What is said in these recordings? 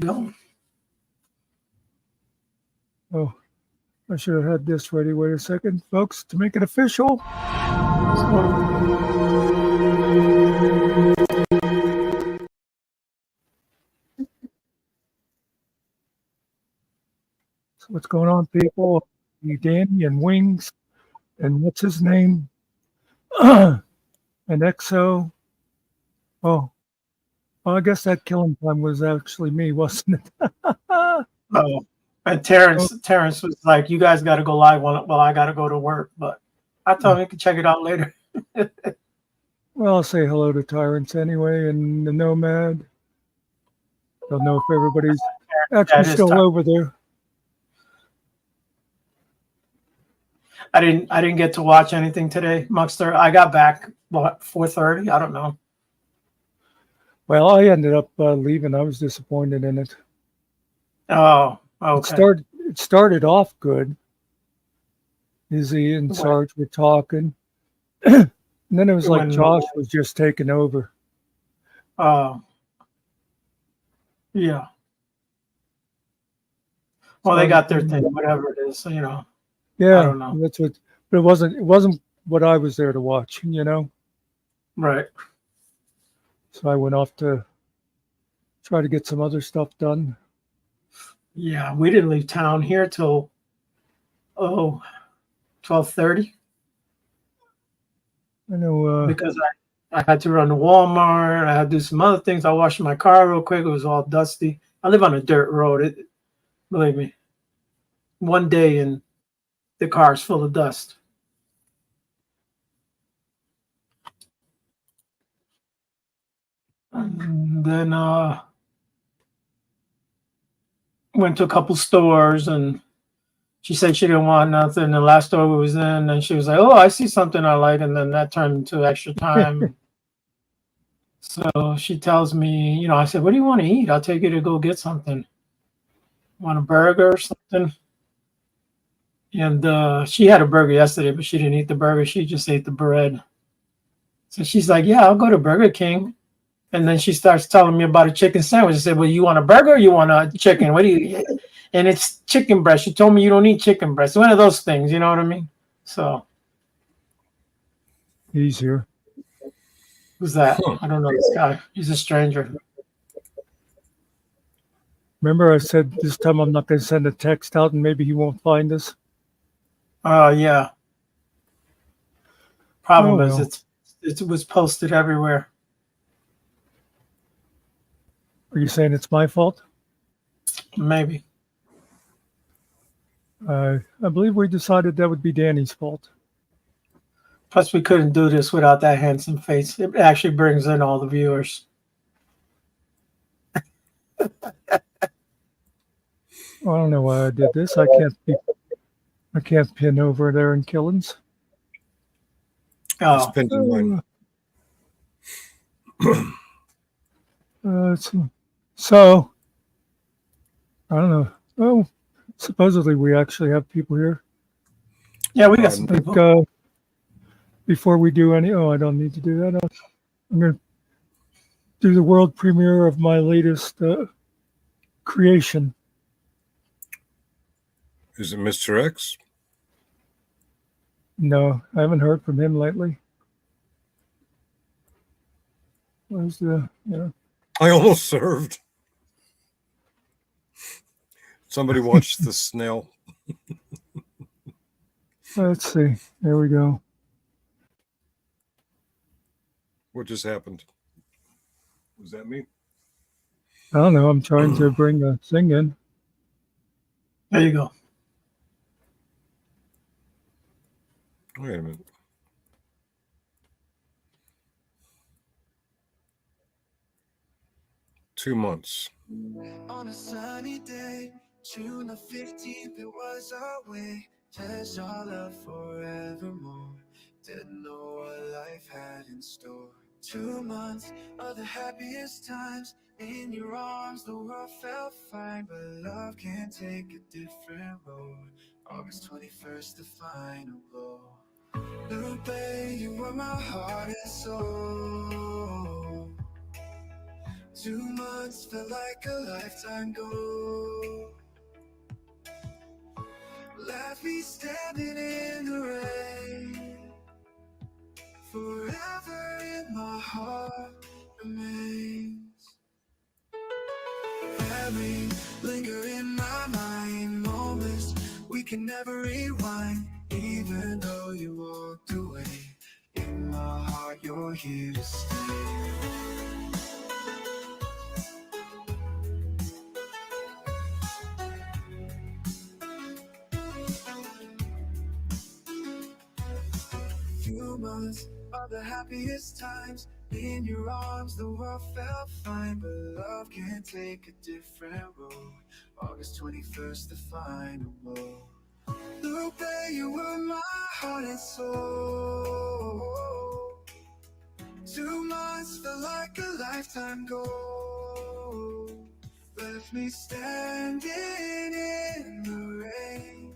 Go. Oh, I should have had this ready. Wait a second, folks, to make it official. So what's going on, people? Danny and Wings and what's his name? And EXO. Oh, well, I guess that killing time was actually me, wasn't it? Oh, and Oh, Terrence was like, "You guys got to go live while I got to go to work." But I told him he could check it out later. well, I'll say hello to Tyrants anyway and the Nomad. Don't know if everybody's Yeah, actually it is still time. over there. I didn't get to watch anything today, Muckster. I got back what 4:30. I don't know. Well, I ended up leaving. I was disappointed in it. Oh, It okay. started. It started off good. Izzy and When Sarge were talking, and then it was like when Josh was just taking over. uh yeah. Well, So I they was, got their thing, whatever it is. I yeah, don't know. that's what. But it wasn't what I was there to watch. Right. So I went off to try to get some other stuff done. Yeah, we didn't leave town here till oh 12:30 I know. because I had to run to Walmart. I had to do some other things. I washed my car real quick. It was all dusty. I live on a dirt road. Believe me, one day and the car's full of dust. And then went to a couple stores and she said she didn't want nothing. The last store we was in, and she was like, "Oh, I see something I like," and then that turned into extra time. So she tells me, I said, "What do you want to eat? I'll take you to go get something. Want a burger or something?" And she had a burger yesterday, but she didn't eat the burger. She just ate the bread. So she's like, "Yeah, I'll go to Burger King." And then she starts telling me about a chicken sandwich. I said, "Well, you want a burger or you want a chicken? What do you?" And it's chicken breast. She told me you don't eat chicken breast. One of those things, you know what I mean? So Easier. who's that? I don't know this guy. He's a stranger. Remember, I said this time I'm not going to send a text out, and maybe he won't find us. Yeah. Oh Problem is, well. it was posted everywhere. Are you saying it's my fault? Maybe. I believe we decided that would be Danny's fault. Plus, we couldn't do this without that handsome face. It actually brings in all the viewers. Well, I don't know why I did this. I can't pin over there in Killins. It's Oh, pinned in mine. Uh, let's see. So I don't know. Oh, supposedly we actually have people here. yeah, we got some I think people. before we do any, I don't need to do that. I'm going to do the world premiere of my latest creation. Is it Mr. X? No, I haven't heard from him lately. Where's the, I almost served. Somebody watched the snail. let's see. There we go. What just happened? Was that me? I don't know. I'm trying to bring a thing in. There you go. Wait a minute. $2 months. On a sunny day, June the 15th, it was our way. Pledged our love forevermore. Didn't know what life had in store. 2 months of the happiest times. In your arms, the world felt fine. But love can take a different road. August 21st, the final blow. Lupe, you were my heart and soul. 2 months felt like a lifetime ago. Left me standing in the rain. Forever in my heart remains. Memories linger in my mind. Moments we can never rewind. Even though you walked away, in my heart you're here to stay. Few months are the happiest times. In your arms, the world felt fine, but love can take a different road. August 21st, the final blow. Lupe, you were my heart and soul. 2 months felt like a lifetime ago. Left me standing in the rain.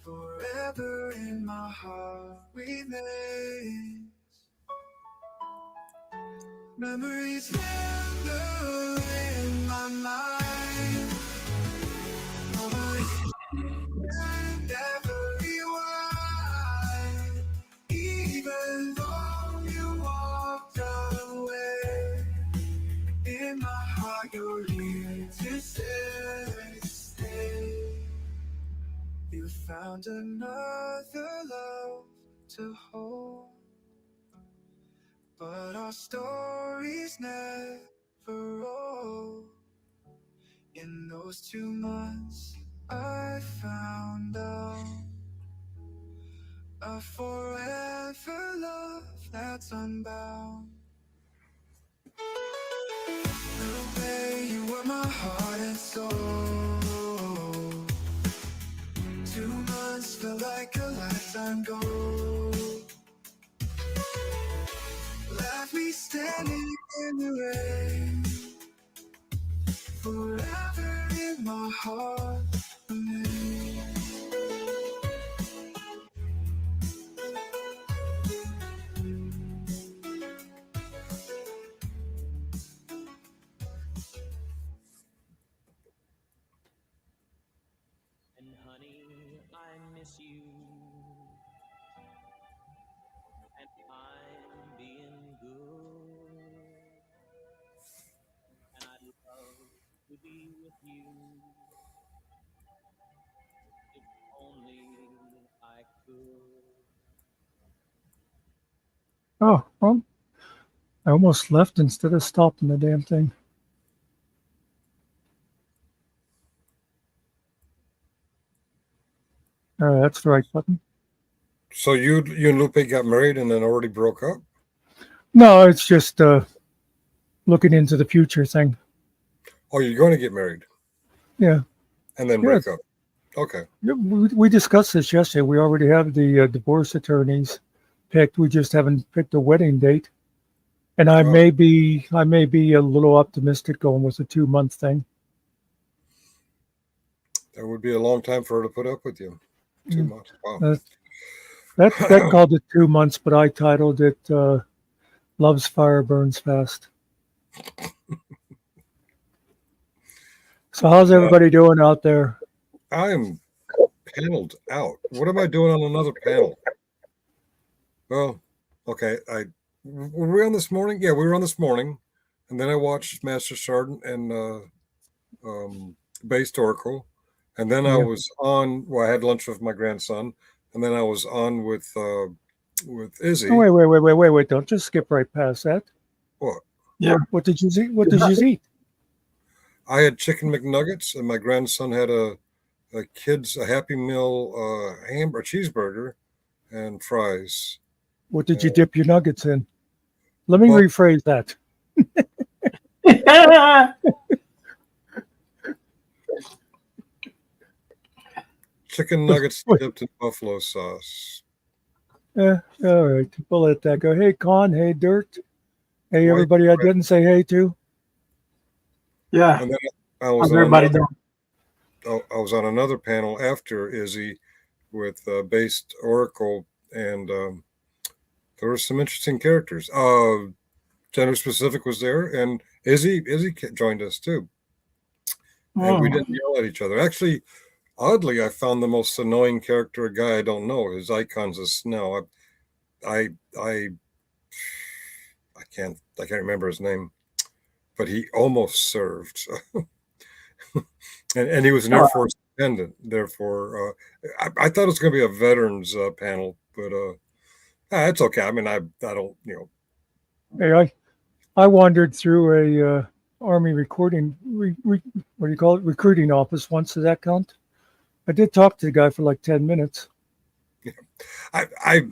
Forever in my heart remains. Memories linger in my mind. Memories never rewind. Even though you walked away, in my heart you're here to stay. You found another love to hold, but our stories never old. In those 2 months, I found out a forever love that's unbound. The way you were my heart and soul. 2 months felt like a lifetime ago. Left me standing in the rain. Forever in my heart remains. And honey, I miss you. And I'm being good. And I'd love to be with you. If only I could. Oh, well, I almost left instead of stopping the damn thing. That's the right button. So you and Lupe got married and then already broke up? No, it's just looking into the future thing. Oh, you're going to get married Yeah. and then Yeah. break up. Okay. Yeah, we discussed this yesterday. We already have the divorce attorneys picked. We just haven't picked a wedding date. And I Oh. may be a little optimistic going with a 2-month thing. That would be a long time for her to put up with you. 2 months. Wow. That called it 2 months, but I titled it "Love's Fire Burns Fast." So how's everybody doing out there? I am paneled out. What am I doing on another panel? Well, okay. Were we on this morning? Yeah, we were on this morning, and then I watched Master Sergeant and Based Oracle, and then I Yeah. was on. Well, I had lunch with my grandson, and then I was on with Izzy. Oh, wait! Don't just skip right past that. What? Yeah. What did you eat? What did you eat? I had chicken McNuggets, and my grandson had a Happy Meal hamburger, cheeseburger, and fries. What did you dip your nuggets in? Let me rephrase that. Chicken nuggets dipped in buffalo sauce. Yeah, all right. We'll let that go. Hey, Con. Hey, Dirt. Hey, White everybody I bread. didn't say hey to. Yeah. And then I How's was everybody doing? I was on another panel after Izzy with Based Oracle, and there were some interesting characters. Gender Specific was there, and Izzy joined us too, and we Hmm. didn't yell at each other. Actually, oddly, I found the most annoying character a guy I don't know. His icon's a snail. I I I can't remember his name, but he almost served, and he was an Air Oh, Force dependent. Therefore, I thought it was going to be a veterans panel, but it's okay. I mean, I don't Hey, I wandered through a Army what do you call it, recruiting office once. Does that count? I did talk to the guy for like 10 minutes. I I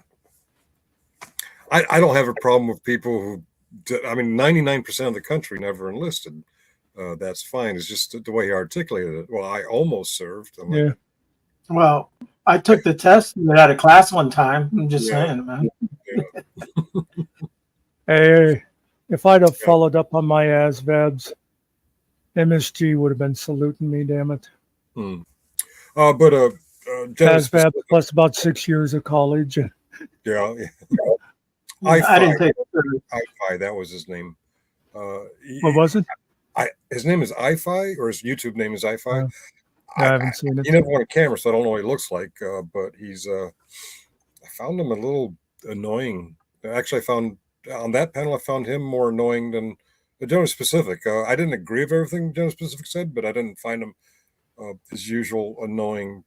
I don't have a problem with people who. I mean, 99% of the country never enlisted. That's fine. It's just the way he articulated it. Well, I almost served. I'm like, Yeah. well, I took the test at a class one time. I'm just yeah, saying, man. yeah, Hey, if I'd have yeah. followed up on my ASVABs, MSG would have been saluting me, damn it. Hmm. But Gender ASVAB Specific, plus about 6 years of college. yeah, I didn't I5, take it. I5, that was his name. What was it? His name is I5, or his YouTube name is I5. Uh, I haven't seen He it. never won a camera, so I don't know what he looks like. But he's, I found him a little annoying. Actually, I found on that panel, I found him more annoying than the Gender Specific. I didn't agree with everything Gender Specific said, but I didn't find him his usual annoying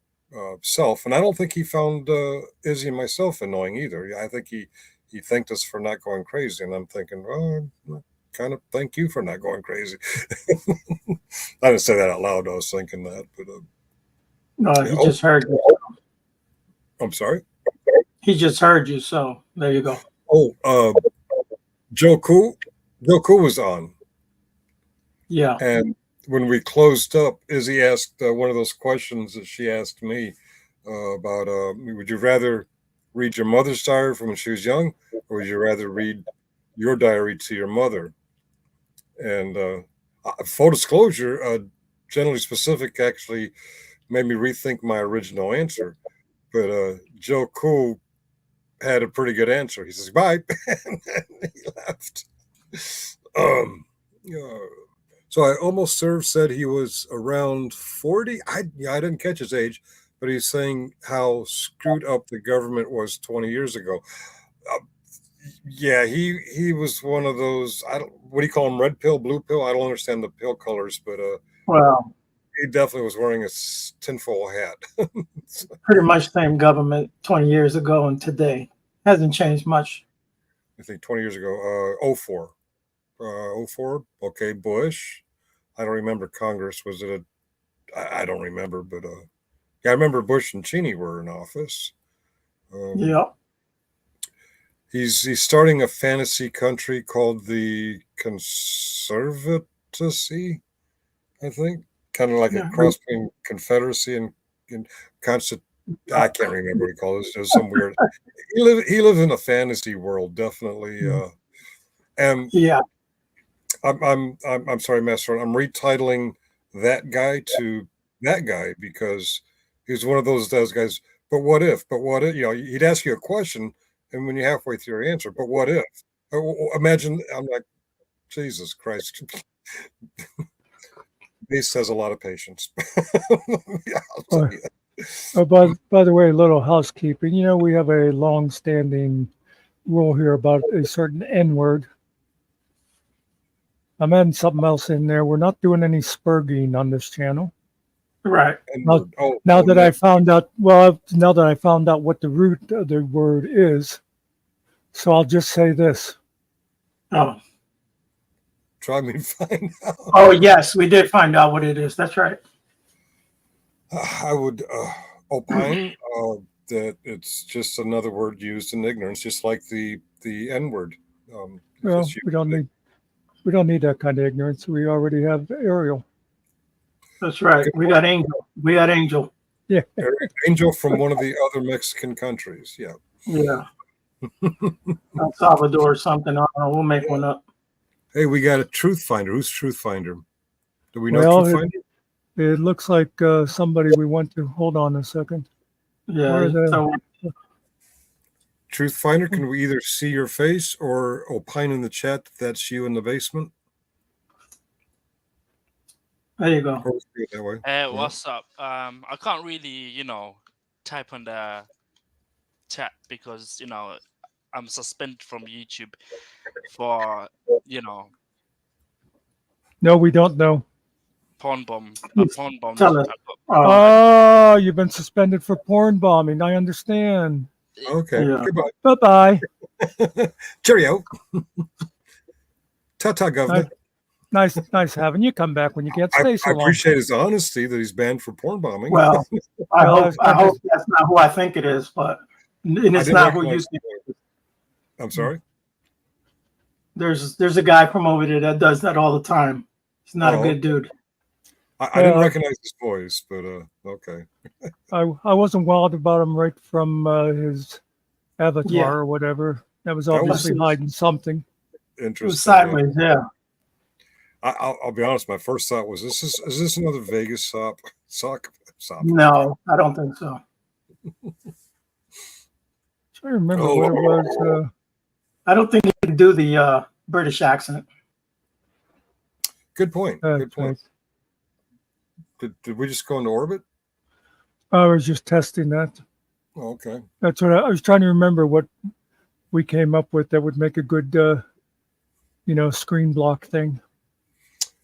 self. And I don't think he found Izzy and myself annoying either. I think he thanked us for not going crazy, and I'm thinking, well, kind of thank you for not going crazy. I didn't say that out loud. I was thinking that, but No, yeah. he just heard you. I'm sorry. He just heard you, so there you go. Oh, Joe Cool. Joe Cool was on, Yeah. and when we closed up, Izzy asked one of those questions that she asked me about: would you rather read your mother's diary from when she was young, or would you rather read your diary to your mother? And full disclosure, Generally Specific actually made me rethink my original answer. But Joe Cool had a pretty good answer. He says, bye. And then he left. Uh, so I almost served said he was around 40. I didn't catch his age, but he's saying how screwed up the government was 20 years ago. Uh, yeah, he was one of those. I don't. What do you call them? Red pill, blue pill? I don't understand the pill colors, but Well, he definitely was wearing a tinfoil hat. pretty much same government 20 years ago and today. Hasn't changed much. I think 20 years ago, 04. 04. Okay, Bush. I don't remember Congress. Was it I don't remember, but yeah, I remember Bush and Cheney were in office. Yep. He's starting a fantasy country called the Conservatisy, I think, kind of like a Yeah. cross between Confederacy and Constant. I can't remember what he called it. It was some weird. He lives in a fantasy world, definitely. And Yeah. I'm sorry, Master. I'm retitling that guy to that guy because he's one of those guys. But what if? But what if? You know, he'd ask you a question, and when you're halfway through your answer, but what if? Imagine. I'm like, Jesus Christ. Beast has a lot of patience. Yeah, I'll tell you. By the way, a little housekeeping. You know, we have a long-standing rule here about a certain N word. I'm adding something else in there. We're not doing any spurging on this channel. Right. Now that I found out, now that I found out what the root of the word is, so I'll just say this. Oh. Try me to find out. Oh, yes, we did find out what it is. That's right. I would opine that it's just another word used in ignorance, just like the N word. Well, we don't need that kind of ignorance. We already have Ariel. That's right. We got Angel. We got Angel. Yeah. Angel from one of the other Mexican countries. Yeah. Yeah. El Salvador or something. I don't know. We'll make one up. Hey, we got a truth finder. Who's truth finder? Do we know Well, truth finder? it looks like somebody we went to. Hold on a second. Yeah. Where are they? So Truth Finder, can we either see your face or opine in the chat that that's you in the basement? There you go. Or we'll do it that way. Hey, Yeah. what's up? I can't really, type on the chat because, I'm suspended from YouTube for, No, we don't know. porn bomb. Please Porn bomb. tell us. I got- Oh, Oh, you've been suspended for porn bombing. I understand. Okay. Yeah. Goodbye. Bye-bye. Cheerio. Ta-ta, Governor. Nice having you come back when you can't I stay so long. appreciate his honesty that he's banned for porn bombing. well, I Well, hope that's not who I think it is, but and I it's didn't not who you recognize think. the voice. I'm sorry. There's a guy from over there that does that all the time. He's not Oh, a good dude. I didn't recognize his voice, but okay. I wasn't wild about him right from his avatar Yeah. or whatever. That was That was- obviously hiding something. It was Interesting. sideways, yeah. I'll be honest. My first thought was, is this another Vegas sock? No, I don't think so. Trying to remember Oh. what it was. I don't think he can do the British accent. Good point. Good That's point. right. Did we just go into orbit? I was just testing that. Oh, okay. That's what I was trying to remember what we came up with that would make a good, screen block thing.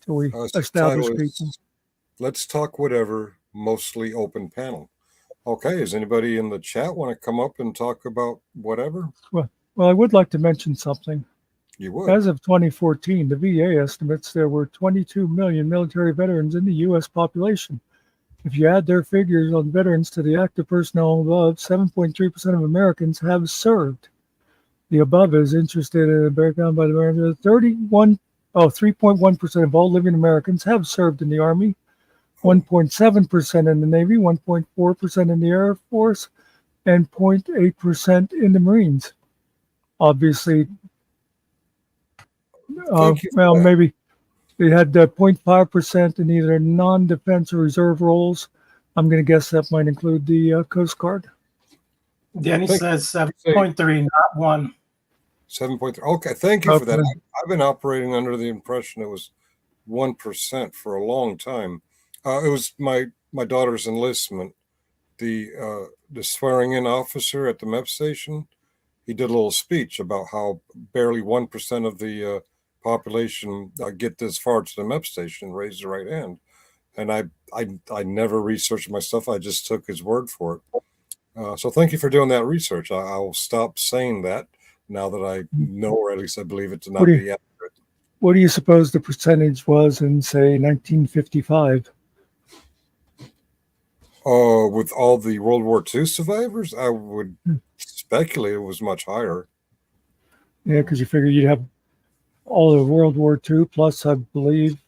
So we So establish title is, people. Let's talk whatever. Mostly open panel. Okay. Does anybody in the chat want to come up and talk about whatever? Well, I would like to mention something. You would. As of 2014, the VA estimates there were 22 million military veterans in the U.S. population. If you add their figures on veterans to the active personnel above, 7.3% of Americans have served. The above is interested in a breakdown by the Americans. 3.1% of all living Americans have served in the Army, 1.7% in the Navy, 1.4% in the Air Force, and 0.8% in the Marines. Obviously, Thank you for that. maybe they had 0.5% in either non-defense or reserve roles. I'm going to guess that might include the Coast Guard. Danny Thank- says 7.3, not 1. 7.3. Okay. Thank you for that. Okay. I've been operating under the impression it was 1% for a long time. It was my daughter's enlistment. The swearing in officer at the MEP station, he did a little speech about how barely 1% of the population get this far to the MEP station and raise the right hand. And I never researched my stuff. I just took his word for it. So thank you for doing that research. I'll stop saying that now that I know, or at least I believe it to not What do you- be accurate. What do you suppose the percentage was in, say, 1955? With all the World War II survivors, I would speculate it was much higher. Yeah, because you figure you'd have all of World War II, plus, I believe,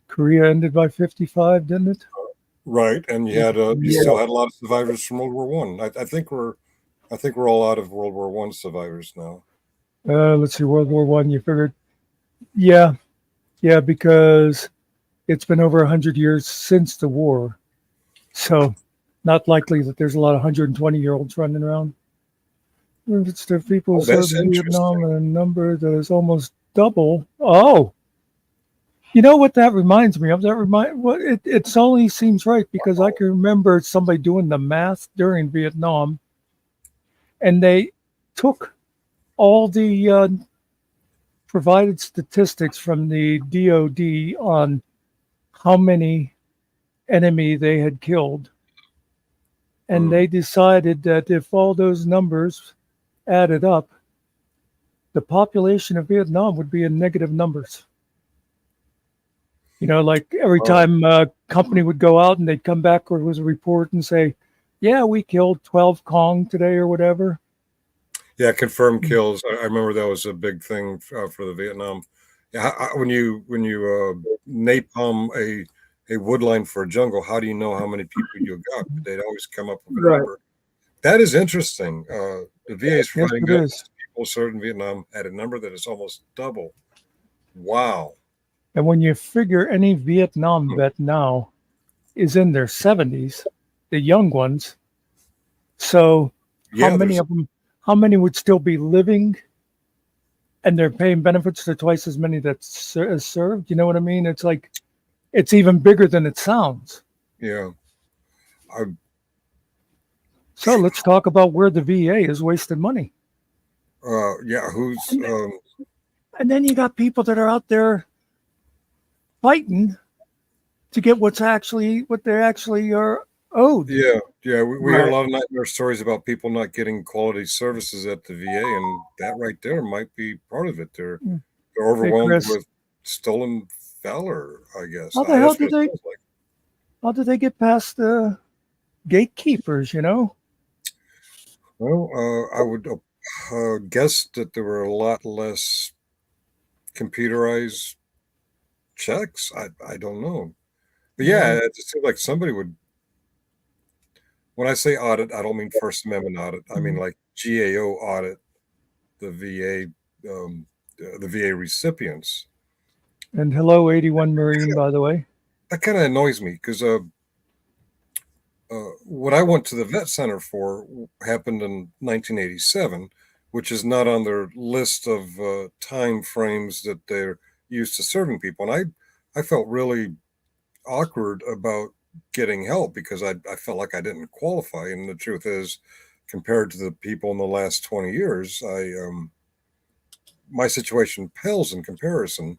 Korea ended by 55, didn't it? Right, and you had you Yeah. still had a lot of survivors from World War One. I think we're all out of World War One survivors now. Let's see, World War One. You figured, yeah, because it's been over 100 years since the war, so not likely that there's a lot of 120-year-olds running around. It's the people who Oh, that's served in Vietnam interesting. and a number that is almost double. Oh, you know what that reminds me of? It only seems right because I can remember somebody doing the math during Vietnam, and they took all the provided statistics from the DoD on how many enemy they had killed. And they decided that if all those numbers added up, the population of Vietnam would be in negative numbers. You know, like every time a company would go out and they'd come back or there was a report and say, yeah, we killed 12 Kong today or whatever. Yeah, confirmed kills. I remember that was a big thing for the Vietnam. Yeah, when you napalm a wood line for a jungle, how do you know how many people you got? They'd always come up with a Right. number. That is interesting. The VA is Yes, providing it guidance is. to people served in Vietnam at a number that is almost double. Wow. And when you figure any Vietnam vet now is in their 70s, the young ones, so Yeah, how many there's- of them how many would still be living and they're paying benefits to twice as many that's served? You know what I mean? It's like, it's even bigger than it sounds. Yeah. So let's talk about where the VA is wasting money. Yeah. Who's? And then you got people that are out there fighting to get what they actually are owed. Yeah. Yeah. We hear a Right. lot of nightmare stories about people not getting quality services at the VA, and that right there might be part of it. They're overwhelmed Chris. with stolen valor, I guess. How the hell That's what did it they? sounds like. How did they get past the gatekeepers? You know, Well, I would guess that there were a lot less computerized checks. I don't know. But yeah, it just seems like somebody would. When I say audit, I don't mean First Amendment audit. I mean like GAO audit the the VA recipients. and hello, 81 Marine, by the way. That kind of annoys me because what I went to the vet center for happened in 1987, which is not on their list of time frames that they're used to serving people. And I felt really awkward about getting help because I felt like I didn't qualify. And the truth is, compared to the people in the last 20 years, my situation pales in comparison.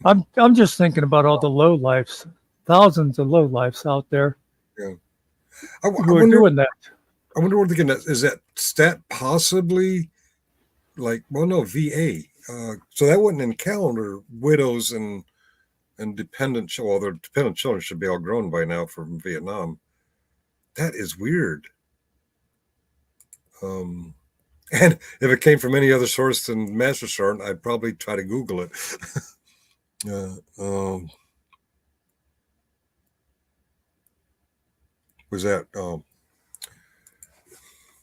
I'm just thinking about all the low lives, thousands of low lives out there Yeah. who are doing that. I wonder where they're getting that. Is that stat possibly like, well, no, VA. So that wouldn't encounter widows and dependent children. Well, their dependent children should be all grown by now from Vietnam. That is weird. And if it came from any other source than Master Sergeant, I'd probably try to Google it. Was that? Oh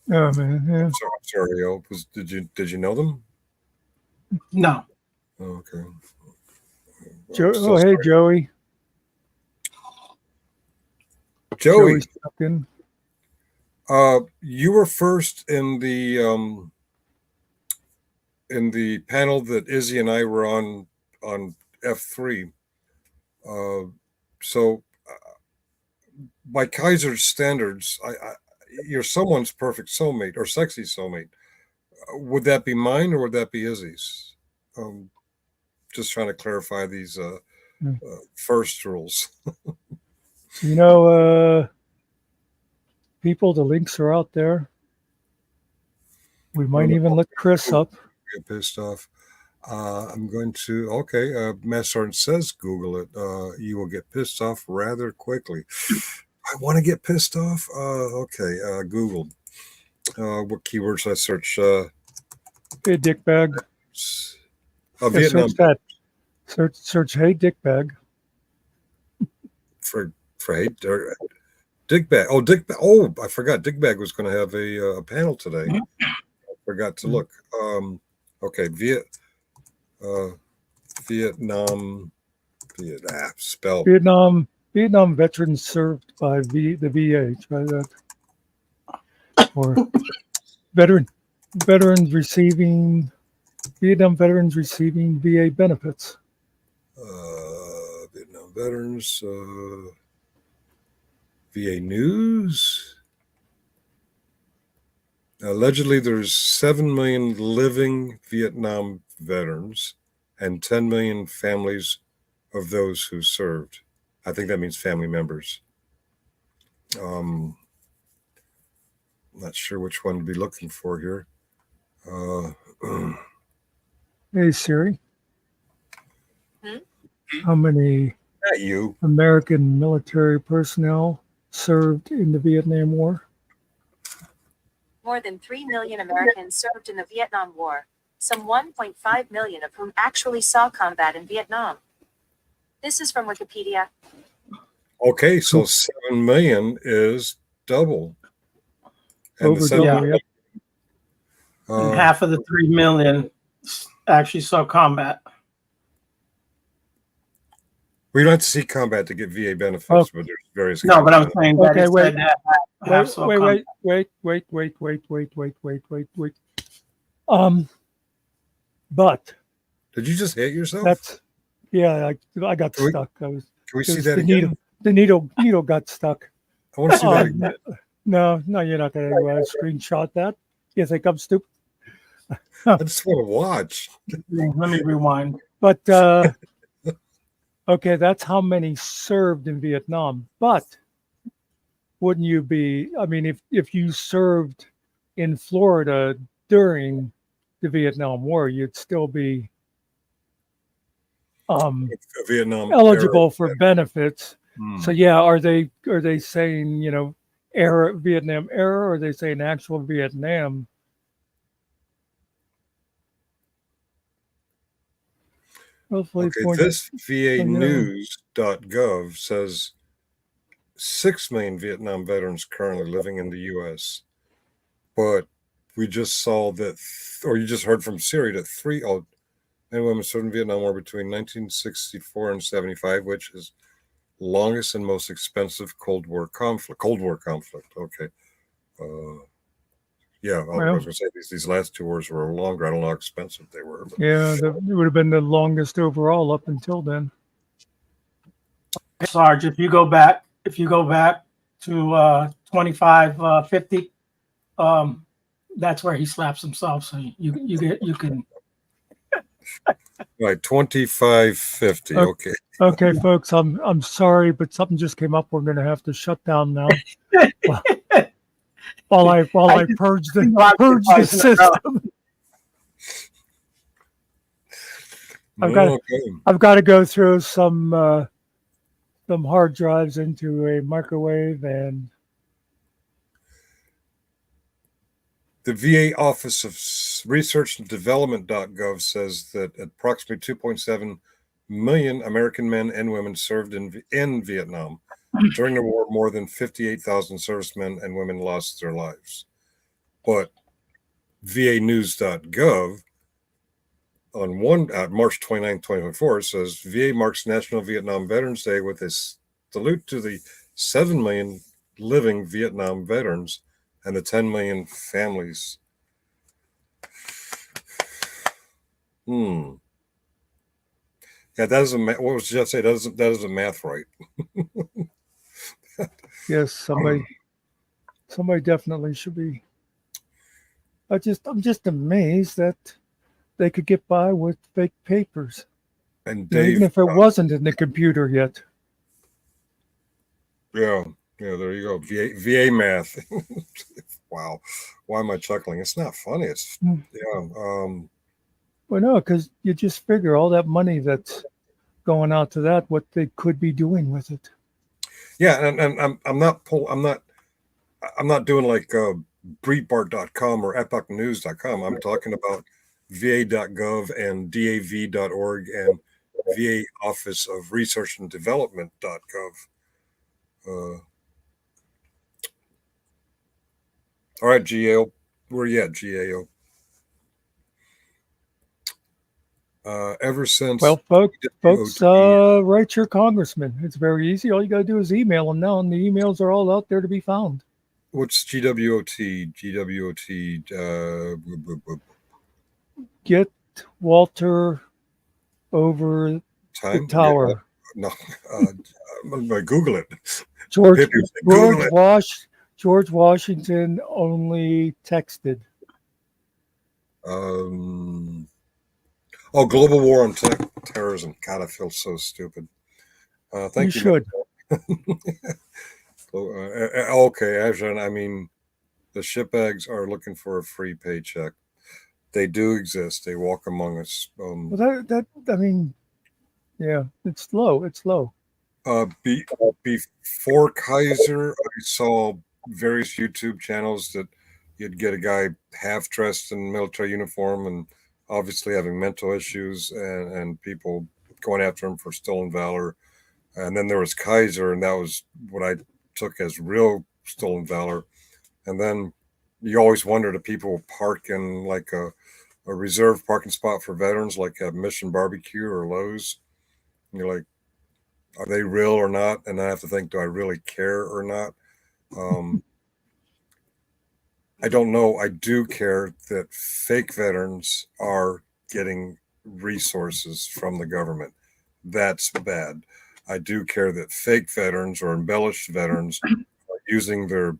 man, yeah. Sorry. Did you know them? No. Oh, okay. Oh, hey, Joey. Joey. Stuck in. You were first in the panel that Izzy and I were on F3. So by Kaiser's standards, you're someone's perfect soulmate or sexy soulmate. Would that be mine or would that be Izzy's? Just trying to clarify these first rules. You know, people, the links are out there. We might even look Chris up. Get pissed off. I'm going to, okay, Master Sergeant says Google it. You will get pissed off rather quickly. I want to get pissed off? Okay, Google. What keywords should I search? Hey, dickbag. Vietnam. Search that. Search hey, dickbag. For hey, dickbag. Oh, dickbag. Oh, I forgot. Dickbag was going to have a panel today. I forgot to look. Okay, Vietnam. Spelled. Vietnam veterans served by the VA. Try that. Or veterans receiving Vietnam veterans receiving VA benefits. Vietnam veterans. VA News. Allegedly, there's 7 million living Vietnam veterans and 10 million families of those who served. I think that means family members. Not sure which one to be looking for here. Hey, Siri. How many Not you. American military personnel served in the Vietnam War? More than 3 million Americans served in the Vietnam War, some 1.5 million of whom actually saw combat in Vietnam. This is from Wikipedia. Okay, so 7 million is double. And Over double, yep. And half of the 3 million actually saw combat. We don't have to see combat to get VA benefits, Oh. but there's various. No, but I'm combat saying that Okay, it wait. said that have saw combat. Wait. But Did you just hit yourself? that's yeah. I got Can we- stuck. I was Can we see because that the again? needle got stuck. I want to see that Um, again. No, you're not going to screenshot that. You think I'm stupid? I just want to watch. Let me rewind. But okay, that's how many served in Vietnam. But wouldn't you be? I mean, if you served in Florida during the Vietnam War, you'd still be Vietnam eligible era. for benefits. Hmm. So yeah, are they saying Vietnam era, or are they saying actual Vietnam? Hopefully it's Okay, going this yeah. VAnews.gov says 6 million Vietnam veterans currently living in the U.S. But we just saw that, or you just heard from Siri that 3 men and women served in Vietnam War between 1964 and 75, which is longest and most expensive Cold War conflict. Okay. Yeah, I was Well. going to say these last 2 wars were longer. I don't know how expensive they were. But Yeah, it would have been the longest overall up until then. Sarge, if you go back to 2550, that's where he slaps himself. So you can. right, 2550. Okay. Okay. Okay, folks, I'm sorry, but something just came up. We're going to have to shut down now while I purge the system. I've got to go through some hard drives into a microwave, and the VA Office of Research and Development.gov says that approximately 2.7 million American men and women served in Vietnam. During the war, more than 58,000 servicemen and women lost their lives. But VAnews.gov on March 29, 2024 says VA marks National Vietnam Veterans Day with a salute to the 7 million living Vietnam veterans and the 10 million families. Yeah, that doesn't. What was Jeff say? That doesn't math right. yes, somebody definitely should be. I'm just amazed that they could get by with fake papers, and Dave, even if it wasn't in the computer yet. Yeah, there you go. VA math. Wow, why am I chuckling? It's not funny. It's Well, no, because you just figure all that money that's going out to that, what they could be doing with it. Yeah, and I'm not doing like Breitbart.com or EpochNews.com. I'm talking about VA.gov and DAV.org and VA Office of Research and Development.gov. All right, GAO. Where you at, GAO? Ever since folks, write your congressman. It's very easy. All you got to do is email them now, and the emails are all out there to be found. What's GWOT? Get Walter over the tower. No, I'm gonna Google it. George Washington only texted. Global War on Terrorism. God, I feel so stupid. Thank you. You should. Okay, Ajahn, I mean, the shitbags are looking for a free paycheck. They do exist. They walk among us. Well, I mean, yeah, it's low. It's low. Before Kaiser, I saw various YouTube channels that you'd get a guy half dressed in military uniform and obviously having mental issues and people going after him for stolen valor. And then there was Kaiser, and that was what I took as real stolen valor. And then you always wonder, do people park in like a reserved parking spot for veterans, like at Mission Barbecue or Lowe's? And you're like, Are they real or not? And I have to think, do I really care or not? I don't know. I do care that fake veterans are getting resources from the government. That's bad. I do care that fake veterans or embellished veterans are using their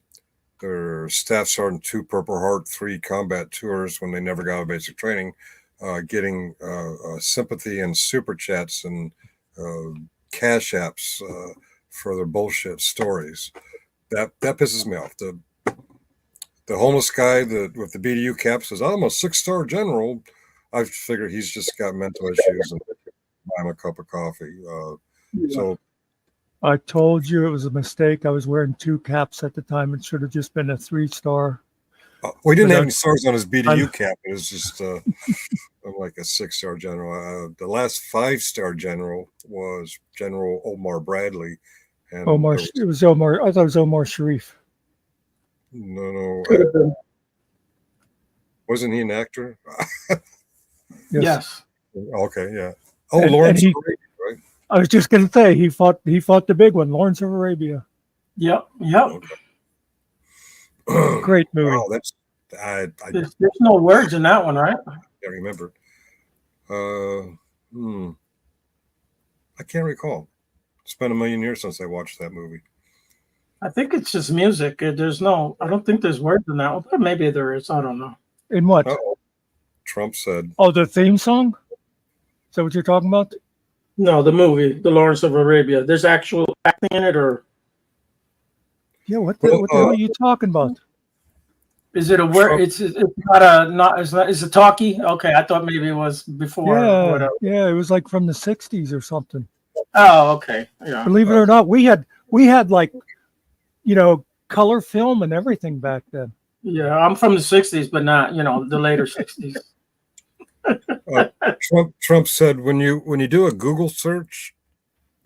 Staff Sergeant 2 Purple Heart 3 combat tours when they never got a basic training, getting sympathy and super chats and cash apps for their bullshit stories. That pisses me off. The homeless guy with the BDU cap says, I'm a 6-star general. I figure he's just got mental issues and buy him a cup of coffee. So I told you it was a mistake. I was wearing 2 caps at the time. It should have just been a 3-star. we didn't have any stars on his BDU cap. It was just like a 6-star general. The last 5-star general was General Omar Bradley. And it was Omar. I thought it was Omar Sharif. No. Wasn't he an actor? Yes. Okay, yeah. Oh, Lawrence of Arabia, right? I was just going to say he fought the big one, Lawrence of Arabia. Yep. Okay. Great movie. Wow, that's There's no words in that one, right? I remember. I can't recall. It's been a million years since I watched that movie. I think it's just music. I don't think there's words in that one, but maybe there is. I don't know. In what? Uh-oh. Trump said. Oh, the theme song? Is that what you're talking about? No, the movie, The Lawrence of Arabia. There's actual acting in it, or Yeah, what the hell are you talking about? is it a word? It's not. Is it talkie? Okay, I thought maybe it was before. Yeah, it was like from the 60s or something. Oh, okay. Yeah. Believe it or not, we had like, color film and everything back then. Yeah, I'm from the '60s, but not the later '60s. Trump said when you do a Google search,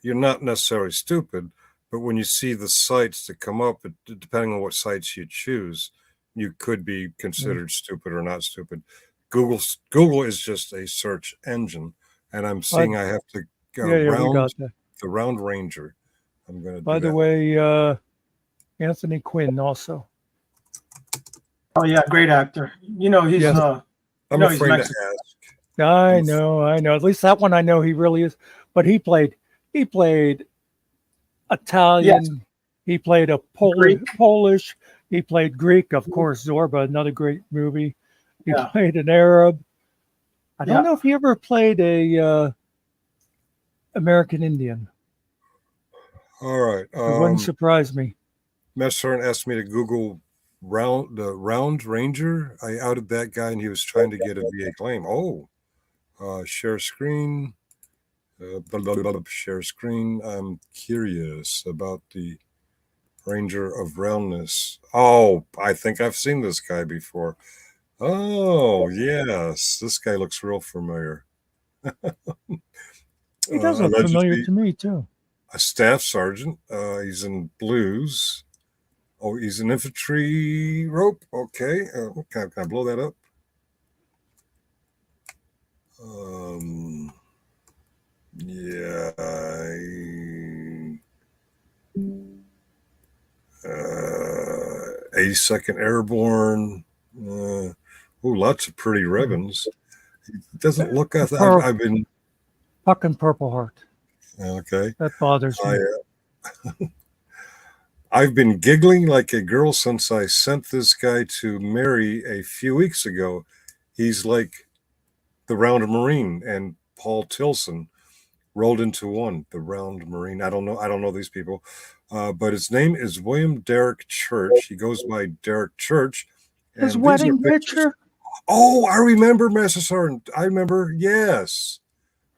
you're not necessarily stupid, but when you see the sites that come up, depending on what sites you choose, you could be considered stupid or not stupid. Google is just a search engine, and I'm seeing I have to go the Round Ranger. I'm going to. By the way, Anthony Quinn also. Oh yeah, great actor. He's. I'm afraid to ask. I know. At least that one I know he really is. But he played Italian. Yes. He played a Polish. He played Greek, of course. Zorba, another great movie. He played an Arab. I don't know if he ever played a American Indian. All right. It wouldn't surprise me. Messern asked me to Google the Round Ranger. I outed that guy, and he was trying to get a VA claim. Share screen. Share screen. I'm curious about the Ranger of Roundness. Oh, I think I've seen this guy before. Oh, yes. This guy looks real familiar. He does look familiar to me, too. A staff sergeant. He's in Blues. Oh, he's an infantry rope. Okay. Can I blow that up? Yeah. 82nd Airborne. Lots of pretty ribbons. It doesn't look. I've been. Fucking Purple Heart. Okay. That bothers me. I've been giggling like a girl since I sent this guy to Mary a few weeks ago. He's like the Round Marine and Paul Tilson rolled into one. The Round Marine. I don't know these people, but his name is William Derrick Church. He goes by Derrick Church. His wedding picture. Oh, I remember, Master Sergeant. I remember. Yes,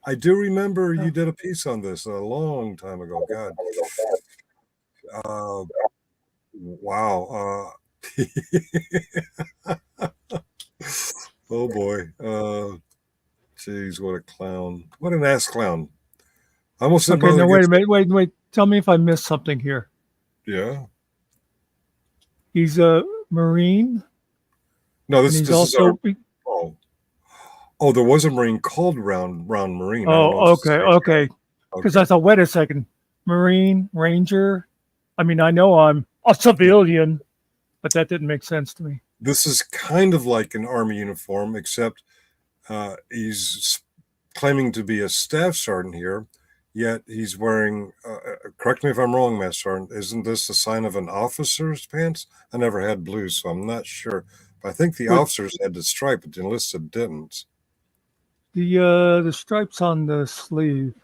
I do remember. You did a piece on this a long time ago. God. Wow. Oh boy. Jeez, what a clown. What an ass clown. I almost said. Okay, no, wait a minute. Wait. Tell me if I missed something here. Yeah. He's a Marine. No, this is also. There was a Marine called Round Marine. Oh, okay. Because I thought, wait a second. Marine, Ranger. I mean, I know I'm a civilian, but that didn't make sense to me. This is kind of like an Army uniform, except he's claiming to be a staff sergeant here, yet he's wearing, correct me if I'm wrong, Master Sergeant, isn't this a sign of an officer's pants? I never had blue, so I'm not sure. But I think the What- officers had the stripe, but the enlisted didn't. The stripes on the sleeve,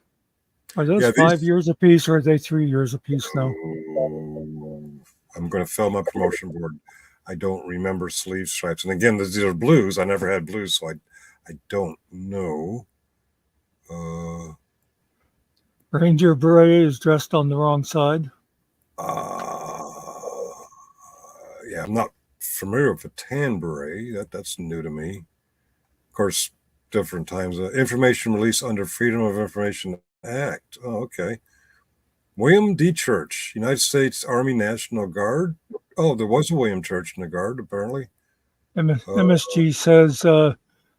are those Yeah, 5 these- years apiece or are they 3 years apiece now? Oh, I'm going to fill my promotion board. I don't remember sleeve stripes. And again, these are blues. I never had blues, so I don't know. Ranger beret is dressed on the wrong side. Yeah, I'm not familiar with a tan beret. That's new to me. Of course, different times. Information release under Freedom of Information Act. Oh, okay. William D. Church, United States Army National Guard. Oh, there was a William Church in the Guard, apparently. MSG says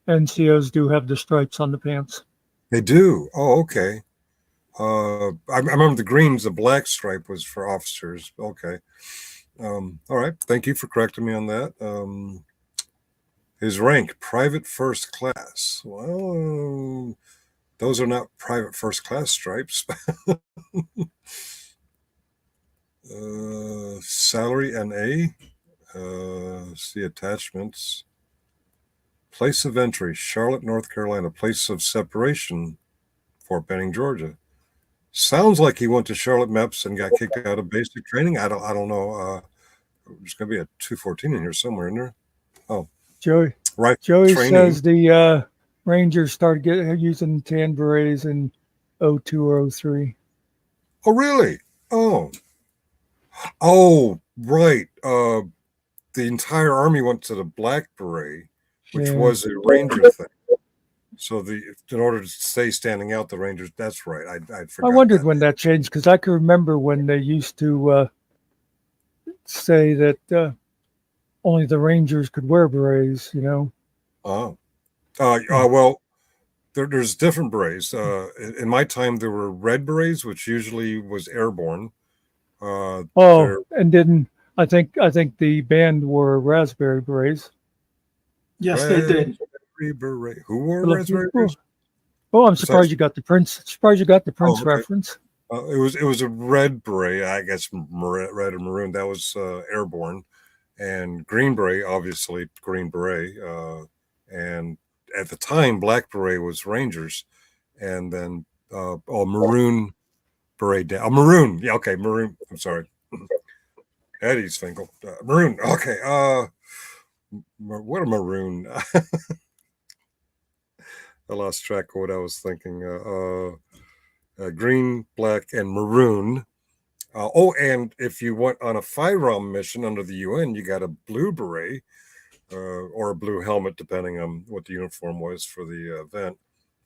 NCOs do have the stripes on the pants. They do. Oh, okay. I remember the greens, the black stripe was for officers. Okay. All right. Thank you for correcting me on that. His rank, private first class. Well, those are not private first class stripes. Salary NA. See attachments. Place of entry, Charlotte, North Carolina. Place of separation, Fort Benning, Georgia. Sounds like he went to Charlotte MEPS and got kicked out of basic training. I don't know. There's going to be a 214 in here somewhere, isn't there? Oh, Joey right. Joey Training. says the Rangers started using tan berets in 02 or 03. Oh, really? Oh, right. The entire Army went to the black beret, which Yeah. was a Ranger thing. So in order to stay standing out, the Rangers. That's right. I forgot. I wondered that. when that changed because I can remember when they used to say that only the Rangers could wear berets. You know. Oh, well, there's different berets. In my time, there were red berets, which usually was airborne. And didn't I think the band wore raspberry berets. Yes, they did. Beret. Who wore Look, raspberry oh, berets? I'm surprised you got the Prince. Surprised you got the Prince okay. reference. It was a red beret, I guess, red and maroon. That was airborne, and green beret, obviously green beret, and at the time, black beret was Rangers, and then maroon beret down. Maroon, yeah, okay, maroon. I'm sorry, Eddie's Finkel. Maroon, okay. What a maroon. I lost track of what I was thinking. Green, black, and maroon. And if you went on a FIROM mission under the UN, you got a blue beret or a blue helmet, depending on what the uniform was for the event.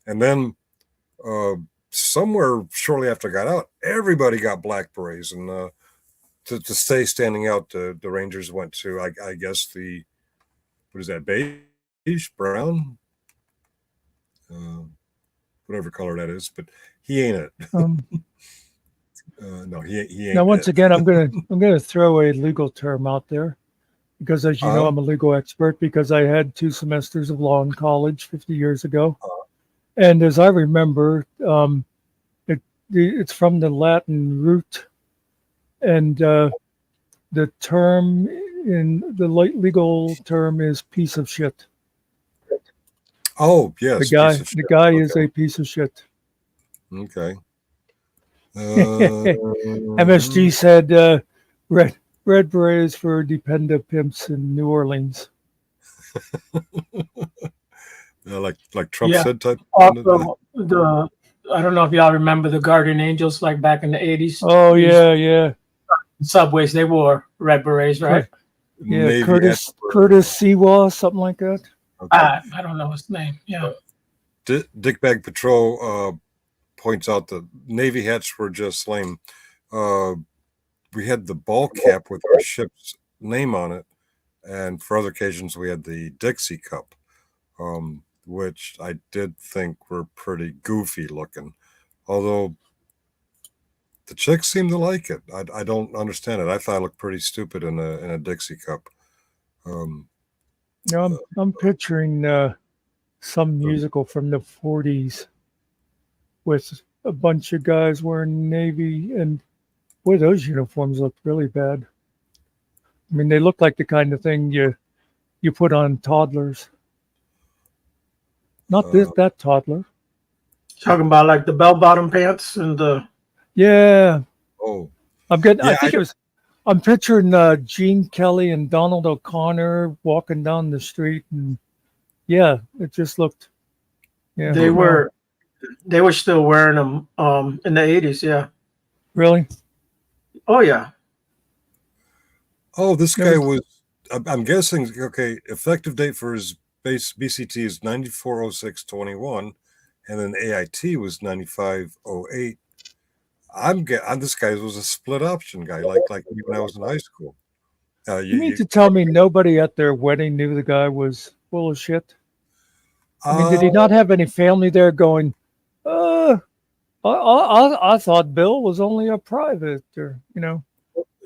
And then somewhere shortly after I got out, everybody got black berets. And to stay standing out, the Rangers went to, I guess, what is that, beige, brown? Whatever color that is, but he ain't it. No, he ain't. Now, once again, I'm gonna throw a legal term out there because, as you know, I'm a legal expert because I had 2 semesters of law in college 50 years ago, and as I remember, it's from the Latin root, and the term in the legal term is piece of shit. Oh, yes. The guy is a piece of shit. Okay. MSG said red berets for dependent pimps in New Orleans. Like Trump said type. Also, I don't know if y'all remember the Guardian Angels, like back in the 80s. Oh yeah. Subways, they wore red berets, right? Yeah, Navy Curtis Seawa, something like that. Okay. I don't know his name. Yeah. Dickbag Patrol points out that Navy hats were just lame. We had the ball cap with our ship's name on it, and for other occasions we had the Dixie cup, which I did think were pretty goofy looking. Although the chicks seem to like it. I don't understand it. I thought it looked pretty stupid in a Dixie cup. I'm picturing some musical from the 40s with a bunch of guys wearing navy, and boy, those uniforms looked really bad. I mean, they look like the kind of thing you put on toddlers. Not that toddler. Talking about like the bell bottom pants and the. Yeah, Oh, I'm getting. Yeah, I think it was. I'm picturing Gene Kelly and Donald O'Connor walking down the street, and yeah, it just looked. Yeah, They no, were still wearing them in the 80s. Yeah. really. Oh yeah. oh, this No, guy was. I'm guessing. Okay, effective date for his base BCT is 940621, and then AIT was 9508. This guy was a split option guy, like when I was in high school. You mean to tell me nobody at their wedding knew the guy was full of shit? I mean, did he not have any family there going, I thought Bill was only a private, or,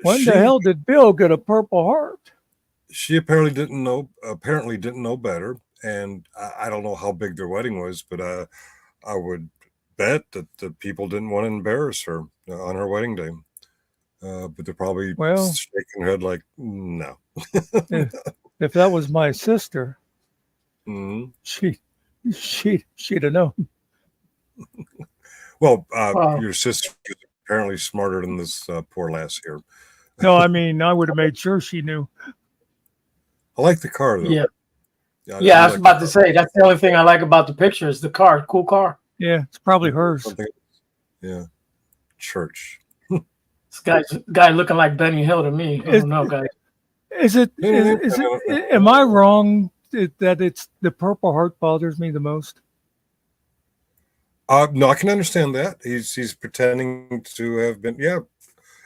when the hell did Bill get a Purple Heart? She apparently didn't know better, and I don't know how big their wedding was, but I would bet that the people didn't want to embarrass her on her wedding day. But they're probably Well, shaking their head like, no. if that was my sister, Mhm. she'd have known. Well, Wow. your sister is apparently smarter than this poor lass here. No, I mean, I would have made sure she knew. I like the car, though. Yeah. I Yeah, I was like about the to car. say that's the only thing I like about the picture is the car. Cool car. Yeah, it's probably hers. Something- Yeah. Church. This guy looking like Benny Hill to me. I don't know, guys. Is it? Am I wrong that it's the Purple Heart bothers me the most? No, I can understand that. He's pretending to have been. Yeah.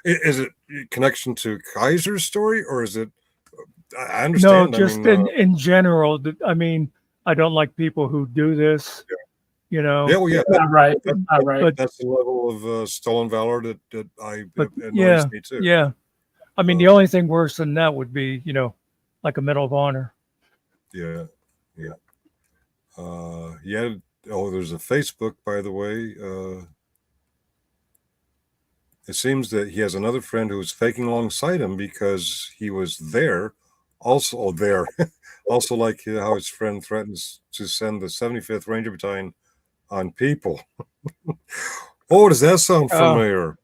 Is it connection to Kaiser's story, or is it? I No, understand. just I mean, in general. I mean, I don't like people who do this. yeah, well, yeah, Not right. It's not right. But that's the level of stolen valor that but annoys yeah, me too. yeah. I mean, the only thing worse than that would be, like a Medal of Honor. Yeah. Yeah. Oh, there's a Facebook, by the way. It seems that he has another friend who was faking alongside him because he was there, also there, also like how his friend threatens to send the 75th Ranger Battalion on people. Oh, does that sound familiar?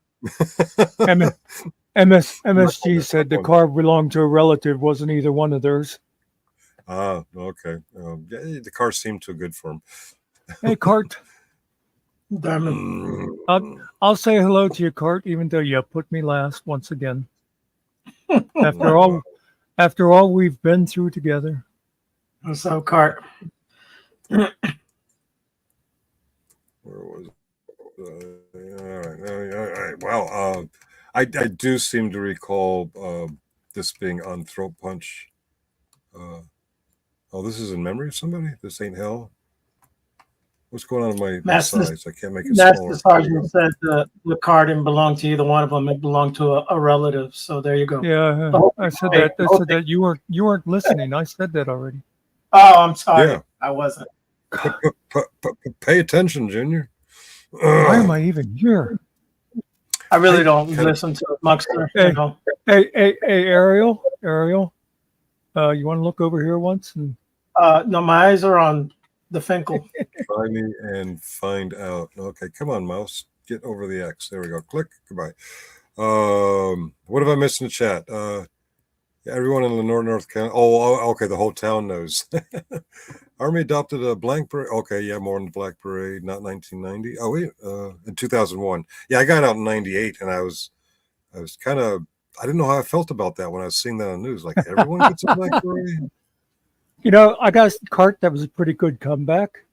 MSG said the car belonged to a relative, wasn't either one of theirs. Ah, okay. Yeah, the car seemed too good for him. Hey, Cart. Damn I'll say hello to you, Cart, even though you put me last once again. After all we've been through together. What's up, Cart? Where was it? All right. Wow. I do seem to recall this being on Throat Punch. This is in memory of somebody? This ain't hell? What's going on with my size? I can't make it Master smaller. Sergeant said the car didn't belong to either one of them. It belonged to a relative. So there you go. Yeah, I said that. I said that you weren't listening. I said that already. Oh, I'm sorry. Yeah. I wasn't. Pay attention, Junior. Why am I even here? I really don't listen to Muckster. Hey. You know. Hey, Ariel, you want to look over here once? And No, my eyes are on the Finkel. Try me and find out. Okay, come on, mouse. Get over the X. There we go. Click. Goodbye. What have I missed in the chat? Everyone in Lenore, North Carolina. Oh, okay. The whole town knows. Army adopted a blank parade. Okay, yeah, more in the Black Parade, not 1990. Oh, wait, in 2001. Yeah, I got out in 98, and I was kind of, I didn't know how I felt about that when I was seeing that on the news. Like, everyone gets a Black Parade? I got a Cart. That was a pretty good comeback.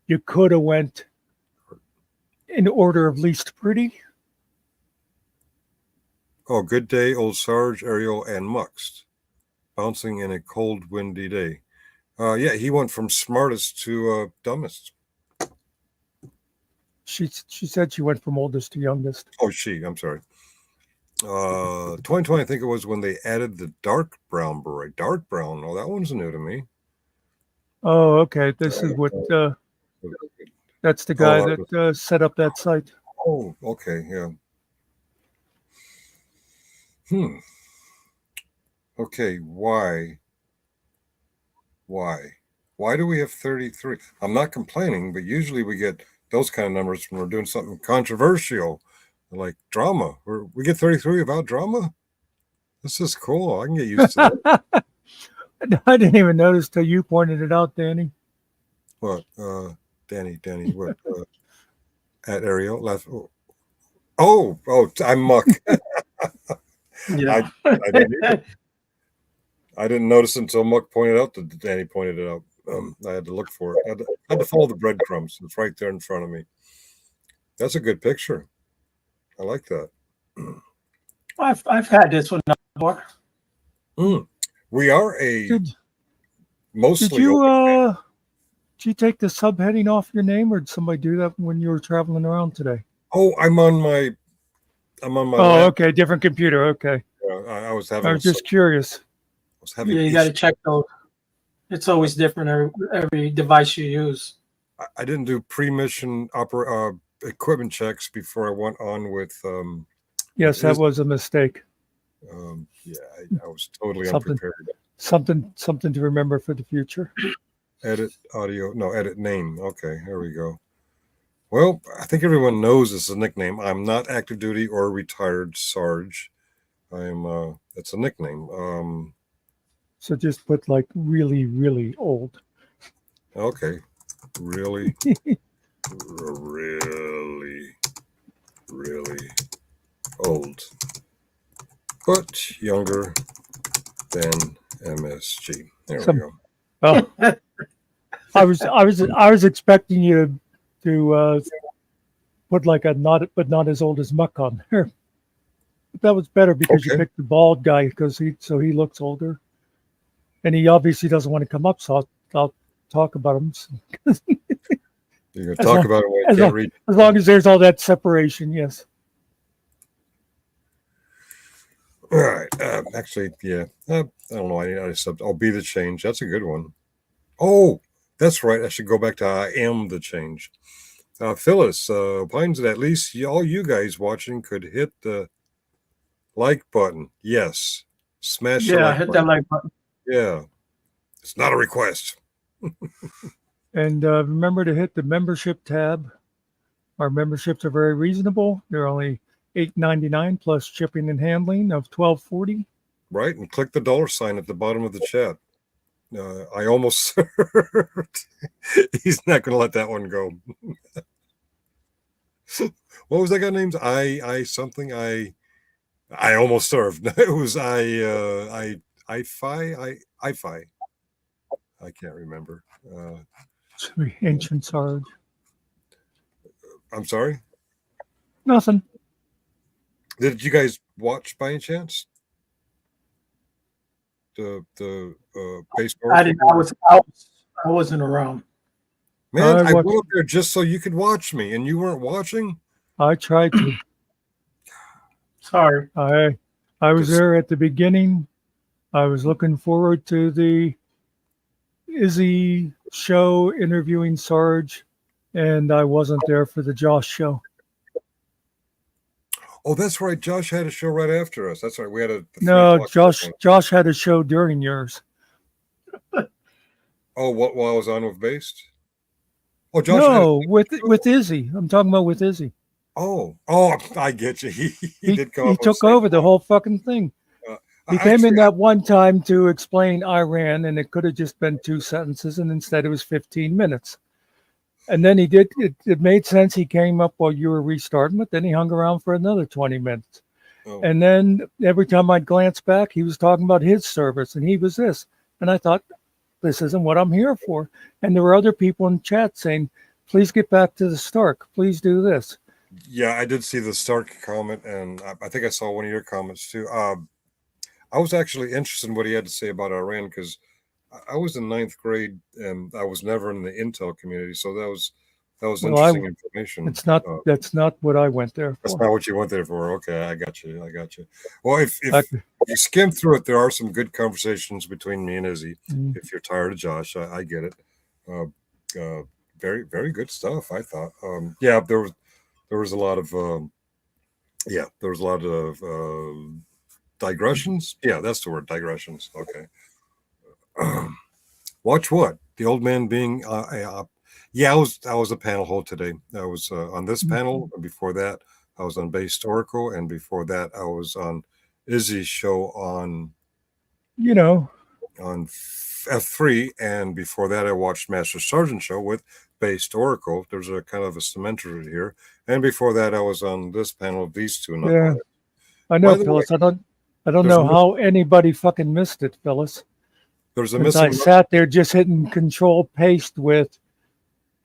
You could have went in order of least pretty. Oh, good day, old Sarge, Ariel, and Muxt. Bouncing in a cold, windy day. Yeah, he went from smartest to dumbest. She said she went from oldest to youngest. Oh, I'm sorry. 2020, I think it was when they added the dark brown beret. Dark brown. Oh, that one's new to me. Oh, okay. This is what. That's the guy that set up that site. Oh, okay, yeah. Okay, why? Why do we have 33? I'm not complaining, but usually we get those kind of numbers when we're doing something controversial, like drama. We get 33 about drama? This is cool. I can get used to that. I didn't even notice till you pointed it out, Danny. What? Danny, what? At Ariel? Last. Oh, I'm Muck. Yeah. I didn't notice until Muck pointed out that Danny pointed it out. I had to look for it. I had to follow the breadcrumbs. It's right there in front of me. That's a good picture. I like that. I've had this one before. We are mostly. Did you take the subheading off your name, or did somebody do that when you were traveling around today? Oh, I'm on my. Oh, lap. Okay, different computer. Okay. I was having. I was just curious. You got to check those. It's always different every device you use. I didn't do pre-mission equipment checks before I went on with. Yes, that was a mistake. Yeah, I was totally unprepared. Something to remember for the future. Edit audio. No, edit name. Okay, here we go. Well, I think everyone knows this is a nickname. I'm not active duty or retired Sarge. I'm. It's a nickname. So just put like really, really old. Okay. Really, really old, but younger than MSG. There we go. Oh, I was expecting you to put like a not as old as Muck on there. But that was better because you picked the bald guy because he looks older, and he obviously doesn't want to come up. So I'll talk about him. You're gonna talk about it when you can't read. As long as there's all that separation, yes. All right. Actually, yeah. I don't know. I'll be the change. That's a good one. Oh, that's right. I should go back to I am the change. Phyllis opines that at least all you guys watching could hit the like button. Yes. Smash the like hit button. that like button. Yeah. It's not a request. And remember to hit the membership tab. Our memberships are very reasonable. They're only $8.99 plus shipping and handling of $12.40. Right, and click the $ at the bottom of the chat. I almost served. He's not going to let that one go. What was that guy named? I something. I almost served. It was I can't remember. Ancient Sarge. I'm sorry. Nothing. Did you guys watch by any chance? The baseball? I didn't. I wasn't around. Man, I went up there just so you could watch me, and you weren't watching. I tried to. Sorry. I was there at the beginning. I was looking forward to the Izzy show interviewing Sarge, and I wasn't there for the Josh show. Oh, that's right. Josh had a show right after us. That's right. We had no. Josh had a show during yours. Oh, what? While I was on with Based? Oh, Josh. No, with Izzy. I'm talking about with Izzy. Oh, I get you. He did come. He took over the whole fucking thing. He came in that one time to explain Iran, and it could have just been 2 sentences, and instead it was 15 minutes. And then he did. It made sense. He came up while you were restarting, but then he hung around for another 20 minutes. Oh. And then every time I'd glance back, he was talking about his service, and he was this. And I thought, this isn't what I'm here for. And there were other people in chat saying, please get back to the Stark. Please do this. Yeah, I did see the Stark comment, and I think I saw one of your comments too. I was actually interested in what he had to say about Iran because I was in 9th grade and I was never in the intel community. So that was That was Well, interesting information. It's not. That's not what I went there That's for. not what you went there for. Okay, I got you. Well, if I- you skim through it, there are some good conversations between me and Izzy. Mm. If you're tired of Josh, I get it. Very, very good stuff, I thought. Yeah, there was a lot of digressions. Yeah, that's the word, digressions. Okay. Watch what? The old man being yeah, I was a panel hold today. I was on this panel. Before that, I was on Bay Historical, and before that, I was on Izzy's show on You know, F3, and before that, I watched Master Sergeant show with Bay Historical. There's a kind of a cementer here, and before that, I was on this panel of these two. yeah, I By know, the Phyllis. I don't there's know a- how anybody fucking missed it, Phyllis. There's a Since I missing. sat there just hitting Control Paste with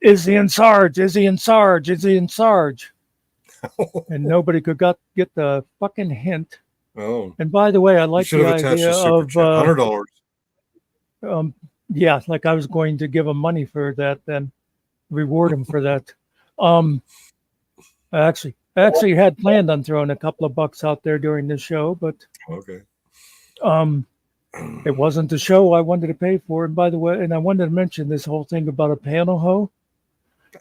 Izzy and Sarge, Izzy and Sarge, Izzy and Sarge, and nobody could get the fucking hint. Oh, And by the way, I you like should the have attached idea a super of chat. $100. yeah, like I was going to give him money for that, then reward him for that. I actually had planned on throwing a couple of bucks out there during the show, but Okay. it wasn't the show I wanted to pay for. And by the way, and I wanted to mention this whole thing about a panel hoe.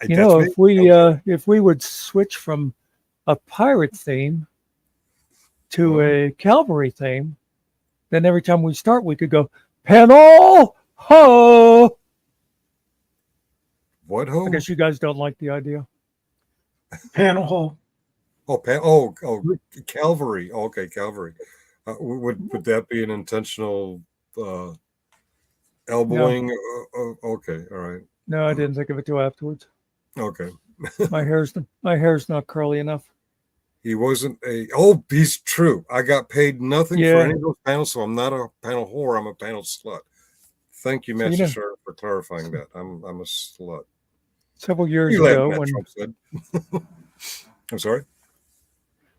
You know, That's me. if we would switch from a pirate theme to a cavalry theme, then every time we start, we could go panel ho. What ho? I guess you guys don't like the idea. Panel hole. Oh, Calvary. Okay, Calvary. Would that be an intentional elbowing? Okay, all right. No, I didn't think of it till afterwards. Okay. My hair's not curly enough. He wasn't a. Oh, he's true. I got paid nothing for Yeah. any of those panels, so I'm not a panel whore. I'm a panel slut. Thank you, So you Master know- Sergeant, for clarifying that. I'm a slut. Several years You let ago, Matt when Trump said. I'm sorry.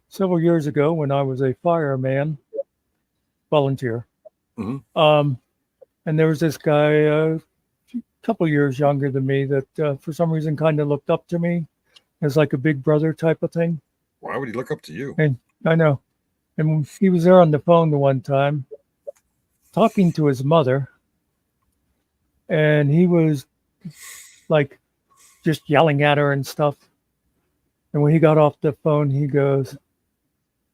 several years ago when I was a fireman volunteer. Mhm. And there was this guy a couple years younger than me that for some reason kind of looked up to me as like a big brother type of thing. Why would he look up to you? I know. And he was there on the phone the one time talking to his mother. And he was like just yelling at her and stuff. And when he got off the phone, he goes,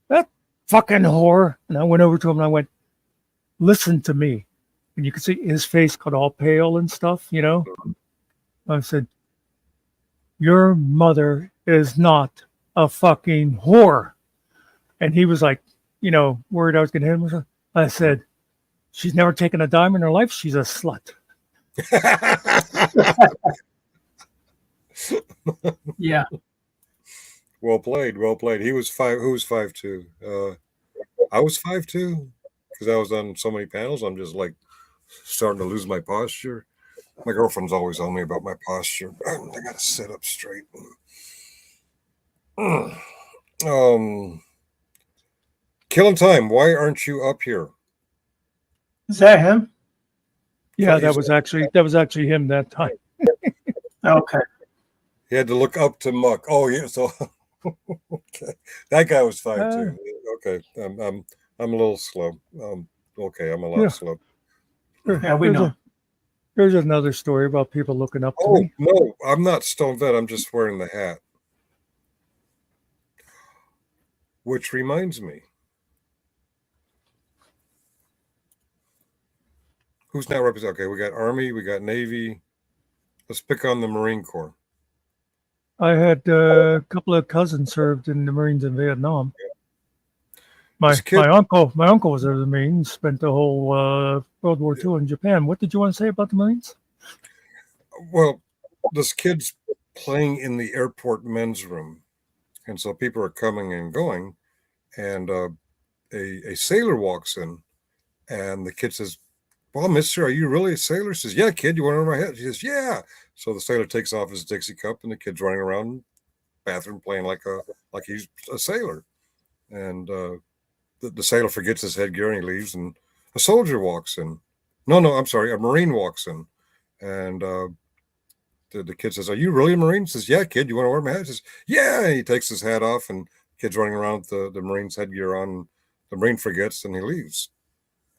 "That fucking whore." And I went over to him and I went, "Listen to me." And you could see his face got all pale and stuff, you know. I said, "Your mother is not a fucking whore." And he was like, you know, worried I was going to hit him. I said, "She's never taken a dime in her life. She's a slut." Yeah. Well played. Well played. He was five. Who was 5'2"? I was 5'2" because I was on so many panels. I'm just like starting to lose my posture. My girlfriend's always on me about my posture. I got to sit up straight. Killing time. Why aren't you up here? Is that him? Yeah, He's- that was actually him that time. Okay. He had to look up to Muck. Oh yeah, so okay, that guy was 5'2". Okay, I'm a little slow. Okay, I'm a lot Yeah. slow. Yeah, we know. There's another story about people looking up to Oh me. no, I'm not Stone Vet. I'm just wearing the hat. Which reminds me, who's not represented? Okay, we got Army, we got Navy. Let's pick on the Marine Corps. I had a couple of cousins served in the Marines in Vietnam. This kid- My uncle was in the Marines, spent the whole World War II in Japan. What did you want to say about the Marines? Well, this kid's playing in the airport men's room, and so people are coming and going, and a sailor walks in, and the kid says, "Well, mister, are you really a sailor?" He says, "Yeah, kid, you want to know my head?" He says, "Yeah." So the sailor takes off his Dixie cup, and the kid's running around the bathroom playing like he's a sailor. And the sailor forgets his headgear and he leaves, and a soldier walks in. No, I'm sorry, a Marine walks in, and the kid says, "Are you really a Marine?" He says, "Yeah, kid. You want to wear my hat?" He says, "Yeah." And he takes his hat off, and kid's running around with the Marine's headgear on. The Marine forgets, and he leaves.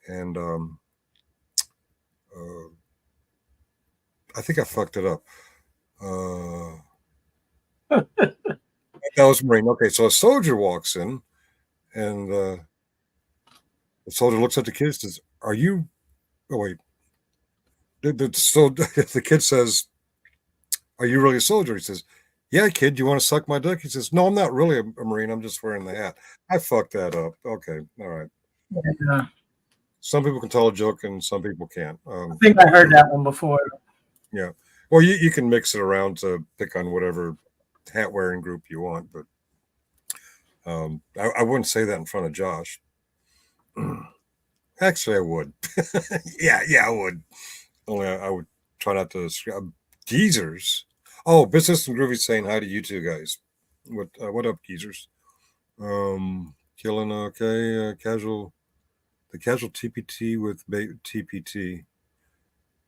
And I think I fucked it up. That was Marine. Okay, so a soldier walks in, and the soldier looks at the kid and says, "Are you?" Oh wait. So the kid says, "Are you really a soldier?" He says, "Yeah, kid. You want to suck my dick?" He says, "No, I'm not really a Marine. I'm just wearing the hat." I fucked that up. Okay, all right. Yeah. Some people can tell a joke, and some people can't. I think I heard that one before. Yeah. Well, you can mix it around to pick on whatever hat wearing group you want, but I wouldn't say that in front of Josh. Actually, I would. yeah, I would. Only I would try not to geezers. Oh, Business and Groovy saying hi to you two guys. What up, geezers? Killing okay. Casual. The casual TPT with TPT.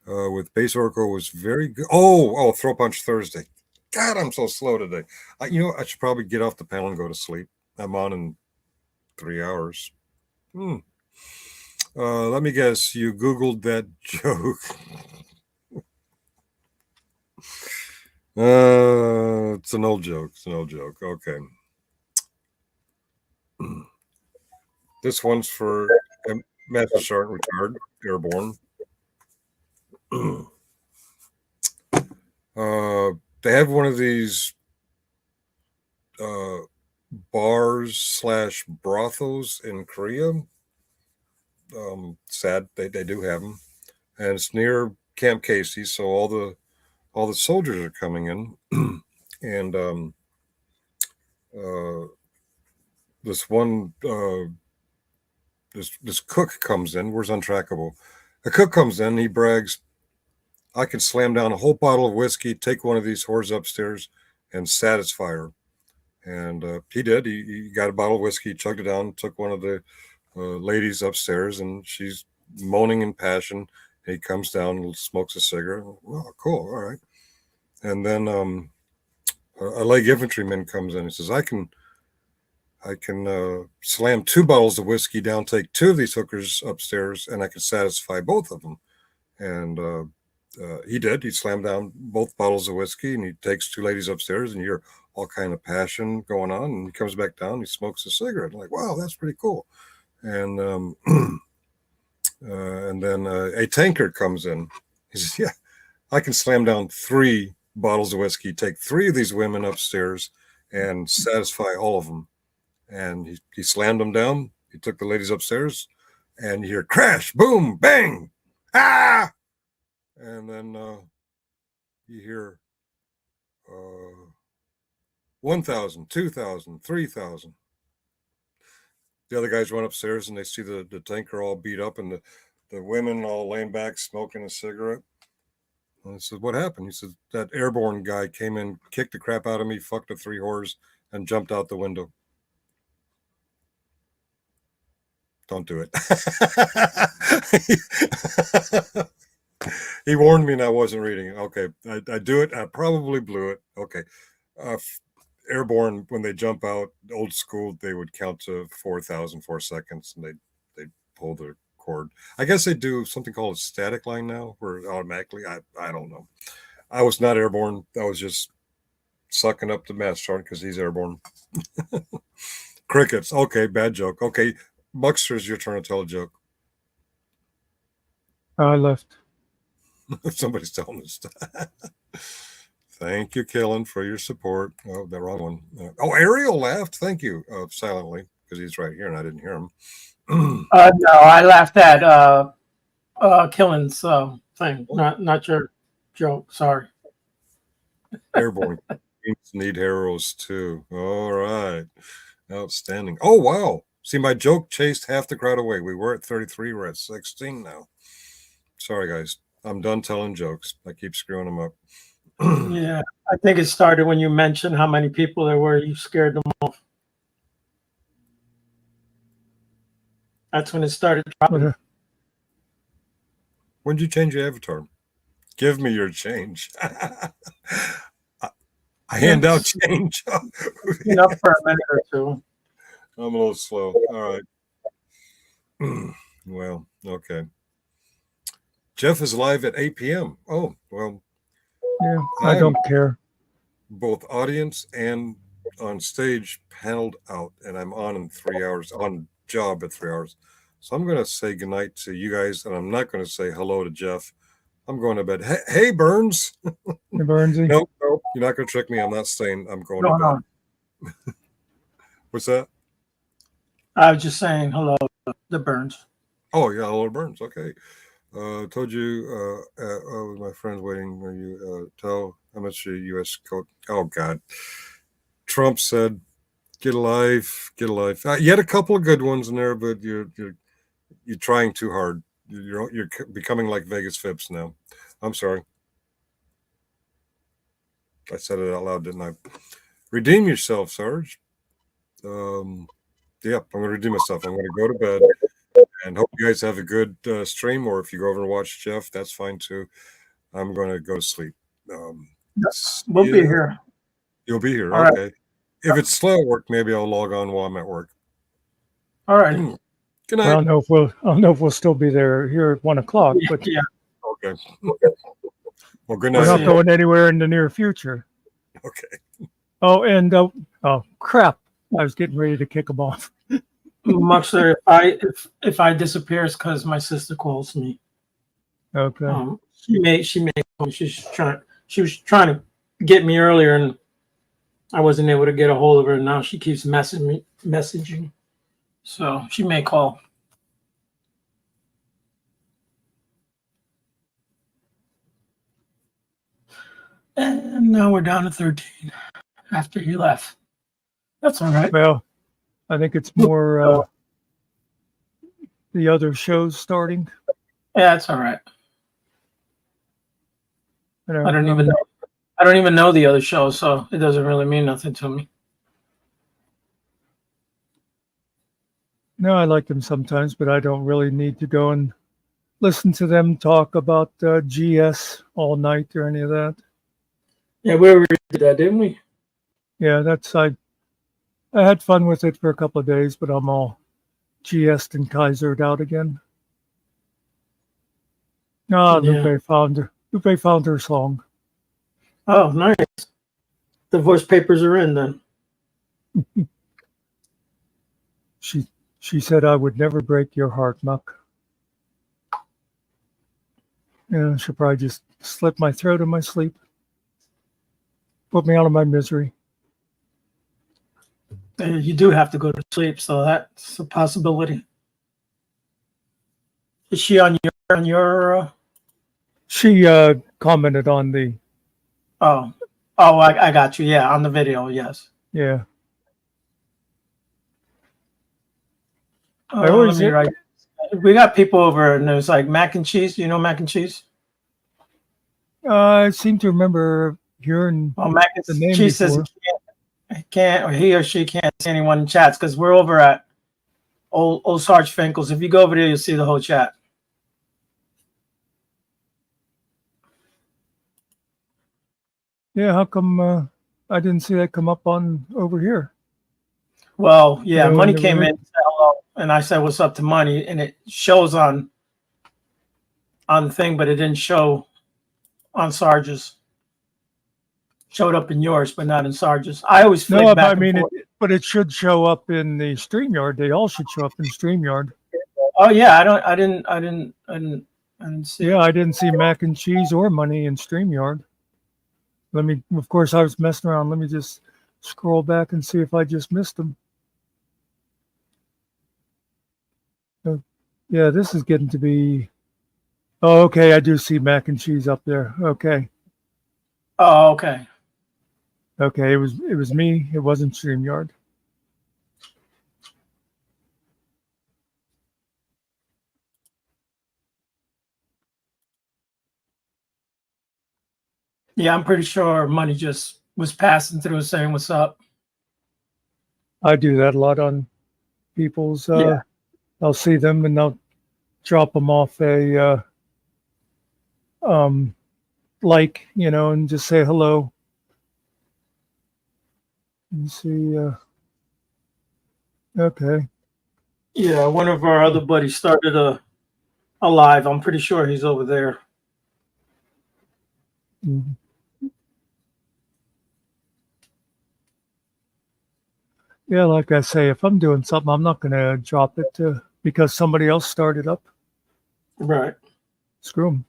With Base Oracle was very good. Oh, Throw Punch Thursday. God, I'm so slow today. I should probably get off the panel and go to sleep. I'm on in 3 hours. Let me guess. You Googled that joke. It's an old joke. Okay. This one's for Master Sergeant Retired Airborne. They have one of these bars / brothels in Korea. Sad, they do have them, and it's near Camp Casey, so all the soldiers are coming in, and this one this cook comes in. Where's Untrackable? The cook comes in. He brags, "I can slam down a whole bottle of whiskey, take one of these whores upstairs, and satisfy her." And he did. He got a bottle of whiskey, chugged it down, took one of the ladies upstairs, and she's moaning in passion. He comes down and smokes a cigarette. Oh, cool. All right. And then a leg infantryman comes in and says, I can slam 2 bottles of whiskey down, take 2 of these hookers upstairs, and I can satisfy both of them. And he did. He slammed down both bottles of whiskey, and he takes 2 ladies upstairs, and you hear all kind of passion going on. And he comes back down, he smokes a cigarette. I'm like, wow, that's pretty cool. And and then a tankard comes in. He says, yeah, I can slam down 3 bottles of whiskey, take 3 of these women upstairs, and satisfy all of them. And he slammed them down. He took the ladies upstairs, and you hear crash, boom, bang, ah! And then you hear 1,000, 2,000, 3,000. The other guys run upstairs, and they see the tanker all beat up, and the women all laying back smoking a cigarette. And I said, what happened? He said, that airborne guy came in, kicked the crap out of me, fucked the 3 whores, and jumped out the window. Don't do it. He warned me and I wasn't reading it. Okay, I do it. I probably blew it. Okay. Airborne, when they jump out, old school, they would count to 4,000, 4 seconds, and they'd pull the cord. I guess they do something called a static line now, where automatically, I don't know. I was not airborne. I was just sucking up the Master Sergeant because he's airborne. Crickets. Okay, bad joke. Okay, Buckster's your turn to tell a joke. I left. Somebody's telling us. Thank you, Kellen, for your support. Oh, the wrong one. Ariel laughed. Thank you, silently, because he's right here and I didn't hear him. No, I laughed at Killen's thing, not your joke. Sorry. Airborne need heroes too. All right. Outstanding. Oh, wow. See, my joke chased half the crowd away. We were at 33. We're at 16 now. Sorry, guys. I'm done telling jokes. I keep screwing them up. Yeah, I think it started when you mentioned how many people there were. You scared them off. That's when it started dropping. Okay. When did you change your avatar? Give me your change. I hand out change. Been up for a minute or two. I'm a little slow. All right. Well, okay. Jeff is live at 8 p.m. Oh, well, Yeah, I don't care. both audience and on stage paneled out, and I'm on in 3 hours, on job at 3 hours. So I'm going to say goodnight to you guys, and I'm not going to say hello to Jeff. I'm going to bed. Hey, Burns. Hey, Burnsy. Nope, you're not going to trick me. I'm not staying. I'm going Going to on. bed. What's that? I was just saying hello to the Burns. Oh, yeah, hello, Burns. Okay. Told you, with my friends waiting. Are you tell how much your U.S. coat? Oh God, Trump said, "Get a life, get a life." You had a couple of good ones in there, but you're trying too hard. You're becoming like Vegas Phipps now. I'm sorry. I said it out loud, didn't I? Redeem yourself, Sarge. Yeah, I'm going to redeem myself. I'm going to go to bed. And hope you guys have a good stream, or if you go over and watch Jeff, that's fine too. I'm going to go to sleep. We'll be here. You'll be here. All Okay. right. If it's slow at work, maybe I'll log on while I'm at work. All right. Good Well, I night. don't know if we'll still be there here at 1 o'clock, but Yeah. Okay. Well, good we're night. not going anywhere in the near future. Okay. Oh, and oh crap! I was getting ready to kick them off. Muck said if I disappear, it's because my sister calls me. Okay. She may she was trying to get me earlier, and I wasn't able to get a hold of her. Now she keeps messaging, so she may call. And now we're down to 13 after he left. That's all right. Well, I think it's more the other shows starting. Yeah, that's all right. You know, I don't even know the other show, so it doesn't really mean nothing to me. No, I like them sometimes, but I don't really need to go and listen to them talk about GS all night or any of that. Yeah, we already did that, didn't we? Yeah, I had fun with it for a couple of days, but I'm all GS'd and Kaisered out again. Ah, Yeah. Lupe found her song. Oh, nice. Divorce papers are in then. She said I would never break your heart, Muck. Yeah, she'll probably just slit my throat in my sleep. Put me out of my misery. You do have to go to sleep, so that's a possibility. Is she on your? She commented on the. Oh, I got you. Yeah, on the video. Yes. Yeah. I always we got people over, and there's like mac and cheese. You know mac and cheese? I seem to remember hearing Mac and the name cheese before. says or he or she can't see anyone in chats because we're over at old Sarge Finkel's. If you go over there, you'll see the whole chat. Yeah, how come I didn't see that come up on over here? Well, yeah, No, Money never came heard. in and said hello, and I said, "What's up to Money?" And it shows on the thing, but it didn't show on Sarge's. Showed up in yours, but not in Sarge's. I always flick No, back I mean, and forth. but it should show up in the StreamYard. They all should show up in StreamYard. Oh yeah, I didn't see. Yeah, I didn't see mac and cheese or Money in StreamYard. Of course, I was messing around. Let me just scroll back and see if I just missed them. Yeah, this is getting to be. Oh, okay. I do see mac and cheese up there. Okay. Oh, okay. Okay. It was me. It wasn't StreamYard. Yeah, I'm pretty sure Money just was passing through saying what's up. I do that a lot on people's. Yeah. I'll see them and I'll drop them off a like, and just say hello. And see, okay. Yeah, one of our other buddies started a live. I'm pretty sure he's over there. Mhm. Yeah, like I say, if I'm doing something, I'm not going to drop it because somebody else started up. Right. Screw them.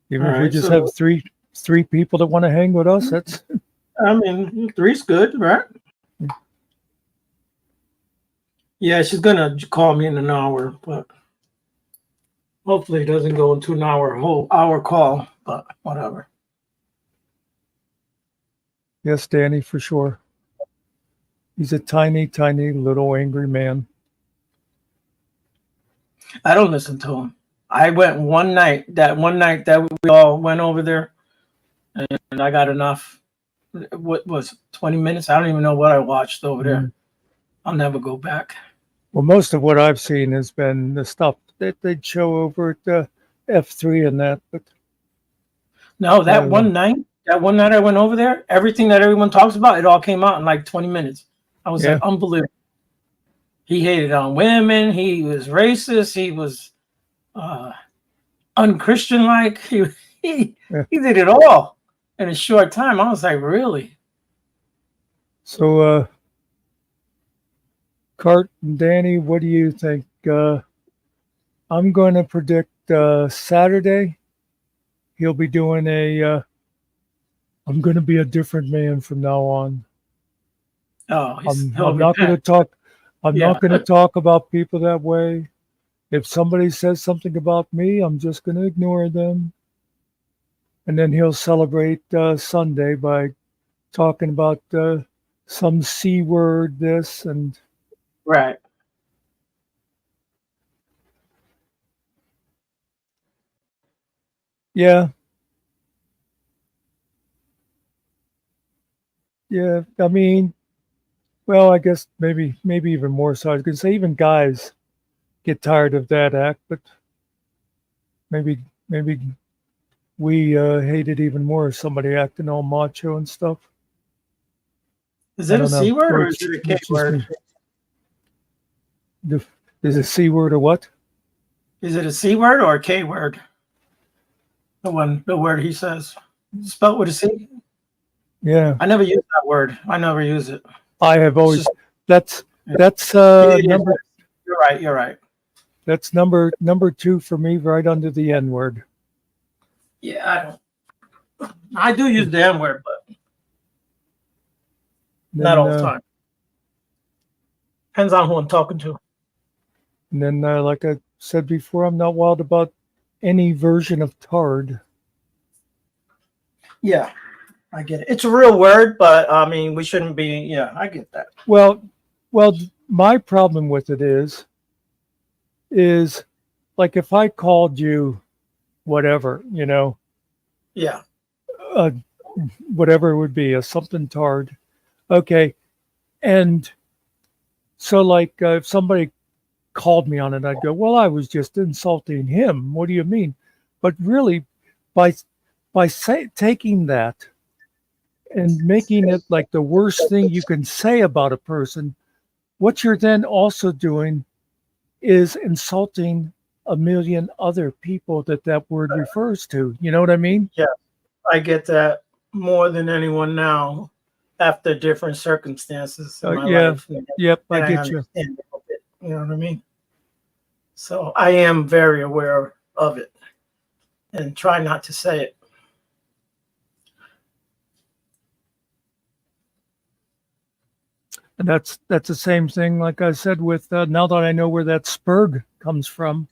Even All if we right. just So, have three people that want to hang with us, that's I mean, three's good, right? Yeah, she's gonna call me in an hour, but hopefully it doesn't go into an whole hour call. But whatever. yes, Danny, for sure. He's a tiny, tiny little angry man. I don't listen to him. I went one night. That one night that we all went over there, and I got enough. What was 20 minutes? I don't even know what I watched over there. Mm. I'll never go back. Well, most of what I've seen has been the stuff that they'd show over at F3 and that. But No, I that don't know. one night I went over there, everything that everyone talks about, it all came out in like 20 minutes. I was Yeah. like, unbelievable. He hated on women. He was racist. He was unchristian like. He Yeah. he did it all in a short time. I was like, really? So, Cart and Danny, what do you think? I'm going to predict Saturday. He'll be doing I'm going to be a different man from now on. Oh, he'll I'm not going to repent. talk. I'm Yeah. not going to talk about people that way. If somebody says something about me, I'm just going to ignore them. And then he'll celebrate Sunday by talking about some C word, this and Right. yeah. Yeah. I mean, well, I guess maybe even more so. I was going to say even guys get tired of that act, but maybe we hate it even more if somebody acting all macho and stuff. Is I it a don't C know. word Or or is it a K it's just word? me. Is it C word or what? Is it a C word or a K word? The word he says. Spelled with a C? Yeah. I never use that word. I never use it. I have It's always just that's Yeah. that's Yeah, yeah, number you're right. You're right. that's number 2 for me, right under the N word. Yeah, I do use the N word, but not Then all the time. Depends on who I'm talking to. like I said before, I'm not wild about any version of tard. Yeah, I get it. It's a real word, but I mean, we shouldn't be. Yeah, I get that. Well, my problem with it is like if I called you whatever, Yeah, uh, whatever it would be, a something tard. Okay. And so like if somebody called me on it, I'd go, well, I was just insulting him. What do you mean? But really, by taking that and making it like the worst thing you can say about a person, what you're then also doing is insulting a million other people that word refers to. You know what I mean? I get that more than anyone now after different circumstances in my Yeah. life. Yep, I And I get you. understand it a bit. You know what I mean? So I am very aware of it and try not to say it. And that's the same thing, like I said, with now that I know where that spurg comes from.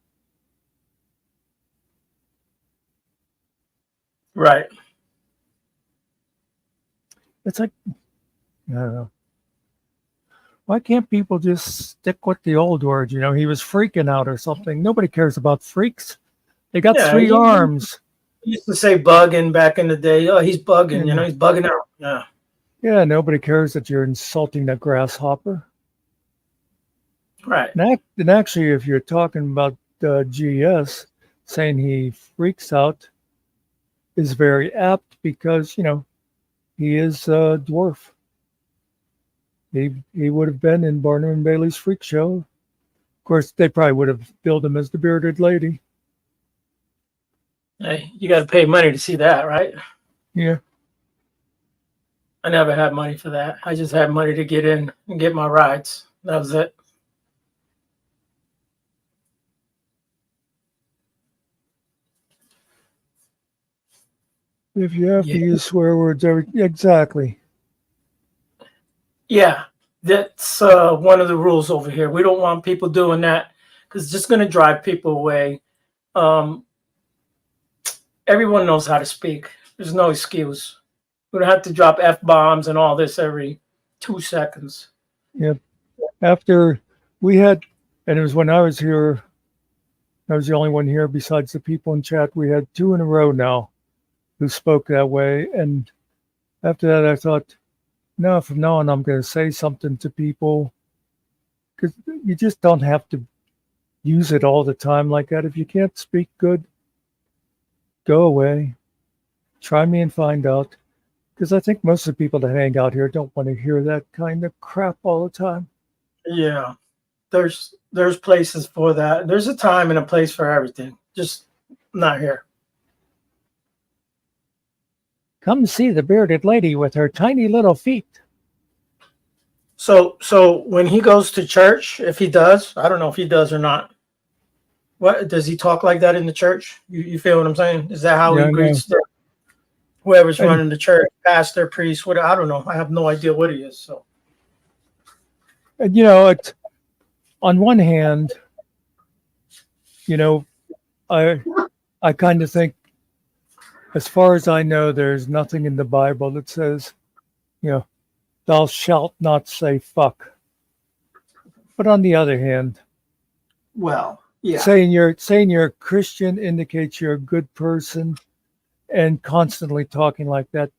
Right. It's like, I don't know. Why can't people just stick with the old word? He was freaking out or something. Nobody cares about freaks. They got Yeah, 3 arms. He used to say bugging back in the day. Oh, he's bugging. Yeah. He's bugging out. Yeah. Yeah, nobody cares that you're insulting a grasshopper. Right. And actually, if you're talking about GS saying he freaks out, is very apt because, he is a dwarf. He would have been in Barnum and Bailey's Freak Show. Of course, they probably would have billed him as the bearded lady. Hey, you got to pay money to see that, right? Yeah. I never had money for that. I just had money to get in and get my rides. That was it. If you have Yeah. to use swear words, exactly. Yeah, that's one of the rules over here. We don't want people doing that because it's just going to drive people away. Everyone knows how to speak. There's no excuse. We don't have to drop F-bombs and all this every 2 seconds. Yep. After we had, and it was when I was here, I was the only one here besides the people in chat. We had 2 in a row now who spoke that way. And after that, I thought, no, from now on, I'm going to say something to people because you just don't have to use it all the time like that. If you can't speak good, go away. Try me and find out. Because I think most of the people that hang out here don't want to hear that kind of crap all the time. Yeah, there's places for that. There's a time and a place for everything. Just not here. Come see the bearded lady with her tiny little feet. So when he goes to church, if he does, I don't know if he does or not. What does he talk like that in the church? You feel what I'm saying? Is that how Yeah, he I greets whoever's running the church, pastor, priest, what? I don't know. I have no idea what he is. So And on one hand, I kind of think, as far as I know, there's nothing in the Bible that says, thou shalt not say fuck. But on the other hand, well, yeah, saying you're a Christian indicates you're a good person, and constantly talking like that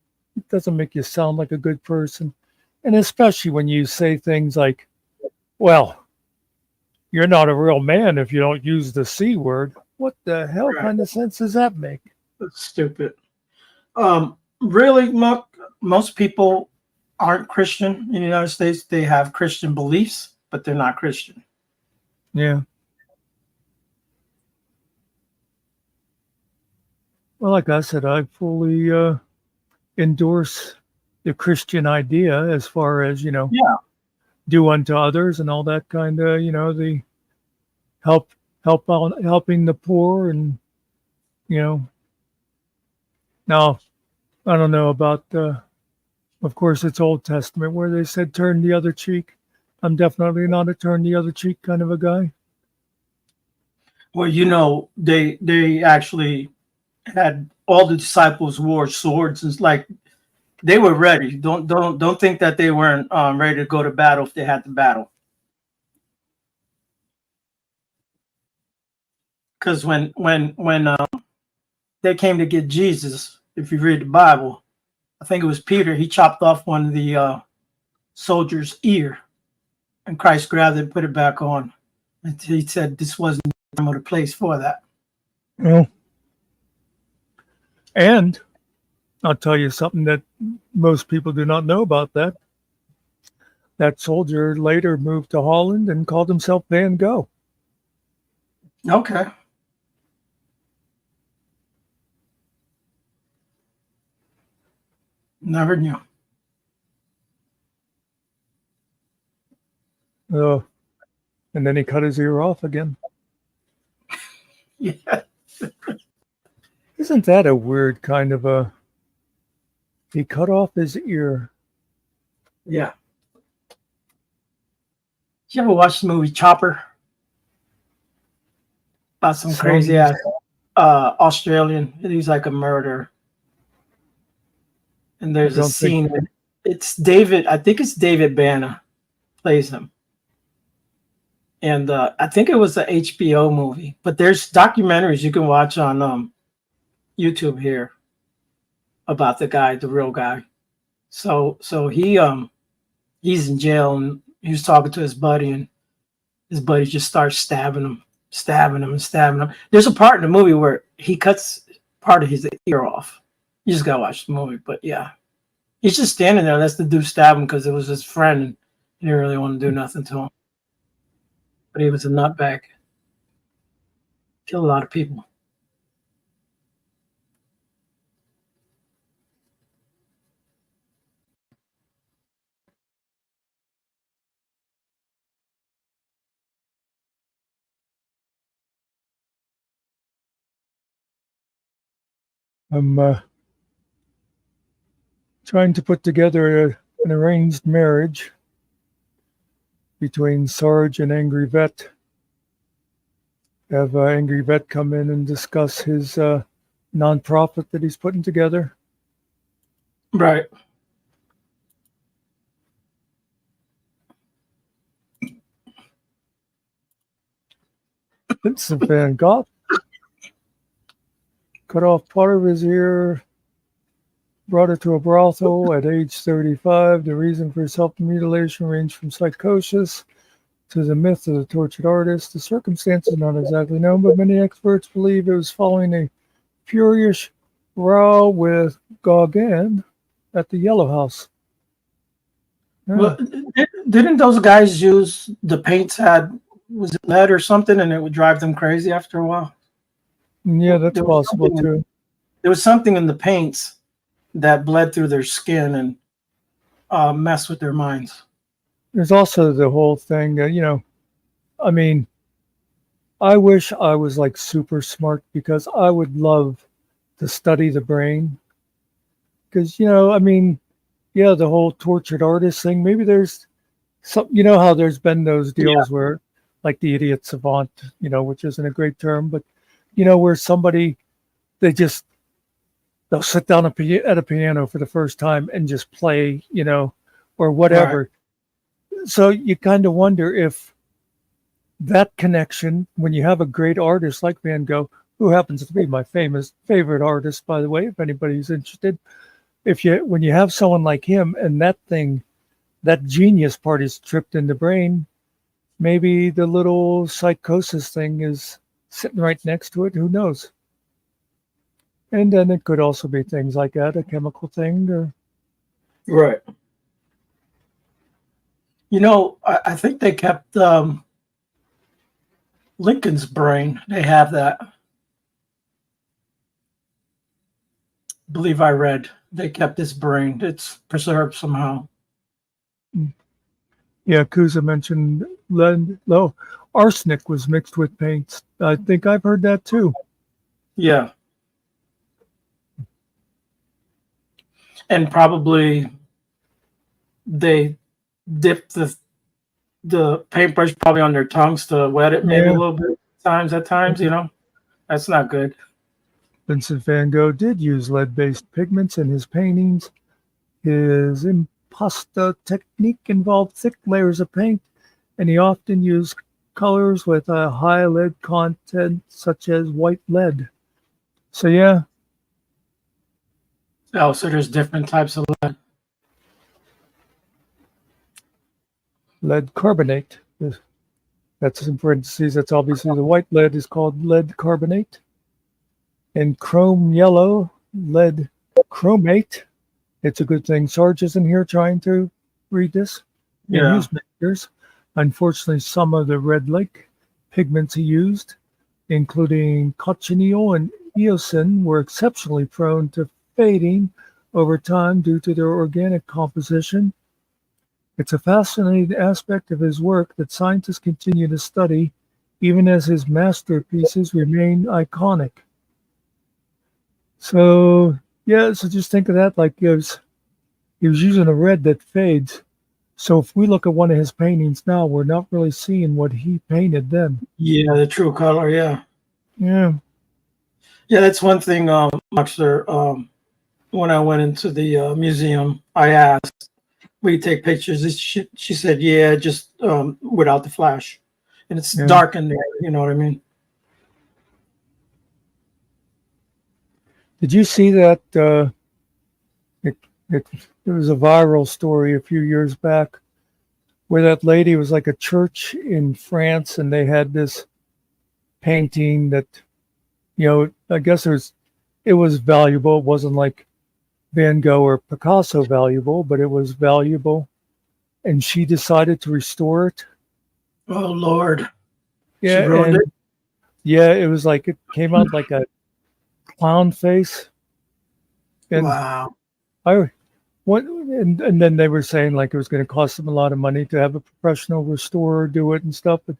doesn't make you sound like a good person. And especially when you say things like, well, you're not a real man if you don't use the C word. What the hell Right. kind of sense does that make? that's stupid. Really, Muck, most people aren't Christian in the United States. They have Christian beliefs, but they're not Christian. Yeah. Well, like I said, I fully endorse the Christian idea as far as, Yeah. do unto others and all that kind of, the helping the poor and, now I don't know about, of course, it's Old Testament where they said turn the other cheek. I'm definitely not a turn the other cheek kind of a guy. Well, they actually had all the disciples wore swords. It's like they were ready. Don't think that they weren't ready to go to battle if they had to battle. Because when they came to get Jesus, if you read the Bible, I think it was Peter. He chopped off one of the soldier's ear, and Christ grabbed it and put it back on. And he said this wasn't the time or the place for that. Well, and I'll tell you something that most people do not know about that. That soldier later moved to Holland and called himself Van Gogh. Okay. Never knew. And then he cut his ear off again. Yeah. Isn't that a weird kind of a... He cut off his ear. Yeah. Did you ever watch the movie Chopper? About some crazy ass Australian. He's like a murderer. And there's a scene. It's David. I think it's David Banner plays him. And I think it was an HBO movie. But there's documentaries you can watch on YouTube here about the guy, the real guy. So he's in jail and he was talking to his buddy, and his buddy just starts stabbing him. There's a part in the movie where he cuts part of his ear off. You just gotta watch the movie. But yeah, he's just standing there. That's the dude stabbed him because it was his friend, and he didn't really want to do nothing to him. But he was a nutbag. Killed a lot of people. I'm trying to put together an arranged marriage between Sarge and Angry Vet. Have Angry Vet come in and discuss his nonprofit that he's putting together. Right. Vincent Van Gogh cut off part of his ear, brought it to a brothel at age 35. The reason for self-mutilation ranged from psychosis to the myth of the tortured artist. The circumstances not exactly known, but many experts believe it was following a furious row with Gauguin at the Yellow House. Yeah. Well, didn't those guys use the paints was it lead or something, and it would drive them crazy after a while? Yeah, that's There was possible something too. There was something in the paints that bled through their skin and messed with their minds. There's also the whole thing that, I mean, I wish I was like super smart because I would love to study the brain. Because, the whole tortured artist thing, maybe there's some, how there's been those deals where, like the idiot savant, which isn't a great term, but, where somebody, they'll sit down at a piano for the first time and just play, or whatever. Right. So you kind of wonder if that connection, when you have a great artist like Van Gogh, who happens to be my favorite artist, by the way, if anybody's interested, when you have someone like him and that genius part is tripped in the brain, maybe the little psychosis thing is sitting right next to it. Who knows? And then it could also be things like that, a chemical thing. Or... Right. I think they kept Lincoln's brain. They have that. I believe I read they kept his brain. It's preserved somehow. Yeah, Kuza mentioned lead. No, arsenic was mixed with paints. I think I've heard that too. Yeah. And probably they dipped the paintbrush probably on their tongues to wet it maybe a little bit at times, That's not good. Vincent van Gogh did use lead-based pigments in his paintings. His impasta technique involved thick layers of paint, and he often used colors with a high lead content, such as white lead. So, yeah. Oh, so there's different types of lead. Lead carbonate. That's in parentheses. That's obviously the white lead is called lead carbonate. And chrome yellow, lead chromate. It's a good thing Sarge isn't here trying to read this. Yeah. Newsmakers. Unfortunately, some of the red lake pigments he used, including cochineal and eosin, were exceptionally prone to fading over time due to their organic composition. It's a fascinating aspect of his work that scientists continue to study, even as his masterpieces remain iconic. So, so just think of that like he was using a red that fades. So if we look at one of his paintings now, we're not really seeing what he painted then. Yeah, the true color, yeah. Yeah. Yeah, that's one thing, Muxter, when I went into the museum, I asked, will you take pictures? She said, yeah, just without the flash. And it's dark in there, you know what I mean? Did you see that it was a viral story a few years back where that lady was like a church in France and they had this painting that, I guess it was valuable. It wasn't like Van Gogh or Picasso valuable, but it was valuable. And she decided to restore it. Oh Lord. Yeah, ruined and it? yeah, it was like it came out like a clown face. And Wow. and then they were saying like it was going to cost them a lot of money to have a professional restorer do it and stuff. But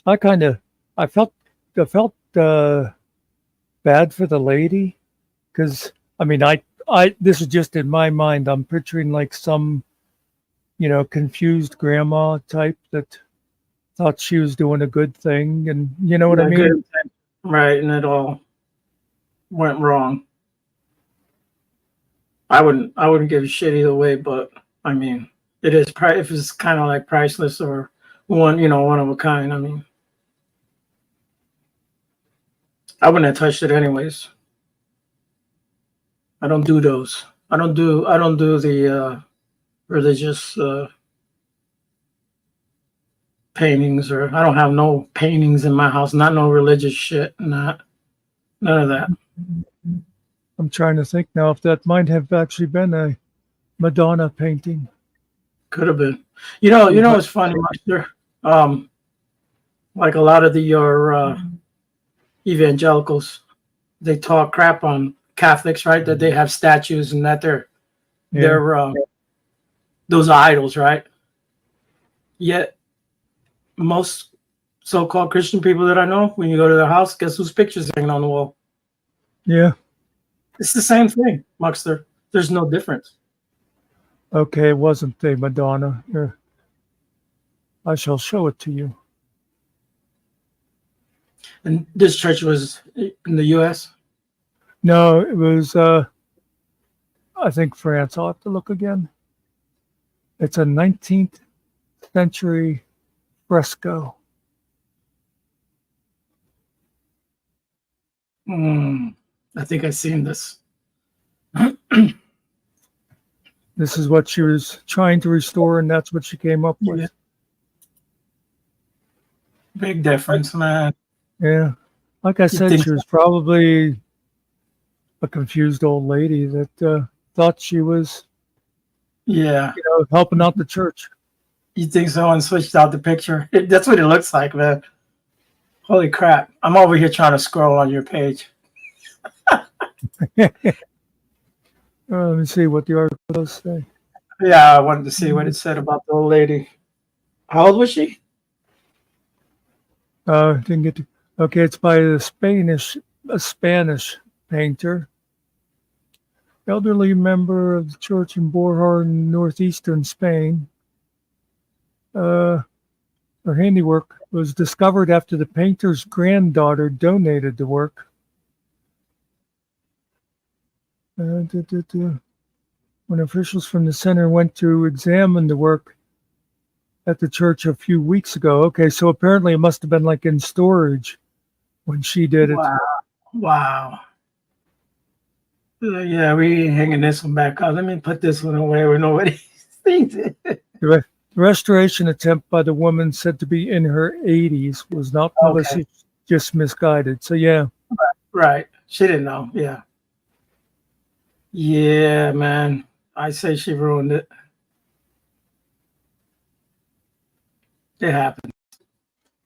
I kind of I felt bad for the lady because I mean I this is just in my mind. I'm picturing like some confused grandma type that thought she was doing a good thing, and you know what I Yeah, mean. good. Right, and it all went wrong. I wouldn't give a shit either way, but I mean, it is if it's kind of like priceless or one of a kind. I mean, I wouldn't have touched it anyways. I don't do those. I don't do the religious paintings, or I don't have no paintings in my house. Not no religious shit. None of that. I'm trying to think now if that might have actually been a Madonna painting. Could have been. You know what's funny, Master? Like a lot of your evangelicals, they talk crap on Catholics, right? That they have statues and that they're those are idols, right? Yet most so-called Christian people that I know, when you go to their house, guess whose picture's hanging on the wall? Yeah. It's the same thing, Muckster. There's no difference. Okay, it wasn't a Madonna. Here, I shall show it to you. And this church was in the U.S. No, it was I think France. I'll have to look again. It's a 19th century fresco. I think I've seen this. This is what she was trying to restore, and that's what she came up with. Yeah. Big difference, man. Yeah. Like I said, think she was probably a confused old lady that thought she was, Yeah. helping out the church. You think someone switched out the picture? That's what it looks like, man. Holy crap. I'm over here trying to scroll on your page. Let me see what the article does say. Yeah, I wanted to see what it said about the old lady. How old was she? Didn't get to. Okay, it's by a Spanish painter, elderly member of the church in Borja, northeastern Spain. Her handiwork was discovered after the painter's granddaughter donated the work. When officials from the center went to examine the work at the church a few weeks ago. Okay, so apparently it must have been like in storage when she did it. Wow. Yeah, we ain't hanging this one back up. Let me put this one away where nobody sees it. The restoration attempt by the woman, said to be in her 80s, was not publicly, just misguided. So yeah. Right. She didn't know. Yeah. Yeah, man. I say she ruined it. It happened.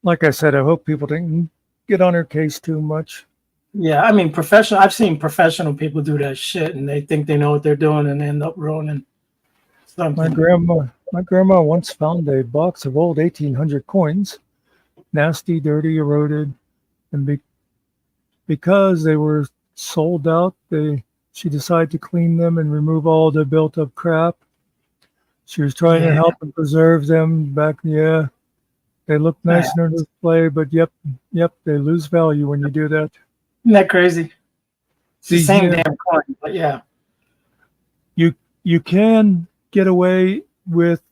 Like I said, I hope people didn't get on her case too much. Yeah, I mean, I've seen professional people do that shit, and they think they know what they're doing, and they end up ruining something. My grandma once found a box of old 1800 coins, nasty, dirty, eroded, and because they were sold out, she decided to clean them and remove all the built-up crap. She was trying to help and preserve them back. Yeah, they look nice in her display, but yep, they lose value when you do that. Isn't that crazy? It's the same damn coin, but yeah. You can get away with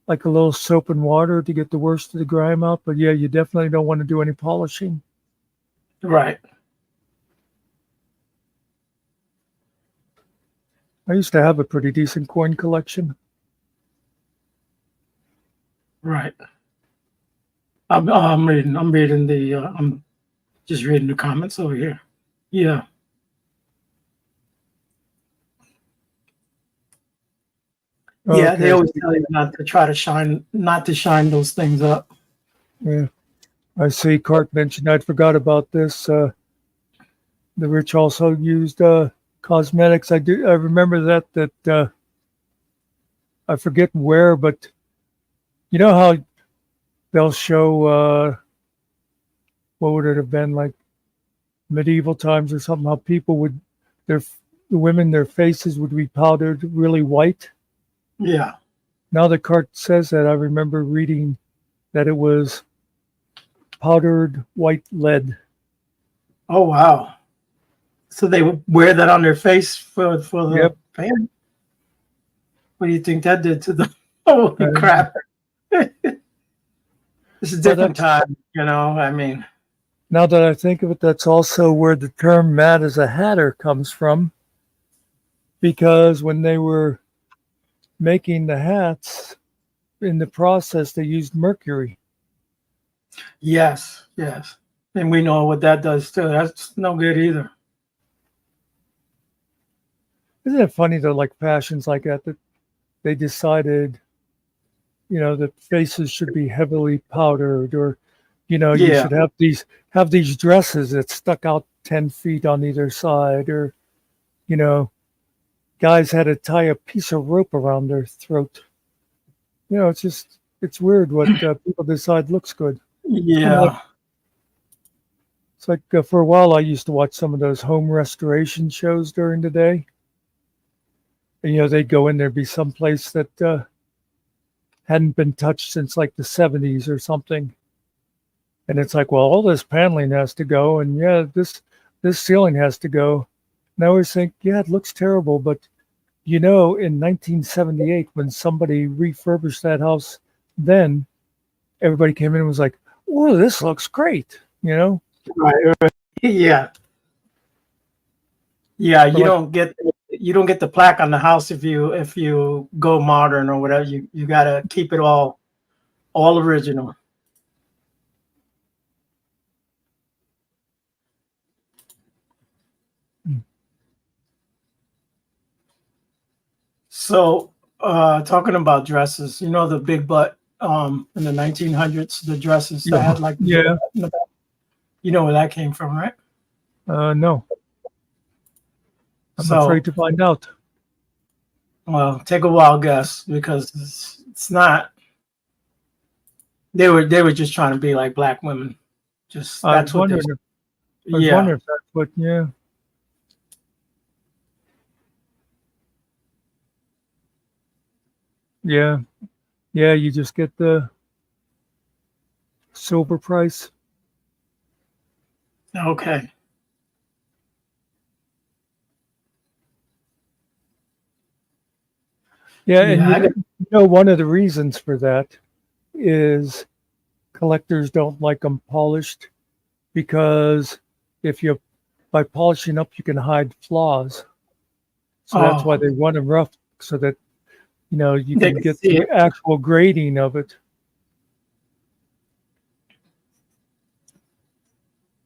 like a little soap and water to get the worst of the grime out, but yeah, you definitely don't want to do any polishing. Right. I used to have a pretty decent coin collection. Right. I'm reading I'm just reading the comments over here. Yeah. Yeah, they Okay. always tell you not to shine those things up. Yeah. I see Cart mentioned, I forgot about this. The rich also used cosmetics. I remember that I forget where, but you know how they'll show what would it have been, like medieval times or something, how people would their the women, their faces would be powdered really white. Yeah. Now that Cart says that, I remember reading that it was powdered white lead. Oh wow. So they would wear that on their face for the Yep. pain. What do you think that did to them? Holy And, crap. It's a well, different that's, time, you know. I mean, now that I think of it, that's also where the term "mad as a hatter" comes from, because when they were making the hats, in the process they used mercury. yes, yes. And we know what that does too. That's no good either. Isn't it funny though, like fashions like that they decided, that faces should be heavily powdered, or, you Yeah, should have these dresses that stuck out 10 feet on either side, or, you know, guys had to tie a piece of rope around their throat. It's weird what people decide looks good. Kind of like, yeah. it's like for a while I used to watch some of those home restoration shows during the day. And, they'd go in there, be someplace that hadn't been touched since like the 70s or something. And it's like, well, all this paneling has to go. And yeah, this ceiling has to go. And I always think, yeah, it looks terrible. But, in 1978, when somebody refurbished that house, then everybody came in and was like, oh, this looks great. Right, right. Yeah. Yeah, But like, you don't get the plaque on the house if you go modern or whatever. You gotta keep it all original. So talking about dresses, you know the big butt in the 1900s, the dresses that yeah, had like the big yeah, butt in the back. You know where that came from, right? no, I'm afraid So to find out. well, take a wild guess because it's not. They were just trying to be like black women. Just I that's was what they. wondering if, I was Yeah, wondering if that's what, yeah. Yeah. Yeah, you just get the silver price. okay. Yeah, and Yeah, one of the reasons for that is collectors don't like them polished, because if you by polishing up you can hide flaws. So that's why oh, they want them rough, so that you they can can get see the it. actual grading of it.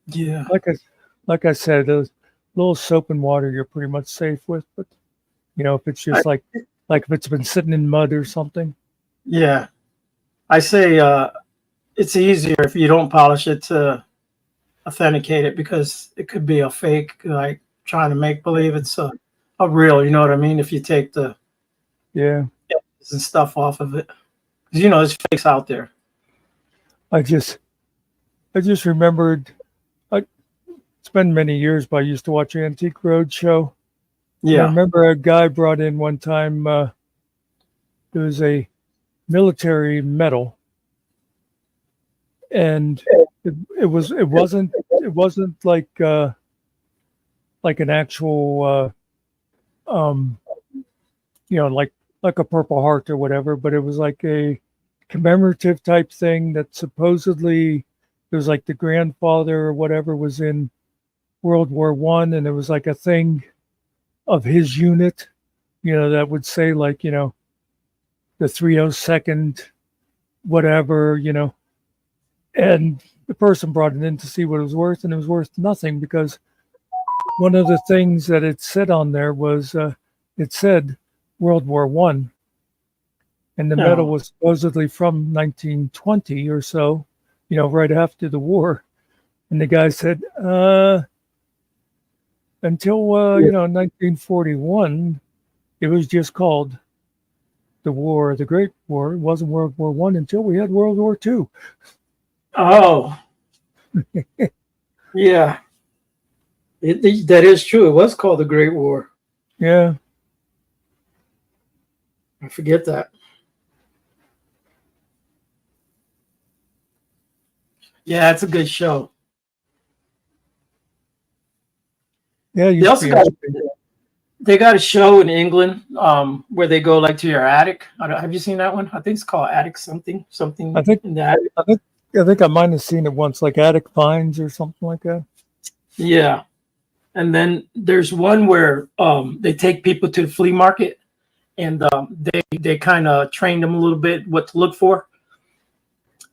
Yeah, Like I like I said, a little soap and water you're pretty much safe with, but if it's I, just like if it's been sitting in mud or something. yeah. I say it's easier if you don't polish it to authenticate it because it could be a fake, like trying to make believe it's a real. You know what I mean? If you take the Yeah. edges and stuff off of it, 'cause, you know, there's fakes out there. I just I just remembered. It's been many years, but I used to watch Antique Roadshow, and I Yeah. remember a guy brought in one time. There was a military medal, and it wasn't like an actual um, like a Purple Heart or whatever, but it was like a commemorative type thing that supposedly it was like the grandfather or whatever was in World War One, and it was like a thing of his unit, that would say like, the 302nd, whatever, and the person brought it in to see what it was worth, and it was worth nothing, because one of the things that it said on there was it said World War One, and the No. medal was supposedly from 1920 or so, right after the war. And the guy said, until 1941, it was just called the war, the Great War. It wasn't World War One until we had World War Two. Oh, yeah. That is true. It was called the Great War. Yeah, I forget that. Yeah, it's a good show. yeah. They also got a show in England where they go like to your attic. Have you seen that one? I think it's called Attic something I think in the attic. I think I might have seen it once, like Attic Finds or something like that. Yeah, and then there's one where they take people to the flea market and they kind of train them a little bit what to look for,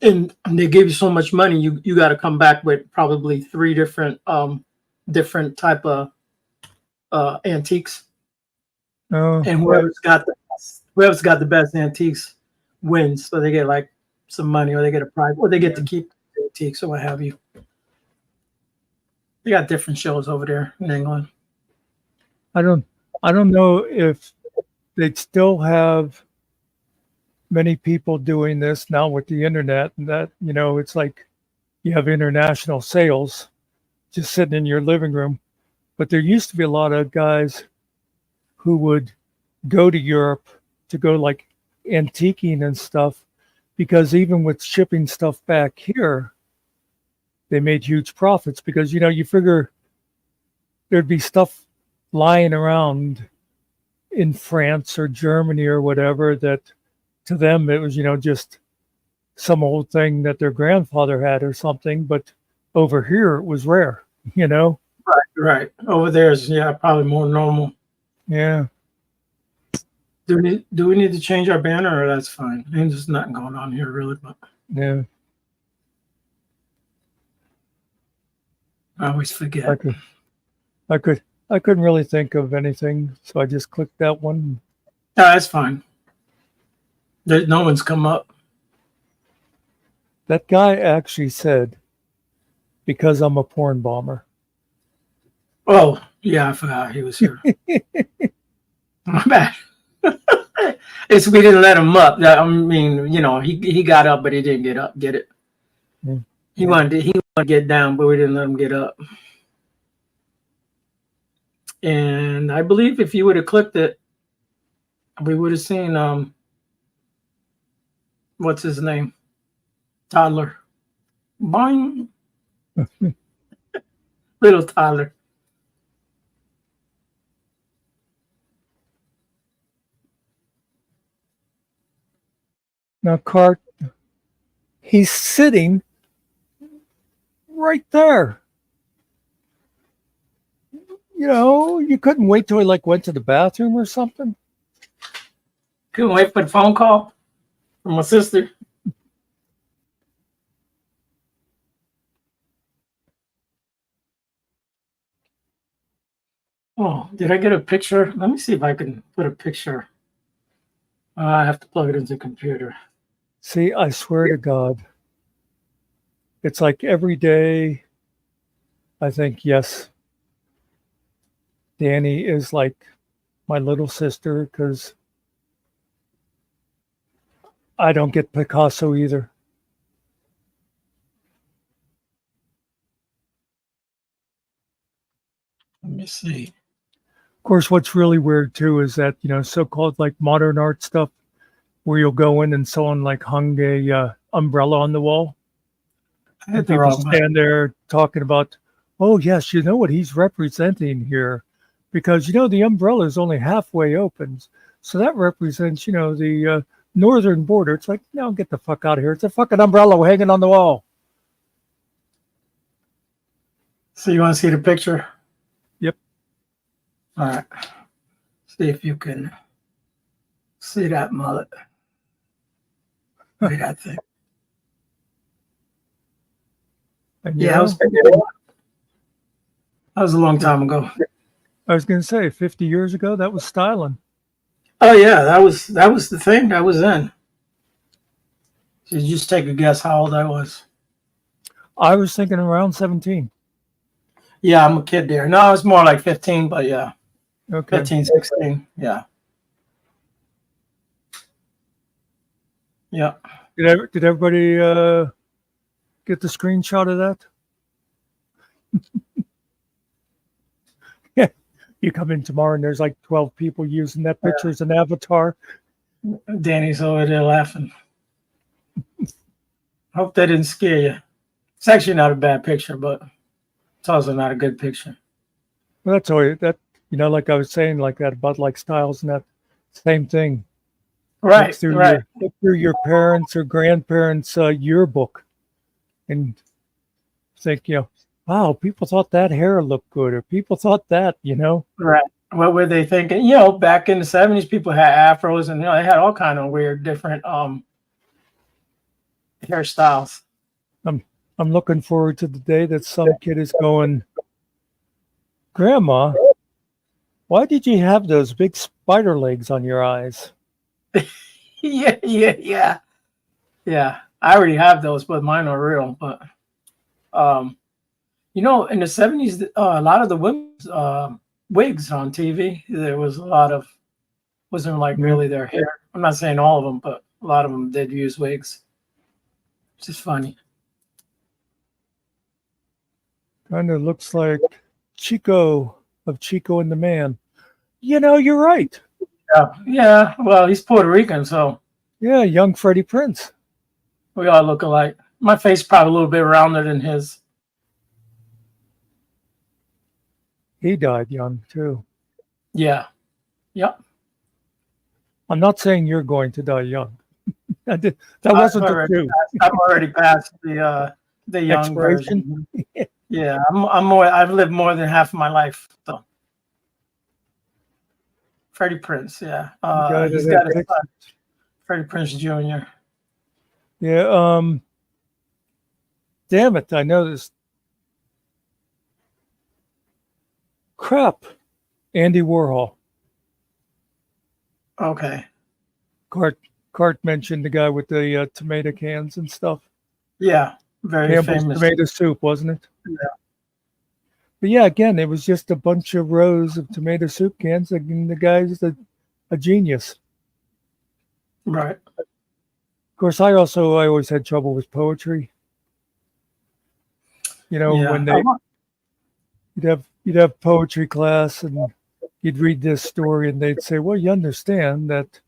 and they give you so much money you got to come back with probably three different type of antiques, Oh, and whoever's got the best antiques wins. So they get like some money, or they get a prize, or they get to keep the antiques or what have you. They got different shows over there in England. I don't know if they'd still have many people doing this now with the internet, and that it's like you have international sales just sitting in your living room. But there used to be a lot of guys who would go to Europe to go like antiquing and stuff, because even with shipping stuff back here, they made huge profits, because you figure there'd be stuff lying around in France or Germany or whatever that to them it was just some old thing that their grandfather had or something, but over here it was rare. Right. Over there is probably more normal. Yeah. Do we need to change our banner, or that's fine? And there's nothing going on here really, but Yeah. I always forget. I couldn't really think of anything, so I just clicked that one. No, that's fine. No one's come up. That guy actually said, because I'm a porn bomber. Oh, yeah, I forgot he was here. My bad. We didn't let him up. I mean, he got up, but he didn't get up. Get it? Mm. He wanted to get down, but we didn't let him get up. And I believe if you would have clicked it, we would have seen what's his name? Toddler. Boing. Little toddler. Now, Cart, he's sitting right there. You couldn't wait till he went to the bathroom or something. Couldn't wait for the phone call from my sister. Oh, did I get a picture? Let me see if I can put a picture. I have to plug it into the computer. See, I swear to God, it's like every day I think, yes, Danny is like my little sister, because I don't get Picasso either. Let me see. Of course, what's really weird too is that, so-called like modern art stuff, where you'll go in and someone hung a umbrella on the wall. And people stand there talking about, oh yes, you know what he's representing here, because the umbrella is only halfway open, so that represents the northern border. It's like, no, get the fuck out of here! It's a fucking umbrella hanging on the wall. So you want to see the picture? Yep. All right. See if you can see that mullet. Look at that thing. And, Yeah, that was a long time ago. I was going to say, 50 years ago, that was styling. Oh yeah, that was the thing I was in. So you just take a guess how old I was. I was thinking around 17. Yeah, I'm a kid there. No, I was more like 15, but yeah, Okay. 15, 16. Yeah. Yeah. Did everybody get the screenshot of that? Yeah. You come in tomorrow and there's like 12 people using that picture as an avatar. Danny's over there laughing. Hope that didn't scare you. It's actually not a bad picture, but it's also not a good picture. Well, that's always that, like I was saying, like that about like styles and that same thing. Right, right. Look through your parents' or grandparents' yearbook and think, wow, people thought that hair looked good, or people thought that, Right. What were they thinking? Back in the 70s, people had afros and they had all kind of weird, different hairstyles. I'm looking forward to the day that some kid is going, Grandma, why did you have those big spider legs on your eyes? Yeah. I already have those, but mine are real. But in the 70s, a lot of the women's wigs on TV, there was a lot of wasn't like Yeah. really their hair. I'm not saying all of them, but a lot of them did use wigs. It's just funny. Kind of looks like Chico of Chico and the Man. You're right. Yeah. Well, he's Puerto Rican, so Yeah, young Freddie Prinze. we all look alike. My face probably a little bit rounder than his. He died young too. Yeah. Yep. I'm not saying you're going to die young. That wasn't the truth. I'm already past the young Expiration? version. Yeah, I'm more. I've lived more than half of my life. So, Freddie Prinze, yeah, he's got a son, Freddie Prinze Jr. Yeah. Damn it! I noticed. Crap. Andy Warhol. Okay. Cart mentioned the guy with the tomato cans and stuff. Yeah, very Campbell's famous. tomato soup, wasn't it? Yeah. But yeah, again, it was just a bunch of rows of tomato soup cans, and the guy's a genius. Right. Of course, I always had trouble with poetry. When you'd have poetry class and you'd read this story and they'd say, well, you understand that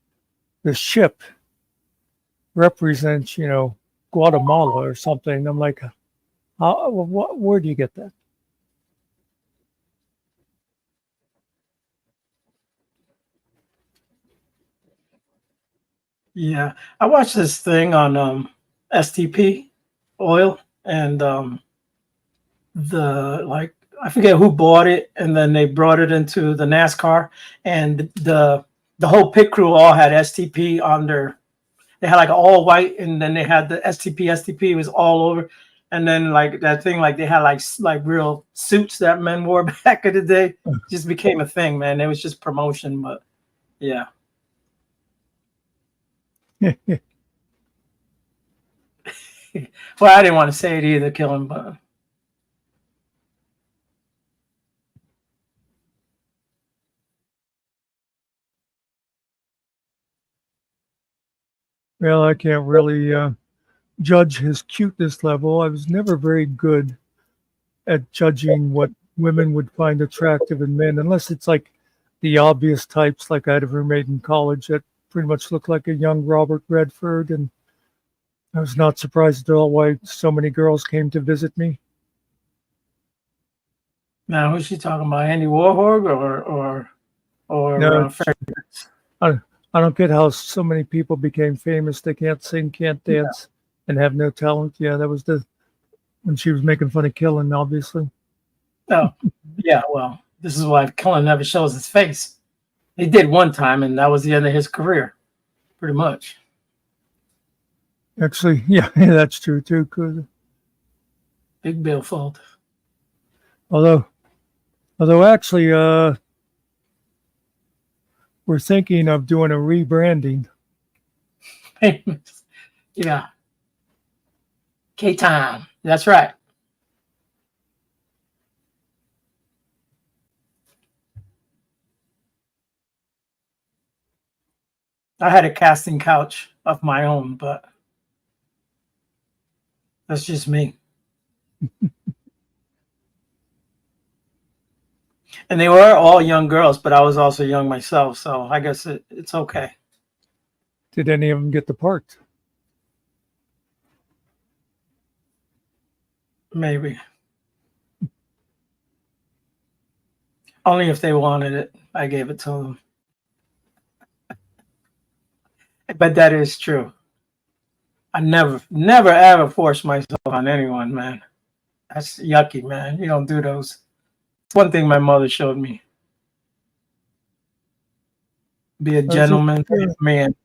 the ship represents, Guatemala or something. I'm like, where do you get that? Yeah, I watched this thing on STP oil and I forget who bought it, and then they brought it into the NASCAR, and the whole pit crew all had STP on their. They had like all white, and then they had the STP. STP was all over, and then like that thing, like they had like real suits that men wore back in the day. Just became a thing, man. It was just promotion, but yeah. Well, I didn't want to say it either, kill him, but. Well, I can't really judge his cuteness level. I was never very good at judging what women would find attractive in men, unless it's like the obvious types like I had a roommate in college that pretty much looked like a young Robert Redford, and I was not surprised at all why so many girls came to visit me. Now, who's she talking about? Andy Warhol or No, Freddie Prinze? I don't get how so many people became famous. They can't sing, can't dance, and have no talent. Yeah, that was when she was making fun of Killen, obviously. Oh, yeah. Well, this is why Cullen never shows his face. He did one time, and that was the end of his career, pretty much. Actually, yeah, that's true too. Big Bill fault. Although actually, we're thinking of doing a rebranding. Yeah. K-Time. That's right. I had a casting couch of my own, but that's just me. And they were all young girls, but I was also young myself, so I guess it's okay. Did any of them get the part? Maybe. Only if they wanted it. I gave it to them. But that is true. I never, ever force myself on anyone, man. That's yucky, man. You don't do those. It's one thing my mother showed me. Be a gentleman, be a man.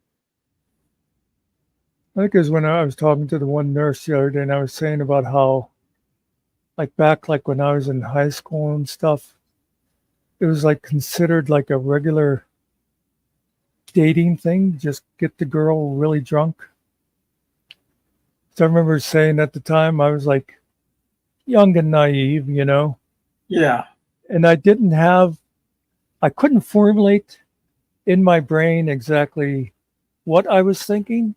I think it was when I was talking to the one nurse the other day, and I was saying about how, like back like when I was in high school and stuff, it was like considered like a regular dating thing. Just get the girl really drunk. So I remember saying at the time, I was like young and naive, you know, Yeah. and I couldn't formulate in my brain exactly what I was thinking,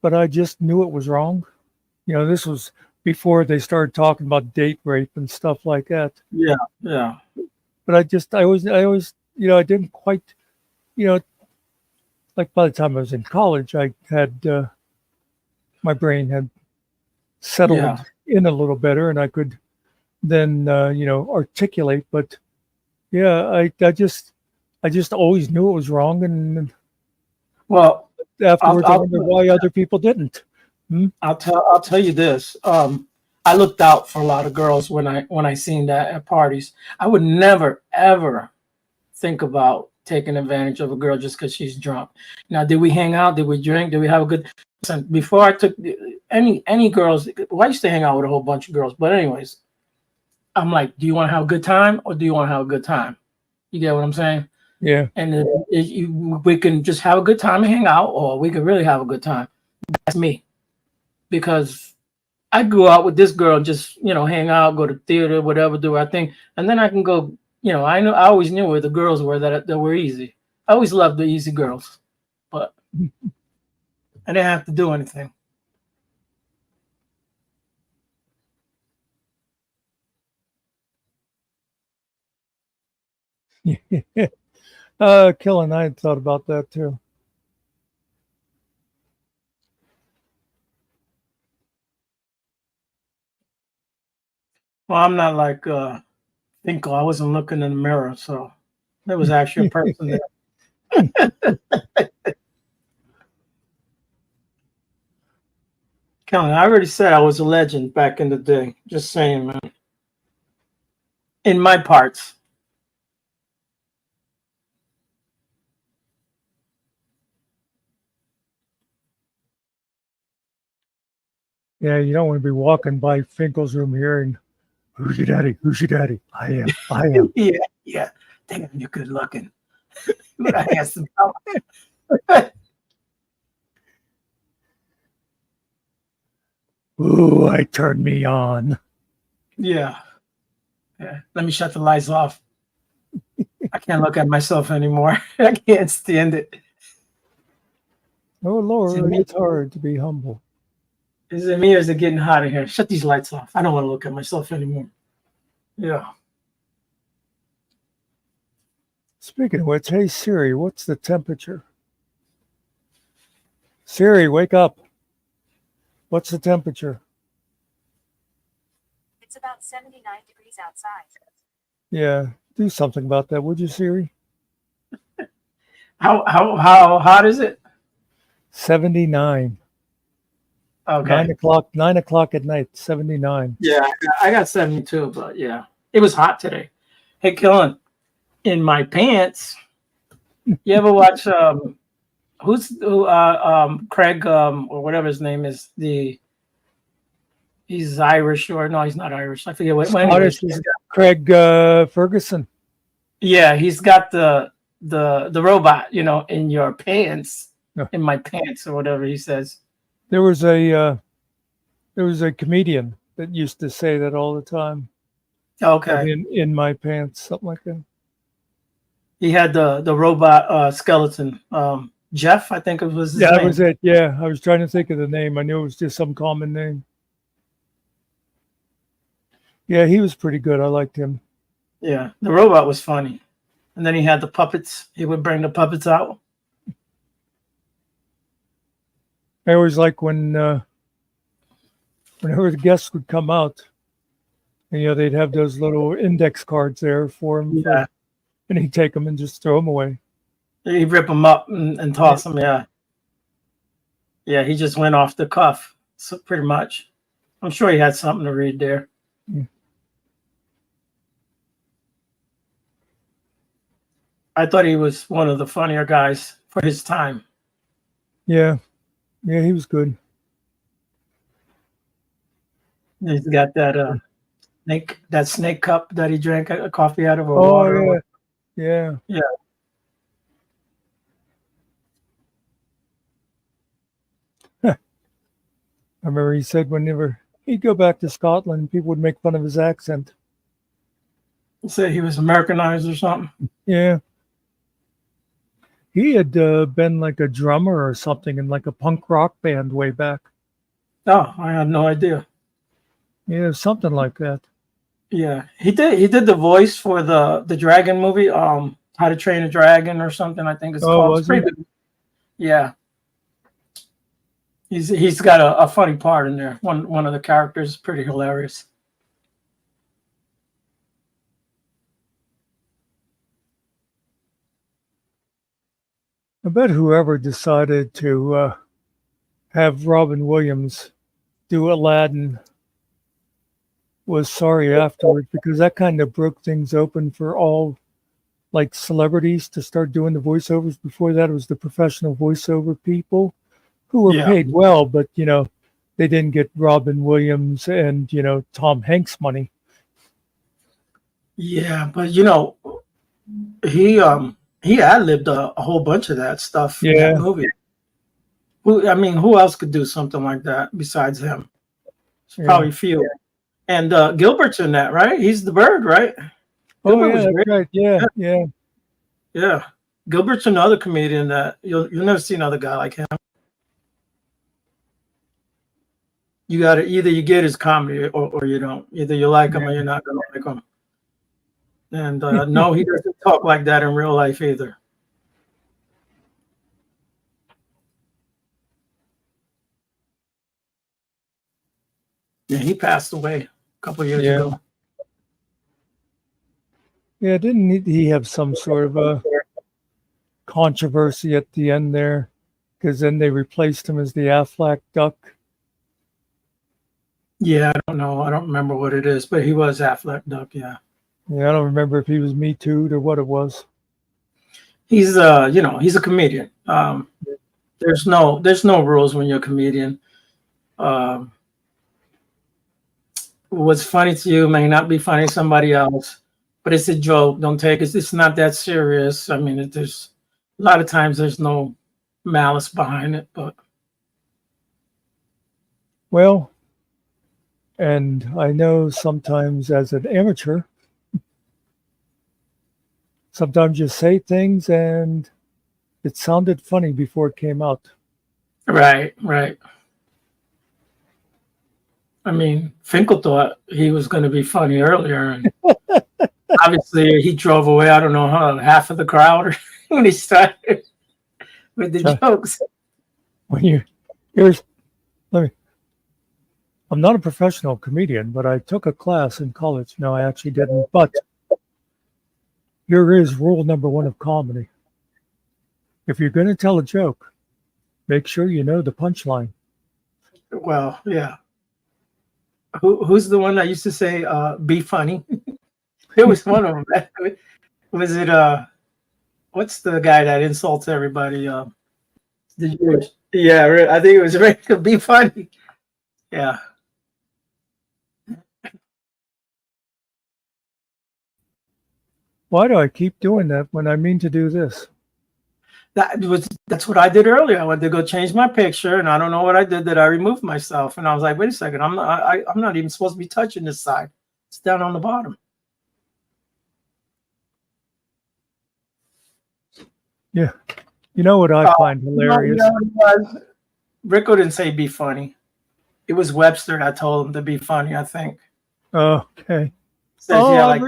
but I just knew it was wrong. You know, this was before they started talking about date rape and stuff like that. Yeah. Yeah. But I always, you know, I didn't quite, you know, like by the time I was in college, I had, my brain had settled Yeah. in a little better and I could then, you know, articulate. But yeah, I just always knew it was wrong. And Well, afterwards, I I'll wondered why other people didn't. I'll tell you this. I looked out for a lot of girls when I seen that at parties. I would never ever think about taking advantage of a girl just because she's drunk. Now, did we hang out? Did we drink? Did we have a good? Listen, before I took any girls, well, I used to hang out with a whole bunch of girls. But anyways, I'm like, do you want to have a good time or do you want to have a good time? You get what I'm saying? Yeah. And we can just have a good time and hang out, or we can really have a good time. That's me, because I grew out with this girl, just hang out, go to theater, whatever, do our thing, and then I can go. I always knew where the girls were that were easy. I always loved the easy girls, but I didn't have to do anything. Killing, I had thought about that too. Well, I'm not like Finkel. I wasn't looking in the mirror, so there was actually a person there. Kelly, I already said I was a legend back in the day. Just saying, man. In my parts. Yeah, you don't want to be walking by Finkel's room hearing, "Who's your daddy? Who's your daddy?" I am. Yeah. Damn, you're good looking. What a handsome fella. Ooh, I turned me on. Yeah. Let me shut the lights off. I can't look at myself anymore. I can't stand it. Oh, Lord, See, it's hard to be humble. Is it me or is it getting hot in here? Shut these lights off. I don't want to look at myself anymore. Yeah. Speaking of which, hey Siri, what's the temperature? Siri, wake up. What's the temperature? It's about 79 degrees outside. Yeah, do something about that, would you, Siri? How hot is it? 79. Okay. 9 o'clock at night, 79. Yeah, I got 72, but yeah, it was hot today. Hey, Killen, in my pants. You ever watch Craig or whatever his name is? He's Irish, or no, he's not Irish. I forget what. Anyways, Craig Ferguson. yeah, he's got the the robot, in your pants, Yeah. in my pants or whatever he says. There was a comedian that used to say that all the time. Okay. In my pants, something like that. He had the robot skeleton. Jeff, I think it was his Yeah, that name. was it. Yeah, I was trying to think of the name. I knew it was just some common name. Yeah, he was pretty good. I liked him. Yeah, the robot was funny. And then he had the puppets. He would bring the puppets out. I always like whenever the guests would come out, and they'd have those little index cards there for him, Yeah. and he'd take them and just throw them away. He'd rip them up and toss them. Yeah. Yeah, he just went off the cuff, so pretty much. I'm sure he had something to read there. Yeah. I thought he was one of the funnier guys for his time. Yeah, he was good. He's got that snake cup that he drank a coffee out of, or Oh water. yeah. Yeah. I remember he said whenever he'd go back to Scotland, people would make fun of his accent. Say he was Americanized or something. Yeah. He had been like a drummer or something in like a punk rock band way back. Oh, I had no idea. Yeah, something like that. Yeah, he did the voice for the dragon movie, How to Train a Dragon or something, I think it's called. Was It's pretty good. Yeah. He's got a funny part in there. One of the characters is pretty hilarious. I bet whoever decided to have Robin Williams do Aladdin was sorry afterwards, because that kind of broke things open for all like celebrities to start doing the voiceovers. Before that, it was the professional voiceover people who were paid well, but they didn't get Robin Williams and Tom Hanks money. Yeah, but he ad-libbed a whole bunch of that stuff in that movie. Who else could do something like that besides him? There's probably few. And Gilbert's in that, right? He's the bird, right? Gilbert was great. Right. Yeah. Gilbert's another comedian that you'll never see another guy like him. You got to either you get his comedy or you don't. Either you like him or you're not going to like him. And no, he doesn't talk like that in real life either. Yeah, he passed away a couple years ago. Yeah, didn't he have some sort of a controversy at the end there? Because then they replaced him as the Aflac Duck. Yeah, I don't know. I don't remember what it is, but he was Aflac Duck, yeah. Yeah, I don't remember if he was Me Too'd or what it was. He's he's a comedian. There's no rules when you're a comedian. What's funny to you may not be funny to somebody else, but it's a joke. Don't take it. It's not that serious. There's a lot of times there's no malice behind it, but well, and I know sometimes as an amateur, sometimes you say things and it sounded funny before it came out. Right. Finkel thought he was going to be funny earlier, and obviously he drove away. I don't know half of the crowd when he started with the jokes. I'm not a professional comedian, but I took a class in college. No, I actually didn't. But here is rule number 1 of comedy. If you're going to tell a joke, make sure you know the punchline. Well, yeah. Who's the one that used to say, be funny? It was one of them. Was it, what's the guy that insults everybody? The Jewish. Yeah, I think it was ready to be funny. Yeah. Why do I keep doing that when I mean to do this? That's what I did earlier. I went to go change my picture, and I don't know what I did that I removed myself. And I was like, wait a second, I'm not even supposed to be touching this side. It's down on the bottom. Yeah. You know what I find hilarious? Rico didn't say be funny. It was Webster that told him to be funny, I think. Okay. Says, Oh, yeah, like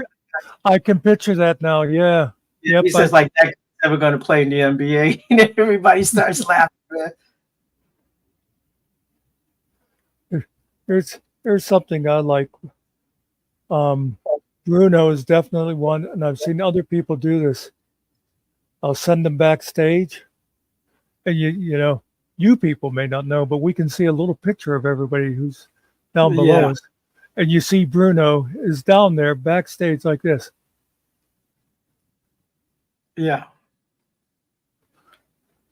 I can picture that now. Yeah. Yep. he says like that never going to play in the NBA, and everybody starts laughing. There's something I like. Bruno is definitely one, and I've seen other people do this. I'll send them backstage, and you know, you people may not know, but we can see a little picture of everybody who's down below us, and you see Bruno is down there backstage like this. Yeah.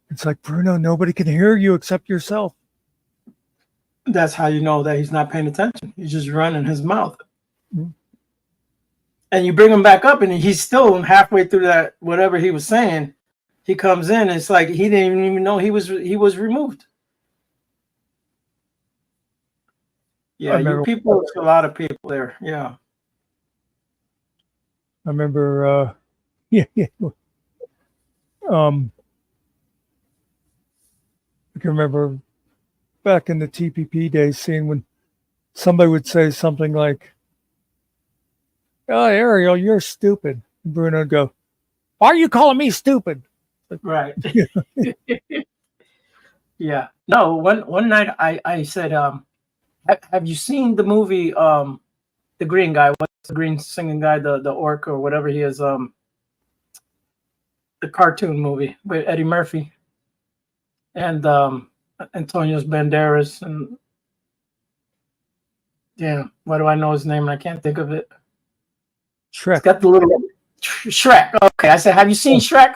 It's like, Bruno, nobody can hear you except yourself. That's how you know that he's not paying attention. He's just running his mouth. Mm-hmm. And you bring him back up, and he's still halfway through that whatever he was saying. He comes in, and it's like he didn't even know he was removed. Yeah, you people, a lot of people there. Yeah. I remember, I can remember back in the TPP days seeing when somebody would say something like, "Oh, Ariel, you're stupid." And Bruno would go, "Why are you calling me stupid?" Right. Yeah. No, one night I said, have you seen the movie the green guy? What's the green singing guy, the orc or whatever he is, the cartoon movie with Eddie Murphy and Antonio Banderas and damn, why do I know his name and I can't think of it? Shrek. It's got the little Shrek. Okay, I said, have you seen Shrek?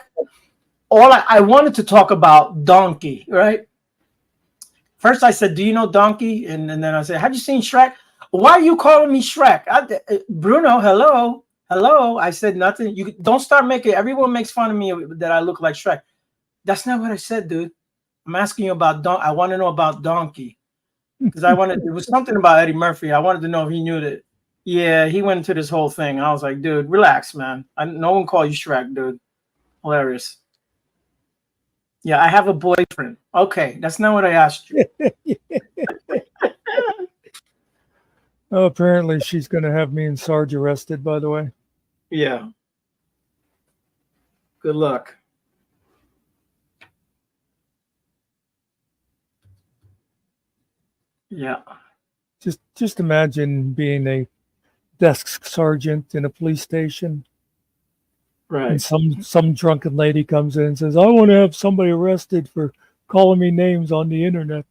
I wanted to talk about Donkey, right? First I said, do you know Donkey? And then I said, have you seen Shrek? Why are you calling me Shrek? Bruno, hello. I said nothing. You don't start making, everyone makes fun of me that I look like Shrek. That's not what I said, dude. I'm asking you about I want to know about Donkey. Because it was something about Eddie Murphy. I wanted to know if he knew that. Yeah, he went into this whole thing. I was like, dude, relax, man. No one called you Shrek, dude. Hilarious. Yeah, I have a boyfriend. Okay, that's not what I asked you. Oh, apparently she's going to have me and Sarge arrested, by the way. Yeah. Good luck. Yeah. Just imagine being a desk sergeant in a police station. Right. And some drunken lady comes in and says, I want to have somebody arrested for calling me names on the internet.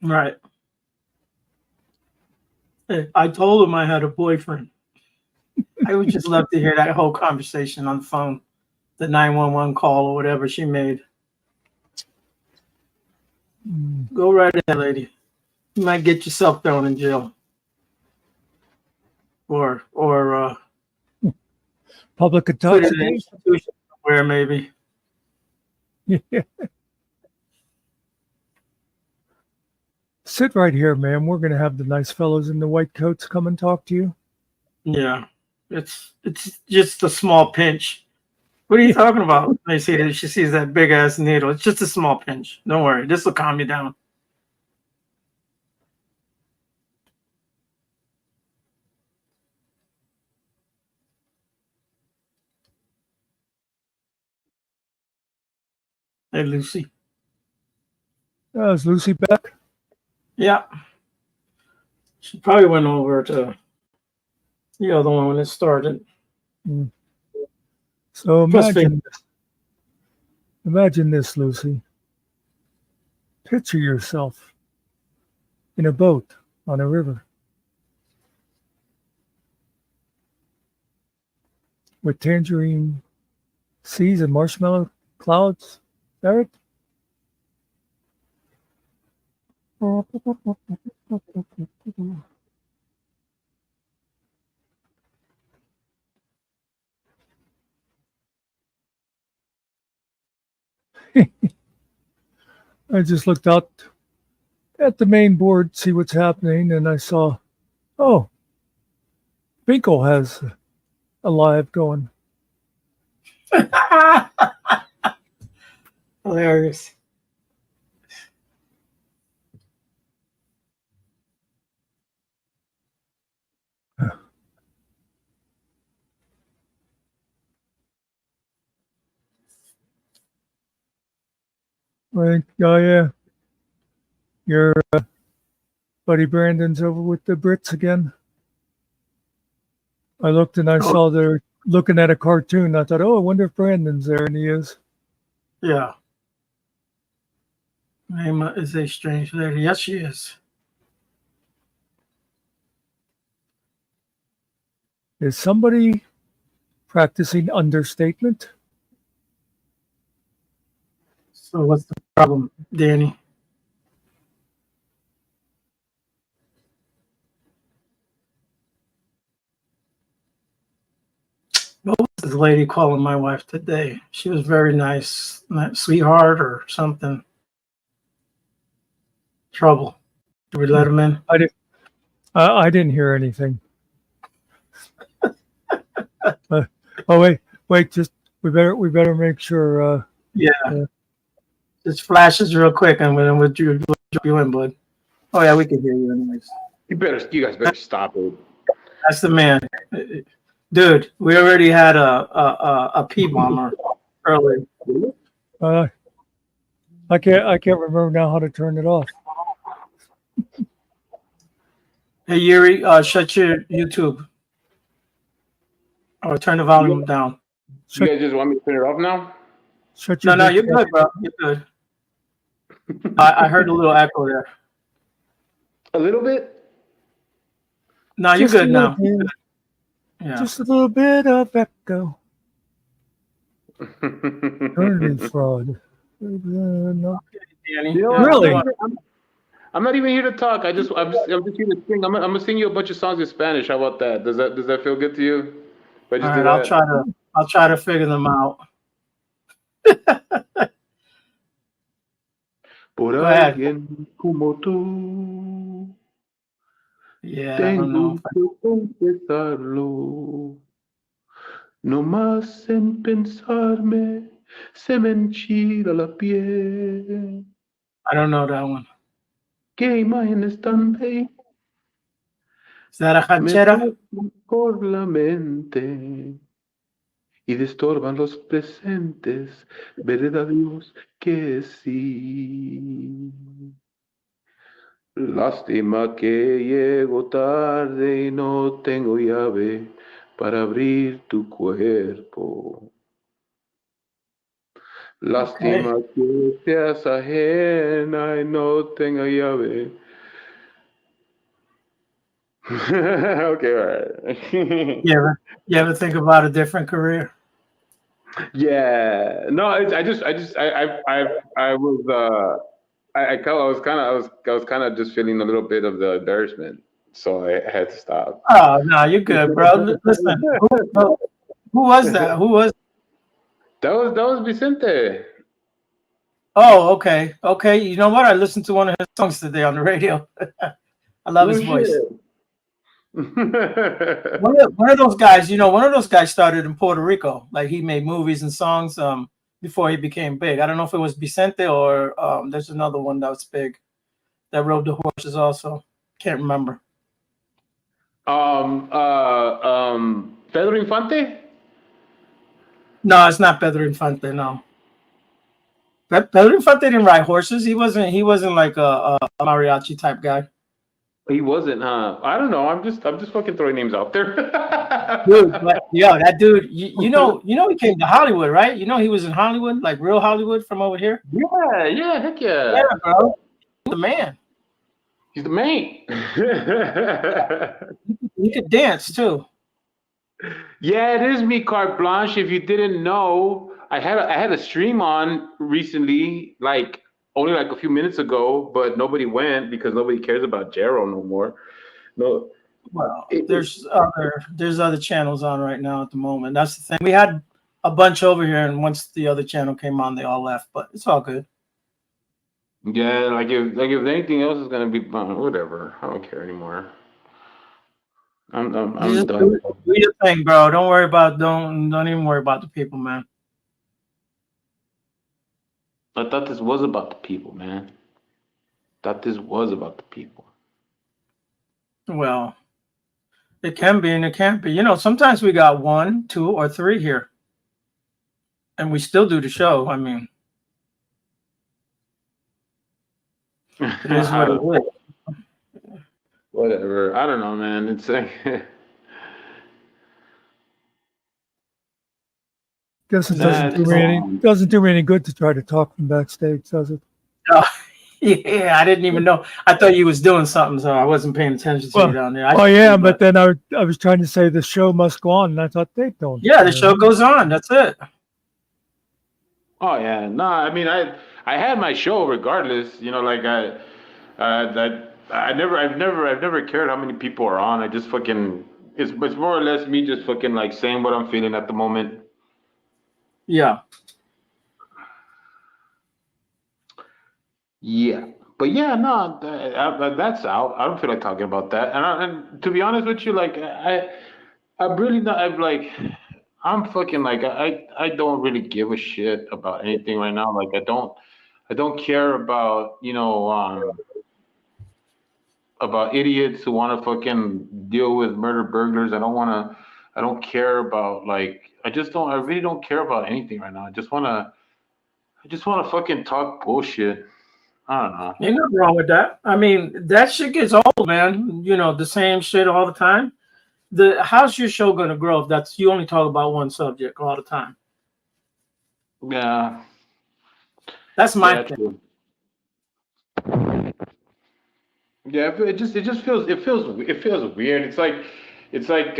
Right. I told him I had a boyfriend. I would just love to hear that whole conversation on the phone, the 911 call or whatever she made. Go right ahead, lady. You might get yourself thrown in jail. Or public intoxication. Put in an institution somewhere, maybe. Yeah. Sit right here, ma'am. We're going to have the nice fellows in the white coats come and talk to you. Yeah, it's just a small pinch. What are you talking about? They see that she sees that big ass needle. It's just a small pinch. Don't worry. This will calm you down. Hey, Lucy. Is Lucy back? Yeah. She probably went over to the other one when it started. So imagine this, Lucy. Picture yourself in a boat on a river with tangerine seas and marshmallow clouds. Eric? I just looked out at the main board, see what's happening, and I saw, oh, Finkel has a live going. Hilarious. Like, oh yeah, your buddy Brandon's over with the Brits again. I looked and I saw they're looking at a cartoon. I thought, oh, I wonder if Brandon's there, and he is. Yeah. Name is a strange lady. Yes, she is. Is somebody practicing understatement? So what's the problem, Danny? What was this lady calling my wife today? She was very nice, sweetheart or something. Trouble. Did we let him in? I didn't hear anything. Oh wait, just we better make sure. Yeah. Just flashes real quick, and then we'll drop you in, bud. Oh yeah, we can hear you anyways. You guys better stop it. That's the man, dude. We already had a P bomber earlier. I can't remember now how to turn it off. Hey Yuri, shut your YouTube or turn the volume down. You guys just want me to turn it off now? Shut your No, you're good, bro. You're good. I heard a little echo there. A little bit? No, you're good now. Yeah. Just a little bit of echo. Turning fraud. No. Danny. You know Yeah, Really? I'm not even here to talk. I'm just here to sing. I'm gonna sing you a bunch of songs in Spanish. How about that? Does that feel good to you? If I just All do right, that? I'll try to figure them out. Por Go ahead. alguien como tú, Yeah, I don't know. tengo que confesarlo. No más en pensarme se me enchila la piel. I don't know that one. Qué imágenes tan bellas Is that a me ranchera? pasan por la mente y destorban los presentes. Verdad Dios que sí. Lástima que llego tarde y no tengo llave para abrir tu cuerpo. Lástima que seas ajena y no tenga llave. Okay, all right. You ever think about a different career? Yeah, no, I was kind of just feeling a little bit of the embarrassment, so I had to stop. Oh no, you're good, bro. Listen, who was that? Who was? That was Vicente. Oh, okay. You know what? I listened to one of his songs today on the radio. I love his voice. One of those guys, one of those guys started in Puerto Rico. Like he made movies and songs before he became big. I don't know if it was Vicente or there's another one that was big that rode the horses also. Can't remember. Pedro Infante? No, it's not Pedro Infante, no. Pedro Infante didn't ride horses. He wasn't like a mariachi type guy. He wasn't, huh? I don't know. I'm just fucking throwing names out there. Dude, that dude, you know he came to Hollywood, right? You know he was in Hollywood, like real Hollywood from over here. Yeah, heck yeah. Yeah, bro. He's the man. He's the man. He could dance too. Yeah, it is me, carte blanche. If you didn't know, I had a stream on recently, like only like a few minutes ago, but nobody went because nobody cares about Jero no more. No. Well, there's other channels on right now at the moment. That's the thing. We had a bunch over here, and once the other channel came on, they all left. But it's all good. Yeah, like if anything else is gonna be whatever. I don't care anymore. You I'm just done. do your thing, bro. Don't even worry about the people, man. I thought this was about the people, man. Thought this was about the people. Well, it can be and it can't be. Sometimes we got one, two, or three here, and we still do the show. I mean, it is what it is. Whatever. I don't know, man. It's like Guess it nah, it's doesn't do me any good to try to talk from backstage, does it? Oh, yeah, I didn't even know. I thought you was doing something, so I wasn't paying attention to you Well, down there. I am, but then I was trying to say the show must go on, and I thought they don't. Yeah, the show goes on. That's it. Oh yeah, no. I mean, I had my show regardless. Like I've never cared how many people are on. I just fucking it's more or less me just fucking like saying what I'm feeling at the moment. Yeah. Yeah, but yeah, no, that's out. I don't feel like talking about that. And to be honest with you, like I'm really not. I'm fucking like I don't really give a shit about anything right now. Like I don't care about about idiots who want to fucking deal with murder burglars. I don't care about like I really don't care about anything right now. I just wanna fucking talk bullshit. I don't know. Ain't nothing wrong with that. I mean, that shit gets old, man. The same shit all the time. How's your show gonna grow if that's you only talk about one subject all the time? Yeah, That's my yeah, thing. true. Yeah, it feels weird. It's like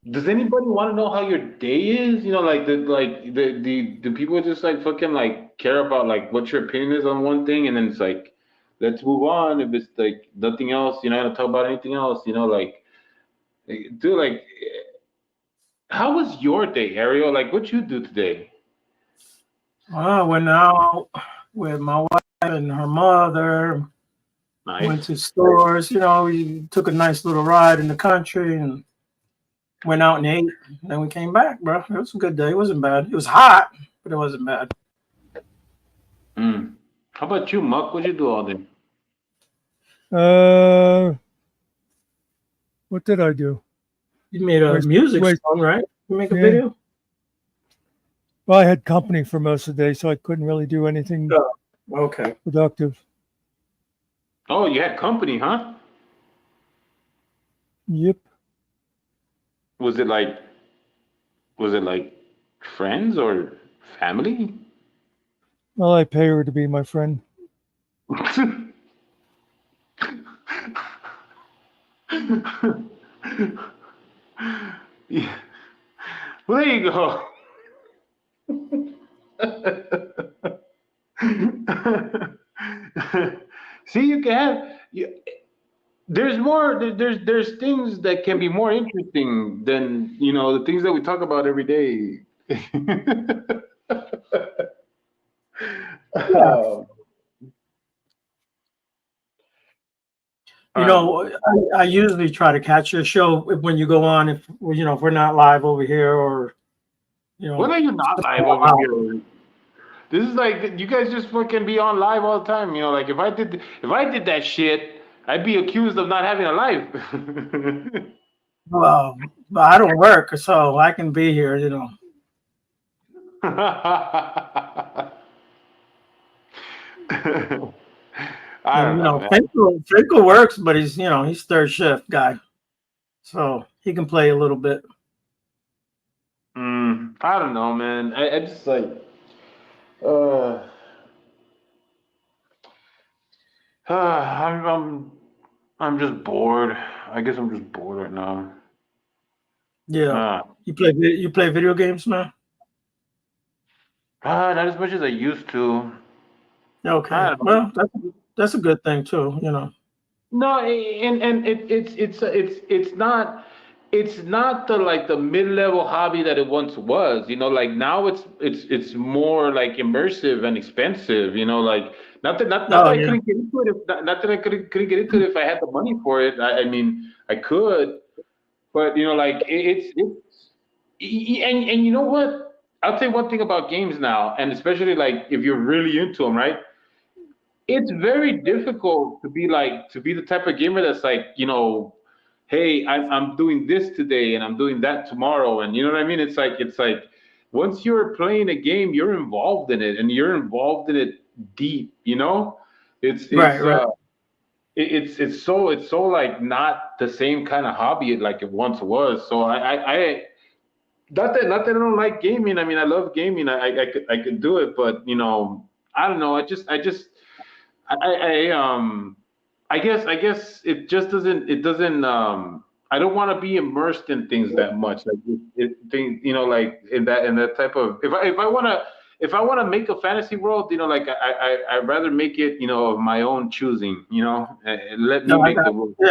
does anybody want to know how your day is? Do people just like fucking like care about like what your opinion is on one thing, and then it's like let's move on. If it's like nothing else, you're not gonna talk about anything else. Dude, like how was your day, Ariel? Like what you do today? I went out with my wife and her mother. Went Nice. to stores. We took a nice little ride in the country and went out and ate. Then we came back, bro. It was a good day. It wasn't bad. It was hot, but it wasn't bad. Mm. How about you, Muck? What'd you do all day? What did I do? You made a music song, right? You make a video? Well, I had company for most of the day, so I couldn't really do anything Okay. productive. Oh, you had company, huh? Yep. Was it like friends or family? Well, I pay her to be my friend. Yeah. Well, there you go. See, you can there's more. There's things that can be more interesting than the things that we talk about every day. Yeah. I usually try to catch your show when you go on. If we're not live over here, or When are you not live over here? This is like you guys just fucking be on live all the time. Like if I did that shit, I'd be accused of not having a life. Well, but I don't work, so I can be here. I don't know, man. Finkel works, but he's third shift guy, so he can play a little bit. I don't know, man. I just like, I'm just bored. I guess I'm just bored right now. Yeah. You play video games now? Not as much as I used to. Okay. Well, that's a good thing too. No, and it's not the like the mid-level hobby that it once was. Like now it's more like immersive and expensive. Like Not Oh, that I yeah. couldn't get into it. Not that I couldn't get into it if I had the money for it. I mean, I could, but like and you know what? I'll tell you one thing about games now, and especially like if you're really into them, right? It's very difficult to be the type of gamer that's like, hey, I'm doing this today and I'm doing that tomorrow, and you know what I mean. It's like once you're playing a game, you're involved in it and you're involved in it deep. It's Right, right. it's so like not the same kind of hobby like it once was. So I not that I don't like gaming. I mean, I love gaming. I could do it, but I don't know. I guess it just doesn't I don't want to be immersed in things that much like things like in that type of if I want to make a fantasy world like I'd rather make it of my own choosing and let me No, I make got the rules. yeah.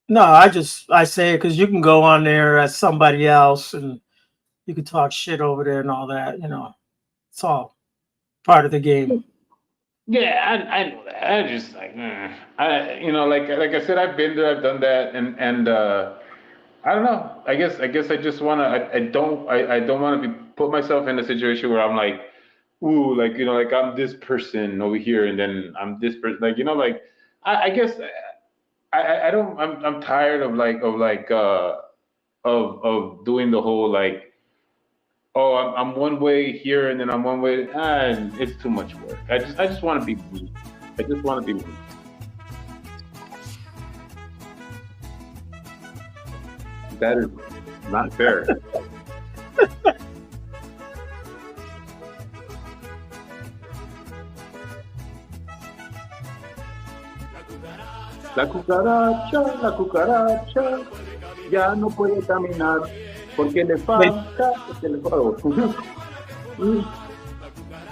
No, I say it because you can go on there as somebody else and you can talk shit over there and all that. It's all part of the game. Yeah, I know that. I just like like I said, I've been there, I've done that, and I don't know. I guess I just wanna. I don't want to be put myself in a situation where I'm like, ooh, like like I'm this person over here, and then I'm this person, like like I guess I don't. I'm tired of doing the whole like, oh, I'm one way here and then I'm one way, and it's too much work. I just want to be me. I just want to be me. That is not fair. La cucaracha, ya no puede caminar porque le falta.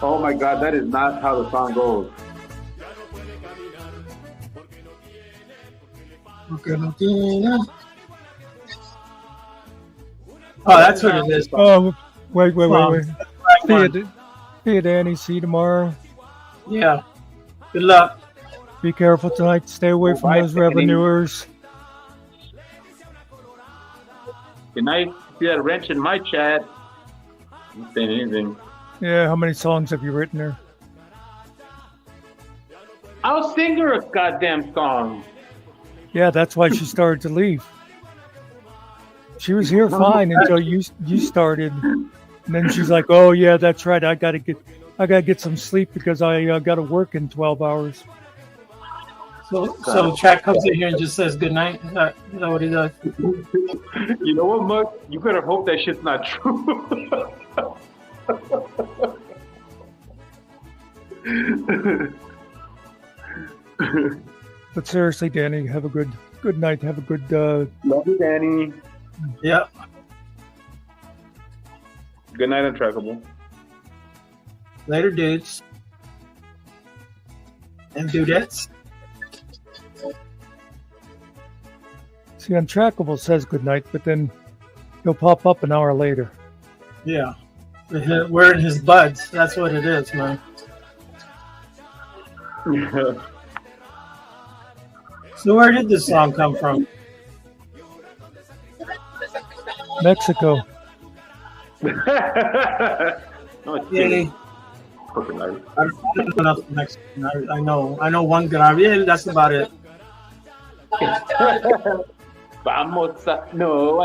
Oh my God, that is not how the song goes. Oh, that's what it is. Oh, wait. Right See you, Danny. See you tomorrow. Yeah. Good luck. Be careful tonight. Stay away from Bye, those Danny. revenuers. Good night. See that wrench in my chat. Not saying anything. Yeah, how many songs have you written there? I'll sing her a goddamn song. Yeah, that's why she started to leave. She was here fine until you started, and then she's like, "Oh yeah, that's right. I gotta get some sleep because I gotta work in 12 hours." So Track comes in here and just says good night. Is that what he does? You know what, Muck? You better hope that shit's not true. But seriously, Danny, have a good night. Have a good. Love you, Danny. Yep. Good night, Untrackable. Later, dudes and dudettes. See, Untrackable says good night, but then he'll pop up an hour later. Yeah. We're in his buds. That's what it is, man. So where did this song come from? Mexico. No, it's Yeah. fucking nice. I don't know enough Mexican. I know one guy. Yeah, that's about it. Vamos a no.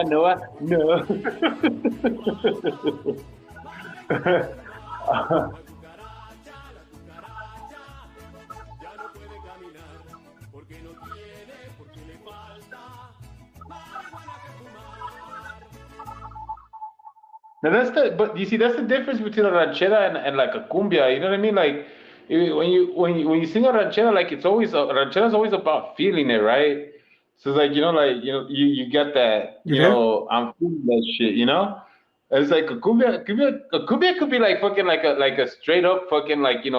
Now but you see that's the difference between a ranchera and like a cumbia. You know what I mean? Like when you sing a ranchera, like ranchera's always about feeling it, right? So it's like you get that I'm feeling that shit. It's like a cumbia could be like fucking like a straight up fucking like a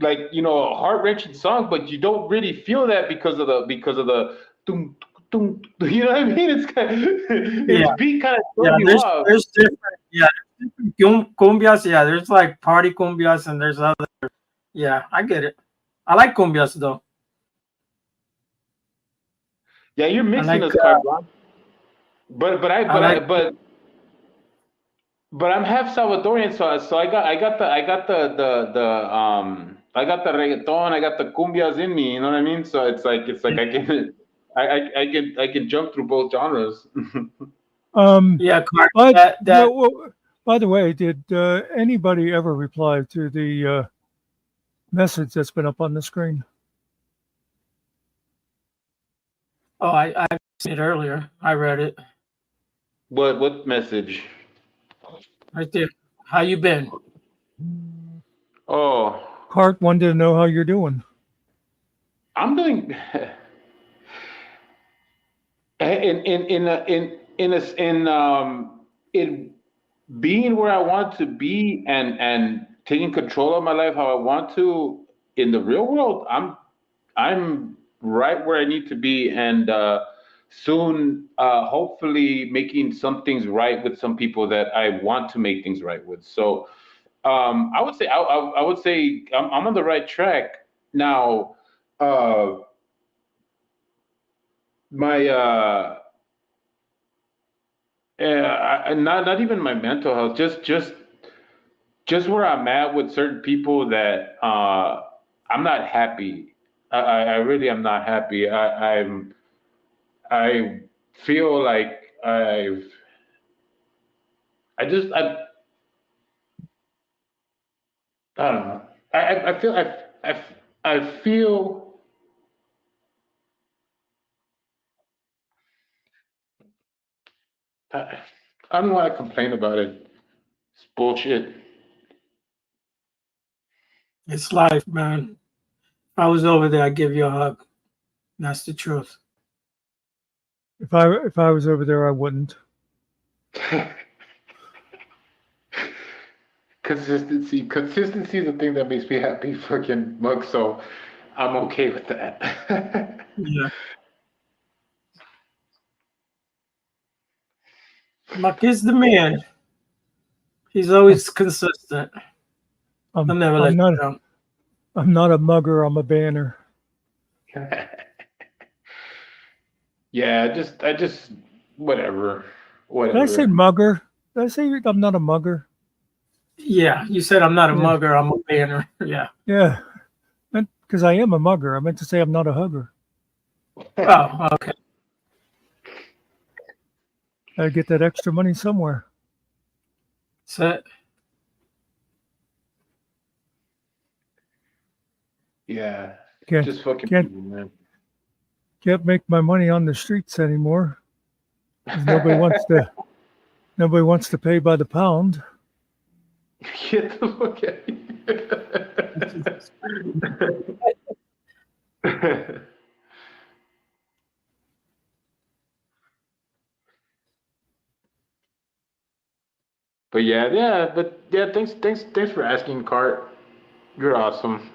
heart wrenching song, but you don't really feel that because of the tum, tum, you know what I mean? It's kind of, Yeah. its beat kind of Yeah, throws you off. there's different. Yeah, Cumbias, yeah, there's like party cumbias and there's other. Yeah, I get it. I like cumbias though. Yeah, you're I mixing like us, carte blanche. But I I but I like but I'm half Salvadorian, so I got the reggaeton, I got the cumbias in me. You know what I mean? So it's like I can I can jump through both genres. yeah, Clark, But that by the way, did anybody ever reply to the message that's been up on the screen? oh I seen it earlier. I read it What message? right there. How you been? Oh, Cart wanted to know how you're doing. I'm doing in being where I want to be and taking control of my life how I want to in the real world. I'm right where I need to be, and soon, hopefully, making some things right with some people that I want to make things right with. So, I would say I'm on the right track now. Uh, my not even my mental health, just where I'm at with certain people that I'm not happy. I really am not happy. I feel like I just I don't know. I feel I feel I, I don't want to complain about it. It's bullshit. It's life, man. If I was over there, I'd give you a hug. That's the truth. If I was over there, I wouldn't. Consistency is the thing that makes me happy, fucking Muck. So I'm okay with that. Yeah. Muck is the man. He's always consistent. He'll I'm never let I'm you not down. I'm not a mugger. I'm a banner. Yeah, I just whatever, Did I say whatever. mugger? Did I say I'm not a mugger? Yeah, you said I'm not a Yeah, mugger, I'm a banner. Yeah. yeah. Because I am a mugger. I meant to say I'm not a hugger. Oh, okay. I get that extra money somewhere. So Yeah, Can't just fucking can't people, man. can't make my money on the streets anymore. 'Cause nobody wants to pay by the pound. Get the fuck out of here. But yeah. Thanks for asking, Cart. You're awesome.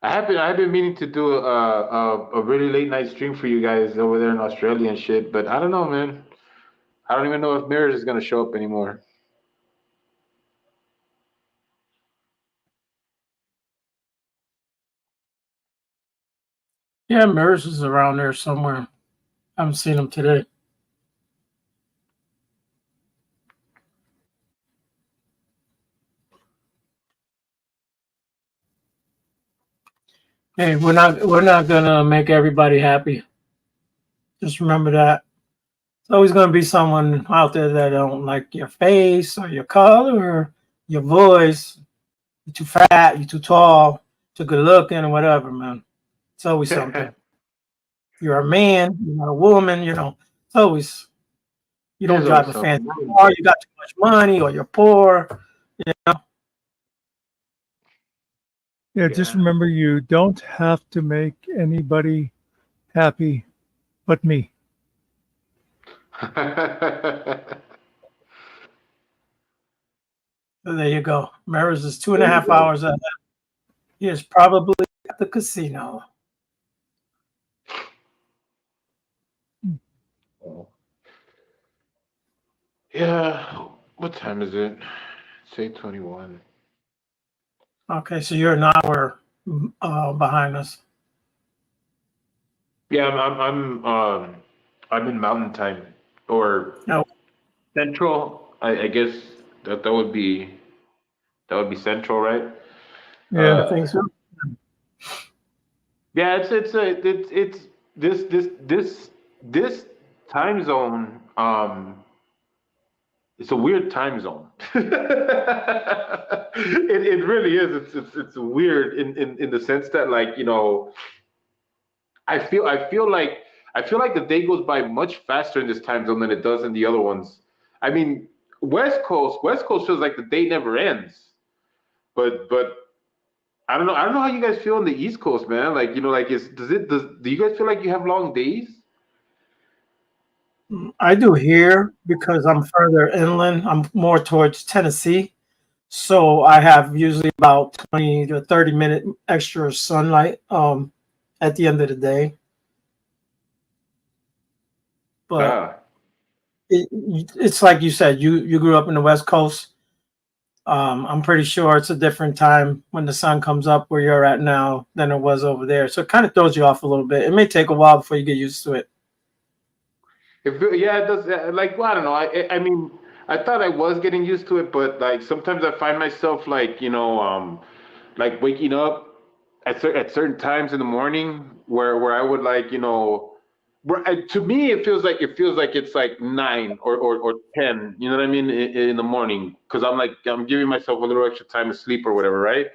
I have been meaning to do a really late night stream for you guys over there in Australia and shit, but I don't know, man. I don't even know if Mirrors is gonna show up anymore. yeah, Murs is around there somewhere. I haven't seen him today. Hey, we're not gonna make everybody happy. Just remember that. There's always gonna be someone out there that don't like your face or your color or your voice. You're too fat, you're too tall, too good looking, or whatever, man. It's always something. You're a man, you're not a woman, it's always you don't There's drive always a something. fancy car, you got too much money, or you're poor. Yeah, just Yeah. remember you don't have to make anybody happy but me. So there you go. Maris is two and There a you half go. hours ahead. He is probably at the casino. Yeah. What time is it? It's 8:21. Okay, so you're an hour behind us. Yeah, I'm in Mountain Time or No, Central. I guess that would be Central, right? Yeah. I think so. Yeah, it's this time zone. It's a weird time zone. It really is. It's weird in the sense that, like, I feel like the day goes by much faster in this time zone than it does in the other ones. I mean, West Coast feels like the day never ends. But I don't know how you guys feel on the East Coast, man. Like, like, do you guys feel like you have long days? I do here because I'm further inland. I'm more towards Tennessee. So I have usually about 20 to 30-minute extra sunlight at the end of the day. But Ah. it's like you said, you grew up in the West Coast. I'm pretty sure it's a different time when the sun comes up where you're at now than it was over there. So it kind of throws you off a little bit. It may take a while before you get used to it. Yeah, it does. Like, well, I don't know. I mean, I thought I was getting used to it, but like sometimes I find myself like, like waking up at certain times in the morning where I would like, to me it feels like it's like 9 or 10. You know what I mean, in the morning, because I'm giving myself a little extra time to sleep or whatever, right?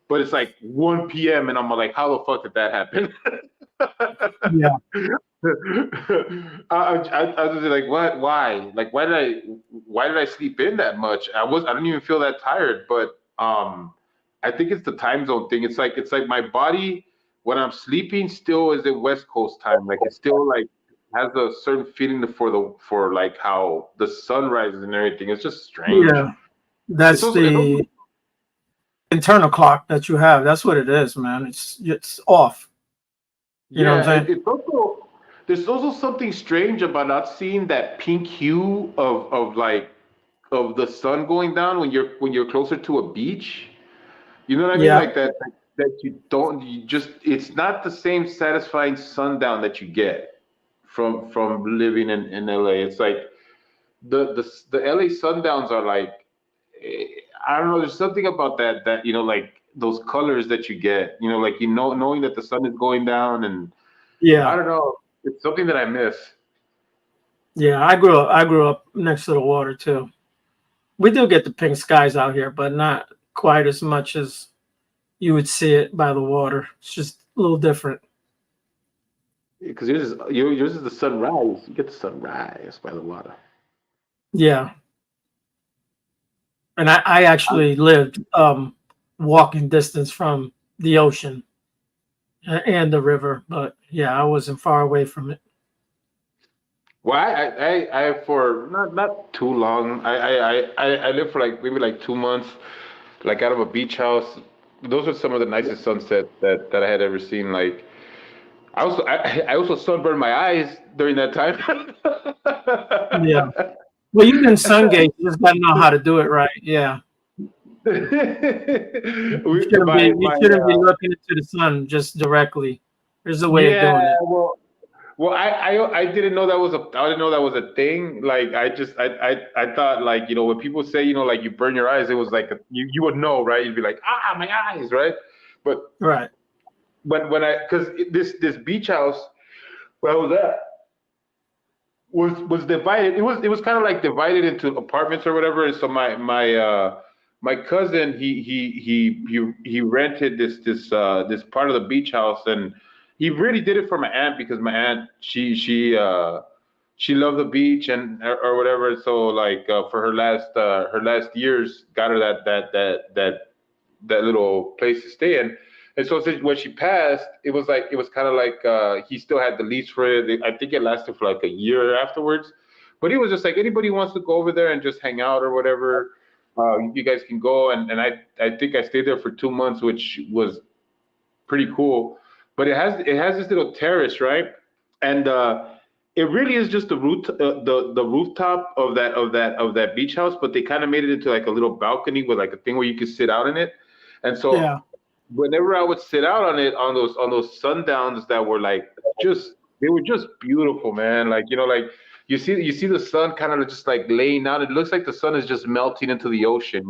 But it's like 1 p.m. and I'm like, how the fuck did that happen? Yeah. I was just like, what? Why? Like, why did I sleep in that much? I didn't even feel that tired, but I think it's the time zone thing. It's like my body when I'm sleeping still is in West Coast time. Like, it still like has a certain feeling for like how the sun rises and everything. It's just strange. Yeah. That's It's also the internal clock that you have. That's what it is, man. It's off. You know what I'm Yeah, saying? it's also there's also something strange about not seeing that pink hue of the sun going down when you're closer to a beach. You know what I mean? Yeah. Like that you just it's not the same satisfying sundown that you get from living in LA. It's like the LA sundowns are like eh, I don't know. There's something about that like those colors that you get. Like knowing that the sun is going down and I Yeah. don't know. It's something that I miss. Yeah. I grew up next to the water too. We do get the pink skies out here, but not quite as much as you would see it by the water. It's just a little different. Because yours is the sunrise. You get the sunrise by the water. Yeah. And I actually lived walking distance from the ocean and the river, but yeah, I wasn't far away from it. Well, I for not too long. I lived for like maybe like 2 months, like out of a beach house. Those are some of the nicest sunsets that I had ever seen. Like I also sunburned my eyes during that time. Yeah. Well, you can sun gauge. You just gotta know how to do it right. Yeah. You shouldn't be you My shouldn't be looking into the sun just directly. There's a way of yeah, doing it. well, I didn't know that was I didn't know that was a thing. Like I thought like when people say like you burn your eyes, it was like you would know, right? You'd be like, my eyes, right? But Right. when I because this beach house where I was at was divided. It was kind of like divided into apartments or whatever. And so my cousin he rented this part of the beach house, and he really did it for my aunt because my aunt she loved the beach and or whatever. So like for her last years, got her that little place to stay in. And so since when she passed, it was kind of like he still had the lease for it. I think it lasted for like a year afterwards. But he was just like anybody who wants to go over there and just hang out or whatever, you guys can go. And I think I stayed there for 2 months, which was pretty cool. But it has this little terrace, right? And it really is just the the rooftop of that beach house, but they kind of made it into like a little balcony with like a thing where you could sit out in it. And so Yeah. whenever I would sit out on it on those sundowns that were like just they were just beautiful, man. Like like you see the sun kind of just like laying out. It looks like the sun is just melting into the ocean,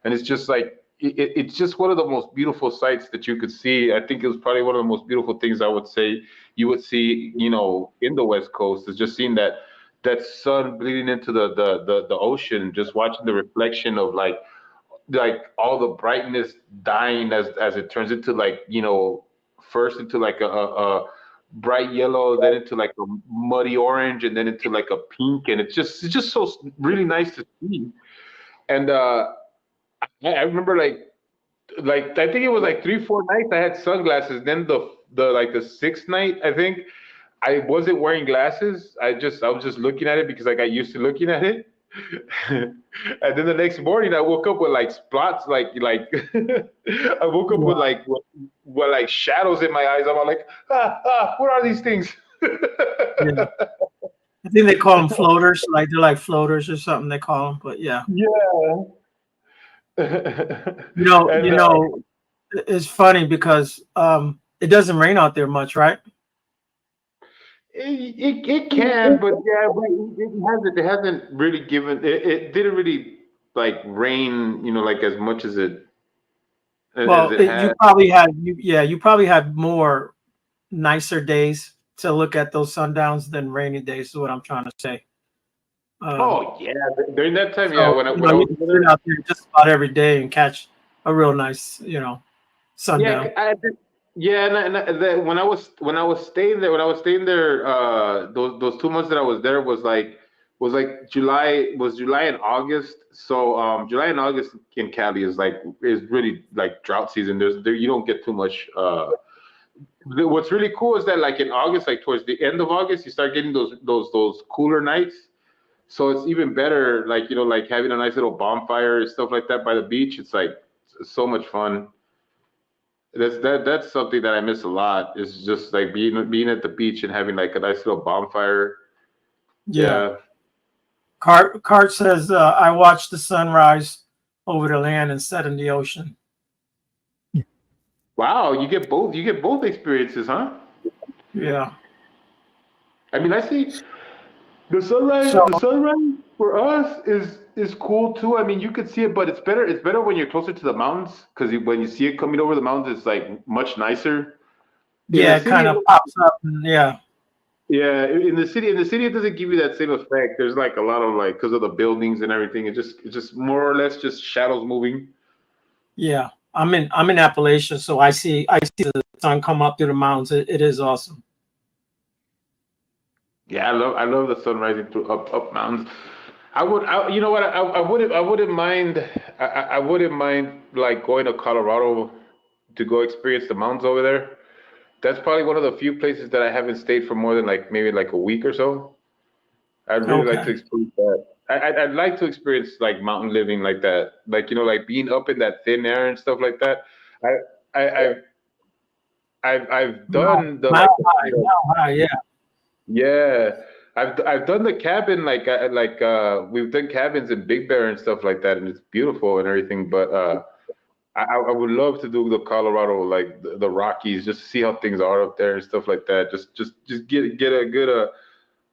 and it's just like it's just one of the most beautiful sights that you could see. I think it was probably one of the most beautiful things I would say you would see, in the West Coast is just seeing that sun bleeding into the ocean, just watching the reflection of like all the brightness dying as it turns into like first into like a bright yellow, then into like a muddy orange, and then into like a pink, and it's just so really nice to see. And I remember like I think it was like 3 4 nights I had sunglasses. Then the like the sixth night I think I wasn't wearing glasses. I was just looking at it because I got used to looking at it. And then the next morning I woke up with like spots, like I woke up with Wow. with like shadows in my eyes. I'm all like, what are these things? Yeah. I think they call them floaters. Like they're like floaters or something. They call them. But yeah. Yeah. You And know, it's funny because it doesn't rain out there much, right? it can, but yeah, but it hasn't really it didn't really like rain, like as much as Well, it had. you probably had more nicer days to look at those sundowns than rainy days. Is what I'm trying to say. Um, Oh yeah, during that time, yeah, so when I you was can there, sit out there just about every day and catch a real nice, yeah, sundown. yeah, when I was staying there, those 2 months that I was there was like July and August. So July and August in Cali is really like drought season. You don't get too much. What's really cool is that like in August, like towards the end of August, you start getting those cooler nights. So it's even better, like like having a nice little bonfire and stuff like that by the beach. It's like so much fun. That's something that I miss a lot. Is just like being at the beach and having like a nice little bonfire. Yeah. Yeah. Cart says, I watched the sunrise over the land and set in the ocean. Wow, you get both. You get both experiences, huh? Yeah. I mean, I see the sunrise. So The sunrise for us is cool too. I mean, you could see it, but it's better. It's better when you're closer to the mountains because when you see it coming over the mountains, it's like much nicer. In the yeah, it city, kind of pops up and yeah. yeah, in the city, it doesn't give you that same effect. There's like a lot of like because of the buildings and everything. It's just more or less just shadows moving. Yeah. I'm in Appalachia, so I see the sun come up through the mountains. It is awesome. Yeah, I love the sun rising through up mountains. You know what? I wouldn't mind. I wouldn't mind like going to Colorado to go experience the mountains over there. That's probably one of the few places that I haven't stayed for more than like maybe like a week or so. I'd really like to Okay. experience that. I'd like to experience like mountain living like that, like like being up in that thin air and stuff like that. I I I've Mile, done the like mile high, mile high, yeah. yeah. I've done the cabin we've done cabins in Big Bear and stuff like that, and it's beautiful and everything. But I would love to do the Colorado like the Rockies just to see how things are up there and stuff like that. Just get a good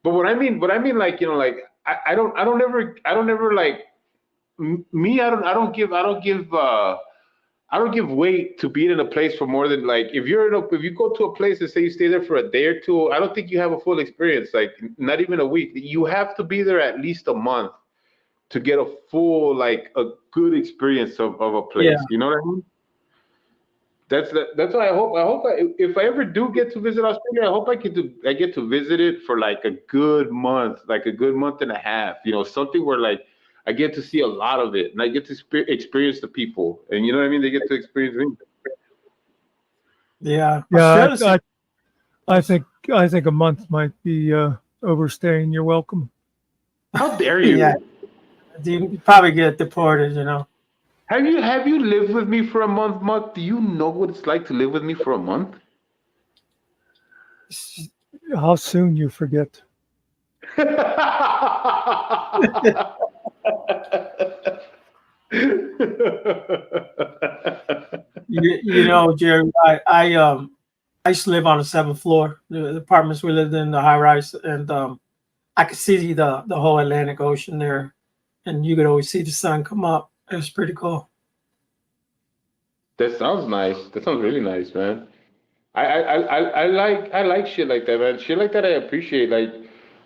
But what I mean like like I don't ever like me I don't give weight to being in a place for more than like if you go to a place and say you stay there for a day or two, I don't think you have a full experience. Like not even a week. You have to be there at least a month to get a full like a good experience of a Yeah. place. You know what I mean? That's why if I ever do get to visit Australia, I hope I get to visit it for like a good month, like a good month and a half. Something where like I get to see a lot of it, and I get to experience the people, and you know what I mean. They get to experience me. Yeah. Yeah, Australia's I think a month might be overstaying. You're welcome. How dare yeah. you? You probably get deported, Have you lived with me for a month, Muck? Do you know what it's like to live with me for a month? How soon you forget. You know, Jerry, I used to live on the seventh floor. The apartments we lived in, the high rise, and I could see the whole Atlantic Ocean there, and you could always see the sun come up. It was pretty cool. That sounds nice. That sounds really nice, man. I like shit like that, man. Shit like that I appreciate. Like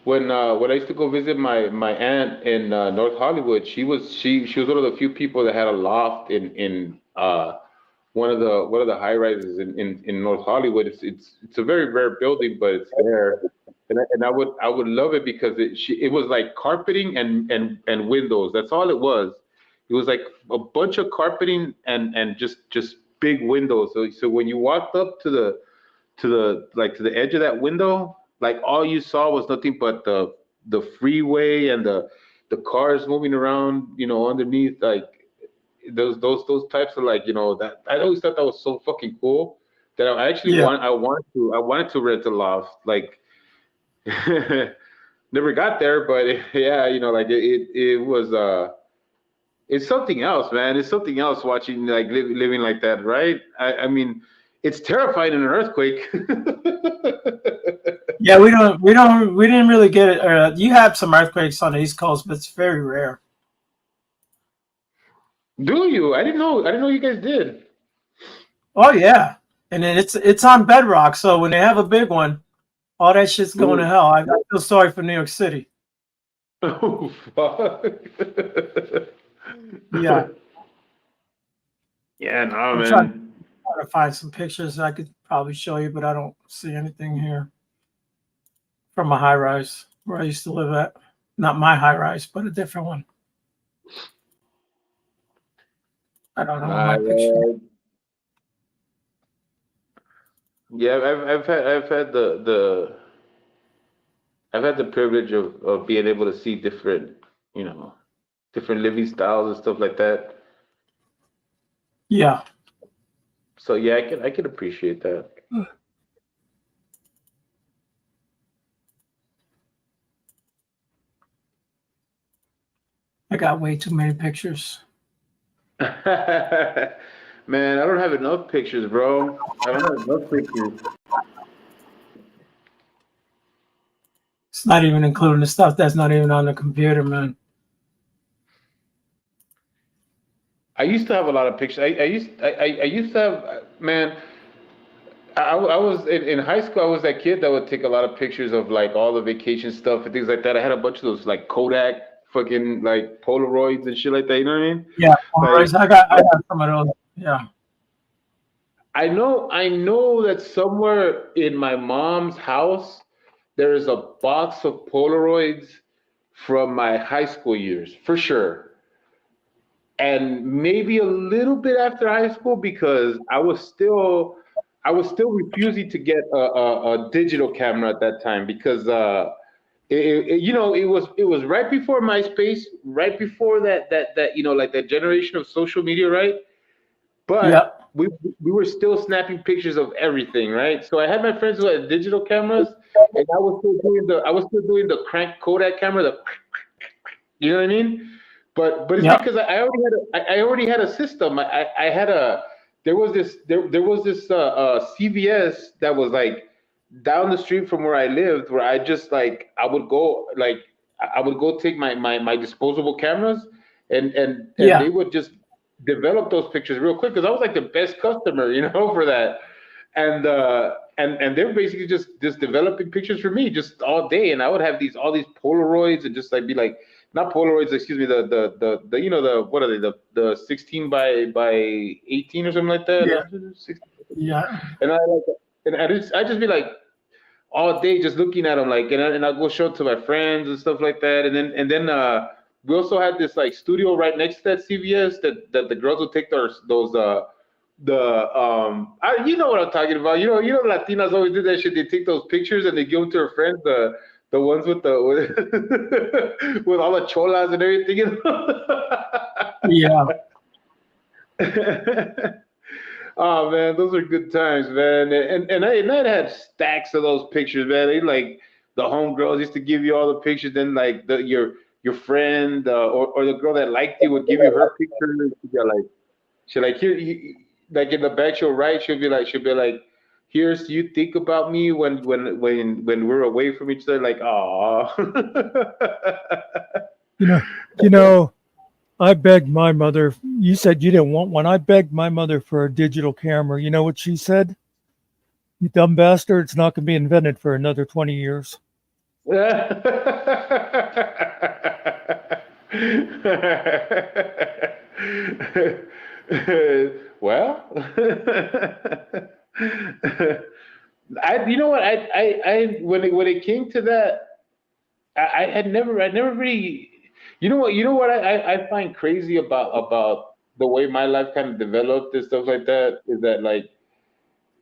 when I used to go visit my aunt in North Hollywood, she was one of the few people that had a loft in one of the high rises in North Hollywood. It's a very rare building, but it's there. And I would love it because it was like carpeting and windows. That's all it was. It was like a bunch of carpeting and just big windows. So when you walked up to the edge of that window, like all you saw was nothing but the freeway and the cars moving around, underneath, like those types of, like, that I always thought that was so fucking cool that I actually Yeah, I wanted to rent a loft, like. Never got there, but yeah, like it was it's something else, man. It's something else watching, like, living like that, right? I mean, it's terrifying in an earthquake. yeah. We didn't really get it. You have some earthquakes on the East Coast, but it's very rare. Do you? I didn't know you guys did. Oh yeah, and then it's on bedrock. So when they have a big one, all that shit's going to Ooh. hell. I feel sorry for New York City. Oh, fuck. Yeah, Yeah, no, I'm man. trying to find some pictures I could probably show you, but I don't see anything here from a high rise where I used to live at. Not my high rise, but a different one. I don't know my picture. Yeah, I've had the privilege of being able to see different, you know, different living styles and stuff like that. Yeah, So yeah, I can appreciate that. I got way too many pictures. Man, I don't have enough pictures, bro. I don't have enough pictures. It's not even including the stuff that's not even on the computer, man. I used to have a lot of pictures. I used to have, man. I was in high school. I was that kid that would take a lot of pictures of, like, all the vacation stuff and things like that. I had a bunch of those, like, Kodak fucking, like, Polaroids and shit like that. You know what I mean? Yeah, Like, I got some of those. Yeah, I know that somewhere in my mom's house there is a box of Polaroids from my high school years for sure, and maybe a little bit after high school because I was still refusing to get a digital camera at that time because it was right before MySpace, right before that like that generation of social media, right? yeah, But we were still snapping pictures of everything, right? So I had my friends who had digital cameras, and I was still doing the crank Kodak camera, you know what I mean? But it's yeah, because I already had a system. I had a there was this CVS that was, like, down the street from where I lived, where I just, like, I would go take my disposable cameras, and yeah, they would just develop those pictures real quick because I was like the best customer, for that. And they're basically just developing pictures for me just all day, and I would have all these Polaroids and just, like, be like, not Polaroids, excuse me, the the what are they, the 16 by 18 or something like that. yeah, No, 16. yeah, And I just be like all day just looking at them, like, and I go show it to my friends and stuff like that. And then we also had this, like, studio right next to that CVS that the girls would take those you know what I'm talking about. Latinas always do that shit. They take those pictures and they give them to their friends. The ones with with all the cholas and everything. yeah. Oh man, those are good times, man. And I had stacks of those pictures, man. the homegirls used to give you all the pictures. Then like your friend or the girl that liked you would give you her picture. She'd be like, she like here, like in the back, she'll be like, here's you think about me when we're away from each other. Like, aw. You know, you know, I begged my mother. You said you didn't want one. I begged my mother for a digital camera. You know what she said? You dumb bastard, it's not going to be invented for another 20 years. Well, you know what, when it came to that, I never really, you know what I find crazy about the way my life kind of developed and stuff like that is that like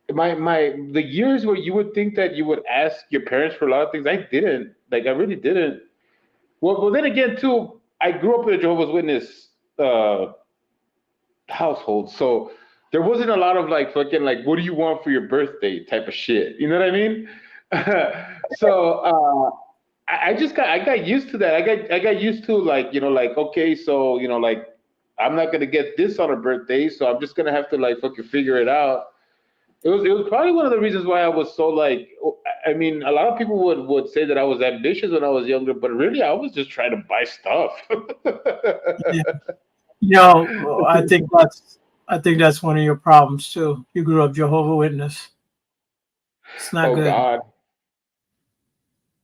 the years where you would think that you would ask your parents for a lot of things, I didn't. Like I really didn't. Well, then again, too, I grew up in a Jehovah's Witness uh, household, so there wasn't a lot of like fucking like, what do you want for your birthday type of shit. You know what I mean? So I got used to that. I got used to like like okay, so like I'm not gonna get this on a birthday, so I'm just gonna have to like fucking figure it out. It was probably one of the reasons why I was so like I mean a lot of people would say that I was ambitious when I was younger, but really I was just trying to buy stuff. Yeah. I think that's one of your problems too. You grew up Jehovah Witness. It's not Oh good. God.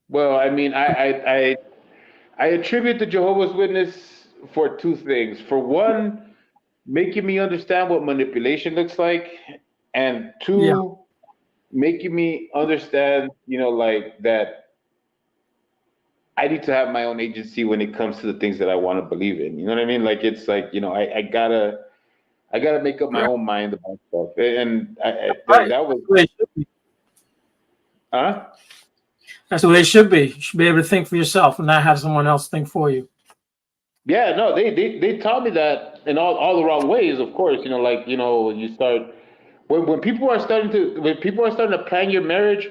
Well, I mean I attribute the Jehovah's Witness for two things. For one, making me understand what manipulation looks like, and Yeah. two, making me understand, like that I need to have my own agency when it comes to the things that I want to believe in. You know what I mean? Like it's like, I gotta make up my Right. own mind about stuff. And Right. that was, That's the way it should be. huh? That's the way it should be. You should be able to think for yourself and not have someone else think for you. Yeah, no, they taught me that in all the wrong ways, of course. Like, you start when people are starting to plan your marriage,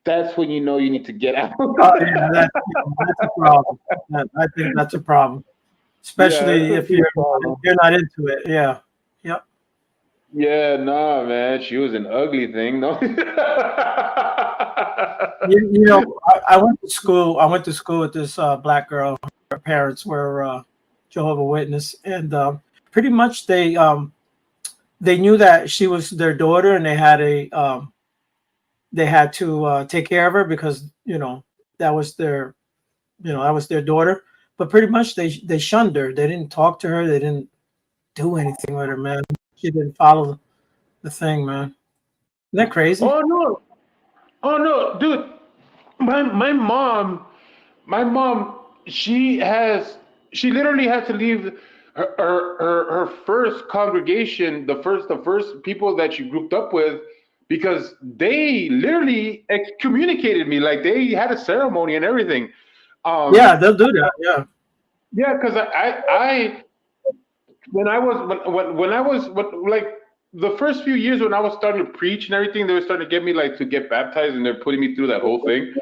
that's when you need to get out. Oh, yeah, that's a problem. I think that's a problem, Yeah, that's especially a if big problem. you're not into it. Yeah. Yep. Yeah, nah, man, she was an ugly thing, no. I went to school. I went to school with this black girl. Her parents were Jehovah Witness, and pretty much they knew that she was their daughter, and they had to take care of her because that was their that was their daughter. But pretty much they shunned her. They didn't talk to her. They didn't do anything with her, man. She didn't follow the thing, man. Isn't that crazy? Oh no, oh no, dude, my mom, my mom, she literally had to leave her first congregation, the first people that she grouped up with, because they literally excommunicated me. Like they had a ceremony and everything. Yeah, Um, they'll do that. Yeah. yeah, because I when I was when I was like the first few years when I was starting to preach and everything, they were starting to get me like to get baptized, and they're putting me through that whole thing.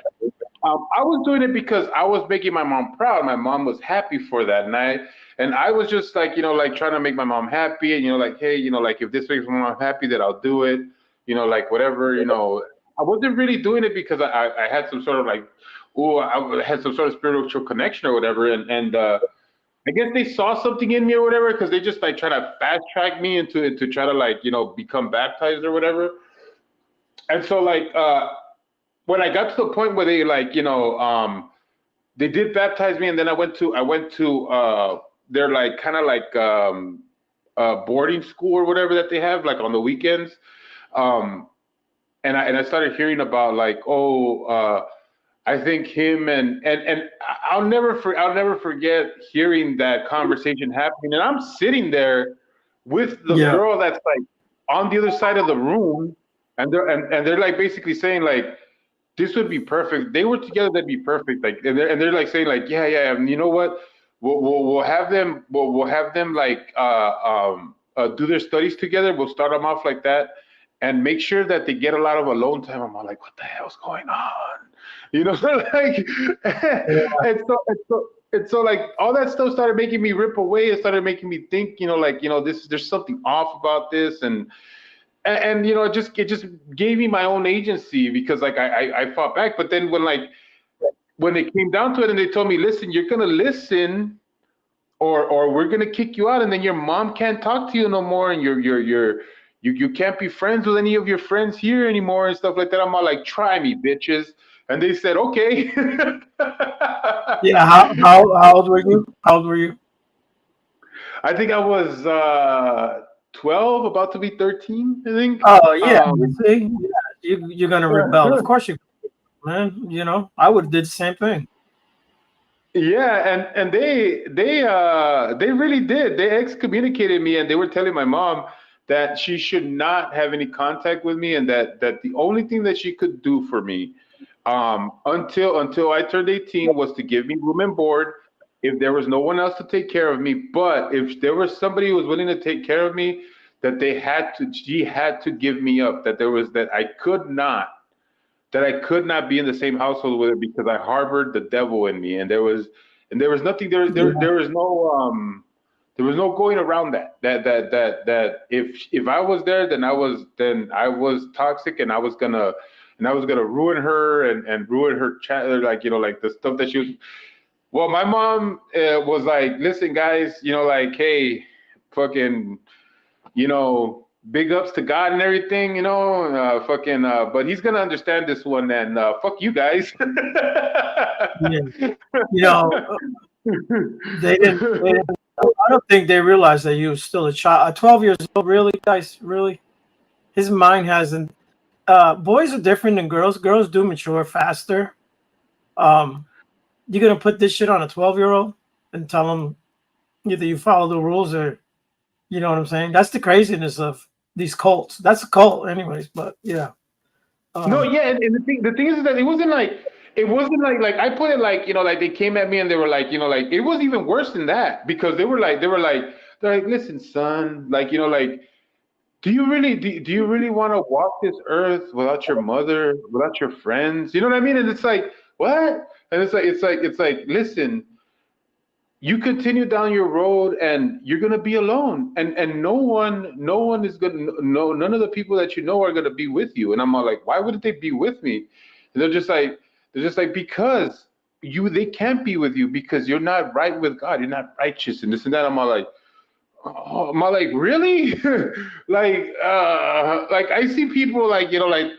I was doing it because I was making my mom proud. My mom was happy for that night, and I was just like, like trying to make my mom happy, and like, hey, like if this makes my mom happy, that I'll do it. Like whatever. I wasn't really doing it because I had some sort of like, oh, I had some sort of spiritual connection or whatever, and I guess they saw something in me or whatever because they just like try to fast track me into to try to like become baptized or whatever. And so like when I got to the point where they like they did baptize me, and then I went to their like kind of like boarding school or whatever that they have like on the weekends. Um, and I started hearing about like, oh, I think him and I'll never forget hearing that conversation happening, and I'm sitting there with the Yeah. girl that's like on the other side of the room, and they're like basically saying like, this would be perfect. They were together, that'd be perfect. Like, and they're like saying like, yeah, yeah, and you know what? We'll have them we'll have them like do their studies together. We'll start them off like that, and make sure that they get a lot of alone time. I'm all like, what the hell's going on? You know, like, and so like all that stuff started making me rip away. It started making me think, like, there's something off about this, and it just gave me my own agency because like I fought back. But then when it came down to it and they told me, listen, you're gonna listen or we're gonna kick you out, and then your mom can't talk to you no more, and you can't be friends with any of your friends here anymore and stuff like that. I'm all like, try me, bitches. And they said, okay. Yeah. How old were you? How old were you? I think I was 12, about to be 13, I think. Oh yeah. You see, yeah, you're gonna rebel. Of course you, man. I would have did the same thing. Yeah, and they really did. They excommunicated me, and they were telling my mom that she should not have any contact with me, and that the only thing that she could do for me, until I turned 18, was to give me room and board if there was no one else to take care of me. But if there was somebody who was willing to take care of me, that she had to give me up. That I could not be in the same household with her because I harbored the devil in me, and there was nothing there. There was no going around that. That if I was there, then I was toxic, and I was gonna ruin her and ruin her like like the stuff that she was. Well, my mom was like, listen, guys, like, hey, fucking, big ups to God and everything, but he's gonna understand this one, and fuck you guys. Yeah. They didn't. I don't think they realized that you were still a child. 12 years old, really, guys, really. His mind hasn't. Boys are different than girls. Girls do mature faster. You're gonna put this shit on a 12-year-old and tell them either you follow the rules or, you know what I'm saying? That's the craziness of these cults. That's a cult, anyways. But yeah. No, yeah, and the thing is that it wasn't like I put it like, like they came at me and they were like, like it was even worse than that, because they're like, listen, son, like, like, do you really want to walk this earth without your mother, without your friends? You know what I mean? And it's like, what? And it's like, listen, you continue down your road and you're gonna be alone, and no one is gonna, no, none of the people that you know are gonna be with you. And I'm all like, why wouldn't they be with me? And they're just like, because they can't be with you because you're not right with God, you're not righteous, and this and that. I'm all like, oh, am I like, really? like I see people like,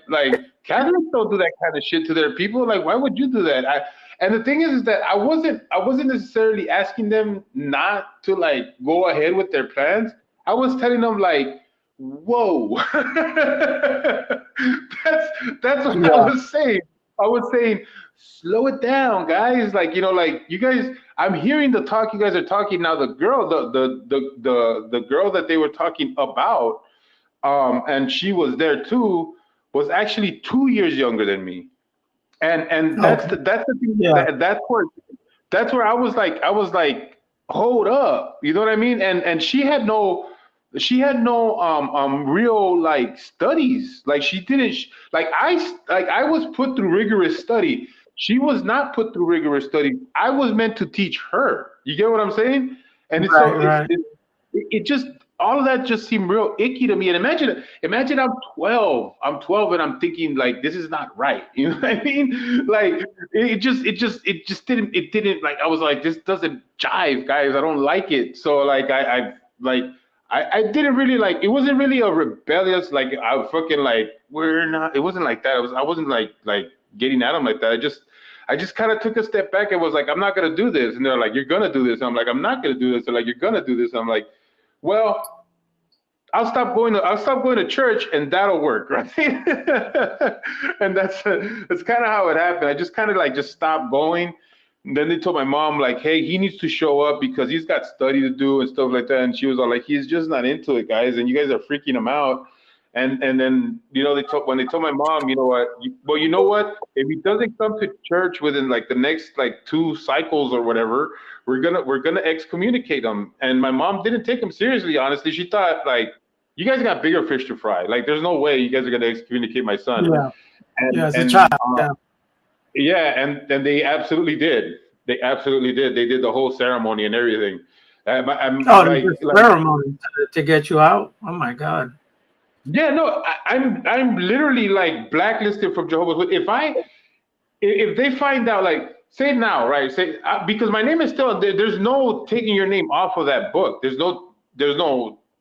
like Catholics don't do that kind of shit to their people. Like, why would you do that? And the thing is that I wasn't necessarily asking them not to like go ahead with their plans. I was telling them like, whoa. that's what I was saying. I was saying, slow it down, guys. Like, like you guys, I'm hearing the talk you guys are talking now. The girl, the girl that they were talking about, and she was there too, was actually 2 years younger than me. And that's the thing. Yeah. That's where I was like, hold up, you know what I mean? And she had no real like studies. Like she didn't like I was put through rigorous study. She was not put through rigorous study. I was meant to teach her. You get what I'm saying? And it's Right. it just, all of that just seemed real icky to me. And imagine I'm 12. I'm 12 and I'm thinking like, this is not right. You know what I mean? Like it just didn't like, I was like, this doesn't jive, guys. I don't like it. So like I didn't really like, it wasn't really a rebellious, like I fucking like, we're not, it wasn't like that. I wasn't like getting at them like that. I just kind of took a step back and was like, I'm not gonna do this. And they're like, you're gonna do this. And I'm like, I'm not gonna do this. They're like, you're gonna do this. And I'm like, well, I'll stop going to church and that'll work, right? And that's kind of how it happened. I just kind of like just stopped going. And then they told my mom like, hey, he needs to show up because he's got study to do and stuff like that. And she was all like, he's just not into it, guys, and you guys are freaking him out. And then when they told my mom, you know what? If he doesn't come to church within like the next like 2 cycles or whatever, we're gonna excommunicate him. And my mom didn't take him seriously. Honestly, she thought like, you guys got bigger fish to fry. Like, there's no way you guys are gonna excommunicate my son. Yeah. And, Yeah, as a and child. Yeah. Yeah, and they absolutely did. They absolutely did. They did the whole ceremony and everything. I'm Oh, like, the ceremony to get you out. Oh my God. yeah, no, I'm literally like blacklisted from Jehovah's Witness. If they find out, like, say now, right? Say because my name is still there, there's no taking your name off of that book. There's no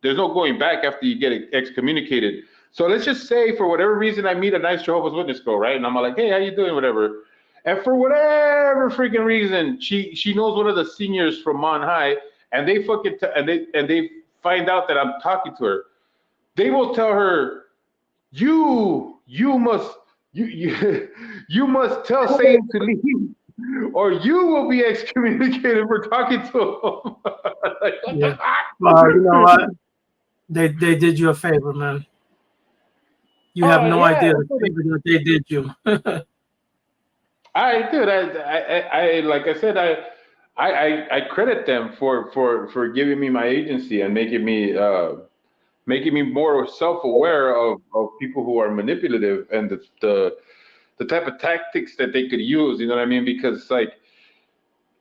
going back after you get excommunicated. So let's just say for whatever reason I meet a nice Jehovah's Witness girl, right? And I'm like, hey, how you doing? Whatever. And for whatever freaking reason, she knows one of the seniors from Mon High, and they fucking and they find out that I'm talking to her. They will tell her, you must you you must tell Satan to leave, or you will be excommunicated for talking to him. Like, what Yeah. the fuck? Well, you know what? They did you a favor, man. You have Oh no yeah, idea the favor that they did you. I did. I like I said, I credit them for giving me my agency and making me more self-aware of people who are manipulative and the type of tactics that they could use. You know what I mean? Because like,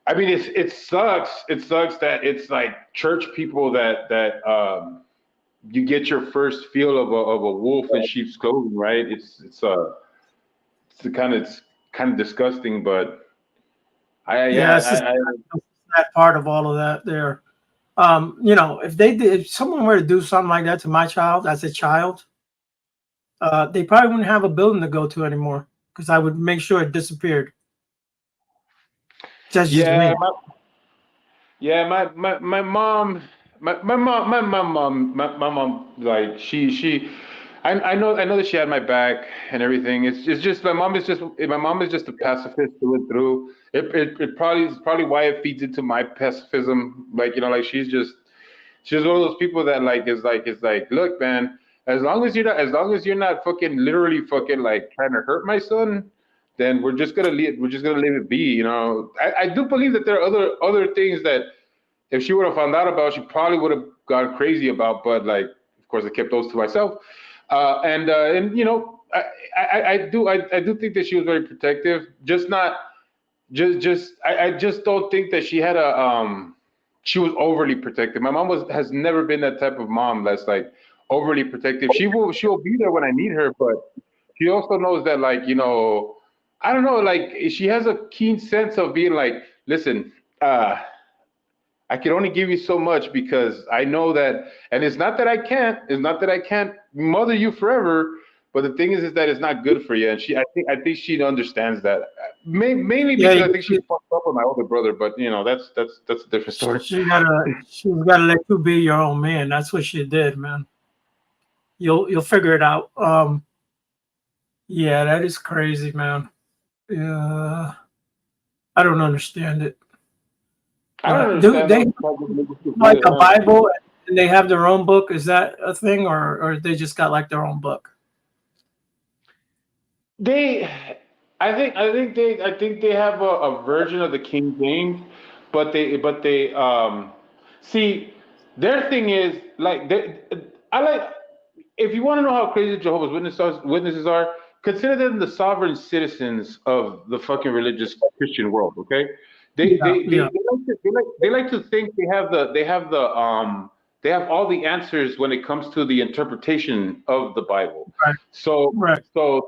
I mean, it sucks. It sucks that it's like church people that you get your first feel of a wolf in sheep's clothing, right? It's kind of disgusting, but Yeah, it's just that part of all of that there. You know, if someone were to do something like that to my child as a child, they probably wouldn't have a building to go to anymore because I would make sure it disappeared. That's just yeah, me. yeah, my mom, my mom, like I know that she had my back and everything. It's just my mom is just a pacifist through and through. It probably is probably why it feeds into my pacifism. Like like she's one of those people that like look, man, as long as you're not fucking literally fucking like trying to hurt my son, then we're just gonna leave it be. I do believe that there are other things that if she would have found out about, she probably would have gone crazy about. But like, of course, I kept those to myself. And I do think that she was very protective. Just not just I just don't think that she had she was overly protective. My mom has never been that type of mom that's like overly protective. She'll be there when I need her, but she also knows that like I don't know, like she has a keen sense of being like, listen, I can only give you so much because I know that, and it's not that I can't mother you forever, but the thing is that it's not good for you, and I think she understands that. Mainly Yeah, because I think she's fucked up with my older brother, but that's a different story. she gotta let you be your own man. That's what she did, man. You'll figure it out. Yeah, that is crazy, man. Yeah, I don't understand it. I don't Do understand they those type of niggas who do like it, a huh? Bible and they have their own book? Is that a thing, or they just got like their own book? They, I think they have a version of the King James, but they see their thing is like I like if you want to know how crazy Jehovah's Witnesses are, consider them the sovereign citizens of the fucking religious Christian world. Okay, they Yeah, they they, yeah. they like to think they have all the answers when it comes to the interpretation of the Bible. Right, So right. so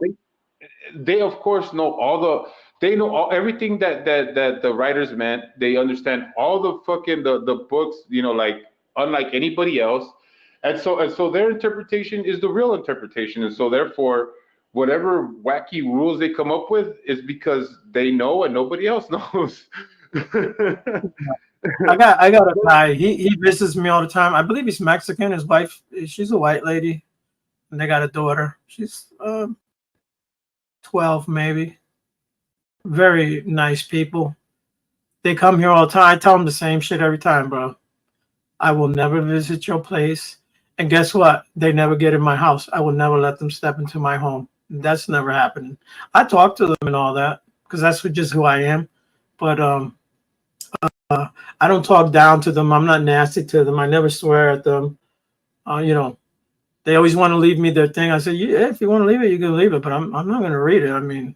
they of course know everything that the writers meant. They understand all the fucking the books, like unlike anybody else. And so their interpretation is the real interpretation. And so therefore, whatever wacky rules they come up with is because they know and nobody else knows. I got a guy. He visits me all the time. I believe he's Mexican. His wife, she's a white lady, and they got a daughter. She's 12 maybe. Very nice people. They come here all the time. I tell them the same shit every time, bro. I will never visit your place. And guess what? They never get in my house. I will never let them step into my home. That's never happening. I talk to them and all that because that's just who I am. But I don't talk down to them. I'm not nasty to them. I never swear at them. They always want to leave me their thing. I said, yeah, if you want to leave it, you can leave it, but I'm not going to read it. I mean,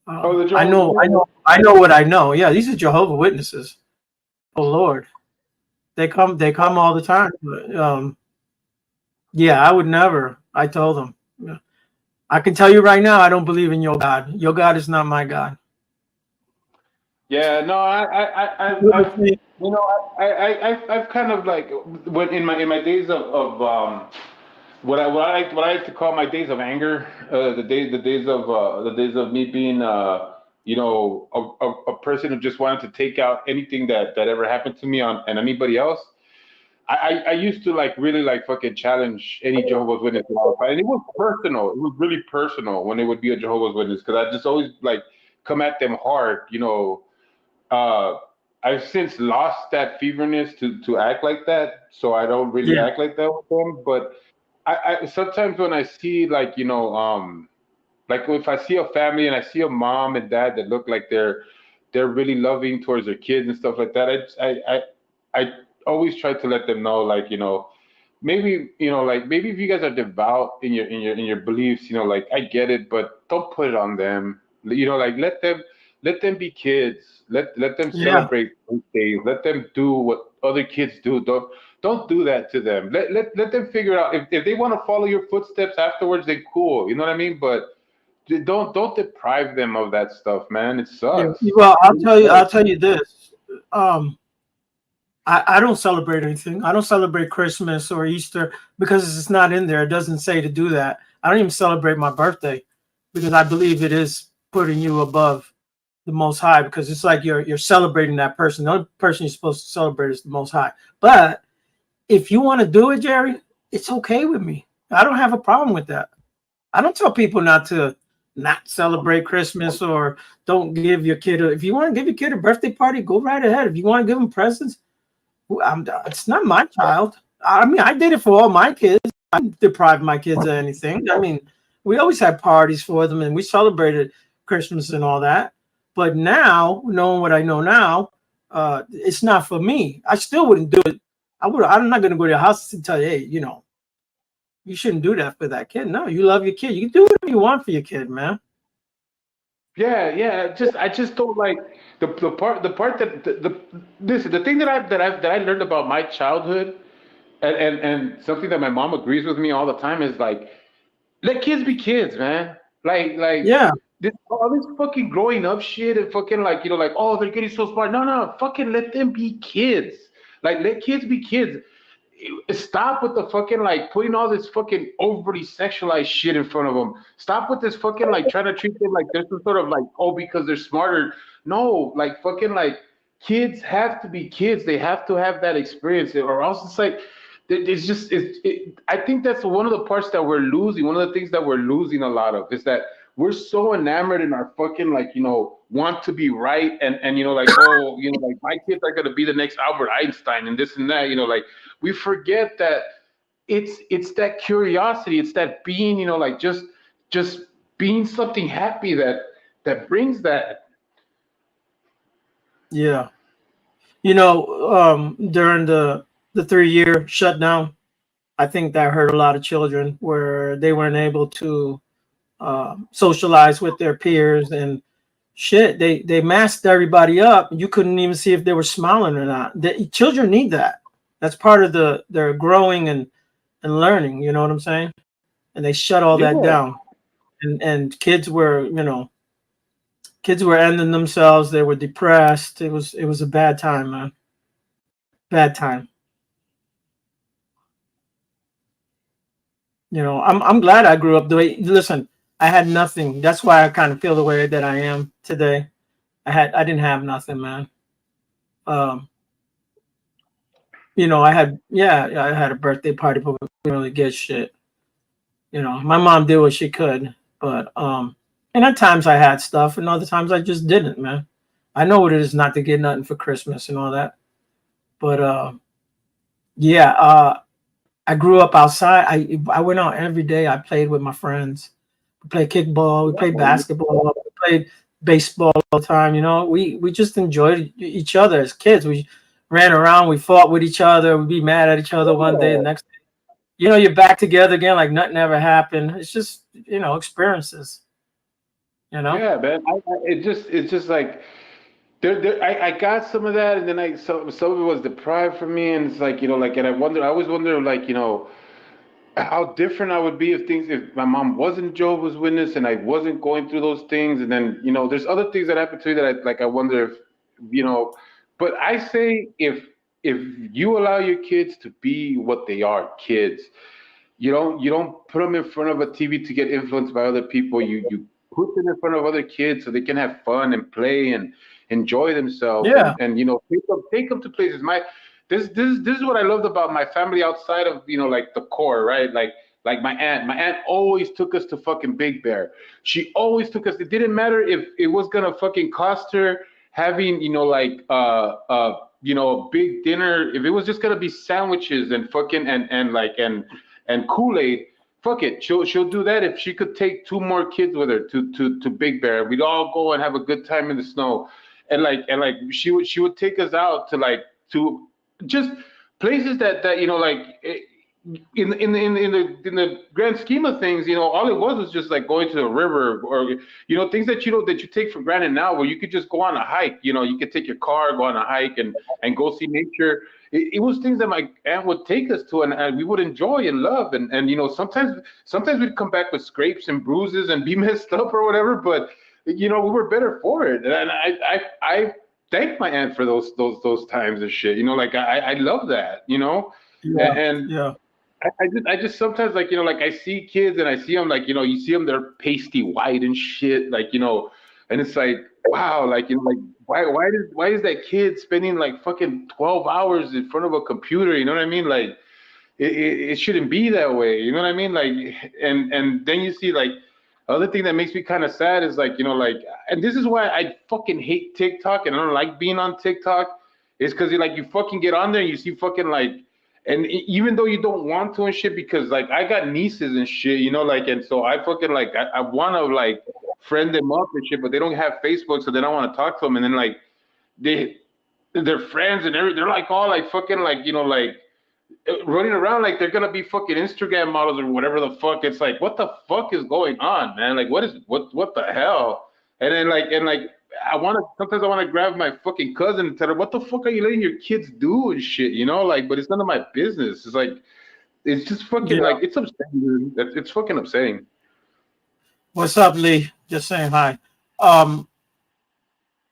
Oh, the I Jehovah's Witnesses? I know what I know. Yeah, these are Jehovah Witnesses. Oh Lord, they come all the time. But, yeah, I would never. I told them. Yeah. I can tell you right now, I don't believe in your God. Your God is not my God. Yeah, no, I've you know, I've kind of like when in my days of what I like to call my days of anger, the days of me being you know a person who just wanted to take out anything that ever happened to me on and anybody else. I used to like really like fucking challenge any Jehovah's Witness all the time. And it was personal. It was really personal when it would be a Jehovah's Witness because I just always like come at them hard, you know. uh, I've since lost that feverness to act like that, so I don't really Yeah, act like that with them. But I sometimes when I see like like if I see a family and I see a mom and dad that look like they're really loving towards their kids and stuff like that, I always try to let them know like maybe like maybe if you guys are devout in your beliefs, like I get it, but don't put it on them. Like let them be kids. Let them yeah, celebrate birthdays. Let them do what other kids do. Don't do that to them. Let them figure out if they want to follow your footsteps afterwards, then cool. You know what I mean? But don't deprive them of that stuff, man. It yeah. sucks. Well, It really I'll sucks. tell you this. Um, I don't celebrate anything. I don't celebrate Christmas or Easter because it's not in there. It doesn't say to do that. I don't even celebrate my birthday because I believe it is putting you above the Most High because it's like you're celebrating that person. The only person you're supposed to celebrate is the Most High. But if you want to do it, Jerry, it's okay with me. I don't have a problem with that. I don't tell people not celebrate Christmas or don't give your kid if you want to give your kid a birthday party, go right ahead. If you want to give them presents, it's not my child. I mean, I did it for all my kids. I didn't deprive my kids of anything. I mean, we always had parties for them and we celebrated Christmas and all that. But now, knowing what I know now, it's not for me. I still wouldn't do it. I'm not going to go to your house and tell you, hey, you shouldn't do that for that kid. No, you love your kid. You can do whatever you want for your kid, man. Yeah, yeah. I just don't like the part that the thing that I learned about my childhood and something that my mom agrees with me all the time is like let kids be kids, man. Like Yeah, all this fucking growing up shit and fucking like like oh they're getting so smart. No, fucking let them be kids. Like let kids be kids. Stop with the fucking like putting all this fucking overly sexualized shit in front of them. Stop with this fucking like trying to treat them like they're some sort of like oh because they're smarter. No, like fucking like kids have to be kids. They have to have that experience, or else it's like it's just I think that's one of the parts that we're losing. One of the things that we're losing a lot of is that we're so enamored in our fucking like want to be right and like oh like my kids are gonna be the next Albert Einstein and this and that like we forget that it's that curiosity, it's that being like just being something happy that brings that. yeah. During the 3 year shutdown, I think that hurt a lot of children where they weren't able to socialize with their peers and shit. They masked everybody up. You couldn't even see if they were smiling or not. The children need that. That's part of their growing and learning. You know what I'm saying? And they shut all that Yeah. down. And kids were ending themselves. They were depressed. It was a bad time, man. Bad time. I'm glad I grew up the way. Listen, I had nothing. That's why I kind of feel the way that I am today. I didn't have nothing, man. Um, I had a birthday party, but we didn't really get shit. My mom did what she could, but and at times I had stuff, and other times I just didn't, man. I know what it is not to get nothing for Christmas and all that, but yeah, I grew up outside. I went out every day. I played with my friends. We played kickball. We played basketball. We played baseball all the time. We just enjoyed each other as kids. We ran around. We fought with each other. We'd be mad at each other one day. The next day, you're back together again like nothing ever happened. It's just experiences. You know? Yeah, man. It's just like I got some of that, and then some of it was deprived from me, and it's like like, and I always wonder, like how different I would be if my mom wasn't Jehovah's Witness and I wasn't going through those things, and then there's other things that happen to me that I wonder if you know, but I say if you allow your kids to be what they are, kids. You don't put them in front of a TV to get influenced by other people. You put them in front of other kids so they can have fun and play and enjoy themselves Yeah. and take them to places. This is what I loved about my family outside of like the core, right? Like my aunt. My aunt always took us to fucking Big Bear. She always took us. It didn't matter if it was gonna fucking cost her having a big dinner. If it was just gonna be sandwiches and fucking and Kool-Aid, fuck it. She'll do that if she could take two more kids with her to Big Bear. We'd all go and have a good time in the snow. And she would take us out to just places that in the grand scheme of things, all it was just like going to the river or things that you take for granted now, where you could just go on a hike. You could take your car, go on a hike, and go see nature. It was things that my aunt would take us to, and we would enjoy and love, and sometimes we'd come back with scrapes and bruises and be messed up or whatever, but we were better for it, and I thank my aunt for those times and shit. Like I love that. Yeah. And Yeah. I just sometimes like I see kids and I see them you see them, they're pasty white and shit, and it's like, wow, like why is that kid spending like fucking 12 hours in front of a computer? You know what I mean? Like it shouldn't be that way. You know what I mean? Like and then you see like other thing that makes me kind of sad is and this is why I fucking hate TikTok and I don't like being on TikTok, is because you fucking get on there and you see fucking and even though you don't want to and shit, because I got nieces and shit, and so I fucking I want to friend them up and shit, but they don't have Facebook, so they don't want to talk to them, and then they're friends and they're all fucking running around like they're gonna be fucking Instagram models or whatever the fuck. It's like, what the fuck is going on, man? Like, what the hell? And then sometimes I want to grab my fucking cousin and tell her, what the fuck are you letting your kids do and shit, but it's none of my business. It's it's just fucking Yeah. it's upsetting, dude. It's fucking upsetting. What's up, Lee? Just saying hi. I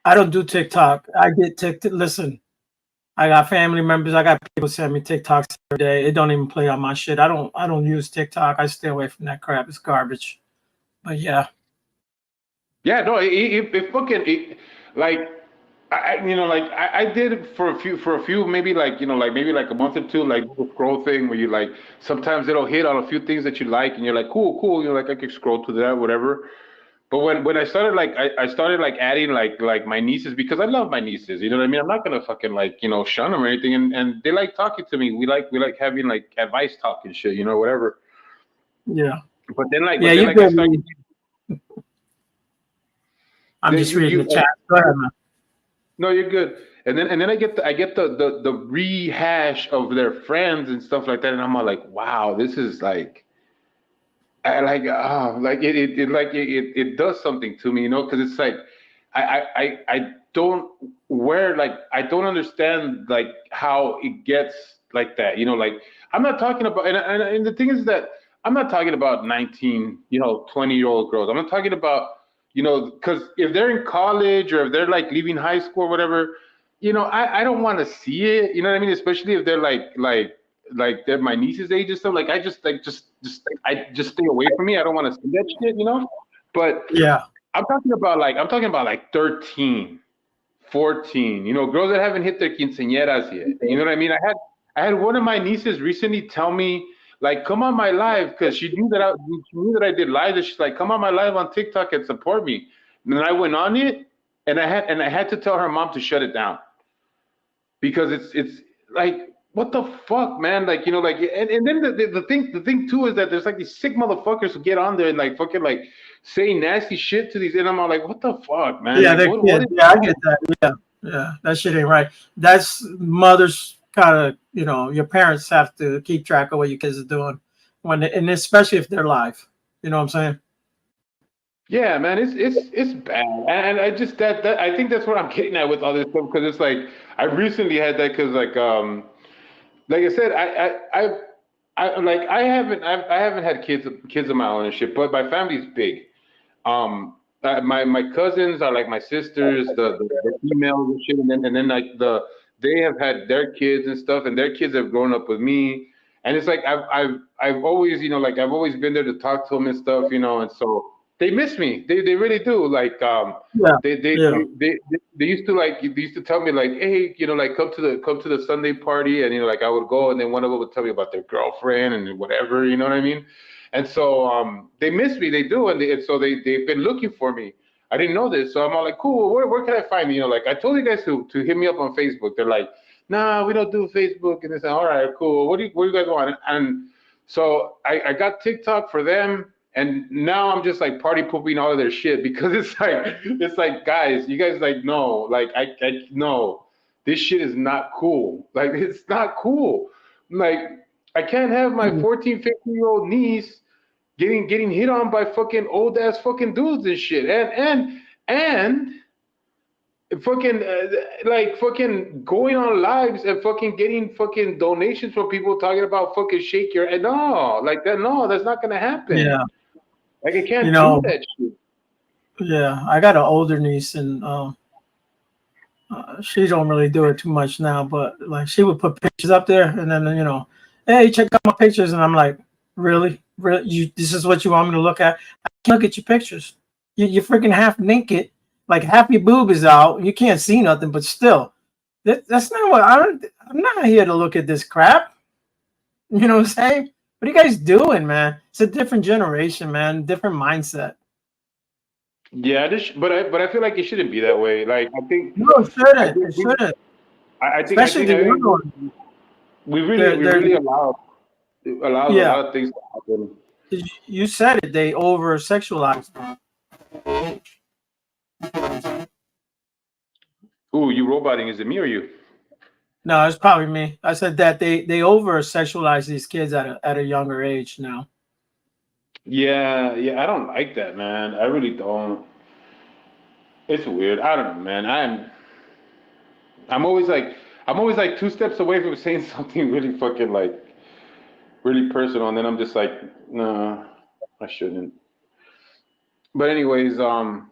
don't do TikTok. I get TikTok. Listen, I got family members. I got people send me TikToks every day. It don't even play on my shit. I don't use TikTok. I stay away from that crap. It's garbage. But yeah. Yeah, no, it fucking I did it for a few maybe maybe a month or two, little scroll thing where you sometimes it'll hit on a few things that you like and you're like, cool, I could scroll to that, whatever. But when I started I started adding my nieces, because I love my nieces, you know what I mean? I'm not gonna fucking shun them or anything, and they like talking to me. We like having advice talk and shit, whatever. Yeah. But then yeah, you good. I'm just reading the chat. Go ahead, man. No, you're good. And then I get the rehash of their friends and stuff like that, and I'm all like, wow, this is it does something to me, because it's I don't I don't understand how it gets like that, I'm not talking about, and the thing is that I'm not talking about 19, 20-year-old girls. I'm not talking about, because if they're in college or if they're leaving high school or whatever, I don't want to see it. You know what I mean? Especially if they're they're my niece's age or something. I just stay away from me. I don't want to see that shit. But yeah, I'm talking about 13, 14. Girls that haven't hit their quinceañeras yet. You know what I mean? I had one of my nieces recently tell me, come on my live, because she knew that I did live. And she's like, come on my live on TikTok and support me. And then I went on it, and I had to tell her mom to shut it down, because it's what the fuck, man? And then the thing too is that there's these sick motherfuckers who get on there and fucking say nasty shit to these, and I'm all like, what the fuck, man? Yeah, yeah, I get that. Yeah, that shit ain't right. That's mothers. Kind of, your parents have to keep track of what your kids are doing and especially if they're live. You know what I'm saying? Yeah, man, it's bad, and I just that I think that's what I'm getting at with all this stuff because it's like I recently had that because like I said I haven't had kids of my own and shit, but my family's big. My cousins are like my sisters, the females and shit, and then like they have had their kids and stuff, and their kids have grown up with me, and it's like I've always like I've always been there to talk to them and stuff, and so they miss me. They really do. Like Yeah, they they yeah, they, they, they used to they used to tell me like, hey, like come to the Sunday party, and like I would go, and then one of them would tell me about their girlfriend and whatever, you know what I mean? And so they miss me, they do, and so they've been looking for me. I didn't know this, so I'm all like, cool. Well, where can I find you? Like I told you guys to hit me up on Facebook. They're like, nah, we don't do Facebook, and they said, all right, cool. What do you guys want? And so I got TikTok for them, and now I'm just like party pooping all of their shit because it's like guys, you guys like no, like I no, this shit is not cool. Like it's not cool. Like I can't have my 14, 15-year-old niece getting hit on by fucking old ass fucking dudes and shit, and fucking like fucking going on lives and fucking getting fucking donations from people talking about fucking shake your and no, like that, no, that's not gonna yeah. happen. Like I You can't do know, that shit. yeah. I got an older niece, and she don't really do it too much now. But like, she would put pictures up there, and then hey, check out my pictures, and I'm like, really, really, this is what you want me to look at? I can't look at your pictures. You're freaking half naked, like half your boob is out. You can't see nothing, but still, that's not what I'm not here to look at this crap. You know what I'm saying? What are you guys doing, man? It's a different generation, man. Different mindset. Yeah, but I feel like it shouldn't be that way. Like No, it I shouldn't. It think we shouldn't. I Especially the think young ones. we They're really allows a yeah. lot of things to happen. You said it. They over sexualize. Ooh, you roboting? Is it me or you? No, it's probably me. I said that they over sexualize these kids at a younger age now. Yeah, yeah, I don't like that, man. I really don't. It's weird. I don't know, man. I'm always like I'm always like two steps away from saying something really fucking like really personal, and then I'm just like, no, I shouldn't. But anyways, how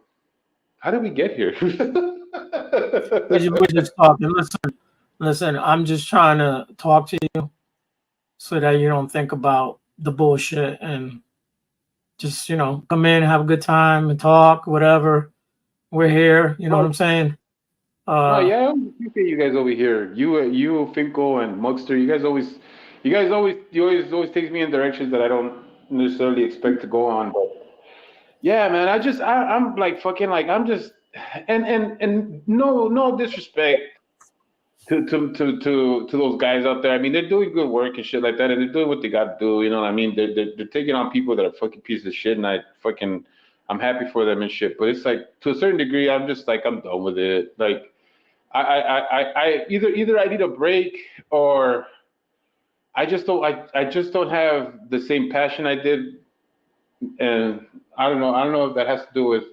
did we get here? We're just talking. Listen. I'm just trying to talk to you so that you don't think about the bullshit and just come in, have a good time, and talk. Whatever. We're here. You know what No, I'm saying? no, Uh, yeah, I always appreciate you guys over here. You, Finkel, and Mugster. You always takes me in directions that I don't necessarily expect to go on. But yeah, man, I'm like fucking like I'm just and no disrespect to those guys out there. I mean, they're doing good work and shit like that, and they're doing what they got to do. You know what I mean? They're taking on people that are fucking pieces of shit, and I'm happy for them and shit. But it's like to a certain degree, I'm just like I'm done with it. Like I either I need a break or I just don't have the same passion I did, and I don't know if that has to do with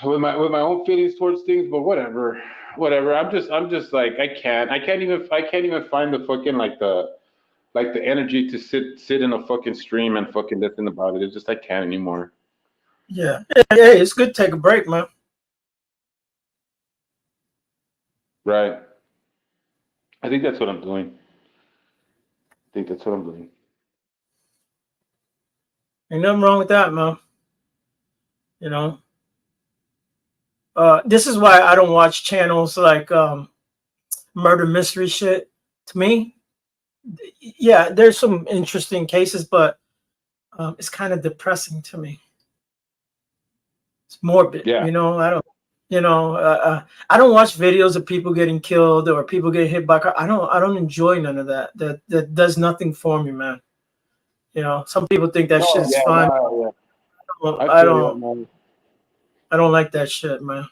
my own feelings towards things, but whatever. I'm just like I can't even find the fucking like the energy to sit in a fucking stream and fucking listen about it. It's just I can't anymore. yeah. Hey, it's good to take a break, man. Right. I think that's what I'm doing. I think that's what I'm doing. Ain't nothing wrong with that, man. You know. This is why I don't watch channels like murder mystery shit. To me, yeah, there's some interesting cases, but it's kind of depressing to me. It's morbid, Yeah. I don't, I don't watch videos of people getting killed or people getting hit by car. I don't enjoy none of that. That does nothing for me, man. Some people think that shit No, is yeah, fun. no, yeah. I I feel you, don't, man. I don't like that shit, man.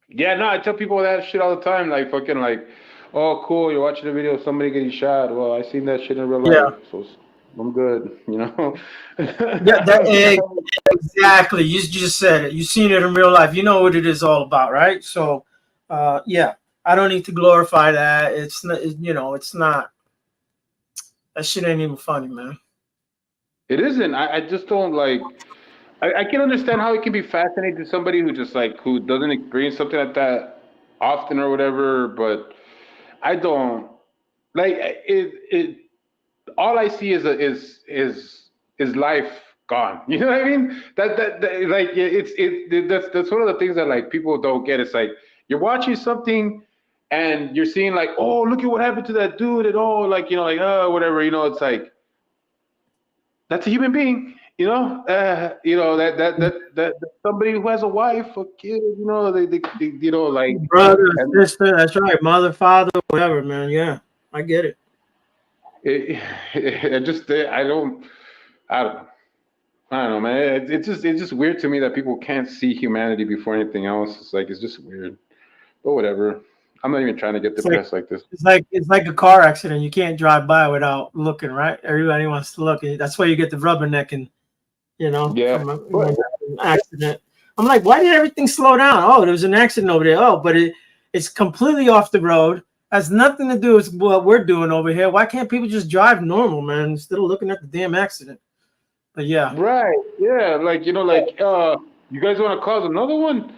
Yeah, no, I tell people that shit all the time. Like fucking like, oh, cool, you're watching a video of somebody getting shot. Well, I seen that shit in real Yeah, life. So I'm good. You know. Yeah, exactly. You just said it. You've seen it in real life. You know what it is all about, right? So, yeah, I don't need to glorify that. It's not, it's not. That shit ain't even funny, man. It isn't. I just don't like. I can understand how it can be fascinating to somebody who just like who doesn't experience something like that often or whatever. But I don't like it. All I see is life gone. You know what I mean? That like that's one of the things that like people don't get. It's like you're watching something and you're seeing like, oh, look at what happened to that dude, and oh, like like whatever. It's like that's a human being. That somebody who has a wife, a kid. They like Brother, and sister, that's right. Mother, father, whatever, man. Yeah, I get it. it just I don't know. I don't know, man. It's just weird to me that people can't see humanity before anything else. It's like it's just weird. But whatever. I'm not even trying to get It's like depressed like this. it's like a car accident. You can't drive by without looking, right? Everybody wants to look. That's why you get the rubbernecking, Yeah, from but an accident. I'm like, why did everything slow down? Oh, there was an accident over there. Oh, but it's completely off the road. Has nothing to do with what we're doing over here. Why can't people just drive normal, man, instead of looking at the damn accident? But yeah, right, yeah, you guys want to cause another one?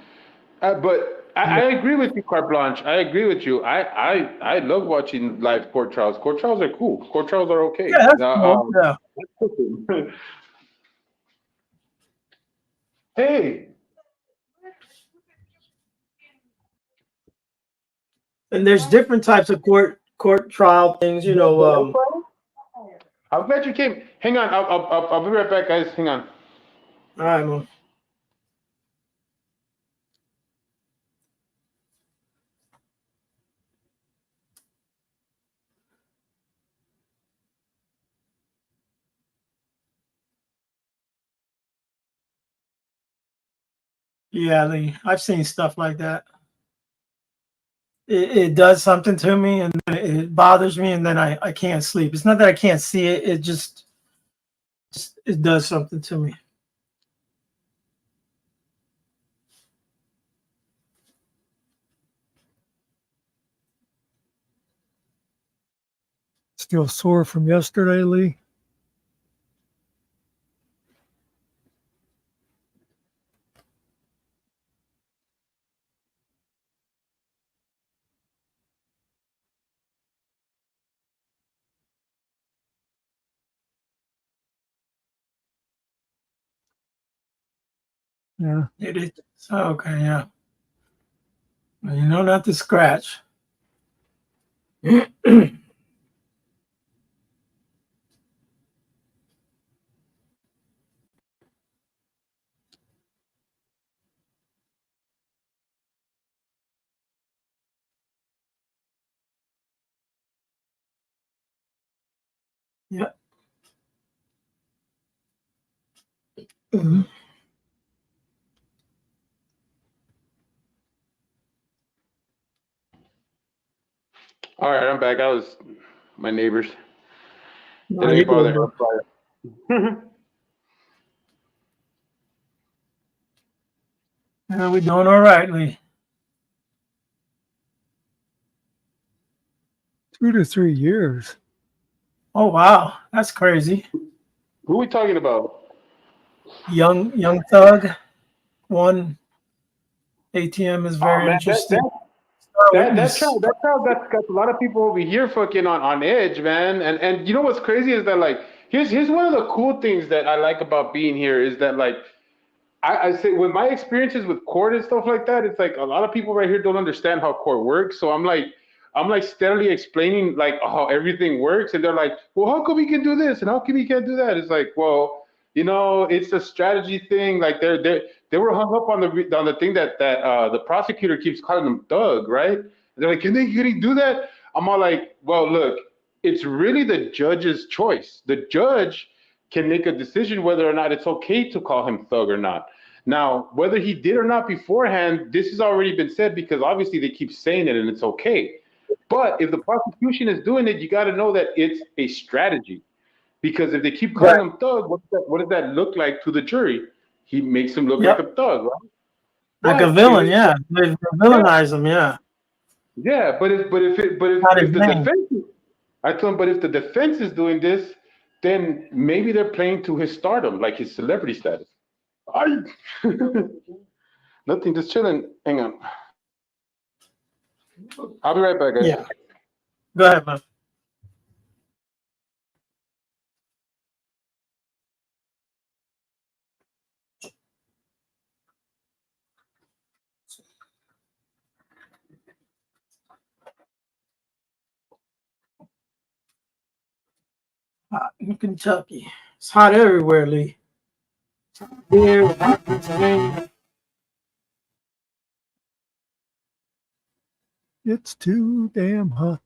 But I agree with you, Carte Blanche. I agree with you. I love watching live court trials. Court trials are cool. Court trials are okay. yeah, that's cool. Yeah, Hey, and there's different types of court trial things. I'm glad you came. Hang on, I'll be right back, guys. Hang on. All right, man. Yeah, Lee, I've seen stuff like that. It does something to me, and then it bothers me, and then I can't sleep. It's not that I can't see it; it just it does something to me. Still sore from yesterday, Lee? Yeah. It is okay, yeah. Well, not to scratch. Yeah. Mhm. All right, I'm back. I was my neighbors. It No, you ain't good, bother. bro. Yeah, we doing all right, Lee. 2 to 3 years. Oh wow, that's crazy. Who are we talking about? Young Thug, one ATM is Oh very man, interesting. Star Witness. that trial that's got a lot of people over here fucking on edge, man. And you know what's crazy is that like here's one of the cool things that I like about being here is that like I say with my experiences with court and stuff like that, it's like a lot of people right here don't understand how court works. So I'm like steadily explaining like how everything works, and they're like, well, how come we can do this and how come we can't do that? It's like, well, it's a strategy thing. Like they were hung up on the thing that the prosecutor keeps calling them thug, right? They're like, can he do that? I'm all like, well, look, it's really the judge's choice. The judge can make a decision whether or not it's okay to call him thug or not. Now, whether he did or not beforehand, this has already been said because obviously they keep saying it and it's okay. But if the prosecution is doing it, you got to know that it's a strategy. Because if they keep calling Right. him thug, what does that look like to the jury? He makes him look like Yep. a thug, right? Like a But villain, yeah. They villainize him, yeah. yeah, but Not his if the name. defense, I told him, but if the defense is doing this, then maybe they're playing to his stardom, like his celebrity status. I nothing, just chilling. Hang on, I'll be right back, guys. Yeah. Go ahead, man. Hot in Kentucky. It's hot everywhere, Lee. Here, hot in Pennsylvania. It's too damn hot.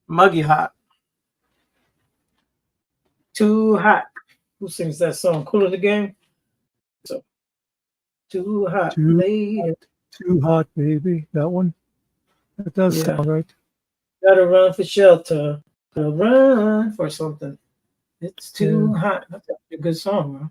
Muggy hot. Too hot. Who sings that song? Cool in the Game? So, too hot. Too, Lady. too hot, baby. That one? That does Yeah. sound right. Gotta run for shelter. Gotta run for something. It's too Yeah. hot. That's a good song, man.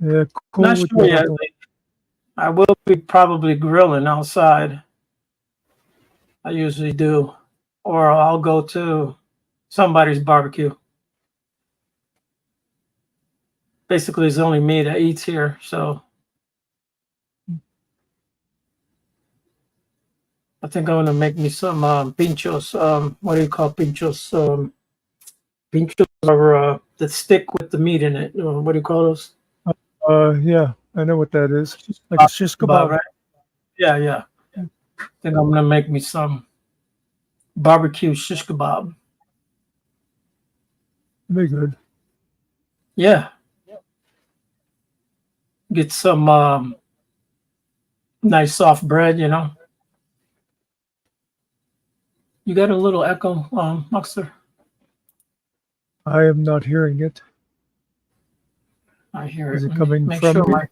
Yeah, cool Not with sure the yet. other. Lee. I will be probably grilling outside. I usually do. Or I'll go to somebody's barbecue. Basically, it's only me that eats here, so I think I'm gonna make me some pinchos. What do you call pinchos? Pinchos are the stick with the meat in it. What do you call those? Yeah, I know what that is. Like a shish Kebab, kebab. right? Yeah, yeah. I think I'm gonna make me some barbecue shish kebab. Very good. Yeah. Get some nice soft bread, you know. You got a little echo, Muxter? I am not hearing it. I hear Is it. it Let me coming make from sure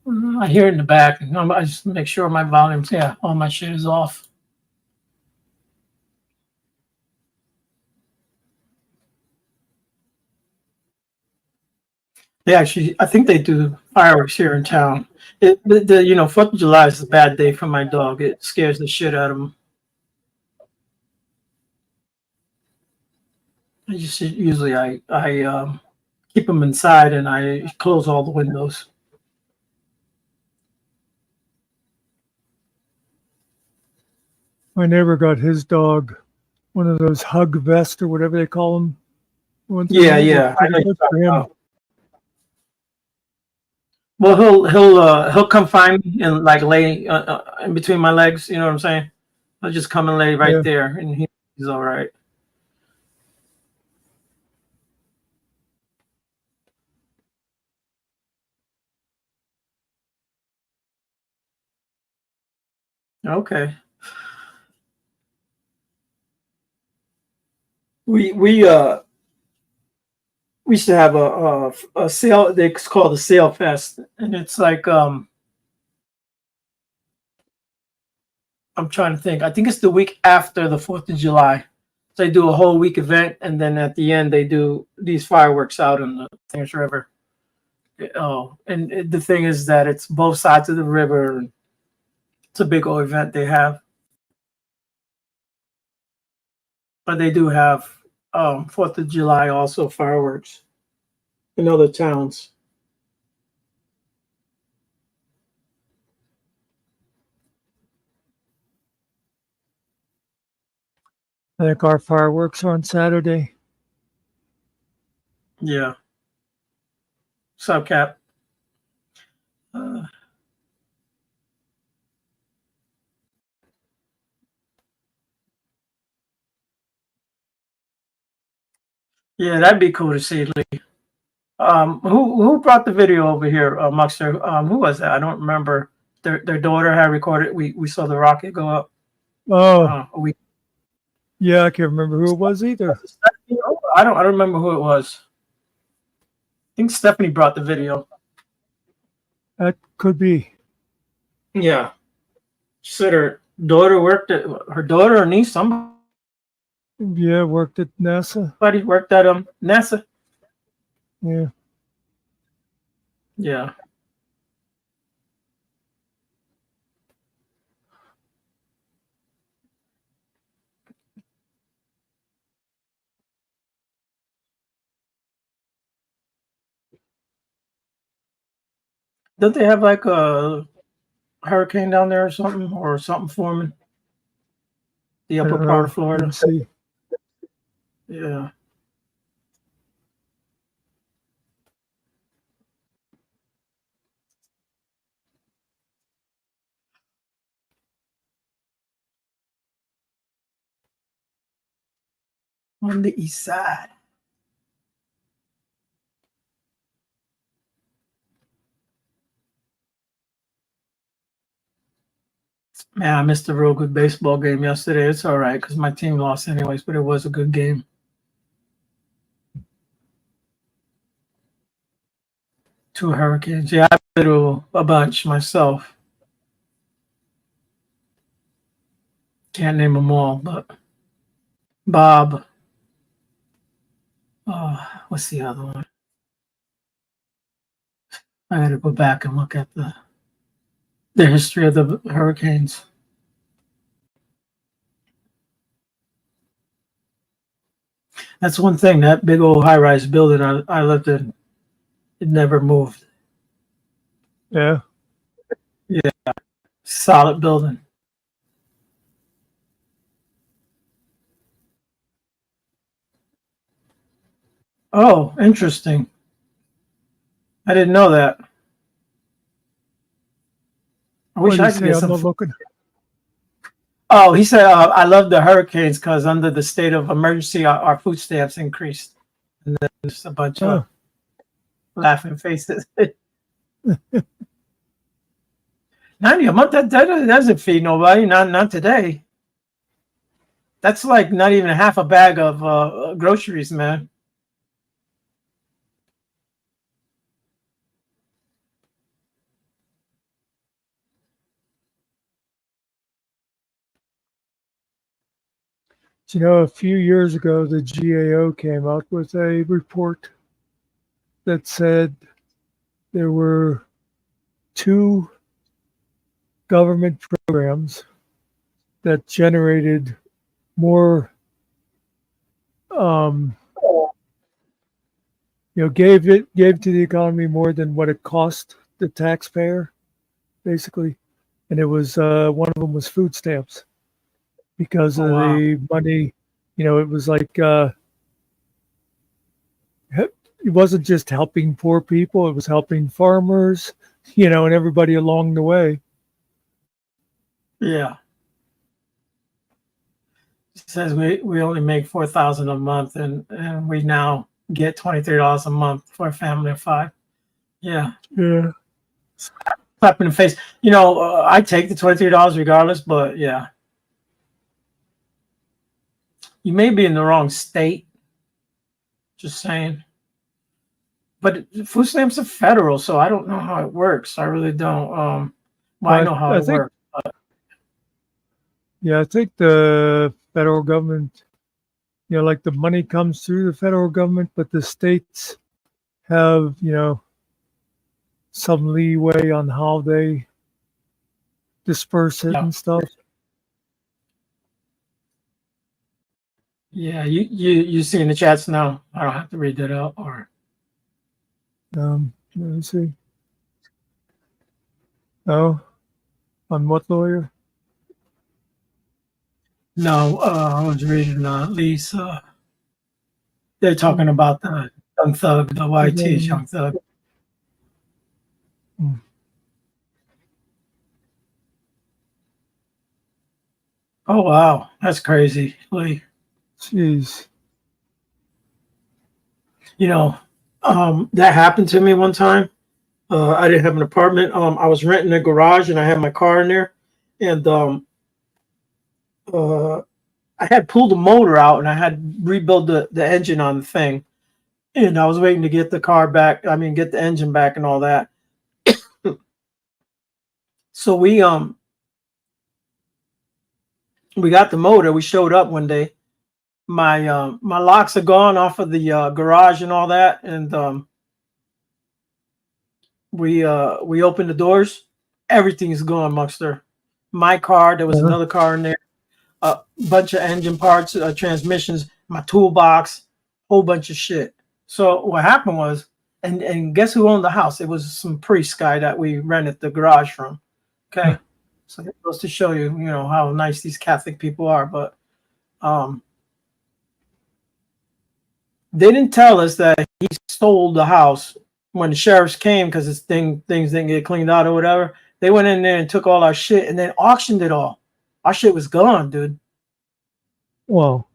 me? I hear it in the back. I just make sure my volumes, yeah, all my shit is off. They actually, I think they do fireworks here in town. You know, 4th of July is a bad day for my dog. It scares the shit out of him. I just usually I keep him inside and I close all the windows. My neighbor got his dog one of those hug vests or whatever they call them. Yeah, yeah. I know Pretty you're good for talking him. about. Well, he'll come find me and like lay in between my legs. You know what I'm saying? He'll just come and lay right Yeah. there, and he's all right. Okay. We used to have a sale. It's called a sale fest, and it's like I'm trying to think. I think it's the week after the 4th of July. So they do a whole week event, and then at the end they do these fireworks out on the Thames River. Oh, and the thing is that it's both sides of the river. And it's a big old event they have, but they do have 4th of July also fireworks in other towns. I think our fireworks are on Saturday. Yeah. So Cap. Uh, yeah, that'd be cool to see, Lee. Who brought the video over here, Muxter? Who was that? I don't remember. Their daughter had recorded. We saw the rocket go up. Oh, A week. yeah, I can't remember who it was either. I don't remember who it was. I think Stephanie brought the video. That could be. Yeah. She said her daughter worked at her daughter or niece, somebody Yeah, worked at NASA. worked at NASA. Yeah. Yeah. Don't they have like a hurricane down there or something forming? The I upper don't part know. of Florida. Didn't see. Yeah. On the east side. Man, I missed a real good baseball game yesterday. It's all right because my team lost anyways, but it was a good game. Two Hurricanes. Yeah, I've been to a bunch myself. Can't name them all, but Bob. What's the other one? I got to go back and look at the history of the Hurricanes. That's one thing. That big old high-rise building I lived in, it never moved. Yeah. Solid building. Oh, interesting. I didn't know that. I What wish do you I could say? get I'm some. not looking. Oh, he said, I love the hurricanes because under the state of emergency, our food stamps increased. And then there's a bunch of laughing faces. 90 a month, that doesn't feed nobody, not today. That's like not even half a bag of groceries, man. You know, a few years ago, the GAO came out with a report that said there were 2 government programs that generated more, gave to the economy more than what it cost the taxpayer, basically. And it was one of them was food stamps because of the money. It was like it wasn't just helping poor people; it was helping farmers, and everybody along the way. Yeah. It says we only make $4,000 a month, and we now get $23 a month for a family of 5. Yeah. Yeah. Slap in the face. I take the $23 regardless, but yeah. You may be in the wrong state. Just saying. But food stamps are federal, so I don't know how it works. I really don't. I know how it works. Yeah, I think the federal government, like the money comes through the federal government, but the states have, some leeway on how they disperse it and stuff. Yeah, you see in the chats now. I don't have to read that out, or Let me see. Oh, on what lawyer? no. I was reading Lisa. They're talking about the Young Thug, the YT's Young Thug. Oh wow, that's crazy, Lee. Jeez. That happened to me one time. I didn't have an apartment. I was renting a garage and I had my car in there, and I had pulled the motor out and I had rebuilt the engine on the thing, and I was waiting to get the car back. I mean, get the engine back and all that. So we got the motor. We showed up one day. My locks are gone off of the garage and all that, and we opened the doors. Everything's gone, Muckster. My car. There was another car in there. A bunch of engine parts, transmissions, my toolbox, whole bunch of shit. So what happened was, and guess who owned the house? It was some priest guy that we rented the garage from. Okay, so that goes to show you, how nice these Catholic people are. But they didn't tell us that he stole the house when the sheriffs came because things didn't get cleaned out or whatever. They went in there and took all our shit and then auctioned it all. Our shit was gone, dude. Whoa.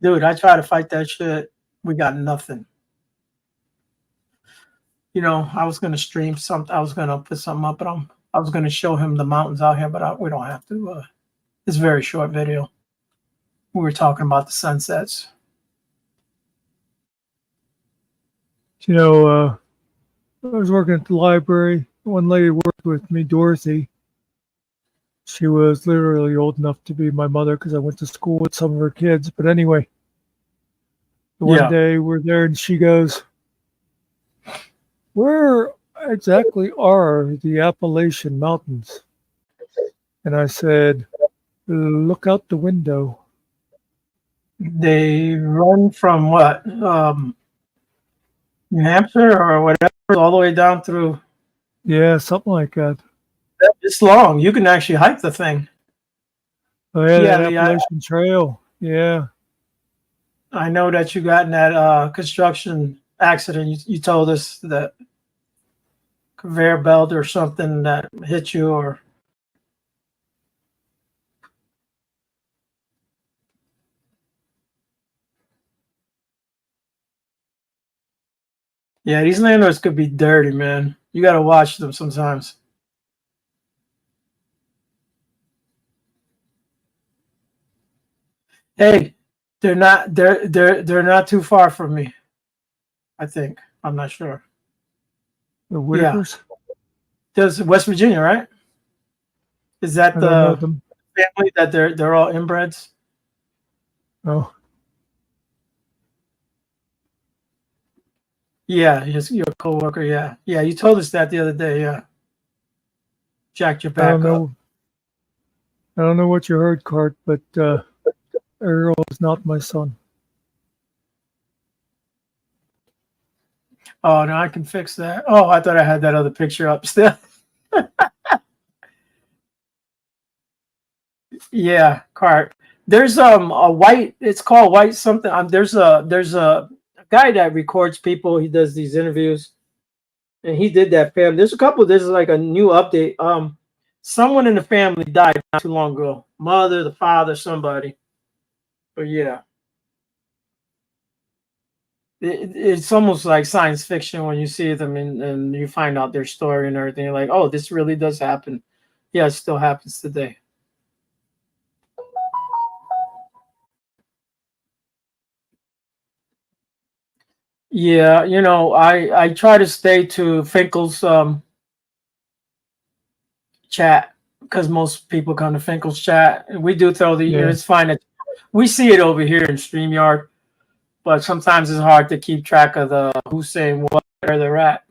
Dude, I tried to fight that shit. We got nothing. I was gonna stream something. I was gonna put something up, but I was gonna show him the mountains out here, but we don't have to. It's a very short video. We were talking about the sunsets. I was working at the library. One lady worked with me, Dorothy. She was literally old enough to be my mother because I went to school with some of her kids. But anyway, one day we're there and she goes, "Where exactly are the Appalachian Mountains?" And I said, "Look out the window." They run from what? New Hampshire or whatever, all the way down through. Yeah, something like that. It's long. You can actually hike the thing. Oh yeah, the Appalachian Trail. Yeah. I know that you got in that construction accident. You told us that conveyor belt or something that hit you, or yeah, these landlords could be dirty, man. You got to watch them sometimes. Hey, they're not too far from me. I think. I'm not sure. The Whitakers? There's West Virginia, right? Is that the family that they're all inbreds? Oh. Yeah, your coworker. Yeah, you told us that the other day. Yeah, jacked your back up. I don't know what you heard, Cart, but Ariel is not my son. Oh no, I can fix that. Oh, I thought I had that other picture up still. Yeah, Cart. There's a white. It's called white something. There's a guy that records people. He does these interviews, and he did that family. There's a couple. There's like a new update. Someone in the family died not too long ago. Mother, the father, somebody. But yeah, it's almost like science fiction when you see them and you find out their story and everything. You're like, oh, this really does happen. Yeah, it still happens today. Yeah, I try to stay to Finkel's chat because most people come to Finkel's chat. And we do throw the it's fine that we see it over here in StreamYard, but sometimes it's hard to keep track of the who's saying what, where they're at.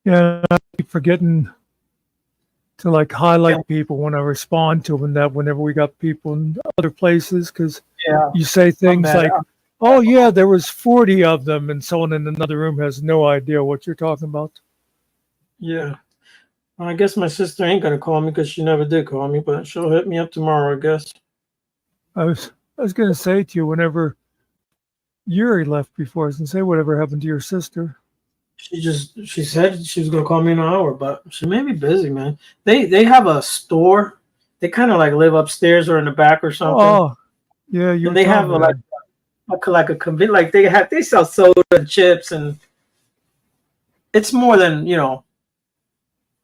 Yeah, I keep forgetting to like highlight people when I respond to them. That whenever we got people in other places, because you say things like, "Oh yeah, there was 40 of them," and someone in another room has no idea what you're talking about. Yeah, well, I guess my sister ain't gonna call me because she never did call me, but she'll hit me up tomorrow, I guess. I was gonna say to you, whenever Yuri left before, I was gonna say, whatever happened to your sister? She said she was gonna call me in an hour, but she may be busy, man. They have a store. They kind of like live upstairs or in the back or something. Oh, yeah, and they have like a convenience. Like they sell soda and chips, and it's more than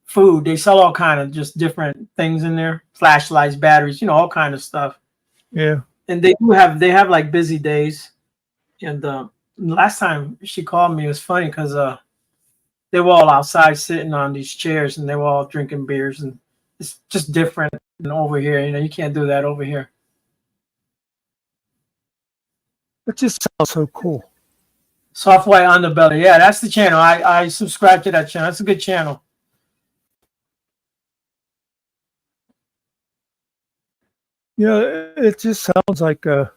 food. They sell all kind of just different things in there, flashlights, batteries, all kind of stuff. Yeah. And they have like busy days. And last time she called me, it was funny because they were all outside sitting on these chairs and they were all drinking beers, and it's just different than over here. You know, you can't do that over here. It just sounds so cool. Soft White Underbelly. Yeah, that's the channel. I subscribe to that channel. That's a good channel. Yeah, it just sounds like an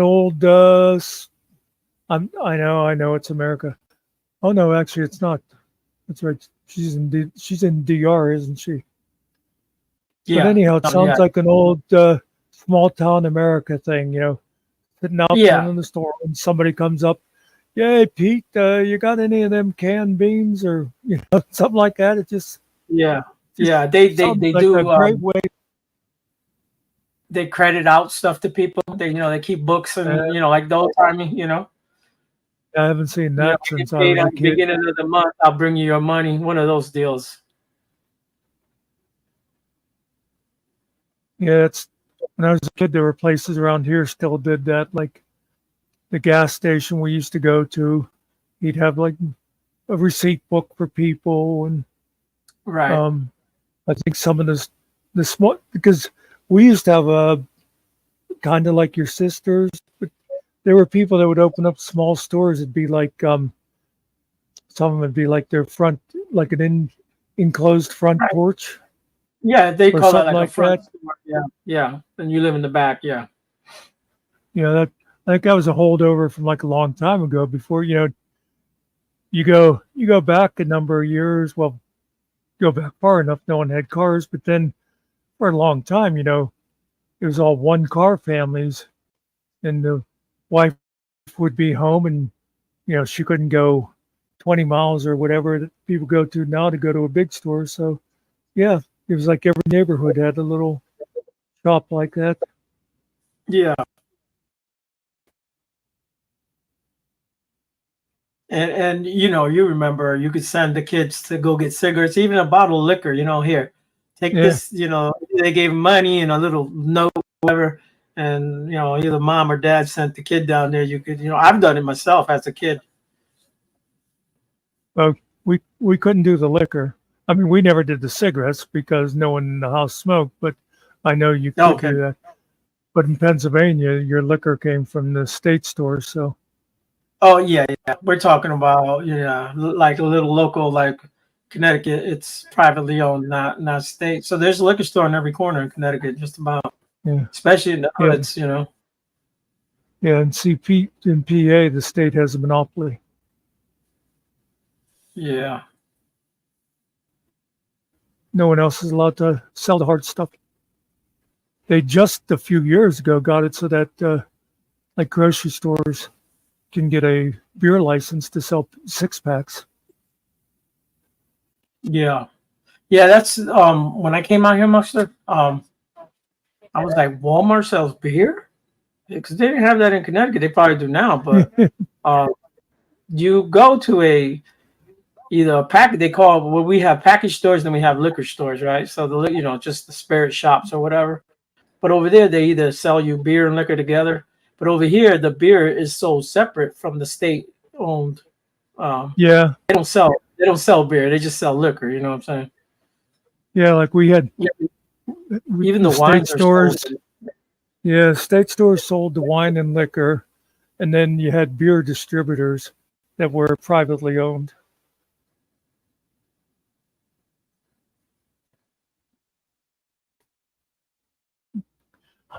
old. I know it's America. Oh no, actually, it's not. That's right. She's in DR, isn't she? Yeah. But anyhow, it Oh, sounds yeah. like an old small town America thing. You know, sitting out Yeah. in the store and somebody comes up. Yay, Pete, you got any of them canned beans or something like that? It just Yeah. Yeah. They sounds like do a great way. they credit out stuff to people. They keep books and like the old timey, I haven't seen that get since I paid was at a the kid. beginning of the month. I'll bring you your money. One of those deals. Yeah, it's when I was a kid, there were places around here still did that. Like the gas station we used to go to, he'd have like a receipt book for people, and Right. I think some of the small, because we used to have a kind of like your sisters, but there were people that would open up small stores. It'd be like some of them would be like their front, like an enclosed front Right. porch Yeah, they or call that something like a like front that. store. Yeah. Yeah. And you live in the back. Yeah. That I think that was a holdover from like a long time ago. Before you go back a number of years. Well, go back far enough. No one had cars, but then for a long time, it was all one car families, and the wife would be home, and she couldn't go 20 miles or whatever that people go to now to go to a big store. So yeah, it was like every neighborhood had a little shop like that. Yeah. And you remember you could send the kids to go get cigarettes, even a bottle of liquor, here, take Yeah. this, they gave money and a little note, whatever. And, either mom or dad sent the kid down there. You could, I've done it myself as a kid. Well, we couldn't do the liquor. I mean, we never did the cigarettes because no one in the house smoked, but I know you could Okay. do that. But in Pennsylvania, your liquor came from the state store. So Oh, yeah, yeah. We're talking about, like a little local, like Connecticut. It's privately owned, not state. So there's a liquor store in every corner in Connecticut, just about, yeah, especially in the yeah, hoods, yeah. And CP in PA, the state has a monopoly. Yeah. No one else is allowed to sell the hard stuff. They just a few years ago got it so that like grocery stores can get a beer license to sell 6-packs. Yeah. Yeah, that's when I came out here, Mustard, I was like, Walmart sells beer? Because they didn't have that in Connecticut. They probably do now, but you go to either a pack, they call, well, we have package stores, then we have liquor stores, right? So just the spirit shops or whatever. But over there, they either sell you beer and liquor together. But over here, the beer is sold separate from the state owned. Yeah, They don't sell beer. They just sell liquor. You know what I'm saying? yeah. Like we had Even the the state wines are stores. sold. Yeah, state stores sold the wine and liquor, and then you had beer distributors that were privately owned.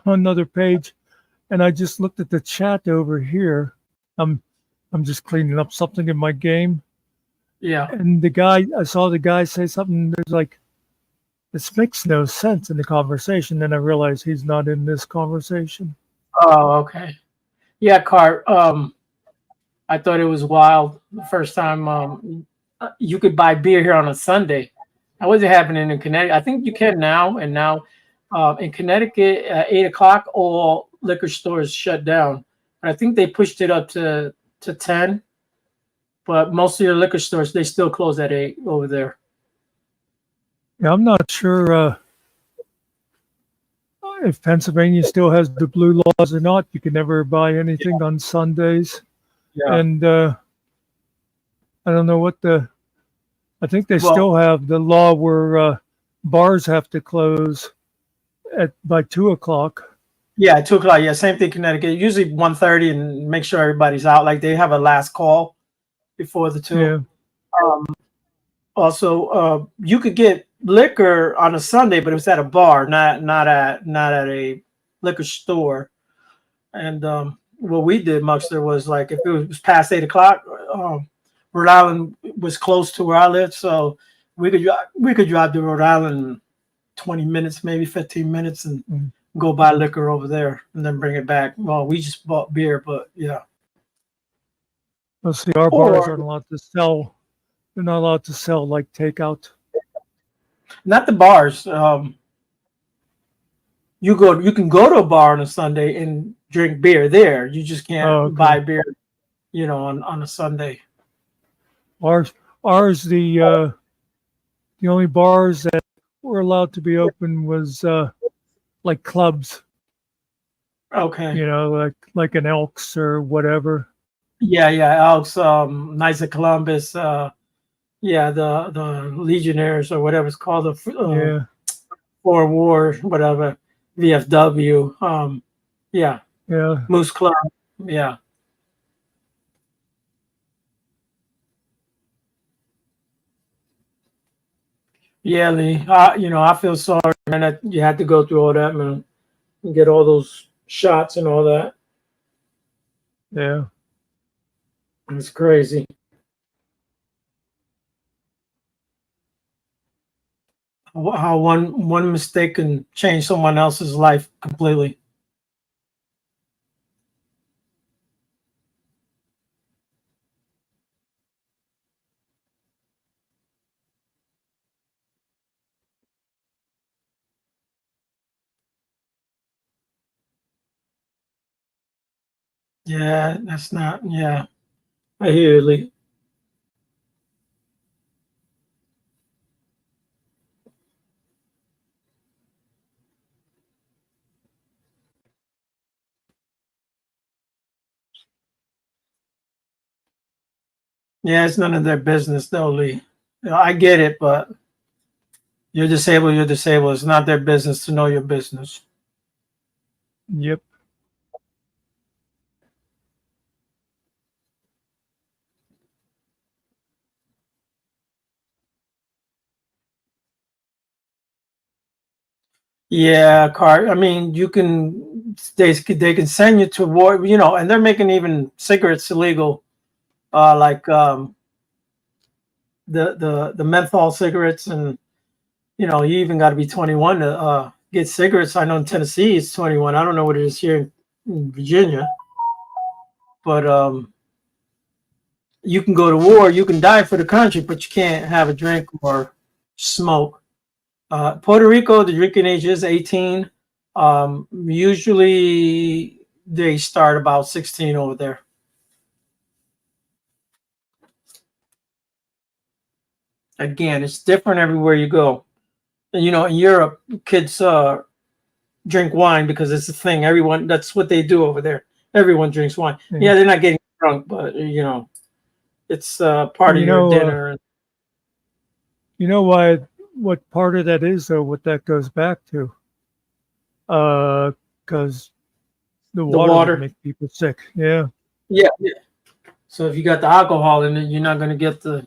On another page, and I just looked at the chat over here. I'm just cleaning up something in my game, Yeah. and I saw the guy say something. There's like, this makes no sense in the conversation. Then I realized he's not in this conversation. Oh, okay. Yeah, Cart. I thought it was wild the first time you could buy beer here on a Sunday. That wasn't happening in Connecticut. I think you can now. And now in Connecticut, at 8 o'clock, all liquor stores shut down. And I think they pushed it up to 10. But most of your liquor stores, they still close at 8 over there. Yeah, I'm not sure if Pennsylvania still has the blue laws or not. You can never buy anything on Sundays. Yeah. And I don't know what I think they Well- still have the law where bars have to close by 2 o'clock. Yeah, 2 o'clock. Yeah, same thing. Connecticut. Usually 1:30, and make sure everybody's out. Like they have a last call before the 2. Yeah. Also, you could get liquor on a Sunday, but it was at a bar, not at a liquor store. And what we did, Muxter, was like if it was past 8 o'clock, Rhode Island was close to where I lived, so we could drive to Rhode Island in 20 minutes, maybe 15 minutes, and go buy liquor over there and then bring it back. Well, we just bought beer, but yeah. Let's see, our bars Or- aren't allowed to sell. They're not allowed to sell like takeout. Not the bars. You can go to a bar on a Sunday and drink beer there. You just can't Oh, okay. buy beer, on a Sunday. Ours, the only bars that were allowed to be open was like clubs, Okay. like an Elks or whatever. Yeah, Elks, Knights of Columbus, the Legionnaires or whatever it's called, the Yeah, Foreign War, whatever, VFW, yeah. Moose Club, yeah. Yeah, Lee. I feel sorry, man, that you had to go through all that, man, and get all those shots and all that. Yeah. It's crazy. How one mistake can change someone else's life completely. Yeah, that's not. Yeah, I hear you, Lee. Yeah, it's none of their business, though, Lee. I get it, but you're disabled. You're disabled. It's not their business to know your business. Yep. Yeah, car. I mean, you can. They can send you to war. And they're making even cigarettes illegal. Like the menthol cigarettes, and you even got to be 21 to get cigarettes. I know in Tennessee it's 21. I don't know what it is here in Virginia, but you can go to war, you can die for the country, but you can't have a drink or smoke. Puerto Rico, the drinking age is 18. Usually they start about 16 over there. Again, it's different everywhere you go. And in Europe, kids drink wine because it's a thing. Everyone, that's what they do over there. Everyone drinks wine. Yeah, they're not getting drunk, but it's part of your dinner. You know what part of that is, though, what that goes back to? Because the water would make people sick. Yeah. Yeah. So if you got the alcohol in it, you're not going to get the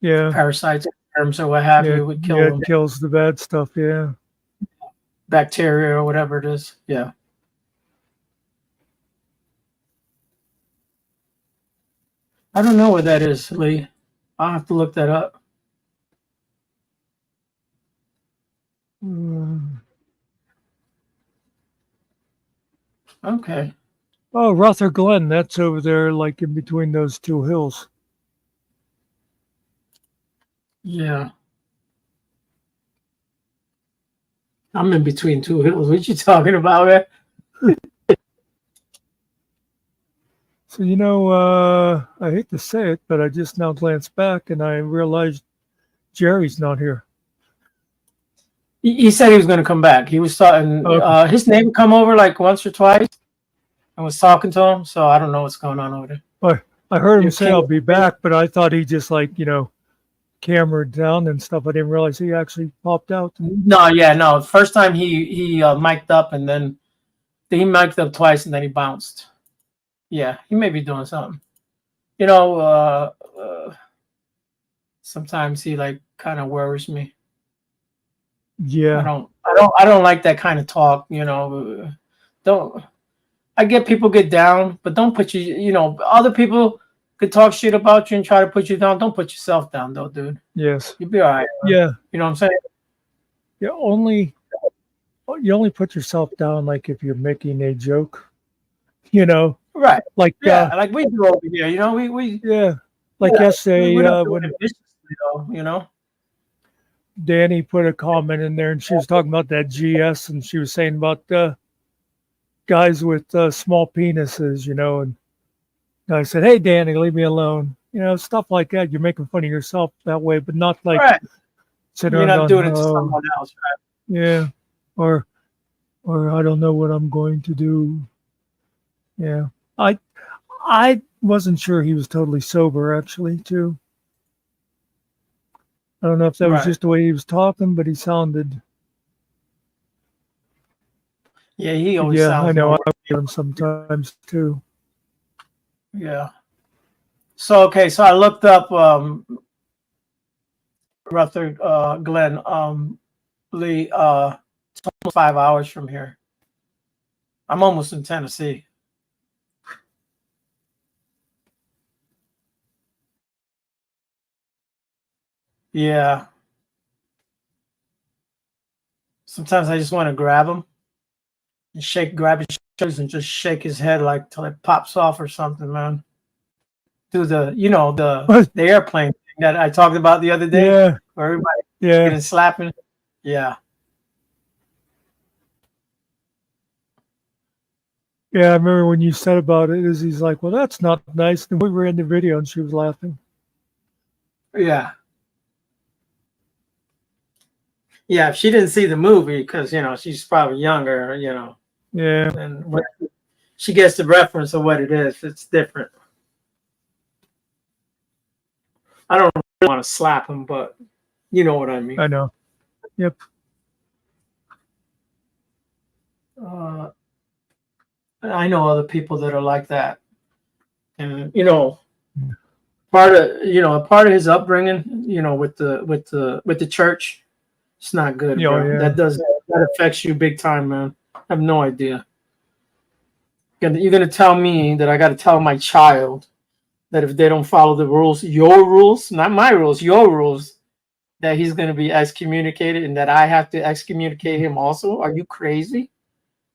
parasites, germs, or what have you. It would kill them. It kills the bad stuff. Yeah. Bacteria or whatever it is. Yeah. I don't know what that is, Lee. I'll have to look that up. Okay. Oh, Ruther Glen. That's over there, like in between those two hills. Yeah. I'm in between two hills. What you talking about, man? So, I hate to say it, but I just now glanced back and I realized Jerry's not here. He said he was going to come back. He was talking. Okay. His neighbor come over like once or twice and was talking to him. So I don't know what's going on over there. I heard him Your say king- I'll be back, but I thought he just like, cameraed down and stuff. I didn't realize he actually popped out. No. First time he mic'd up, and then he mic'd up twice, and then he bounced. Yeah, he may be doing something. Sometimes he like kind of worries me. Yeah. I don't like that kind of talk. Don't. I get people get down, but don't put other people could talk shit about you and try to put you down. Don't put yourself down, though, dude. Yes. You'll be all right. Bro. Yeah. You know what I'm saying? You only put yourself down like if you're making a joke, Right. like Yeah, like we do over here. We yeah, like yesterday we don't do when it viciously, though. Danny put a comment in there and she was talking about that GS and she was saying about guys with small penises, and I said, "Hey, Danny, leave me alone." Stuff like that. You're making fun of yourself that way, but not like Right. sitting You're around not going, doing it to "Oh, someone else, right? yeah," or I don't know what I'm going to do. Yeah, I wasn't sure he was totally sober actually too. I don't know if that was Right. just the way he was talking, but he sounded. Yeah, he always Yeah, sounds I know. more- I get him sometimes too. Yeah. So so I looked up Rutherford Glen Lee. It's almost 5 hours from here. I'm almost in Tennessee. Yeah. Sometimes I just want to grab him and grab his shoulders and just shake his head like till it pops off or something, man. Do the the airplane thing that I talked about the other day, Yeah, where everybody yeah, getting slapping. Yeah. yeah. I remember when you said about it, he's like, "Well, that's not nice." And we were in the video, and she was laughing. Yeah. Yeah, if she didn't see the movie, because she's probably younger, Yeah, and when she gets the reference of what it is, it's different. I don't really want to slap him, but you know what I mean. I know. Yep. I know other people that are like that, and part of his upbringing, with the church, it's not good, Yeah, bro. yeah. That affects you big time, man. I have no idea. You're gonna tell me that I got to tell my child that if they don't follow the rules, your rules, not my rules, your rules, that he's gonna be excommunicated and that I have to excommunicate him also? Are you crazy?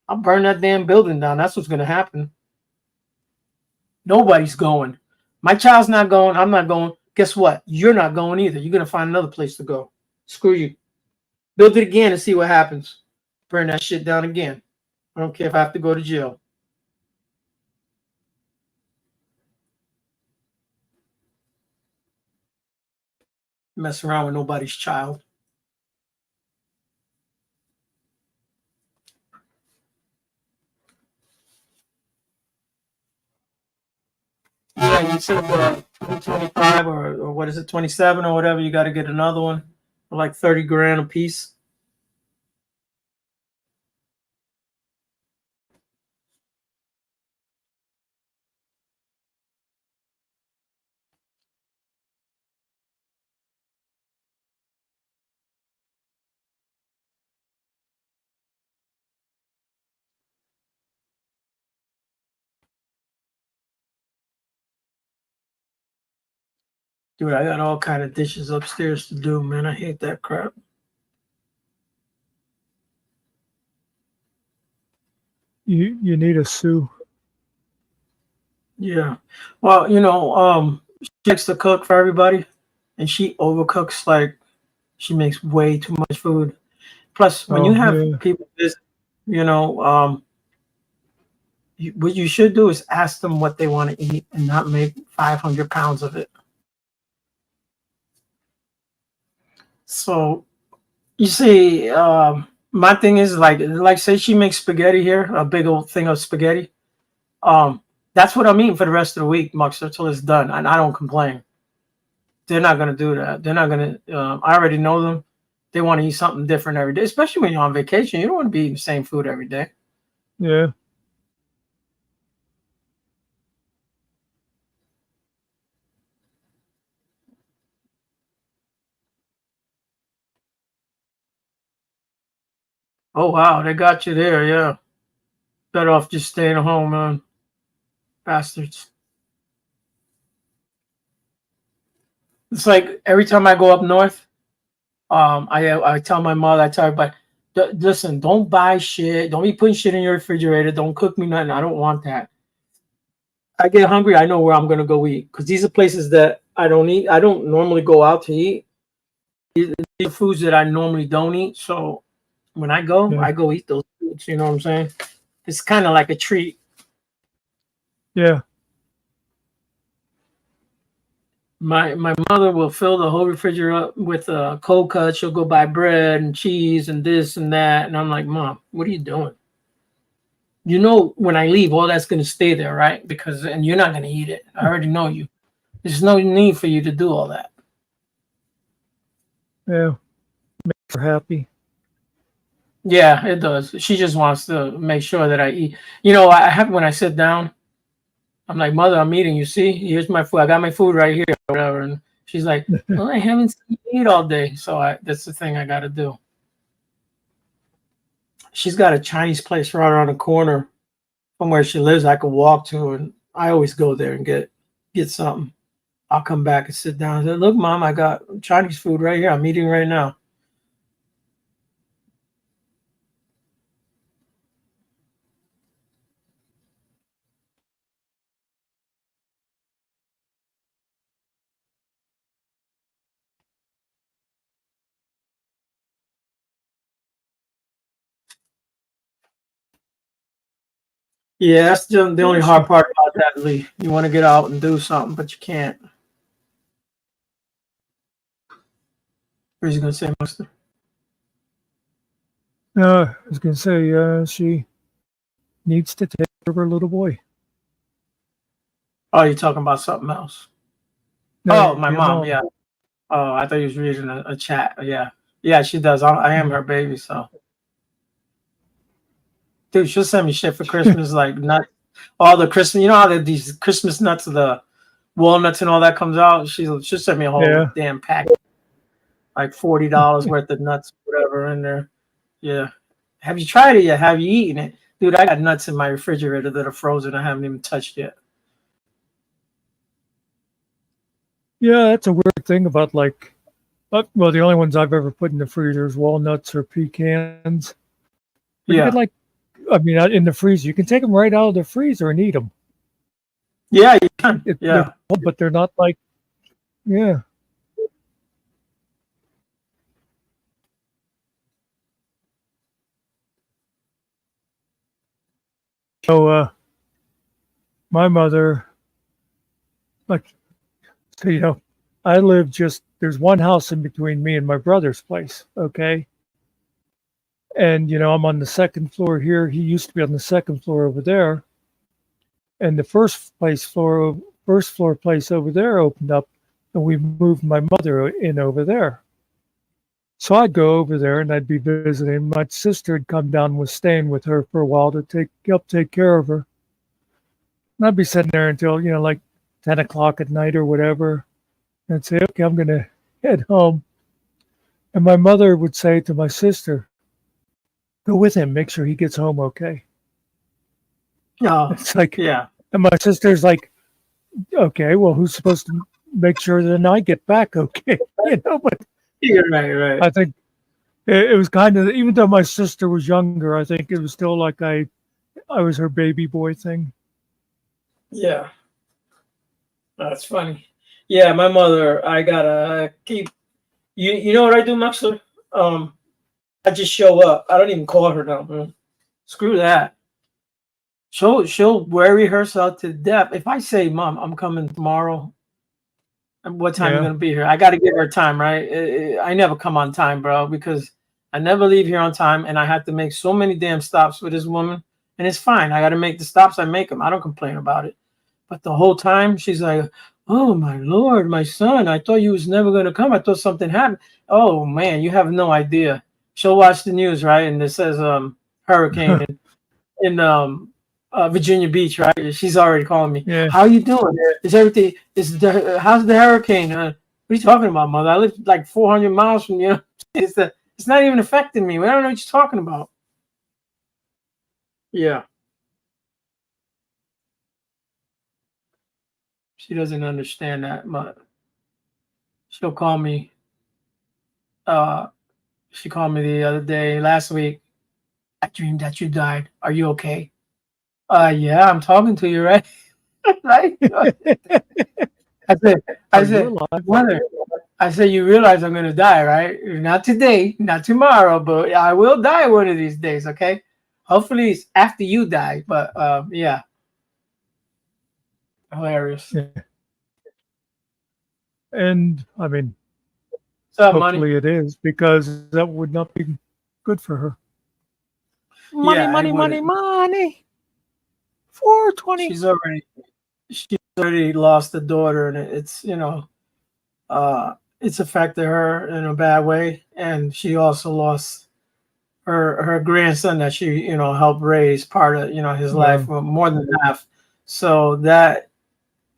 I'll burn that damn building down. That's what's gonna happen. Nobody's going. My child's not going. I'm not going. Guess what? You're not going either. You're gonna find another place to go. Screw you. Build it again and see what happens. Burn that shit down again. I don't care if I have to go to jail. Mess around with nobody's child. Yeah, you said 25 or what is it, 27 or whatever. You got to get another one for like 30 grand a piece. Dude, I got all kind of dishes upstairs to do, man. I hate that crap. You need a sue. Yeah. Well, she likes to cook for everybody, and she overcooks. Like, she makes way too much food. Plus, when you have people visit, what you should do is ask them what they want to eat and not make 500 pounds of it. So You see, my thing is like say she makes spaghetti here, a big old thing of spaghetti. Um, that's what I'm eating for the rest of the week, Muck, until it's done, and I don't complain. They're not gonna do that. They're not gonna. I already know them. They want to eat something different every day, especially when you're on vacation. You don't want to be eating the same food every day. Yeah. Oh wow, they got you there. Yeah, better off just staying at home, man. Bastards. It's like every time I go up north, I tell my mother, I tell everybody, listen, don't buy shit, don't be putting shit in your refrigerator, don't cook me nothing. I don't want that. I get hungry, I know where I'm gonna go eat because these are places that I don't eat. I don't normally go out to eat. These are foods that I normally don't eat. So when Yeah. I go eat those foods. You know what I'm saying? It's kind of like a treat. Yeah. My mother will fill the whole refrigerator up with cold cuts. She'll go buy bread and cheese and this and that, and I'm like, Mom, what are you doing? You know, when I leave, all that's going to stay there, right? And you're not going to eat it. I already know you. There's no need for you to do all that. Yeah. Makes her happy. Yeah, it does. She just wants to make sure that I eat. You know, I have when I sit down, I'm like, Mother, I'm eating. You see, here's my food. I got my food right here, or whatever. And she's like, well, I haven't seen you eat all day, so that's the thing I got to do. She's got a Chinese place right around the corner from where she lives. I could walk to, and I always go there and get something. I'll come back and sit down and say, look, Mom, I got Chinese food right here. I'm eating right now. Yeah, that's the only hard part about that, Lee. You want to get out and do something, but you can't. What are you going to say, Master? I was gonna say she needs to take care of her little boy. Oh, you're talking about something else. No, Oh, my your mom, yeah. Oh, I thought you was reading a chat. Yeah. Yeah, she does. I am her baby, so. Dude, she'll send me shit for Christmas, like all the Christmas, you know how these Christmas nuts, the walnuts and all that comes out? She'll send me a whole Yeah. damn packet, like $40 worth of nuts, whatever in there. Yeah. Have you tried it yet? Have you eaten it? Dude, I got nuts in my refrigerator that are frozen. I haven't even touched yet. Yeah, that's a weird thing about well, the only ones I've ever put in the freezer is walnuts or pecans. But you Yeah. could in the freezer, you can take them right out of the freezer and eat them. Yeah, you can. Yeah. But they're not like, yeah. So, my mother, like, so, I live there's one house in between me and my brother's place. Okay. And, I'm on the second floor here. He used to be on the second floor over there. And the first floor place over there opened up, and we moved my mother in over there. So I'd go over there and I'd be visiting. My sister had come down and was staying with her for a while to help take care of her. And I'd be sitting there until, like 10 o'clock at night or whatever. And I'd say, okay, I'm going to head home. And my mother would say to my sister, go with him, make sure he gets home okay. Oh, It's like, yeah. and my sister's like, okay, well, who's supposed to make sure that I get back okay? But You're right. I think it was kind of, even though my sister was younger, I think it was still like I was her baby boy thing. Yeah. That's funny. Yeah, my mother, I gotta keep you know what I do, Muxler? I just show up. I don't even call her now, man. Screw that. She'll worry herself to death. If I say, Mom, I'm coming tomorrow, and what time you Yeah. gonna be here? I gotta give her time, right? I never come on time, bro, because I never leave here on time, and I have to make so many damn stops with this woman, and it's fine. I got to make the stops. I make them. I don't complain about it. But the whole time she's like, "Oh my Lord, my son! I thought you was never gonna come. I thought something happened. Oh man, you have no idea." She'll watch the news, right? And it says hurricane in Virginia Beach, right? She's already calling me. Yeah. How you doing? Is everything? How's the hurricane? What are you talking about, mother? I live like 400 miles from you. It's not even affecting me. I don't know what you're talking about. Yeah. She doesn't understand that, but she'll call me. She called me the other day, last week. I dreamed that you died. Are you okay? Yeah, I'm talking to you, right? Right? I said, Are you alive? mother, I said, you realize I'm gonna die, right? Not today, not tomorrow, but I will die one of these days, okay? Hopefully it's after you die, but yeah. Hilarious. Yeah. And I mean, What's up, money? hopefully it is, because that would not be good for her. Money, Yeah, it money, money, wouldn't. money. 420. She's already lost a daughter, and it's it's affected her in a bad way, and she also lost her grandson that she helped raise part of his life, well, more than half. So that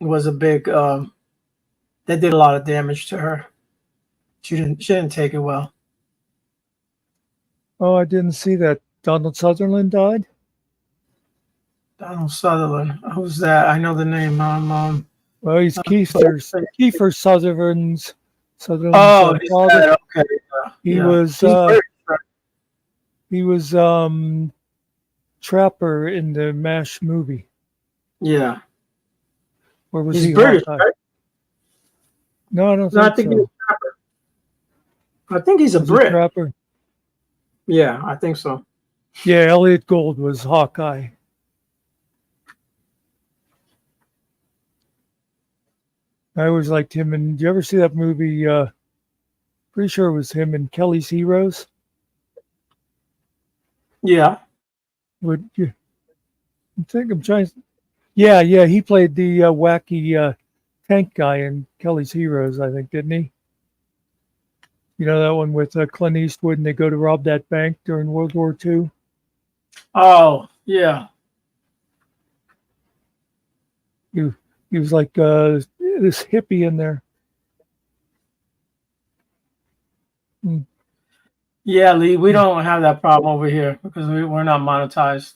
was a big that did a lot of damage to her. She didn't take it well. Oh, I didn't see that. Donald Sutherland died? Donald Sutherland, who's that? I know the name. Well, he's Kiefer Sutherland's Oh, he's father. dead. Okay. He Yeah. was He's British, right? he was Trapper in the MASH movie. Yeah. Where was He's he? British, Hawkeye? right? No, I don't No, I think think so. he's a Trapper. I think he's a Was he Brit. Trapper? Yeah, I think so. Yeah, Elliot Gould was Hawkeye. I always liked him. And did you ever see that movie? Pretty sure it was him in Kelly's Heroes. Yeah. Would you? I think I'm trying. Yeah, he played the wacky tank guy in Kelly's Heroes, I think, didn't he? You know that one with Clint Eastwood, and they go to rob that bank during World War II. Oh, yeah. He was like this hippie in there. Yeah, Lee, we don't have that problem over here because we're not monetized.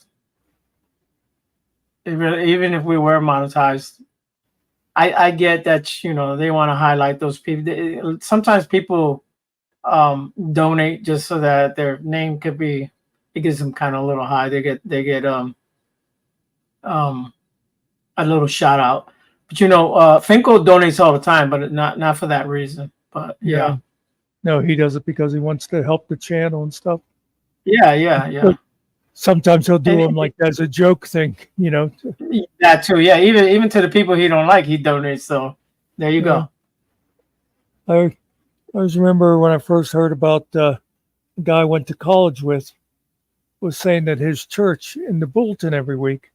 Even if we were monetized, I get that they want to highlight those people. Sometimes people donate just so that their name could be. It gives them kind of a little high. They get a little shout out. But Finkel donates all the time, but not for that reason. But yeah. No, he does it because he wants to help the channel and stuff. Yeah. But sometimes he'll do them like as a joke thing, That too, yeah. Even to the people he don't like, he donates. So there you go. I always remember when I first heard about the guy I went to college with was saying that his church in the bulletin every week,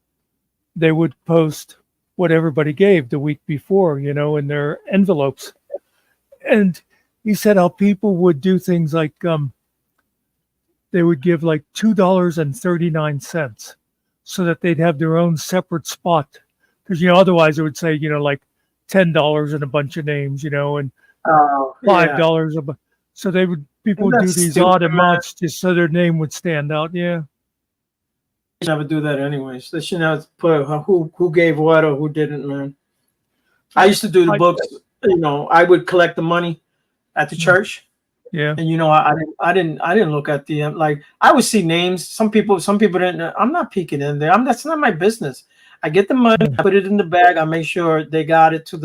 they would post what everybody gave the week before, in their envelopes. And he said how people would do things like they would give like $2.39 so that they'd have their own separate spot. Because, otherwise it would say, like $10 and a bunch of names, and $5 a bunch. So people would do these odd amounts just so their name would stand out. Yeah. They should never do that anyways. They should never put who gave what or who didn't, man. I used to do the books, I would collect the money at the church. Yeah. And I didn't look at the like I would see names. Some people didn't. I'm not peeking in there. That's not my business. I get the money, I put it in the bag. I make sure they got it to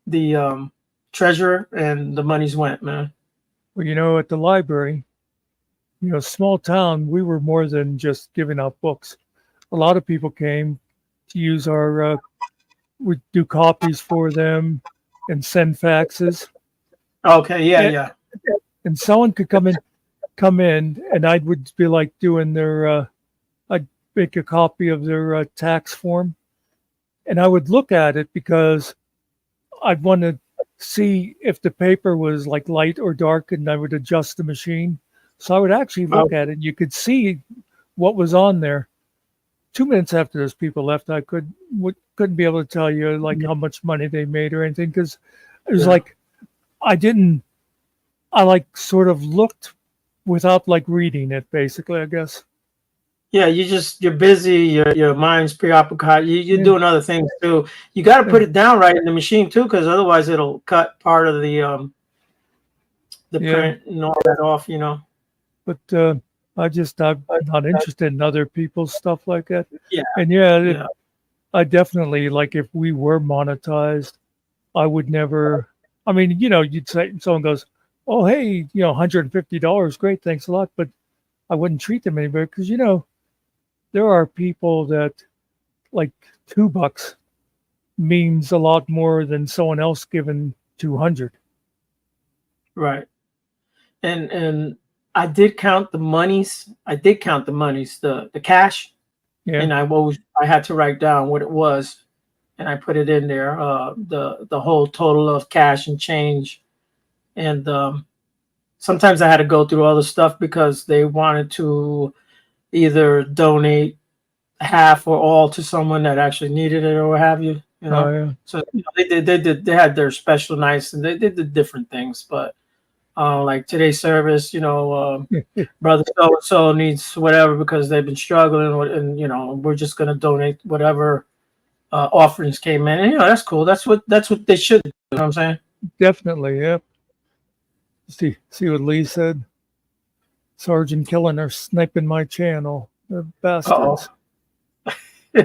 the treasurer, and the money's went, man. Well, at the library, small town, we were more than just giving out books. A lot of people came to use our. We'd do copies for them and send faxes. Okay, yeah. and someone could come in, and I would be like doing their. I'd make a copy of their tax form, and I would look at it because I'd want to see if the paper was like light or dark, and I would adjust the machine. So I would actually look at it. You could see what was on there. 2 minutes after those people left, I couldn't be able to tell you like how much money they made or anything, because it was like I like sort of looked without like reading it, basically, I guess. Yeah, you're busy. Your mind's preoccupied. You're Yeah. doing other things too. You got to put it down right in the machine too, because otherwise it'll cut part of the Yeah. print and all that off. You know. But I'm not interested in other people's stuff like that. Yeah. And I definitely, like, if we were monetized, I would never. I mean, you'd say someone goes, "Oh, hey, $150, great, thanks a lot," but I wouldn't treat them any better because there are people that like $2 means a lot more than someone else giving 200. Right. And I did count the monies. The cash, Yeah. and I had to write down what it was, and I put it in there. The whole total of cash and change, and sometimes I had to go through all the stuff because they wanted to either donate half or all to someone that actually needed it or what have you. Oh, yeah. So they had their special nights and they did different things, but like today's service, brother so and so needs whatever because they've been struggling, and we're just gonna donate whatever offerings came in, and that's cool. That's what they should do. You know what I'm saying? Definitely, yep. See what Lee said? Sergeant Killen are sniping my channel. The bastards. I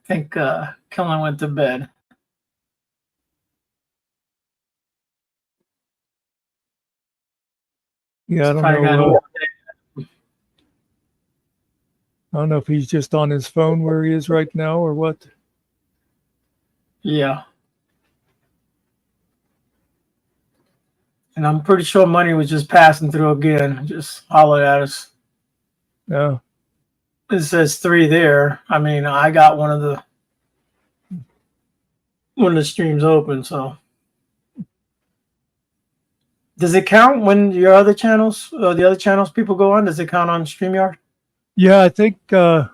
think Killen went to bed. Yeah, I don't know if he's just on his phone where he is right now or what. Yeah. And I'm pretty sure money was just passing through again, just hollered at us. Yeah. It says 3 there. I mean, I got one of the streams open, so. Does it count when your other channels, the other channels people go on? Does it count on StreamYard? Yeah, I think when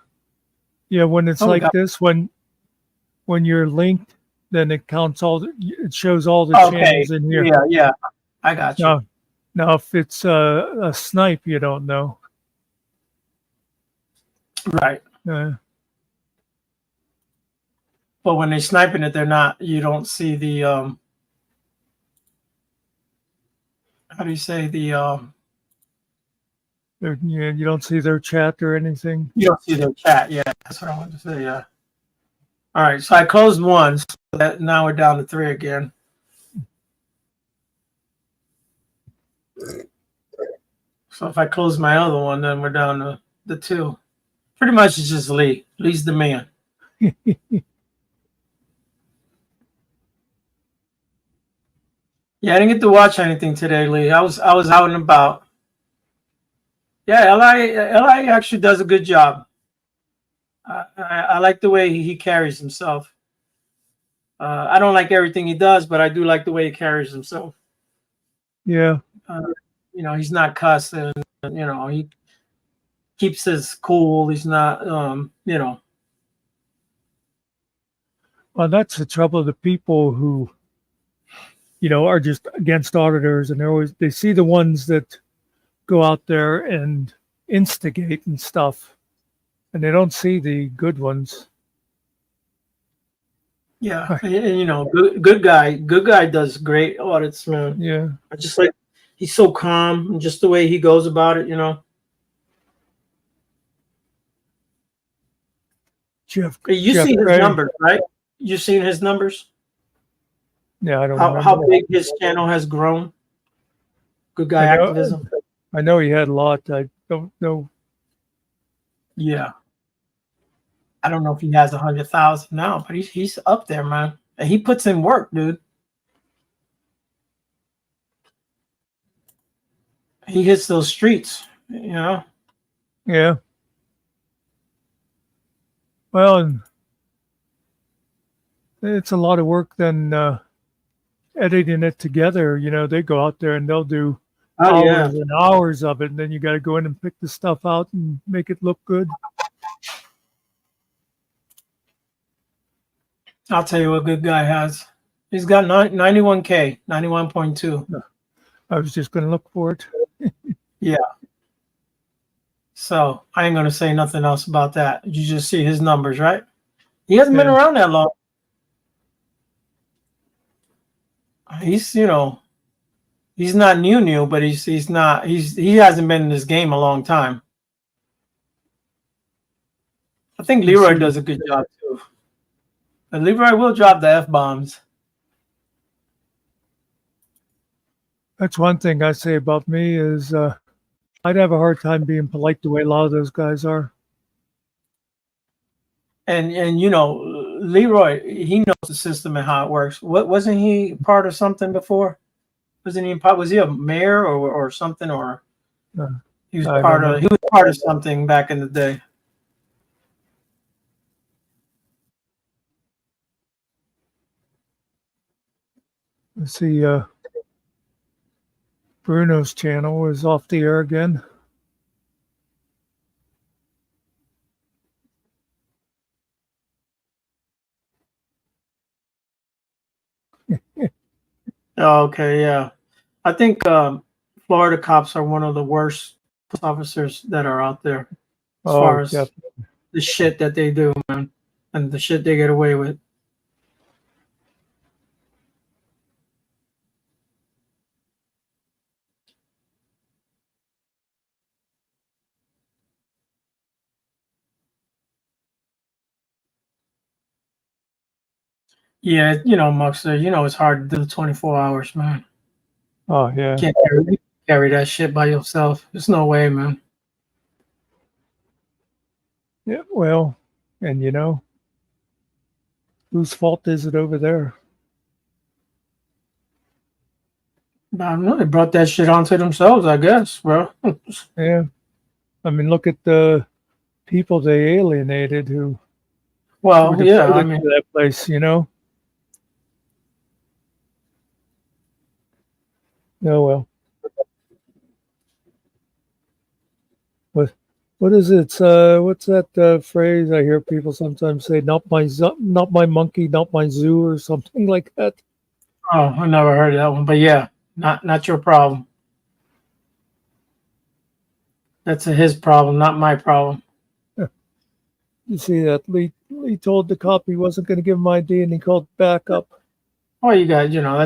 it's like God. this, when you're linked, then it counts it shows all the channels in here. Yeah. I got you. Now if it's a snipe, you don't know. Right. But when they're sniping it, you don't see the how do you say the you don't see their chat or anything. You don't see their chat. Yeah, that's what I wanted to say. Yeah. All right, so I closed one, so now we're down to 3 again. So if I close my other one, then we're down to the 2. Pretty much it's just Lee. Lee's the man. Yeah, I didn't get to watch anything today, Lee. I was out and about. Yeah, Li actually does a good job. I like the way he carries himself. I don't like everything he does, but I do like the way he carries himself. Yeah. He's not cussing. He keeps his cool. He's not. Well, that's the trouble of the people who, are just against auditors, and they see the ones that go out there and instigate and stuff, and they don't see the good ones. Yeah, and good guy does great audits, man. Yeah, I just like he's so calm, and just the way he goes about it, Jeff. You see his numbers, right? You seen his numbers? Yeah, I don't know how remember. big his channel has grown. Good guy activism. I know he had a lot. I don't know. Yeah. I don't know if he has 100,000 now, but he's up there, man. And he puts in work, dude. He hits those streets, you know. Yeah. Well, and it's a lot of work then editing it together. You know, they go out there and they'll do Oh yeah. hours and hours of it, and then you got to go in and pick the stuff out and make it look good. I'll tell you what good guy has. He's got 91K, 91.2. I was just going to look for it. Yeah. So I ain't gonna say nothing else about that. You just see his numbers, right? He hasn't been Yeah. around that long. He's, you know, he's not new, but he hasn't been in this game a long time. I think Leroy does a good job too. And Leroy will drop the F-bombs. That's one thing I say about me is I'd have a hard time being polite the way a lot of those guys are. And you know, Leroy, he knows the system and how it works. What wasn't he part of something before? Wasn't he part? Was he a mayor or something? Or he was part of something back in the day. Let's see. Bruno's channel is off the air again. Okay, yeah. I think Florida cops are one of the worst police officers that are out there as far as the shit that they do, man, and the shit they get away with. Yeah, you know, Muxer, you know it's hard to do 24 hours, man. Oh yeah. Can't carry that shit by yourself. There's no way, man. Yeah, well, and you know, whose fault is it over there? I don't know. They brought that shit onto themselves, I guess, bro. Yeah. I mean, look at the people they alienated who Well, were yeah, I devoted mean, to that place, you know? Oh well. What is it? What's that phrase I hear people sometimes say? Not my monkey, not my zoo, or something like that. oh, I never heard of that one, but yeah, not your problem. That's his problem, not my problem. You see that Lee told the cop he wasn't going to give him ID, and he called back up. Oh, you got, you know,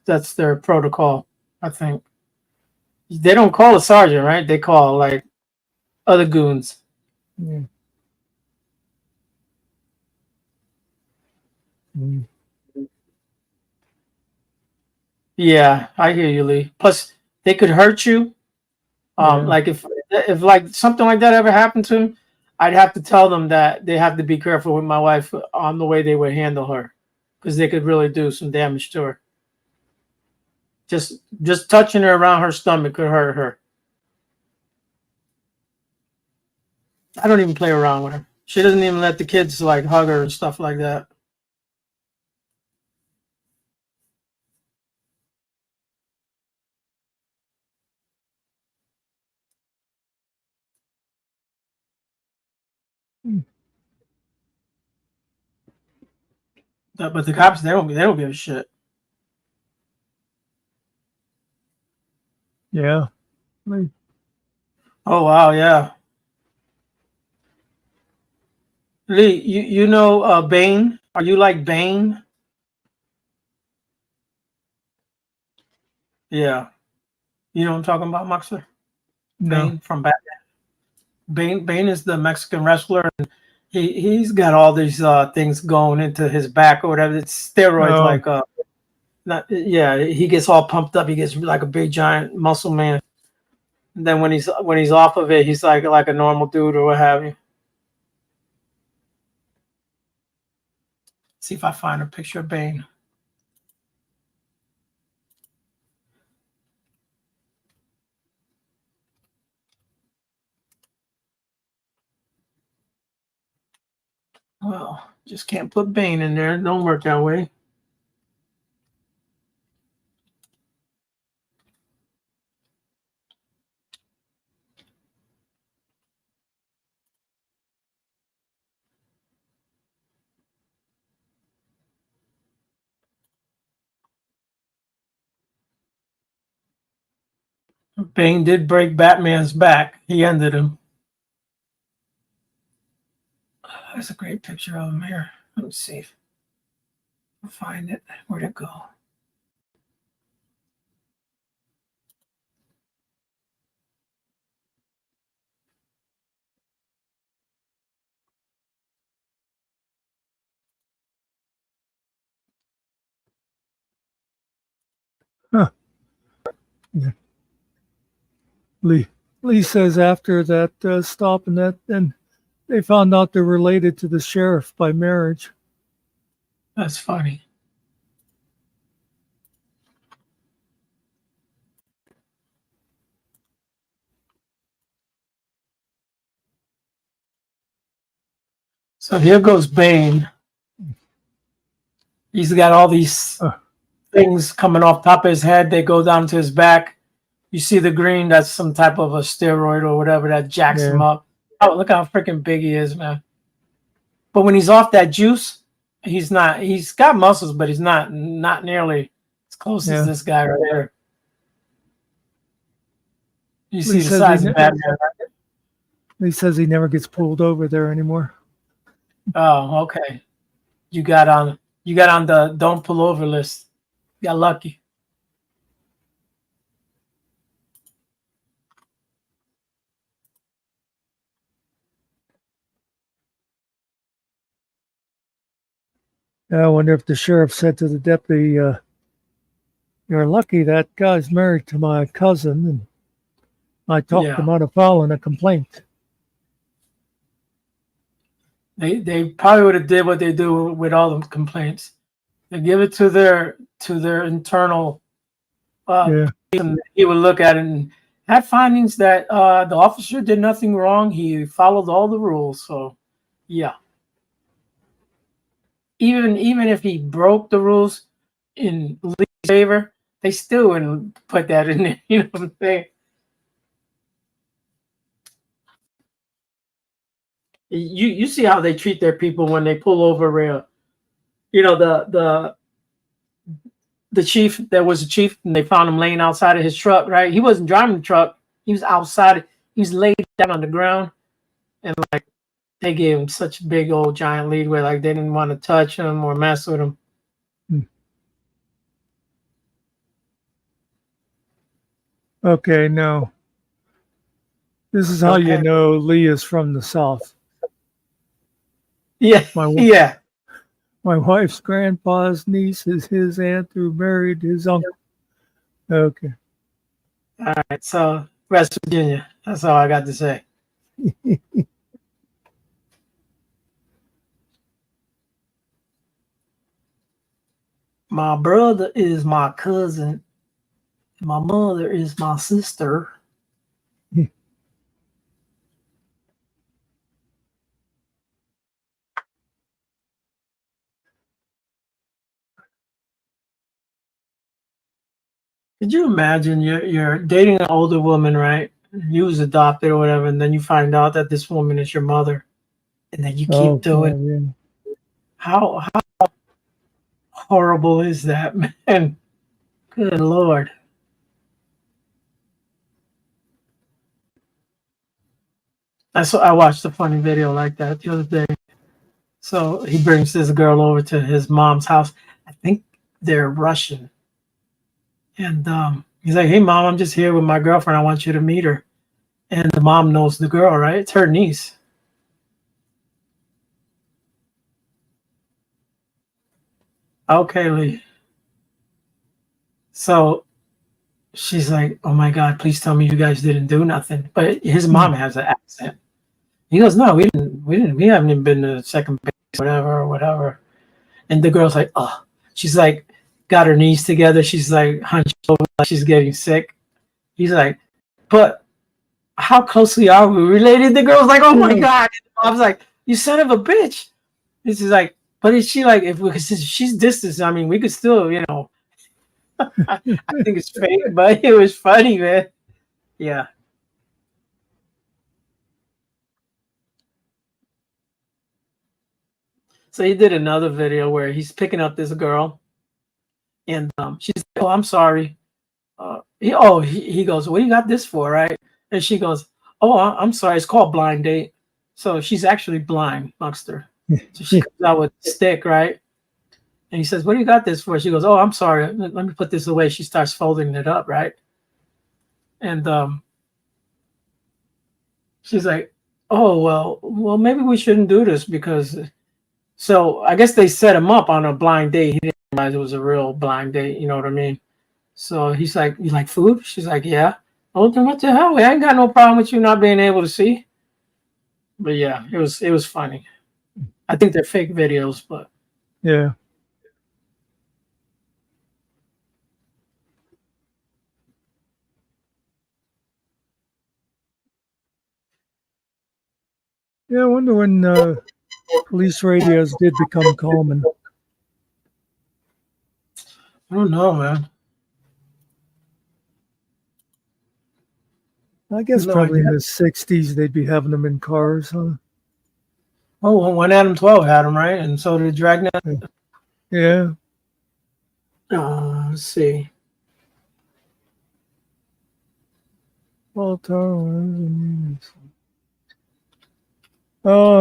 that's their protocol, I think. They don't call a sergeant, right? They call like other goons. Yeah. Mm. Yeah, I hear you, Lee. Plus, they could hurt you. Like if like something like that ever happened to him, I'd have to tell them that they have to be careful with my wife on the way they would handle her, because they could really do some damage to her. Just touching her around her stomach could hurt her. I don't even play around with her. She doesn't even let the kids like hug her and stuff like that. But the cops, they don't give a shit. Yeah. Oh wow, yeah. Lee, you know Bane? Are you like Bane? Yeah. You know what I'm talking about, Muxer? No. Bane from Batman. Bane is the Mexican wrestler, and he's got all these things going into his back or whatever. It's steroids, like not, yeah. He gets all pumped up. He gets like a big giant muscle man. And then when he's off of it, he's like a normal dude or what have you. See if I find a picture of Bane. Well, just can't put Bane in there. It don't work that way. Bane did break Batman's back. He ended him. There's a great picture of him here. Let me see if I'll find it. Where'd it go? Huh. Yeah. Lee says after that stop and that, then they found out they're related to the sheriff by marriage. That's funny. So here goes Bane. He's got all these things coming off top of his head. They go down to his back. You see the green, that's some type of a steroid or whatever that jacks him up. Oh, look how freaking big he is, man. But when he's off that juice, he's not, he's got muscles, but he's not nearly as close as this guy right here. You see the size of Batman. He says he never gets pulled over there anymore. Oh, okay. You got on the don't pull over list. You got lucky. I wonder if the sheriff said to the deputy, "You're lucky that guy's married to my cousin, and I talked him out of filing a complaint." They probably would have did what they do with all the complaints. They give it to their internal and he would look at it and had findings that the officer did nothing wrong. He followed all the rules. So yeah. Even if he broke the rules in Lee's favor, they still wouldn't put that in there. You know what I'm saying? You see how they treat their people when they pull over rail. You know, the chief, there was a chief, and they found him laying outside of his truck, right? He wasn't driving the truck. He was outside. He was laid down on the ground. And like they gave him such a big old giant lead where like they didn't want to touch him or mess with him. Okay, no. This is how you know Lee is from the South. Yeah, My wife's grandpa's niece is his aunt who married his uncle. Okay. All right, so West Virginia. That's all I got to say. My brother is my cousin. My mother is my sister. Could you imagine you're dating an older woman, right? You was adopted or whatever, and then you find out that this woman is your mother, and then you keep doing. Yeah. How horrible is that, man? Good Lord. I watched a funny video like that the other day. So he brings this girl over to his mom's house. I think they're Russian. And he's like, "Hey, mom, I'm just here with my girlfriend. I want you to meet her." And the mom knows the girl, right? It's her niece. Okay, Lee. So she's like, "Oh my God, please tell me you guys didn't do nothing." But his mom has an accent. He goes, "No, we didn't. We haven't even been to second base, whatever. And the girl's like, oh, she's like, got her knees together. She's like hunched over, like she's getting sick. He's like, but how closely are we related? The girl's like, oh my God. I was like, you son of a bitch. This is like, but is she like, if we, cause she's distance, I mean, we could still, you know, I think it's fake, but it was funny, man. Yeah. So he did another video where he's picking up this girl, and she's like, oh, I'm sorry. He goes, what do you got this for, right? And she goes, oh, I'm sorry. It's called blind date. So she's actually blind, Muckster. So she comes out with a stick, right? And he says, what do you got this for? She goes, oh, I'm sorry. Let me put this away. She starts folding it up, right? And she's like, oh, well, maybe we shouldn't do this because. So I guess they set him up on a blind date. He didn't realize it was a real blind date. You know what I mean? So he's like, you like food? She's like, yeah. Oh, then what the hell? I ain't got no problem with you not being able to see. But yeah, it was funny. I think they're fake videos, but Yeah. Yeah, I wonder when police radios did become common. I don't know, man. I guess No probably in idea. the 60s they'd be having them in cars, huh? Oh, well, when Adam 12 had them, right? And so did Dragnet. Yeah. Let's see. Oh,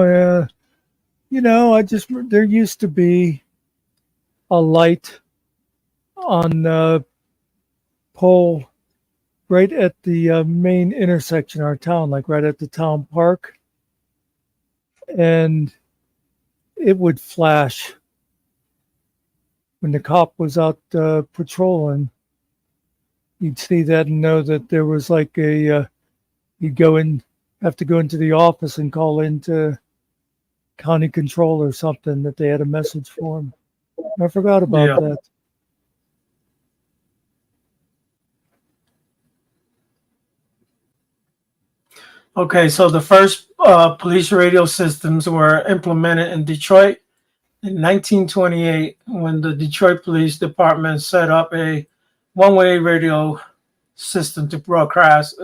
yeah. You know, there used to be a light on the pole right at the main intersection of our town, like right at the town park. And it would flash when the cop was out patrolling. You'd see that and know that there was like you'd have to go into the office and call into county control or something that they had a message for him. I forgot about Yeah. that. Okay, so the first police radio systems were implemented in Detroit in 1928 when the Detroit Police Department set up a one-way radio system to broadcast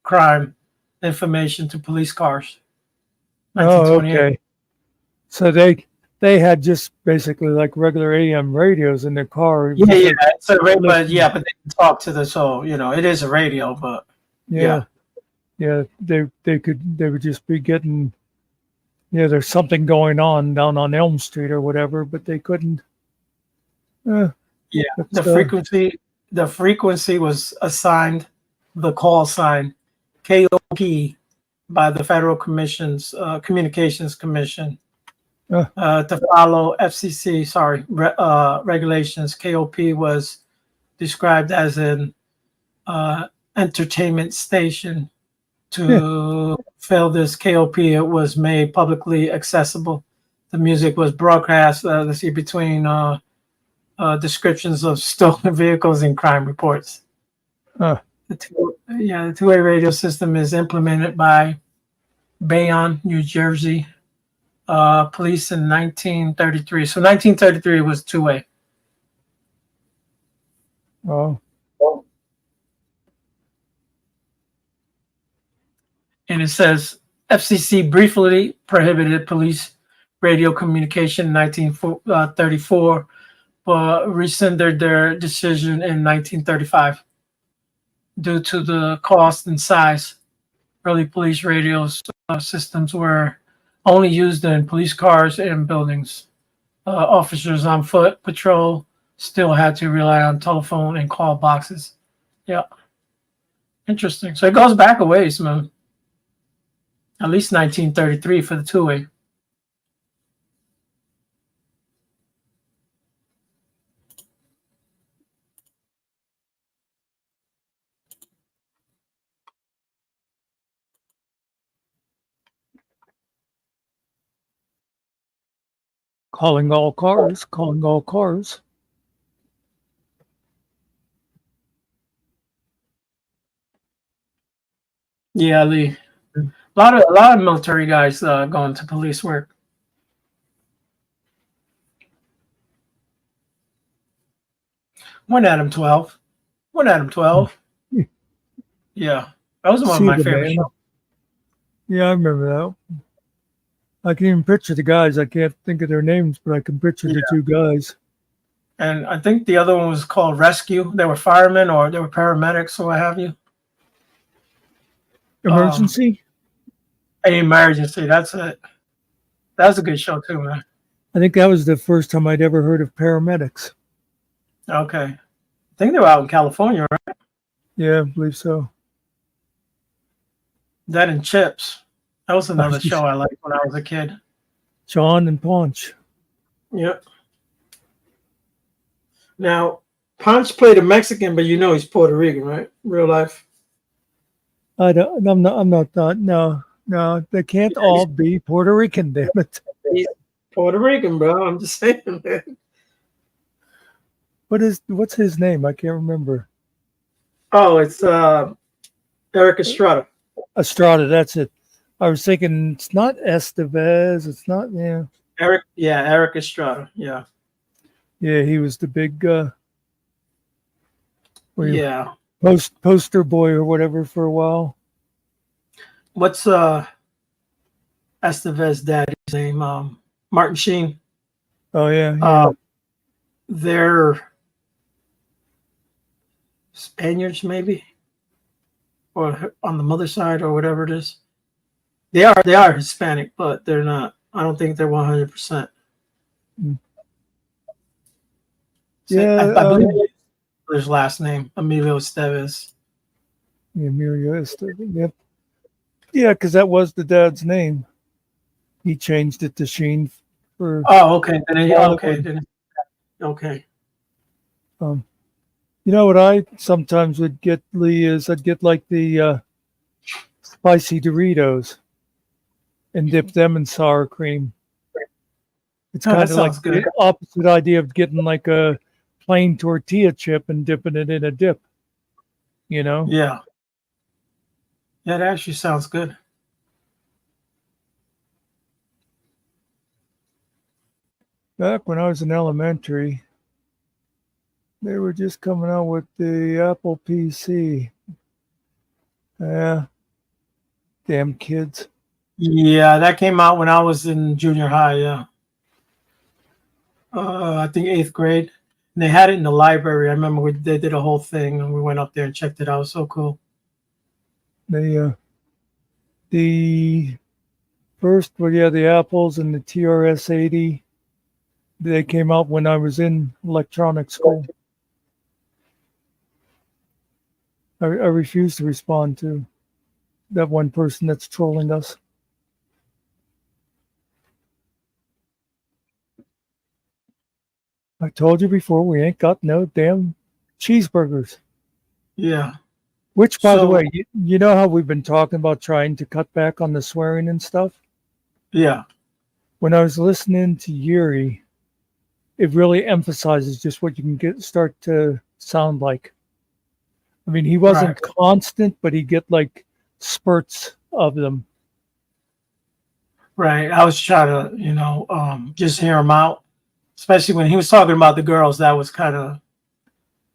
crime information to police cars. Oh, 1928. okay. So they had just basically like regular AM radios in their car. It was Yeah, like it's a but listening. but they can talk to the so it is a radio, but Yeah, yeah. They would just be getting, there's something going on down on Elm Street or whatever, but they couldn't. yeah, But, the frequency was assigned the call sign KOP by the Federal Communications Commission to follow FCC regulations. KOP was described as an entertainment station. To fill this KOP, it was made publicly accessible. The music was broadcast. Let's see, between descriptions of stolen vehicles and crime reports. uh, The two-way radio system is implemented by Bayonne, New Jersey, police in 1933. So 1933 was two-way. oh, And it says FCC briefly prohibited police radio communication in 1934, but rescinded their decision in 1935 due to the cost and size. Early police radio systems were only used in police cars and buildings. Officers on foot patrol still had to rely on telephone and call boxes. Yeah, interesting. So it goes back a ways, man. At least 1933 for the two-way. Calling all cars. Calling all cars. Yeah, a lot of military guys going to police work. One Adam 12. One Adam 12. Yeah, that was one of See my the favorite man. shows. Yeah, I remember that. I can even picture the guys. I can't think of their names, but I can picture the two guys. And I think the other one was called Rescue. They were firemen or they were paramedics or what have you. Emergency? Emergency. That's it. That was a good show too, man. I think that was the first time I'd ever heard of paramedics. Okay. I think they were out in California, right? Yeah, I believe so. That and Chips. That was another show I liked when I was a kid. John and Paunch. Yep. Now, Punch played a Mexican, but you know he's Puerto Rican, right? Real life. I'm not, no, they can't all be Puerto Rican, damn it. He's Puerto Rican, bro. I'm just saying, man. What's his name? I can't remember. Oh, it's Eric Estrada. Estrada, that's it. I was thinking it's not Estevez, it's not, yeah. Eric Estrada. Yeah. Yeah, he was the big Yeah. poster boy or whatever for a while. What's Estevez daddy's name? Martin Sheen. Oh yeah. They're Spaniards, maybe, or on the mother's side, or whatever it is. They are Hispanic, but they're not. I don't think they're 100%. Yeah, I believe his last name, Emilio Estevez. Emilio Estevez. Yep. Yeah, because that was the dad's name. He changed it to Sheen for. Oh, okay. Okay. You know what I sometimes would get, Lee, is I'd get like the spicy Doritos and dip them in sour cream. It's Oh, kind that of like sounds good. the opposite idea of getting like a plain tortilla chip and dipping it in a dip. You know? Yeah. Yeah, that actually sounds good. Back when I was in elementary, they were just coming out with the Apple PC. Yeah. Damn kids. Yeah, that came out when I was in junior high. Yeah. I think 8th grade. And they had it in the library. I remember they did a whole thing and we went up there and checked it out. It was so cool. The first, the Apples and the TRS-80, they came out when I was in electronics school. I refuse to respond to that one person that's trolling us. I told you before, we ain't got no damn cheeseburgers. Yeah. Which, by the way, you know how we've been talking about trying to cut back on the swearing and stuff? Yeah. When I was listening to Yuri, it really emphasizes just what you can start to sound like. I mean, he wasn't constant, but he'd get like spurts of them. Right. I was trying to, just hear him out, especially when he was talking about the girls. That was kind of,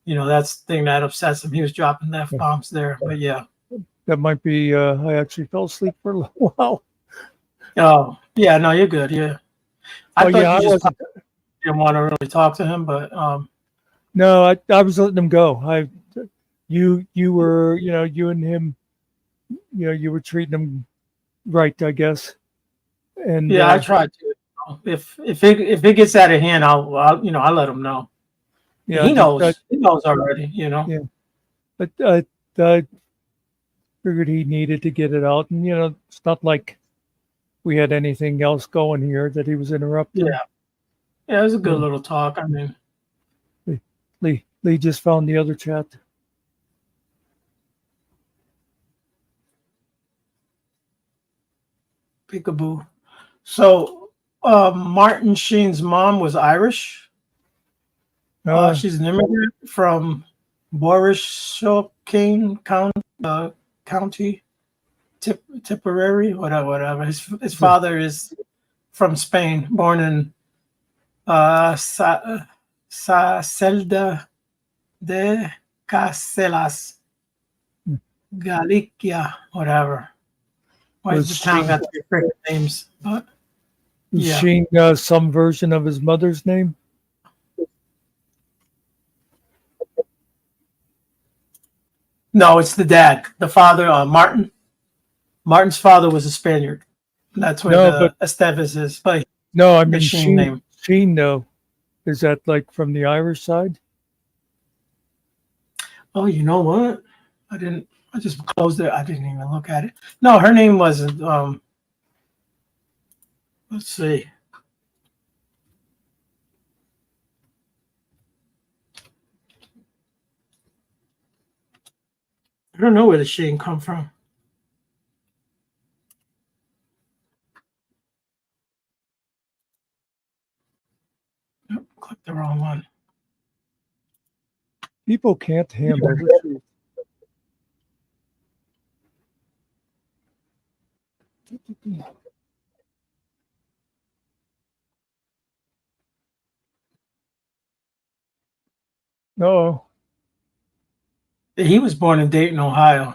that's the thing that upsets him. He was dropping F-bombs there, but yeah. That might be, I actually fell asleep for a little while. Oh, yeah, no, you're good. Yeah. I thought I you just wasn't. didn't want to really talk to him, but No, I was letting him go. You were, you and him, you were treating him right, I guess. And yeah, I tried to. If it gets out of hand, I'll let him know. Yeah, he knows. He knows already. Yeah, but I figured he needed to get it out, and it's not like we had anything else going here that he was interrupting. Yeah, it was a good little talk. I mean, Lee just found the other chat. Peekaboo. So, Martin Sheen's mom was Irish. She's an immigrant from Borrishoking County, Tipperary, whatever. His father is from Spain, born in Celda de Caselas, Galicia, whatever. Why Was does the town she- got three freaking names? But Is yeah. Sheen some version of his mother's name? No, it's the dad. The father, Martin. Martin's father was a Spaniard. That's where No, the Estevez is. But No, I the mean Sheen name. Sheen, though. Is that like from the Irish side? Oh, you know what? I just closed it. I didn't even look at it. No, her name wasn't. Let's see. I don't know where the Sheen come from. Nope, clicked the wrong one. People can't handle the truth. No, He was born in Dayton, Ohio.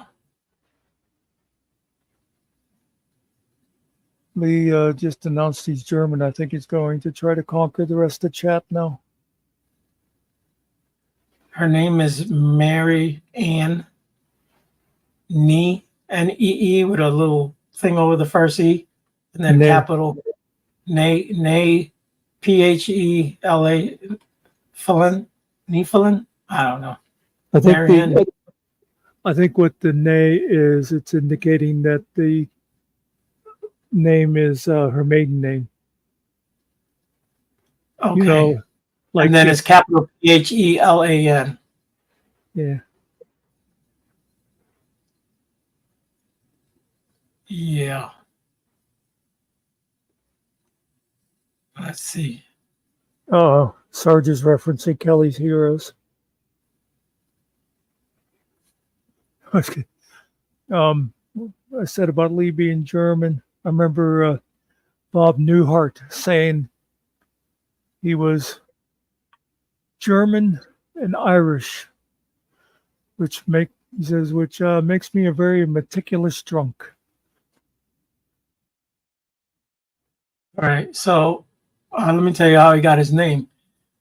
Lee just announced he's German. I think he's going to try to conquer the rest of the chat now. Her name is Mary Ann Nee, N-E-E, with a little thing over the first E, and then Nee. capital Nay, P-H-E-L-A, Nephilim? I don't know. I think Marianne. I think what the nay is, it's indicating that the name is her maiden name. Okay. You know, like and then it's capital P-H-E-L-A-N. yeah. Yeah. Let's see. Oh, Sarge is referencing Kelly's Heroes. Okay. I said about Lee being German. I remember Bob Newhart saying he was German and Irish, which makes me a very meticulous drunk. All right. So let me tell you how he got his name.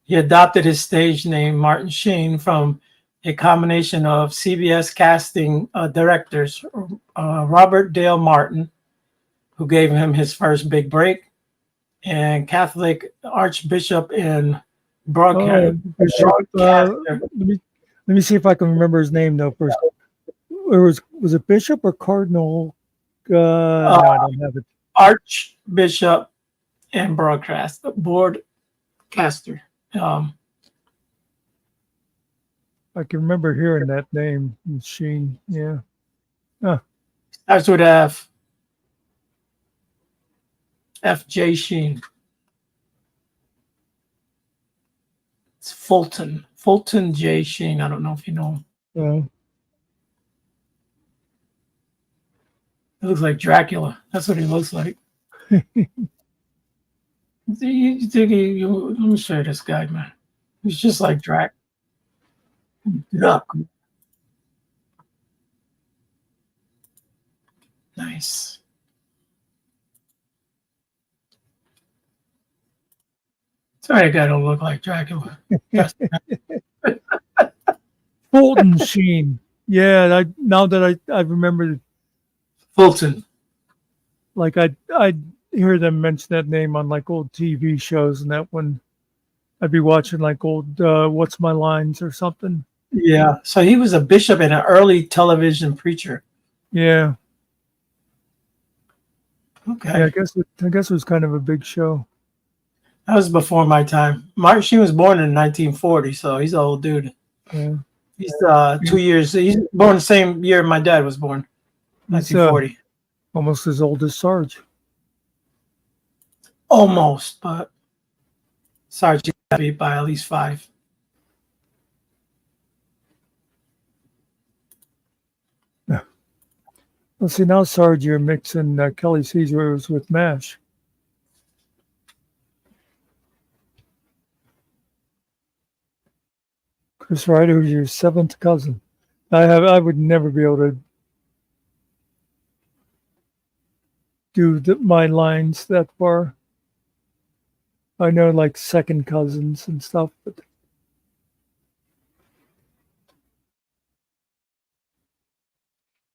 He adopted his stage name, Martin Sheen, from a combination of CBS casting directors, Robert Dale Martin, who gave him his first big break, and Catholic Archbishop and broadcaster. Let me see if I can remember his name though first. Was it Bishop or Cardinal? No, I don't have it. Archbishop and broadcaster. I can remember hearing that name, Sheen. Yeah. Starts with F. F.J. Sheen. It's Fulton. Fulton J. Sheen. I don't know if you know him. Yeah. He looks like Dracula. That's what he looks like. Let me show you this guy, man. He's just like Drac. Nice. Sorry, guy don't look like Dracula. Fulton Sheen. Yeah, now that I remember, Fulton. like I hear them mention that name on like old TV shows, and that when I'd be watching like old What's My Lines or something. Yeah. So he was a bishop and an early television preacher. Yeah. Okay. Yeah, I guess it was kind of a big show. That was before my time. Martin Sheen was born in 1940, so he's an old dude. Yeah. He's 2 years. He's born the same year my dad was born, He's, 1940. almost as old as Sarge. almost, but Sarge got beat by at least 5. Well, see, now, Sarge, you're mixing Kelly Caesars with MASH. Chris Ryder is your 7th cousin. I would never be able to do my lines that far. I know like second cousins and stuff, but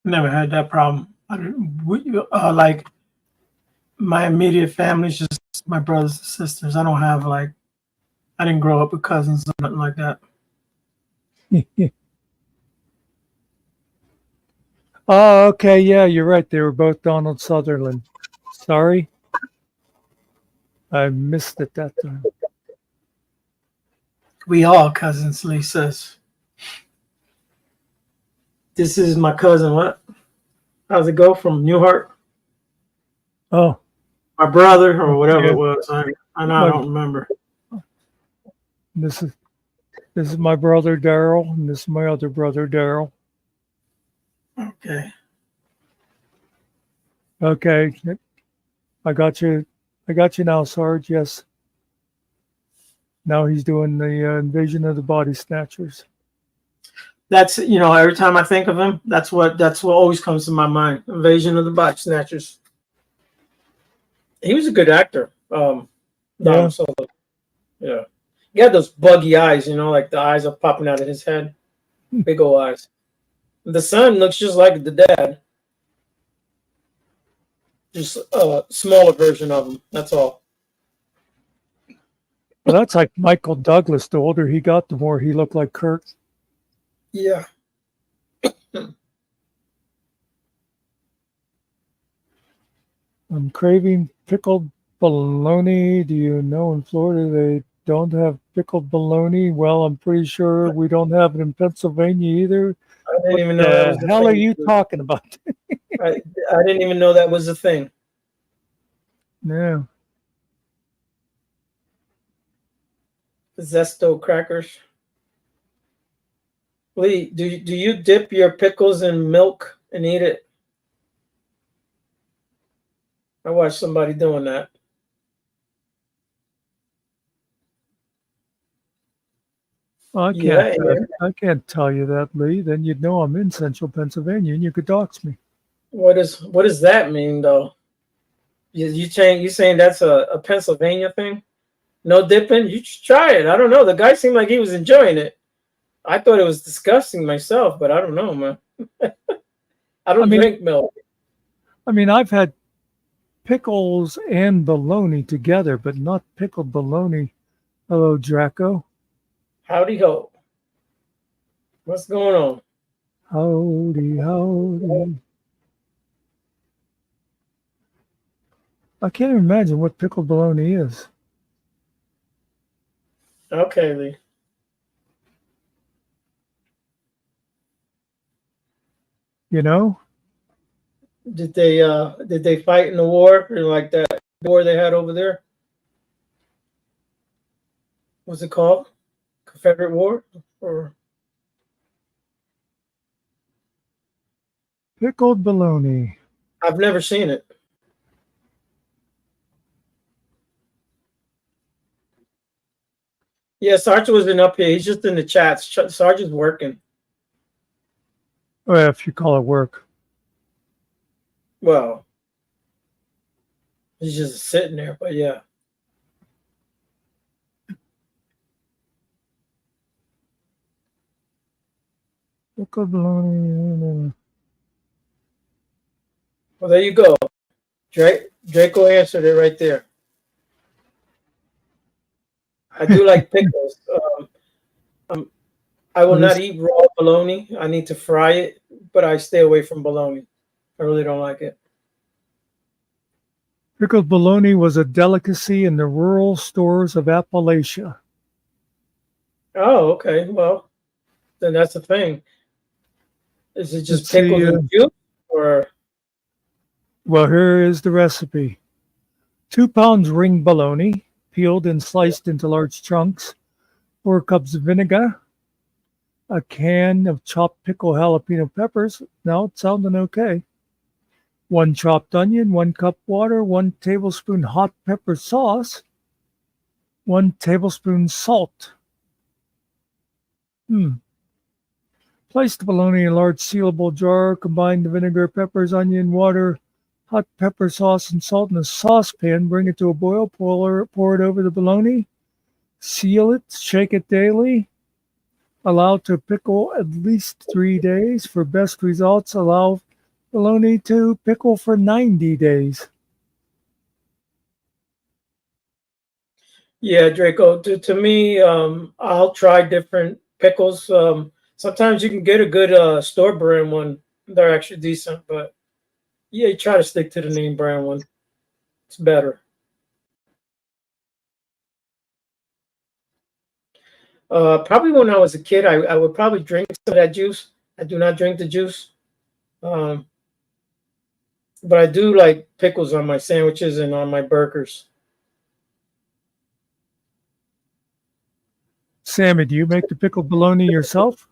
Never had that problem. Like my immediate family is just my brothers and sisters. I don't have I didn't grow up with cousins or nothing like that. Oh, okay, yeah, you're right. They were both Donald Sutherland. Sorry, I missed it that time. We all cousins, Lee says. This is my cousin. What? How's it go from Newhart? Oh, My brother or whatever Yeah. it was. I don't remember. this is my brother Daryl, and this is my other brother Daryl. Okay. Okay, I got you. I got you now, Sarge. Yes. Now he's doing the Invasion of the Body Snatchers. That's every time I think of him, that's what always comes to my mind. Invasion of the Body Snatchers. He was a good actor. Yeah. Donald Sutherland. Yeah. He had those buggy eyes, like the eyes are popping out of his head. Big old eyes. The son looks just like the dad. Just a smaller version of him. That's all. Well, that's like Michael Douglas. The older he got, the more he looked like Kirk. Yeah. I'm craving pickled bologna. Do you know in Florida they don't have pickled bologna? Well, I'm pretty sure we don't have it in Pennsylvania either. I didn't even know What that the was the hell are thing. you talking about? I didn't even know that was a thing. Yeah. Zesto crackers. Lee, do you dip your pickles in milk and eat it? I watched somebody doing that. I Yeah, I can't tell you that, Lee. Then you'd know I'm in central Pennsylvania and you could dox me. What does that mean though? You saying that's a Pennsylvania thing? No dipping? You should try it. I don't know. The guy seemed like he was enjoying it. I thought it was disgusting myself, but I don't know, man. I don't drink milk. I mean, I've had pickles and bologna together, but not pickled bologna. Hello, Draco. Howdy ho. What's going on? Howdy, howdy. I can't even imagine what pickled bologna is. Okay, Lee. You know? Did they fight in the war or like that war they had over there? What's it called? Confederate War? Or Pickled bologna. I've never seen it. Yeah, Sarge wasn't up here. He's just in the chats. Sarge is working. Well, if you call it work. Well, he's just sitting there, but yeah. Pickled bologna. Well, there you go. Draco answered it right there. I do like pickles. I will not eat raw bologna. I need to fry it, but I stay away from bologna. I really don't like it. Pickled bologna was a delicacy in the rural stores of Appalachia. Oh, okay. Well, then that's the thing. Is it just Let's see, pickles and juice, or Well, here is the recipe. 2 pounds ring bologna, peeled and sliced into large chunks, 4 cups of vinegar, a can of chopped pickled jalapeno peppers. Now it's sounding okay. 1 chopped onion, 1 cup water, 1 tablespoon hot pepper sauce, 1 tablespoon salt. Place the bologna in a large sealable jar. Combine the vinegar, peppers, onion, water, hot pepper sauce, and salt in a saucepan. Bring it to a boil. Pour it over the bologna. Seal it. Shake it daily. Allow to pickle at least 3 days. For best results, allow bologna to pickle for 90 days. Yeah, Draco. To me, I'll try different pickles. Sometimes you can get a good store brand one. They're actually decent, but yeah, you try to stick to the name brand one. It's better. Probably when I was a kid, I would probably drink some of that juice. I do not drink the juice. But I do like pickles on my sandwiches and on my burgers. Sammy, do you make the pickled bologna yourself?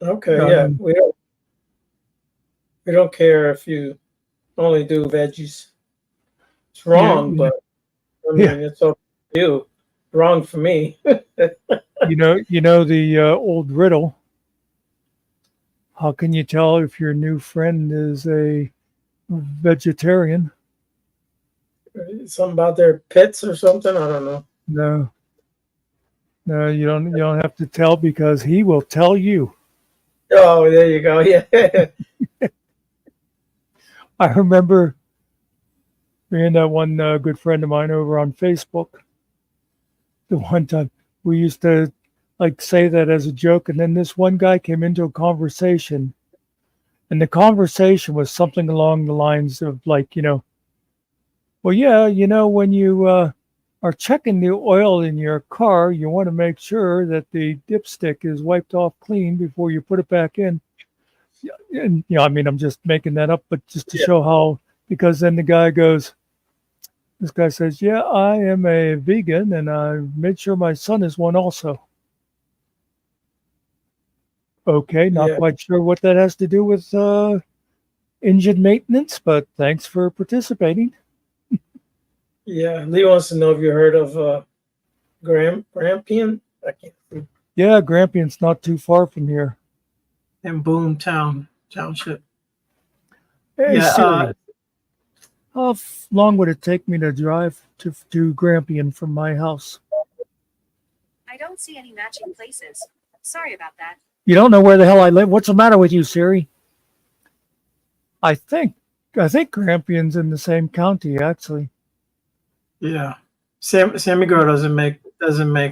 Okay, Yeah, yeah. We don't care if you only do veggies. It's wrong, but I mean it's up to you. Wrong for me. you know the old riddle. How can you tell if your new friend is a vegetarian? Something about their pits or something. I don't know. No, you don't have to tell because he will tell you. Oh, there you go. Yeah. I remember me and that one good friend of mine over on Facebook. The one time we used to like say that as a joke, and then this one guy came into a conversation, and the conversation was something along the lines of like, well, yeah, when you are checking the oil in your car, you want to make sure that the dipstick is wiped off clean before you put it back in. And I mean, I'm just making that up, but just to show how, because then this guy says, yeah, I am a vegan and I made sure my son is one also. Okay, not quite sure what that has to do with engine maintenance, but thanks for participating. Yeah, Lee wants to know if you heard of Grampian. I can't. Yeah, Grampian's not too far from here. In Township. Hey, Yeah. Siri, how long would it take me to drive to Grampian from my house? I don't see any matching places. Sorry about that. You don't know where the hell I live? What's the matter with you, Siri? I think Grampian's in the same county, actually. Yeah. Sammy girl doesn't make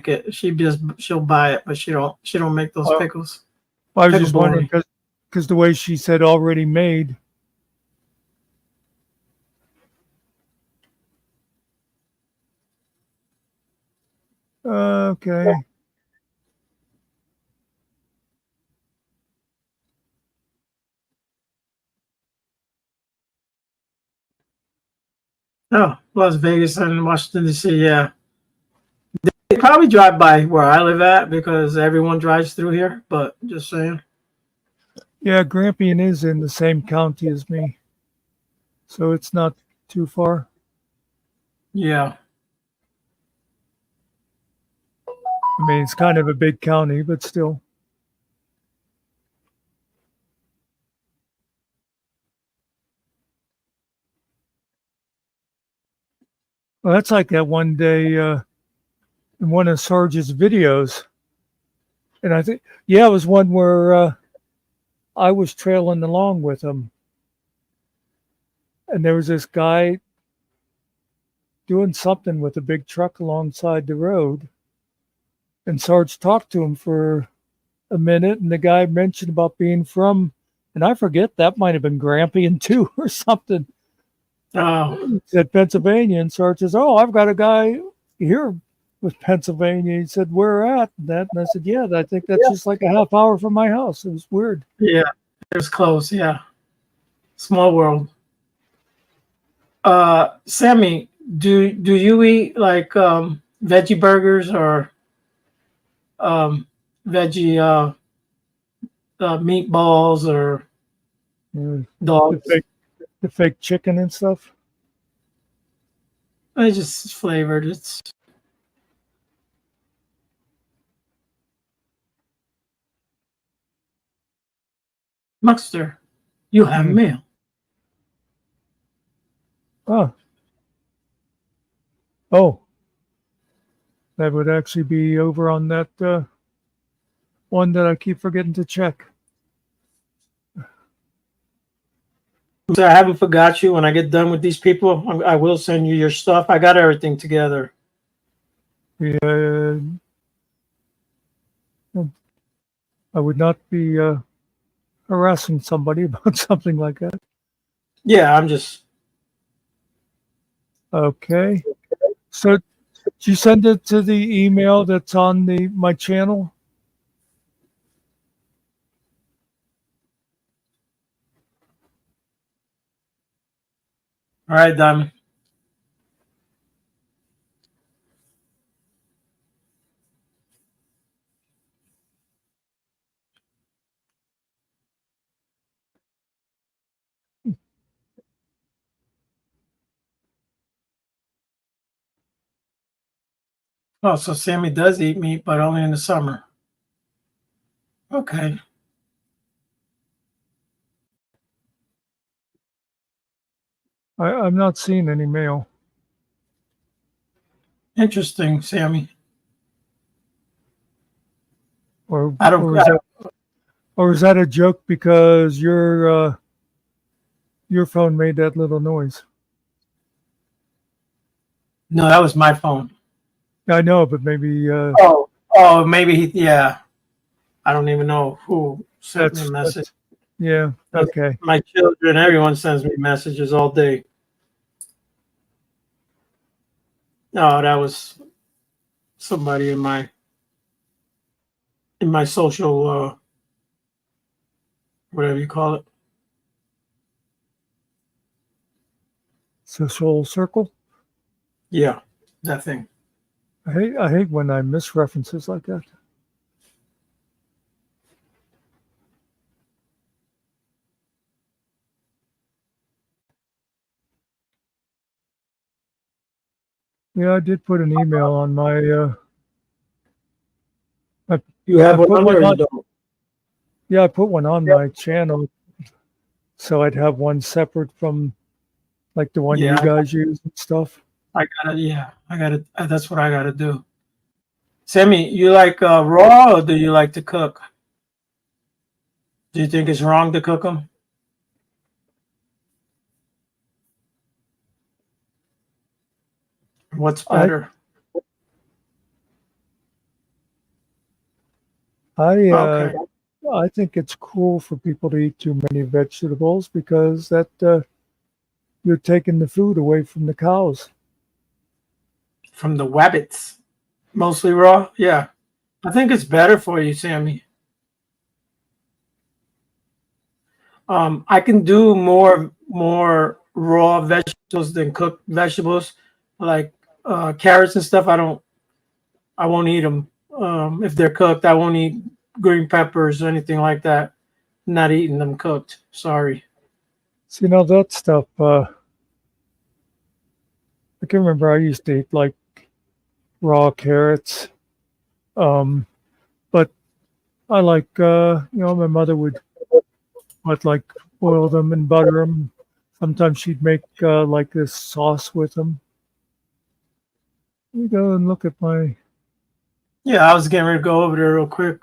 it. She'll buy it, but she don't make those pickles. I was just wondering because the way she said already made. Okay. Oh, Las Vegas and Washington D.C. Yeah, they probably drive by where I live at because everyone drives through here. But just saying. Yeah, Grampian is in the same county as me, so it's not too far. Yeah. I mean, it's kind of a big county, but still. Well, that's like that one day in one of Sarge's videos. And I think, yeah, it was one where I was trailing along with him. And there was this guy doing something with a big truck alongside the road. And Sarge talked to him for a minute, and the guy mentioned about being from, and I forget, that might have been Grampian too or something. Oh. He said Pennsylvania, and Sarge says, oh, I've got a guy here was Pennsylvania. He said, "Where at that?" And I said, "Yeah, I think that's just like a half hour from my house." It was weird. Yeah, it was close. Yeah, small world. Sammy, do you eat like veggie burgers or veggie meatballs or Mm. dogs? The fake chicken and stuff. It's just flavored. It's Muckster. You have Mm. mail. Oh, oh, that would actually be over on that one that I keep forgetting to check. So I haven't forgot you. When I get done with these people, I will send you your stuff. I got everything together. Yeah, I would not be harassing somebody about something like that. Yeah, I'm just. Okay. So did you send it to the email that's on my channel? All right, Diamond. Oh, so Sammy does eat meat, but only in the summer. Okay. I'm not seeing any mail. Interesting, Sammy. Or I don't. or is that a joke because your phone made that little noise? No, that was my phone. I know, but maybe Oh, maybe yeah. I don't even know who sent me a message. Yeah. Okay. My children, everyone sends me messages all day. No, that was somebody in my social whatever you call it. Social circle. Yeah, that thing. I hate when I miss references like that. Yeah, I did put an email on my. You have I put one one or you on. don't? Yeah, I put one on my channel, so I'd have one separate from like the one you Yeah, guys use and stuff. I got it. Yeah, I got it. That's what I got to do. Sammy, you like raw or do you like to cook? Do you think it's wrong to cook them? What's I better? I Okay. I think it's cruel for people to eat too many vegetables because that you're taking the food away from the cows. From the wabbits, mostly raw. Yeah, I think it's better for you, Sammy. I can do more raw vegetables than cooked vegetables, like carrots and stuff. I won't eat them if they're cooked. I won't eat green peppers or anything like that. Not eating them cooked. Sorry. So, that stuff. I can remember I used to eat like raw carrots, but I like my mother would like boil them and butter them. Sometimes she'd make like this sauce with them. Let me go and look at my. Yeah, I was getting ready to go over there real quick.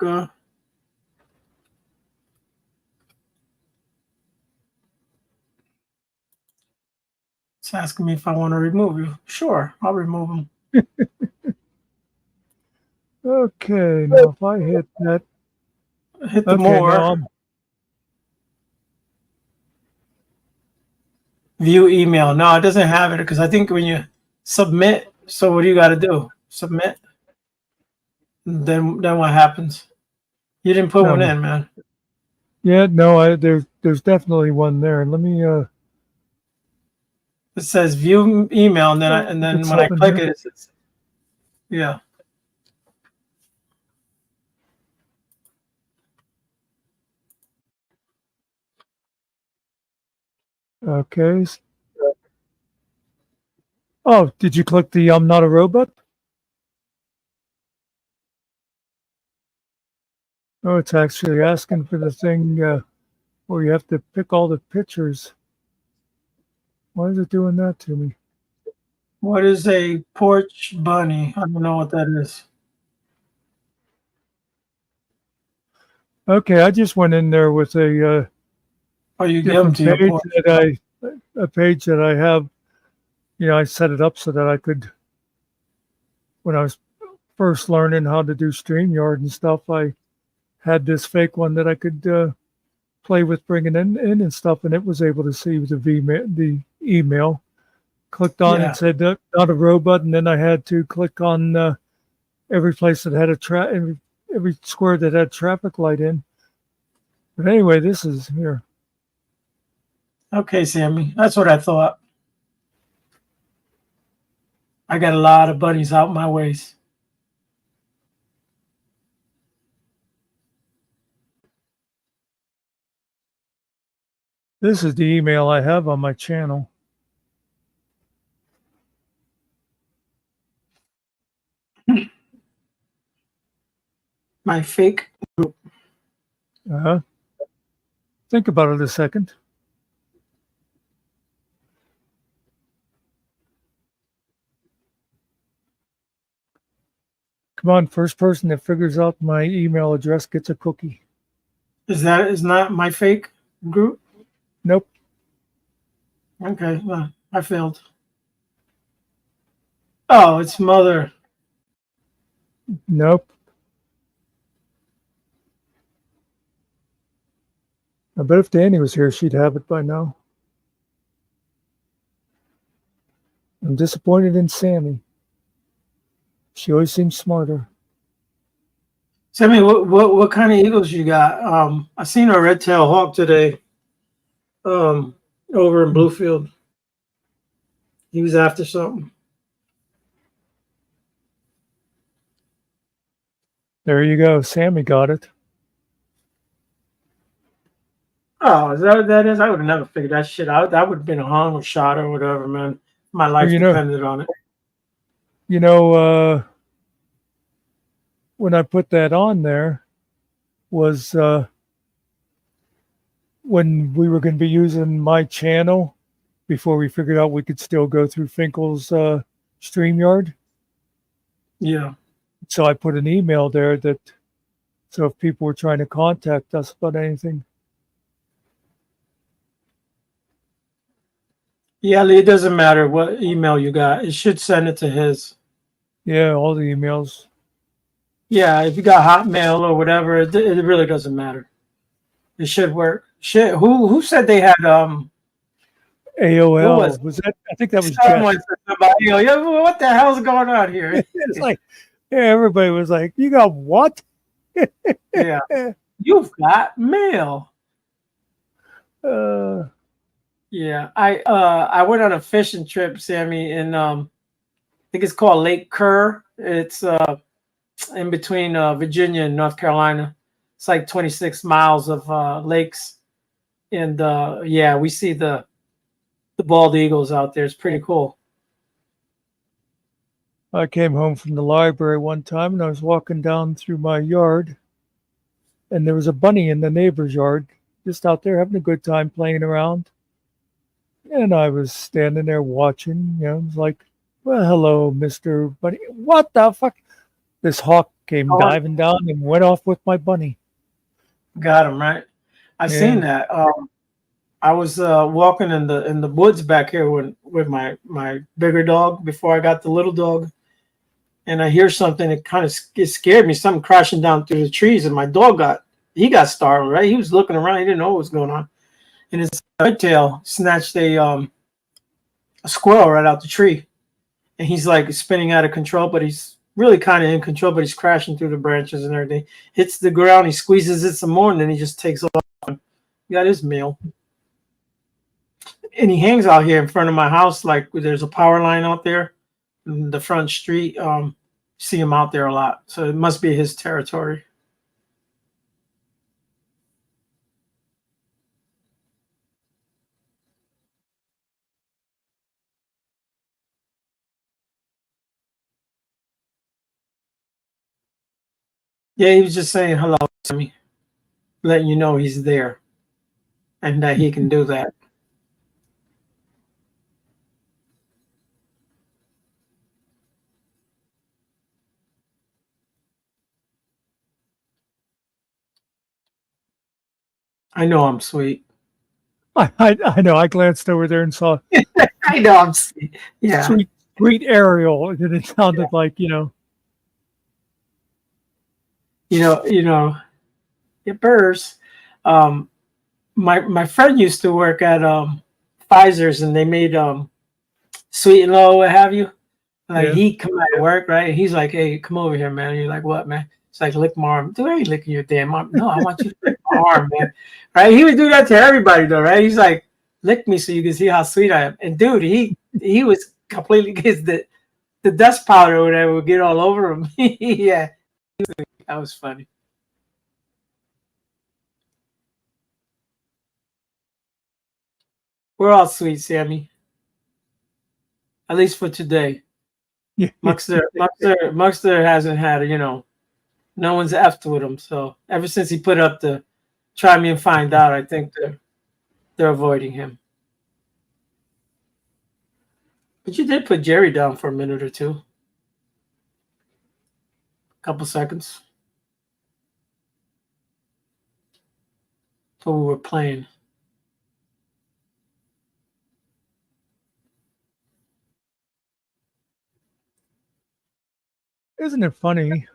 It's asking me if I want to remove you. Sure, I'll remove them. Okay, now if I hit that. Hit the Okay, more. now View email. No, it doesn't have it because I think when you submit, so what do you got to do? Submit. then what happens? You didn't put one No. in, man. Yeah, no, there's definitely one there. Let me It says view email, and then it's when I open click here. it, it says, yeah. Okay. Oh, did you click the I'm not a robot? Oh, it's actually asking for the thing where you have to pick all the pictures. Why is it doing that to me? What is a porch bunny? I don't know what that is. Okay, I just went in there with a Oh, you give them different to your page porch. a page that I have. I set it up so that I could, when I was first learning how to do StreamYard and stuff, I had this fake one that I could play with bringing in and stuff, and it was able to see the email. Clicked on Yeah. it, said not a robot, and then I had to click on every place that had every square that had traffic light in. But anyway, this is here. Okay, Sammy. That's what I thought. I got a lot of bunnies out my ways. This is the email I have on my channel. My fake. Uh-huh. Think about it a second. Come on, first person that figures out my email address gets a cookie. Is not my fake group? Nope. Okay, well, I failed. Oh, it's mother. Nope. I bet if Danny was here, she'd have it by now. I'm disappointed in Sammy. She always seems smarter. Sammy, what kind of eagles you got? I seen a red-tailed hawk today. Over in Bluefield. He was after something. There you go. Sammy got it. Oh, is that what that is? I would have never figured that shit out. That would have been a hung or shot or whatever, man. My life depended on it. When I put that on there was when we were going to be using my channel before we figured out we could still go through Finkel's StreamYard. Yeah. So I put an email there so if people were trying to contact us about anything. Yeah, it doesn't matter what email you got. It should send it to his. Yeah, all the emails. Yeah, if you got Hotmail or whatever, it really doesn't matter. It should work. Shit, who said they had AOL was that? I think that was someone Jeff. said about AOL. What the hell's going on here? It's like, yeah, everybody was like, "You got what?" Yeah, you've got mail. Yeah, I went on a fishing trip, Sammy, in I think it's called Lake Kerr. It's in between Virginia and North Carolina. It's like 26 miles of lakes, and yeah, we see the bald eagles out there. It's pretty cool. I came home from the library one time and I was walking down through my yard, and there was a bunny in the neighbor's yard, just out there having a good time playing around. And I was standing there watching, it was like, well, hello, Mr. Bunny. What the fuck? This hawk came diving down and went off with my bunny. Got him, right? I seen that. I was walking in the woods back here with my bigger dog before I got the little dog, and I hear something that kind of scared me. Something crashing down through the trees, and my dog got startled. Right, he was looking around. He didn't know what was going on, and his red tail snatched a squirrel right out the tree, and he's like spinning out of control, but he's really kind of in control, but he's crashing through the branches and everything. Hits the ground, he squeezes it some more, and then he just takes off. He got his meal. And he hangs out here in front of my house, like there's a power line out there in the front street. See him out there a lot, so it must be his territory. Yeah, he was just saying hello to me, letting you know he's there and that he can do that. I know I'm sweet. I know. I glanced over there and saw I know I'm sweet. Yeah. sweet Ariel, and it sounded like, You know, it burrs. My friend used to work at Pfizer's, and they made sweet and low, what have you. Like Yeah. he come out of work, right? And he's like, "Hey, come over here, man." And you're like, "What, man?" It's like, "Lick my arm." Dude, I ain't licking your damn arm. No, I want you to lick my arm, man. Right? He would do that to everybody, though, right? He's like, "Lick me so you can see how sweet I am." And dude, he was completely because the dust powder or whatever would get all over him. Yeah, that was funny. We're all sweet, Sammy. At least for today. Yeah. Muckster hasn't had, no one's effed with him. So ever since he put up the try me and find out, I think they're avoiding him. But you did put Jerry down for a minute or two. A couple seconds. So we were playing. Isn't it funny?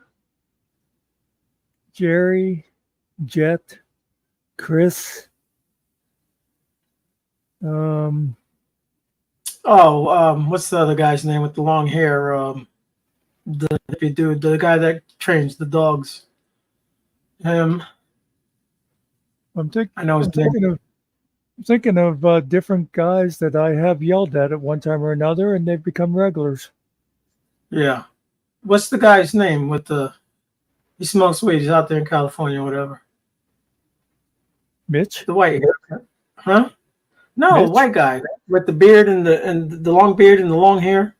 Jerry, Jet, Chris. What's the other guy's name with the long hair? The hippie dude, the guy that trains the dogs. Him. I know his name. Thinking of different guys that I have yelled at one time or another, and they've become regulars. Yeah. What's the guy's name with he smokes weed, he's out there in California or whatever. Mitch? The white haircut. Huh? No, Mitch? white guy with the beard and the long beard and the long hair.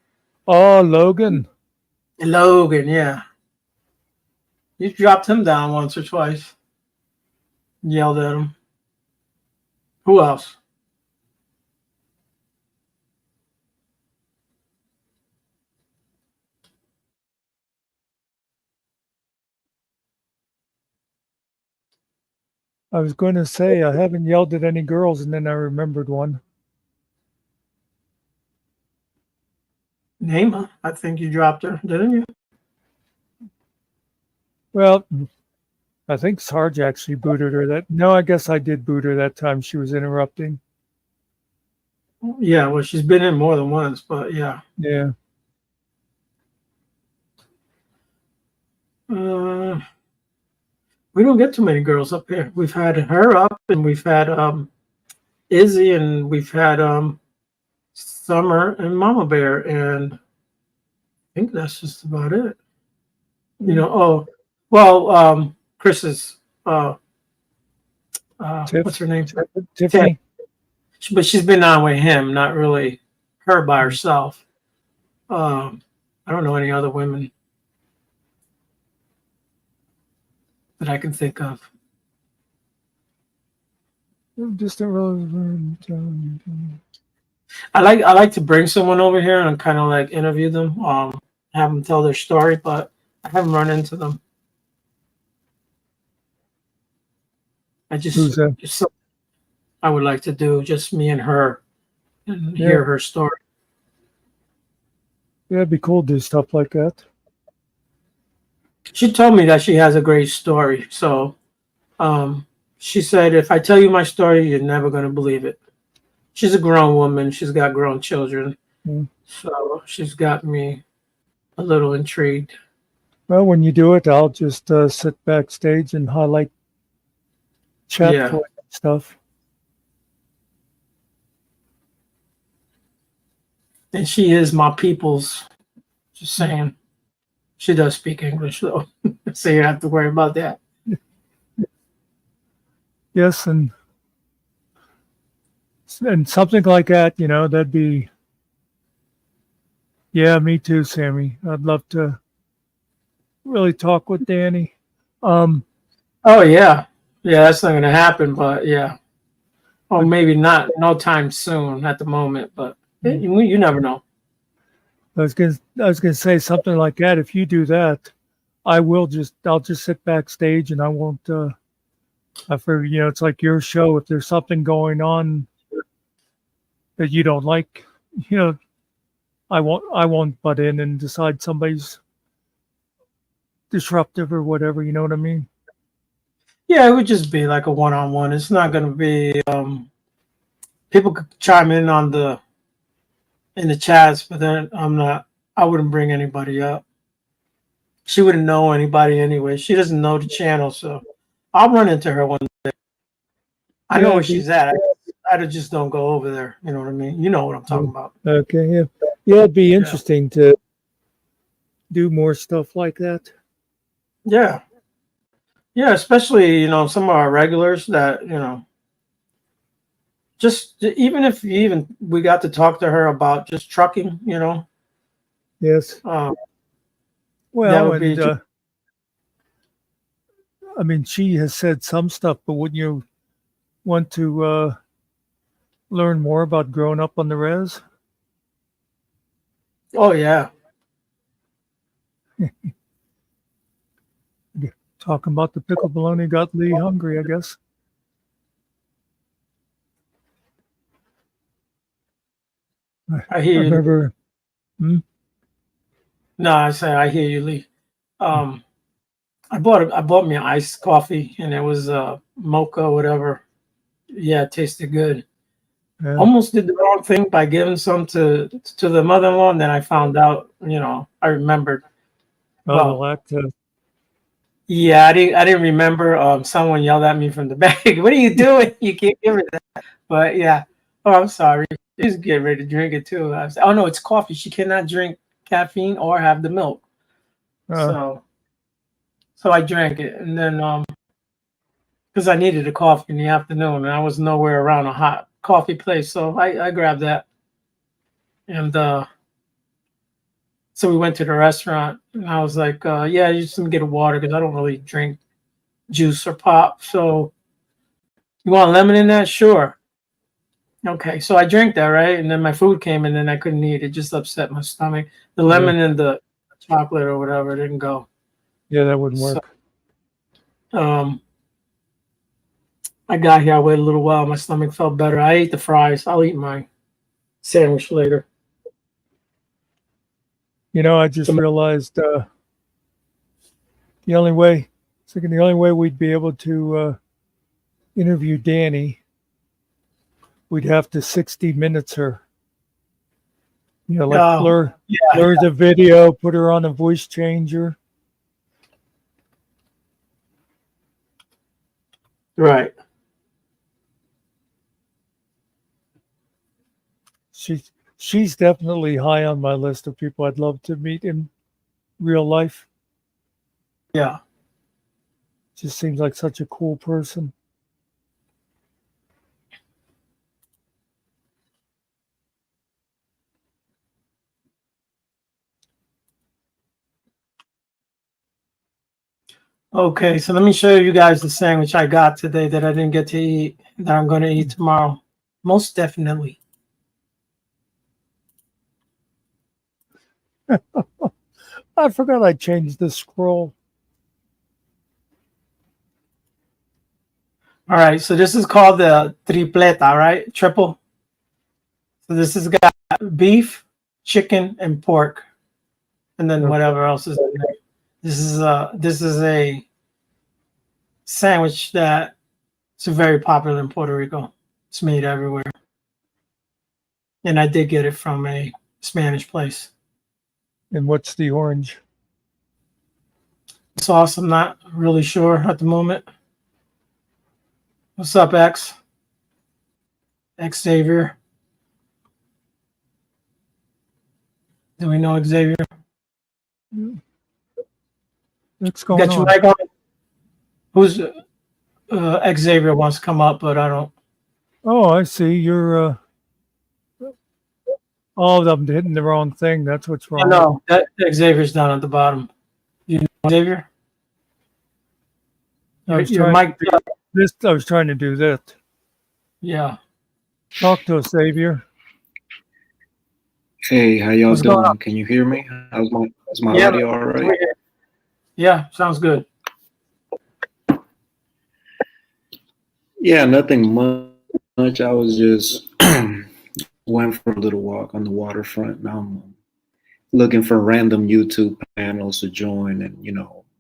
Oh, Logan. Logan, yeah. You dropped him down once or twice. Yelled at him. Who else? I was going to say I haven't yelled at any girls, and then I remembered one. Name her. I think you dropped her, didn't you? Well, I think Sarge actually booted her that. No, I guess I did boot her that time. She was interrupting. Yeah, well, she's been in more than once, but yeah. Yeah. We don't get too many girls up here. We've had her up, and we've had Izzy, and we've had Summer and Mama Bear, and I think that's just about it. Chris's what's her name? Tiffany. But she's been on with him, not really her by herself. I don't know any other women that I can think of. Distant relatives. I like to bring someone over here and kind of like interview them, have them tell their story, but I haven't run into them. Who's that? It's something I would like to do, just me and her, and hear her story. Yeah, it'd be cool to do stuff like that. She told me that she has a great story. So she said, if I tell you my story, you're never going to believe it. She's a grown woman. She's got grown children. So she's got me a little intrigued. Well, when you do it, I'll just sit backstage and highlight chat Yeah. for it and stuff. And she is my people's. Just saying. She does speak English though, so you don't have to worry about that. Yes, and something like that, that'd be. Yeah, me too, Sammy. I'd love to really talk with Danny. Um, Oh yeah, yeah. That's not going to happen, but yeah. Or but maybe not. No time soon at the moment, but you never know. I was gonna say something like that. If you do that, I'll just sit backstage and I won't. I figure, it's like your show. If there's something going on that you don't like, you know, I won't butt in and decide somebody's disruptive or whatever. You know what I mean? Yeah, it would just be like a one-on-one. It's not going to be. People could chime in the chats, but then I'm not. I wouldn't bring anybody up. She wouldn't know anybody anyway. She doesn't know the channel, so I'll run into her one. I know Yeah, where she's at. I just don't go over there. You know what I mean? You know what I'm talking about. okay. Yeah, yeah. It'd be Yeah. interesting to do more stuff like that. Yeah. Yeah, especially, some of our regulars that, just even if we got to talk to her about just trucking, Yes. that Well, would be and I mean, she has said some stuff, but wouldn't you want to learn more about growing up on the res? oh yeah. Talking about the pickle bologna got Lee hungry, I guess. I I hear you. remember. No, I say I hear you, Lee. I bought me an iced coffee and it was mocha, whatever. Yeah, it tasted good. Yeah. Almost did the wrong thing by giving some to the mother-in-law, and then I found out, I remembered. Oh, the Well, lactose. yeah, I didn't remember. Someone yelled at me from the back. What are you doing? You can't give her that. But yeah. Oh, I'm sorry. She's getting ready to drink it too. I was, oh no, it's coffee. She cannot drink caffeine or have the milk. So I drank it, and then because I needed a coffee in the afternoon, and I was nowhere around a hot coffee place, so I grabbed that, and so we went to the restaurant, and I was like, yeah, you just let me get a water because I don't really drink juice or pop. So you want lemon in that? Sure. Okay, so I drank that, right? And then my food came and then I couldn't eat it. Just upset my stomach. The lemon and the chocolate or whatever didn't go. Yeah, that wouldn't work. So, I got here, I waited a little while, my stomach felt better. I ate the fries. I'll eat my sandwich later. I just realized the only way we'd be able to interview Danny, we'd have to 60 minutes her. Like blur the video, put her on a voice changer. Right. She's definitely high on my list of people I'd love to meet in real life. Yeah. Just seems like such a cool person. Okay, so let me show you guys the sandwich I got today that I didn't get to eat, that I'm going to eat tomorrow. Most definitely. I forgot I changed the scroll. All right, so this is called the tripleta, right? Triple. So this has got beef, chicken, and pork, and then whatever else is in there. This is a sandwich that is very popular in Puerto Rico. It's made everywhere, and I did get it from a Spanish place. And what's the orange? sauce. I'm not really sure at the moment. What's up, X? X Xavier. Do we know Xavier? What's going Got your on? mic on? Who's X Xavier wants to come up, but I don't. Oh, I see. You're all of them hitting the wrong thing. That's what's Oh, wrong. no, that Xavier's down at the bottom. You know Xavier? Yeah, Your mic. This I was trying to do this. Yeah. Talk to us, Xavier. Hey, how y'all What's going on? doing? Can you hear me? Is my Yeah, audio all right? Yeah, sounds good. Yeah, nothing much. I was just went for a little walk on the waterfront. Now I'm looking for random YouTube panels to join and,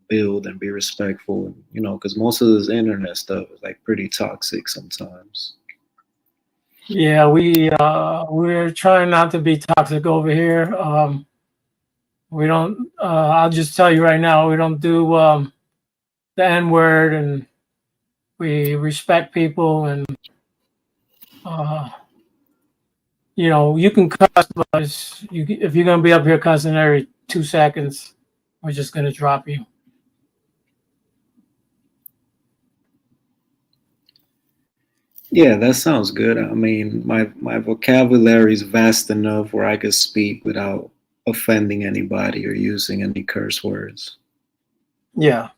build and be respectful. Because most of this internet stuff is like pretty toxic sometimes. Yeah, we're trying not to be toxic over here. We don't. I'll just tell you right now, we don't do the N word, and we respect people. And you can cuss, but if you're gonna be up here cussing every 2 seconds, we're just gonna drop you. Yeah, that sounds good. I mean, my vocabulary is vast enough where I could speak without offending anybody or using any curse words. Yeah.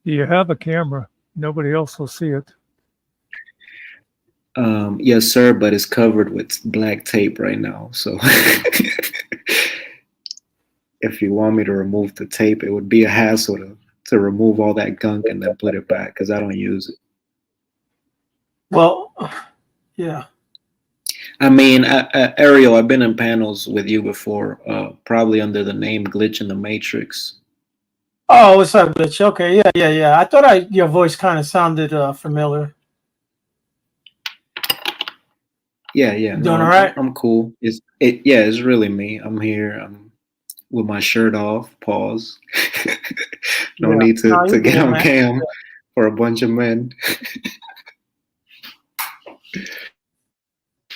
You have a camera. Nobody else will see it. Yes, sir, but it's covered with black tape right now. So if you want me to remove the tape, it would be a hassle to remove all that gunk and then put it back because I don't use it. Well, yeah. I mean, Ariel, I've been in panels with you before, probably under the name Glitch in the Matrix. Oh, what's up, Glitch? Okay, yeah. I thought your voice kind of sounded familiar. Yeah. Doing all right? I'm cool. It's really me. I'm here. I'm with my shirt off. Pause. No Yeah. need No, to you're get good, on man. cam for a bunch of men.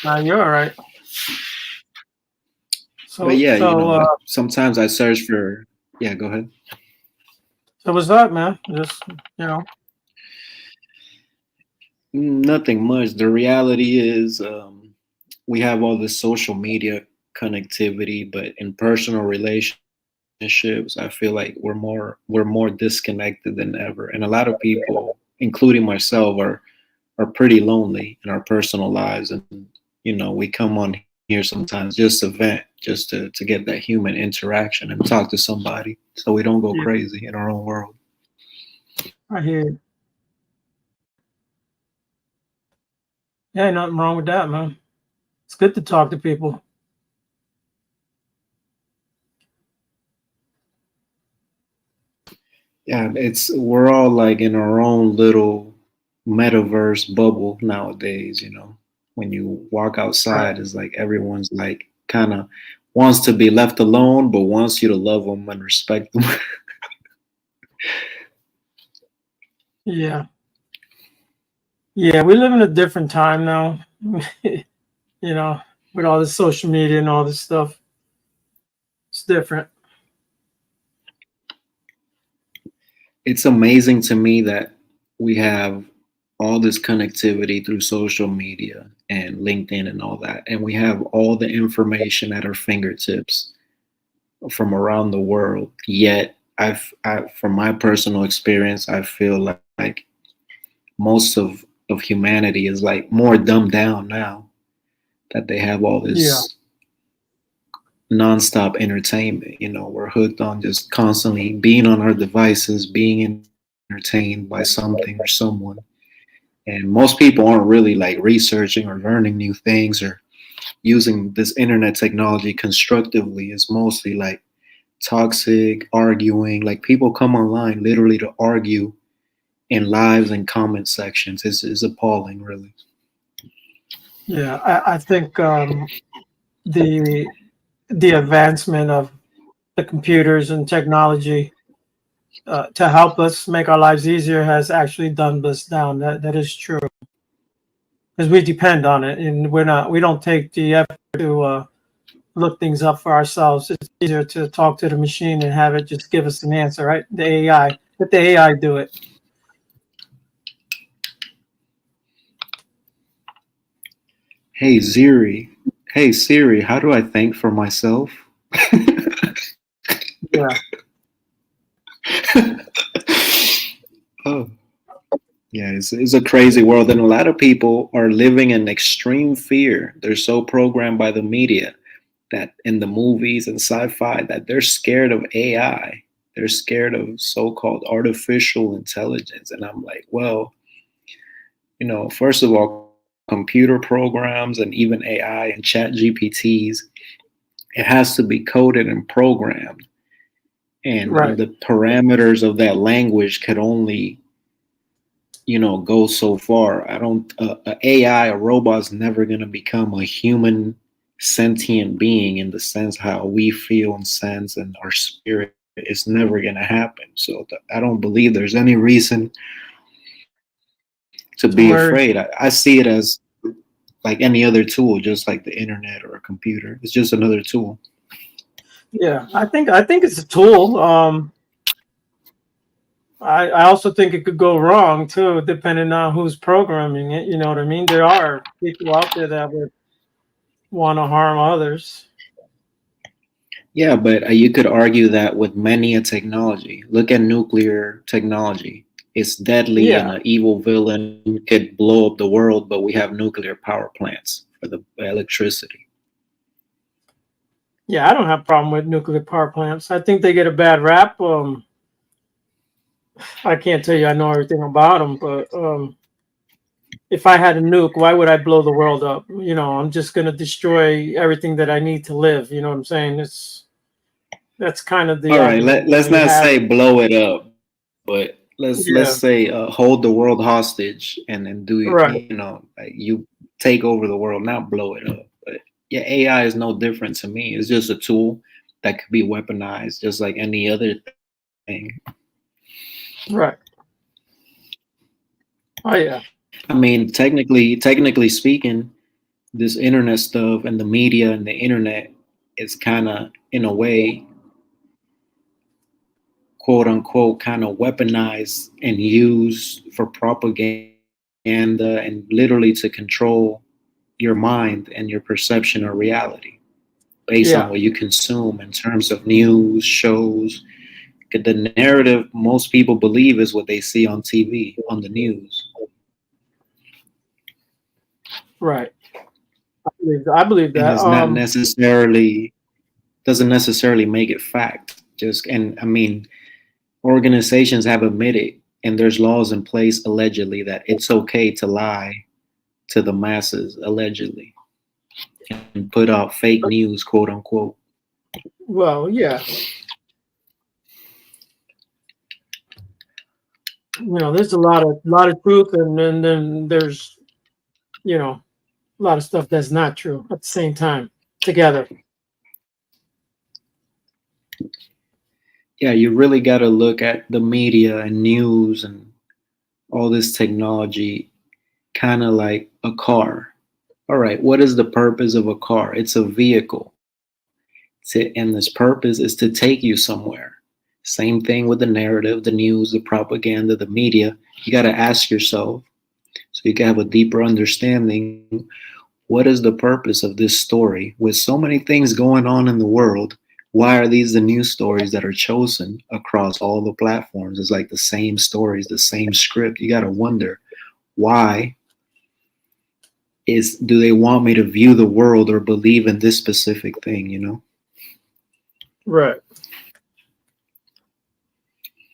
No, you're all right. But yeah, sometimes I search for. Yeah, go ahead. So what's up, man? Just Nothing much. The reality is, we have all this social media connectivity, but in personal relationships, I feel like we're more disconnected than ever, and a lot of people, including myself, are pretty lonely in our personal lives, and we come on here sometimes just to vent, just to get that human interaction and talk to somebody, so we don't go crazy in our own world. I hear you. Yeah, ain't nothing wrong with that, man. It's good to talk to people. Yeah, we're all like in our own little metaverse bubble nowadays. When you walk outside, it's like everyone's like kind of wants to be left alone, but wants you to love them and respect them. Yeah, we live in a different time now. With all this social media and all this stuff, it's different. It's amazing to me that we have all this connectivity through social media and LinkedIn and all that, and we have all the information at our fingertips from around the world. Yet, from my personal experience, I feel like most of humanity is like more dumbed down now that they have all this nonstop entertainment. We're hooked on just constantly being on our devices, being entertained by something or someone. And most people aren't really like researching or learning new things or using this internet technology constructively. It's mostly like toxic, arguing. Like people come online literally to argue in lives and comment sections. It's appalling, really. Yeah, I think the advancement of the computers and technology to help us make our lives easier has actually dumbed us down. That is true, because we depend on it, and we don't take the effort to look things up for ourselves. It's easier to talk to the machine and have it just give us an answer, right? The AI, let the AI do it. Hey Siri, hey Siri, how do I think for myself? Yeah, Oh, yeah, it's a crazy world, and a lot of people are living in extreme fear. They're so programmed by the media that in the movies and sci-fi that they're scared of AI. They're scared of so-called artificial intelligence, and I'm like, well, first of all, computer programs and even AI and chat GPTs, it has to be coded and programmed. And right. the parameters of that language could only, go so far. I don't, a AI, a robot's never going to become a human sentient being in the sense how we feel and sense and our spirit. It's never going to happen. So I don't believe there's any reason to To be worry. afraid. I see it as like any other tool, just like the internet or a computer. It's just another tool. Yeah, I think it's a tool. I also think it could go wrong too, depending on who's programming it. You know what I mean? There are people out there that would want to harm others. Yeah, but you could argue that with many a technology. Look at nuclear technology. It's deadly, and Yeah, an evil villain could blow up the world, but we have nuclear power plants for the electricity. yeah, I don't have a problem with nuclear power plants. I think they get a bad rap. I can't tell you I know everything about them, but if I had a nuke, why would I blow the world up? I'm just gonna destroy everything that I need to live. You know what I'm saying? That's kind of the All right, argument that let's we not have. say blow it up, but let's Yeah, say hold the world hostage and then do right, like you take over the world, not blow it up. But yeah, AI is no different to me. It's just a tool that could be weaponized, just like any other thing. right. Oh yeah, I mean, technically speaking, this internet stuff and the media and the internet is kind of, in a way, quote unquote, kind of weaponized and used for propaganda and literally to control your mind and your perception of reality based on yeah, what you consume in terms of news, shows. The narrative most people believe is what they see on TV, on the news. right. I believe And that. it's not necessarily, doesn't necessarily make it fact. Just, and I mean, organizations have admitted, and there's laws in place allegedly, that it's okay to lie to the masses allegedly and put out fake news, quote unquote. Well, yeah. There's a lot of truth, and then there's a lot of stuff that's not true at the same time together. Yeah, you really got to look at the media and news and all this technology kind of like a car. All right, what is the purpose of a car? It's a vehicle. And this purpose is to take you somewhere. Same thing with the narrative, the news, the propaganda, the media. You got to ask yourself, so you can have a deeper understanding, what is the purpose of this story? With so many things going on in the world, why are these the news stories that are chosen across all the platforms? It's like the same stories, the same script. You got to wonder, why do they want me to view the world or believe in this specific thing? Right.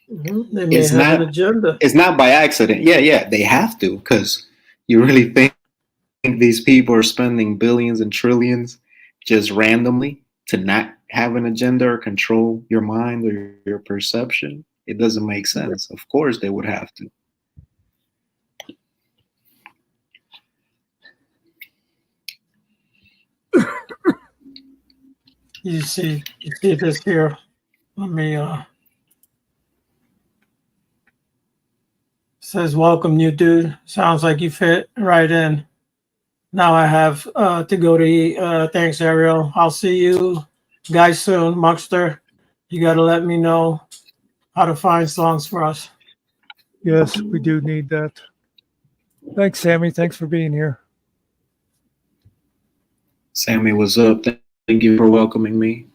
They may It's have an not agenda. it's not by accident. Yeah, they have to, because you really think these people are spending billions and trillions just randomly to not have an agenda or control your mind or your perception? It doesn't make sense. Of course they would have to. You see this here. Let me Says, welcome, new dude. Sounds like you fit right in. Now I have to go to eat. Thanks, Ariel. I'll see you guys soon. Muckster, you got to let me know how to find songs for us. Yes, we do need that. Thanks, Sammy. Thanks for being here. Sammy, what's up? Thank you for welcoming me.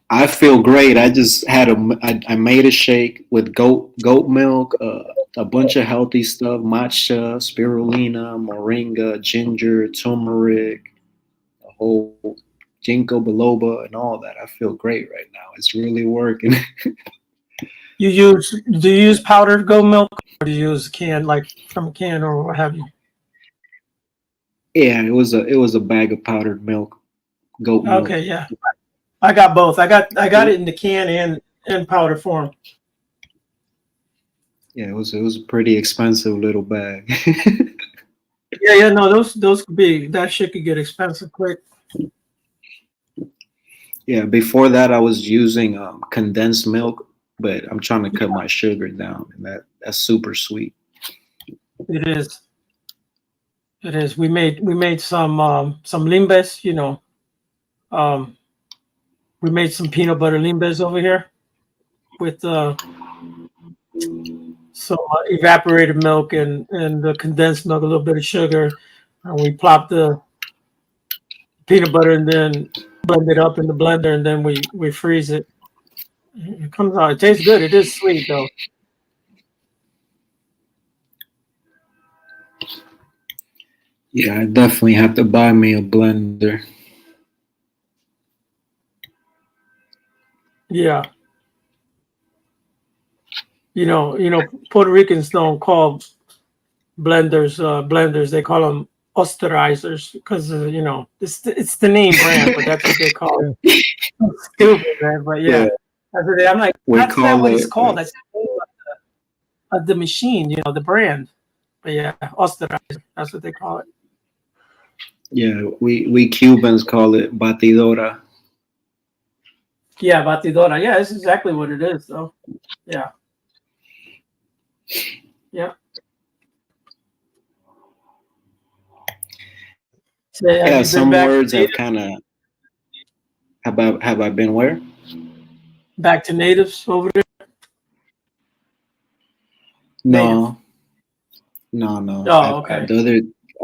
I feel great. I just had I made a shake with goat milk, a bunch of healthy stuff: matcha, spirulina, moringa, ginger, turmeric, a whole ginkgo biloba, and all that. I feel great right now. It's really working. Do you use powdered goat milk, or do you use canned, like from a can, or what have you? Yeah, it was a bag of powdered milk, goat milk. Okay, yeah. I got both. I got it in the can and in powder form. Yeah, it was a pretty expensive little bag. Yeah, no, those could be, that shit could get expensive quick. Yeah, before that I was using condensed milk, but I'm trying to cut my sugar down, and that's super sweet. It is. It is. We made some limbes, you know. We made some peanut butter limbes over here with some evaporated milk and the condensed milk, a little bit of sugar, and we plop the peanut butter and then blend it up in the blender, and then we freeze it. It comes out. It tastes good. It is sweet though. Yeah, I definitely have to buy me a blender. Yeah. You know, Puerto Ricans don't call blenders. They call them osterizers because you know it's the name brand, but that's what they call it. Stupid, man. But yeah, that's what I'm like. We That's not call what it's it. called. That's the name of the machine. You know, the brand. But yeah, osterizer. That's what they call it. Yeah, we Cubans call it batidora. Yeah, batidora. Yeah, that's exactly what it is, though. Yeah. Yeah. So, have Yeah, you been some back words to have native, kind of. Have I been where? back to natives over there? Native. No, no. Oh, okay.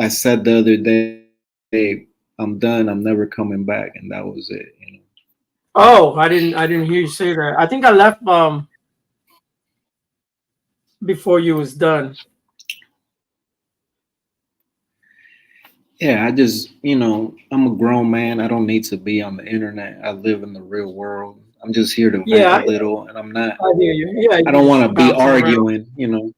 I said the other day, hey, I'm done. I'm never coming back, and that was it. You know. Oh, I didn't hear you say that. I think I left before you was done. Yeah, I'm a grown man. I don't need to be on the internet. I live in the real world. I'm just here to vent Yeah, a little, and I'm not. I hear you. Yeah, I you don't want just to be bouncing around. arguing. You know.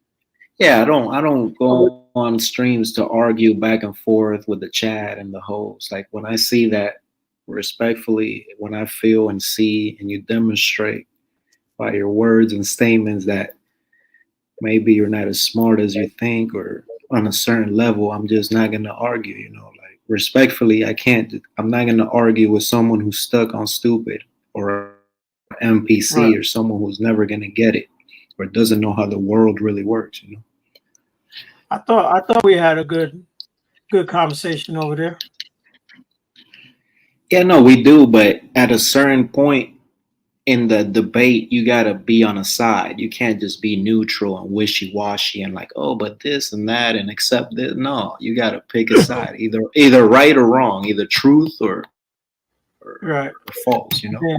Yeah, I don't go on streams to argue back and forth with the chat and the host. Like when I see that, respectfully, when I feel and see, and you demonstrate by your words and statements that maybe you're not as smart as you think or on a certain level, I'm just not gonna argue, like respectfully, I'm not gonna argue with someone who's stuck on stupid or Right. NPC or someone who's never gonna get it or doesn't know how the world really works. I thought we had a good conversation over there. Yeah, no, we do, but at a certain point in the debate, you gotta be on a side. You can't just be neutral and wishy-washy and like, oh, but this and that and accept this. No, you gotta pick a side, either right or wrong, either truth Right. or false. Yeah.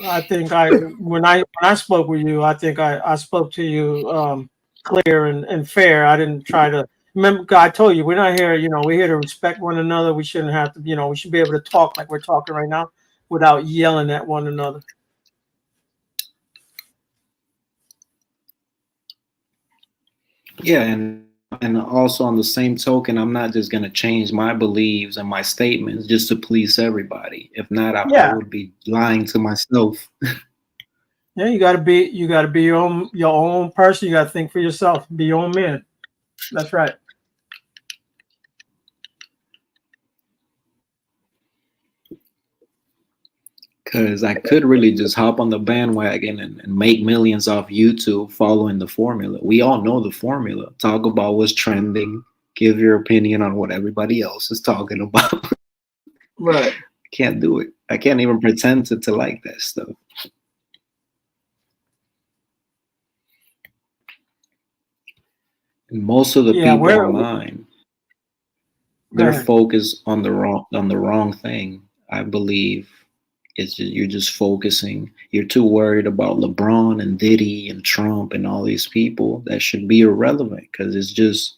I think when I spoke with you, I think I spoke to you clear and fair. I didn't try to remember. I told you we're not here. You know, we're here to respect one another. We shouldn't have to. You know, we should be able to talk like we're talking right now without yelling at one another. Yeah, and also on the same token, I'm not just gonna change my beliefs and my statements just to please everybody. If not, I Yeah. would be lying to myself. Yeah, you gotta be your own person. You gotta think for yourself. Be your own man. That's right. Because I could really just hop on the bandwagon and make millions off YouTube following the formula. We all know the formula. Talk about what's trending, give your opinion on what everybody else is talking about. Right. Can't do it. I can't even pretend to like that stuff. And most of the Yeah, people where online, go they're ahead. focused on the wrong thing. I believe you're just focusing. You're too worried about LeBron and Diddy and Trump and all these people that should be irrelevant because it's just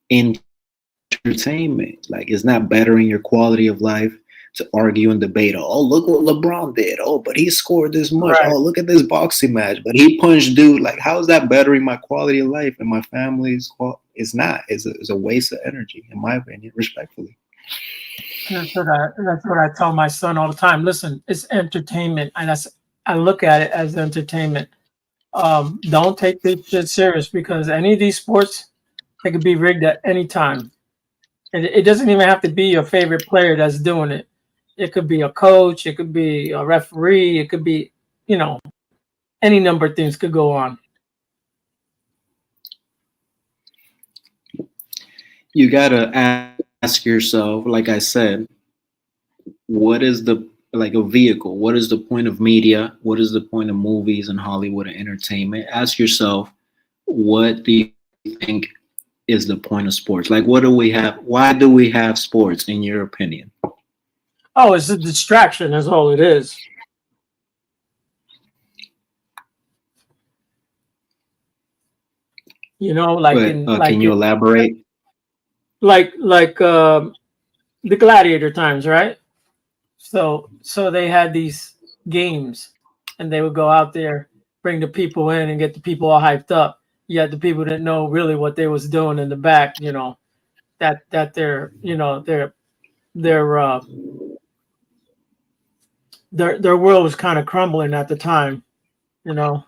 entertainment. Like it's not bettering your quality of life to argue and debate. Oh, look what LeBron did. Oh, but he scored this much. Right. Oh, look at this boxing match. But he punched dude. Like, how is that bettering my quality of life and my family's quality? It's not. It's a waste of energy, in my opinion, respectfully. That's what I tell my son all the time. Listen, it's entertainment, and I look at it as entertainment. Don't take this shit serious because any of these sports, they could be rigged at any time. It doesn't even have to be your favorite player that's doing it. It could be a coach, it could be a referee, it could be, you know, any number of things could go on. You gotta ask yourself, like I said, what is the like a vehicle? What is the point of media? What is the point of movies and Hollywood and entertainment? Ask yourself, what do you think is the point of sports? Like, what do we have? Why do we have sports, in your opinion? Oh, it's a distraction. That's all it is. You know, like But in can you elaborate? like the gladiator times, right? So they had these games, and they would go out there, bring the people in, and get the people all hyped up. Yet the people didn't know really what they was doing in the back. You know that their their world was kind of crumbling at the time. You know.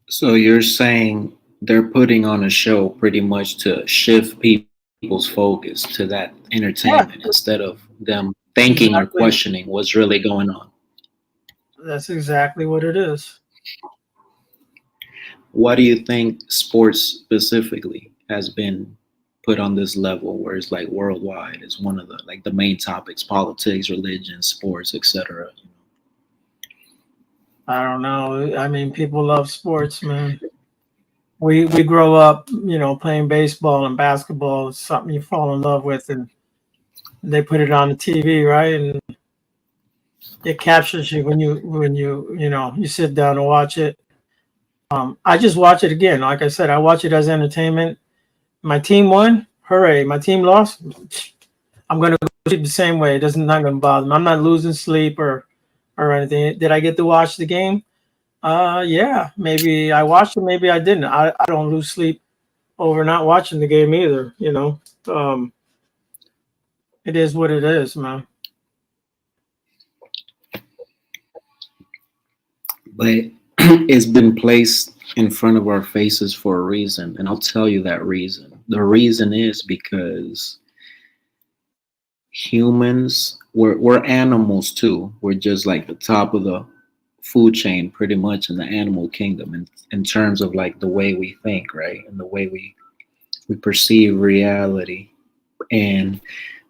So you're saying they're putting on a show pretty much to shift people's focus to that entertainment instead of them thinking or Exactly. questioning what's really going on. That's exactly what it is. Why do you think sports specifically has been put on this level where it's like worldwide is one of the main topics: politics, religion, sports, etc.? I don't know. I mean, people love sports, man. We grow up, you know, playing baseball and basketball. It's something you fall in love with, and they put it on the TV, right? And it captures you when you know you sit down and watch it. I just watch it again. Like I said, I watch it as entertainment. My team won, hooray! My team lost, I'm gonna go sleep the same way. It doesn't not gonna bother me. I'm not losing sleep or anything. Did I get to watch the game? Yeah, maybe I watched it, maybe I didn't. I don't lose sleep over not watching the game either. You know, it is what it is, man. But it's been placed in front of our faces for a reason, and I'll tell you that reason. The reason is because humans, we're animals too. We're just like the top of the food chain pretty much in the animal kingdom in terms of like the way we think, right? And the way we perceive reality. And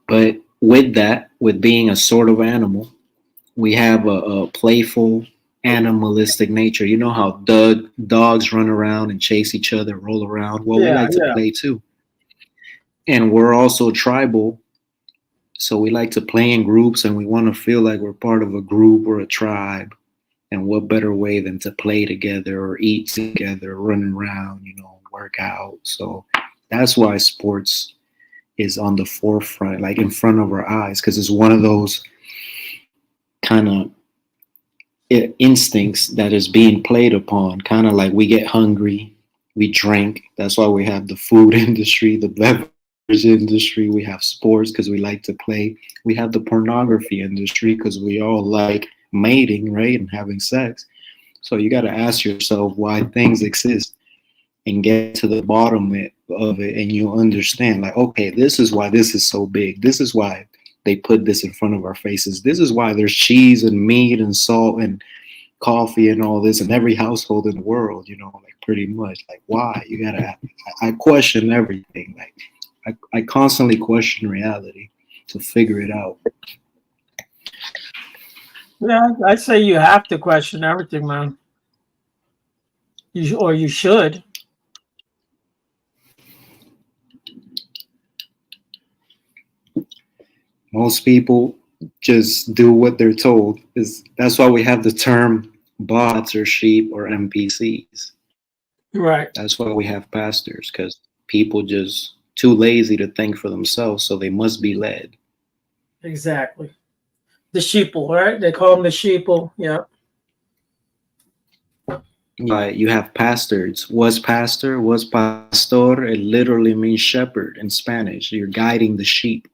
but with that, with being a sort of animal, we have a playful animalistic nature. You know how dogs run around and chase each other, roll around? Well, we Yeah, like to yeah. play too. And we're also tribal. So we like to play in groups and we want to feel like we're part of a group or a tribe. And what better way than to play together or eat together, run around, work out. So that's why sports is on the forefront, like in front of our eyes, because it's one of those kind of instincts that is being played upon. Kind of like we get hungry, we drink. That's why we have the food industry, the beverage industry. We have sports because we like to play. We have the pornography industry because we all like mating, right, and having sex. So you got to ask yourself why things exist and get to the bottom of it, and you understand, like, okay, this is why this is so big. This is why they put this in front of our faces. This is why there's cheese and meat and salt and coffee and all this in every household in the world, like pretty much. Like, why? You gotta, I question everything. Like, I constantly question reality to figure it out. Yeah, I say you have to question everything, man. Or you should. Most people just do what they're told. That's why we have the term bots or sheep or NPCs. Right. That's why we have pastors, because people just too lazy to think for themselves, so they must be led. Exactly. The sheeple, right? They call them the sheeple. Yeah. You have pastors. Was pastor, was pastor. It literally means shepherd in Spanish. You're guiding the sheep.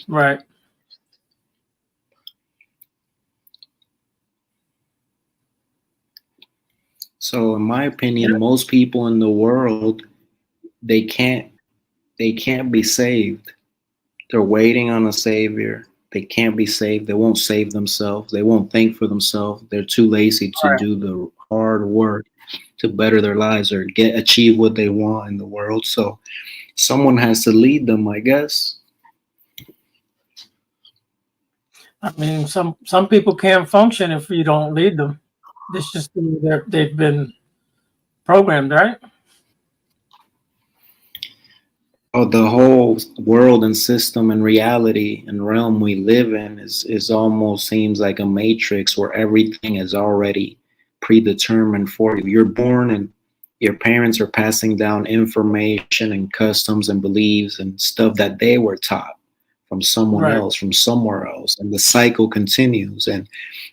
Right. So in my opinion, most people in the world, they can't be saved. They're waiting on a savior. They can't be saved. They won't save themselves. They won't think for themselves. They're too lazy to do the hard work to better their lives or achieve what they want in the world. So someone has to lead them, I guess. I mean, some people can't function if you don't lead them. It's just they've been programmed, right? Oh, the whole world and system and reality and realm we live in is almost seems like a matrix where everything is already predetermined for you. You're born and your parents are passing down information and customs and beliefs and stuff that they were taught from someone Right. else, from somewhere else. And the cycle continues. And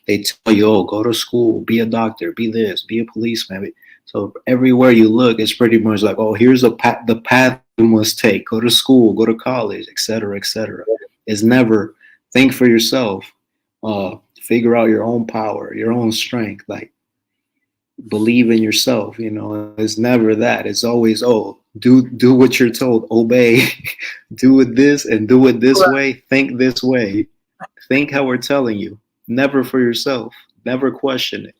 they tell you, oh, go to school, be a doctor, be this, be a policeman. So everywhere you look, it's pretty much like, oh, here's the path you must take. Go to school, go to college, etc., etc. It's never think for yourself. Figure out your own power, your own strength. Like, believe in yourself. It's never that. It's always, oh, do what you're told. Obey. Do it this and do it this way. Think this way. Think how we're telling you. Never for yourself. Never question it.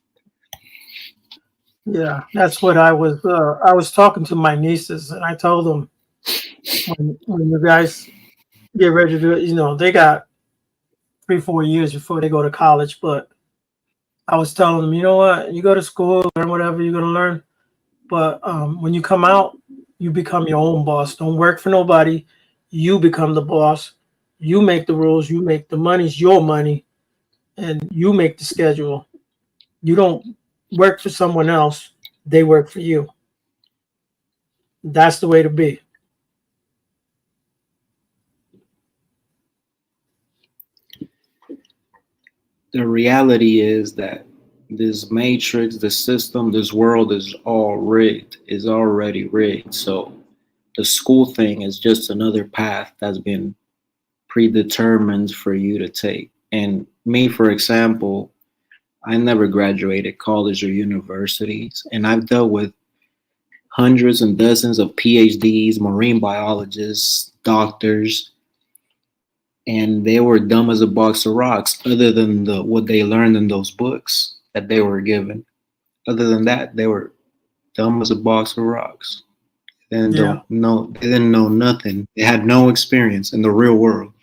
Yeah, that's what I was talking to my nieces, and I told them when you guys get ready to do it, they got 3-4 years before they go to college. But I was telling them, you know what, you go to school, learn whatever you're gonna learn, but when you come out, you become your own boss. Don't work for nobody. You become the boss. You make the rules. You make the money's your money, and you make the schedule. You don't work for someone else. They work for you. That's the way to be. The reality is that this matrix, the system, this world is all rigged, is already rigged. So the school thing is just another path that's been predetermined for you to take. And me, for example, I never graduated college or universities, and I've dealt with hundreds and dozens of PhDs, marine biologists, doctors, and they were dumb as a box of rocks other than what they learned in those books that they were given. Other than that, they were dumb as a box of rocks. They didn't know nothing. They had no experience in the real world.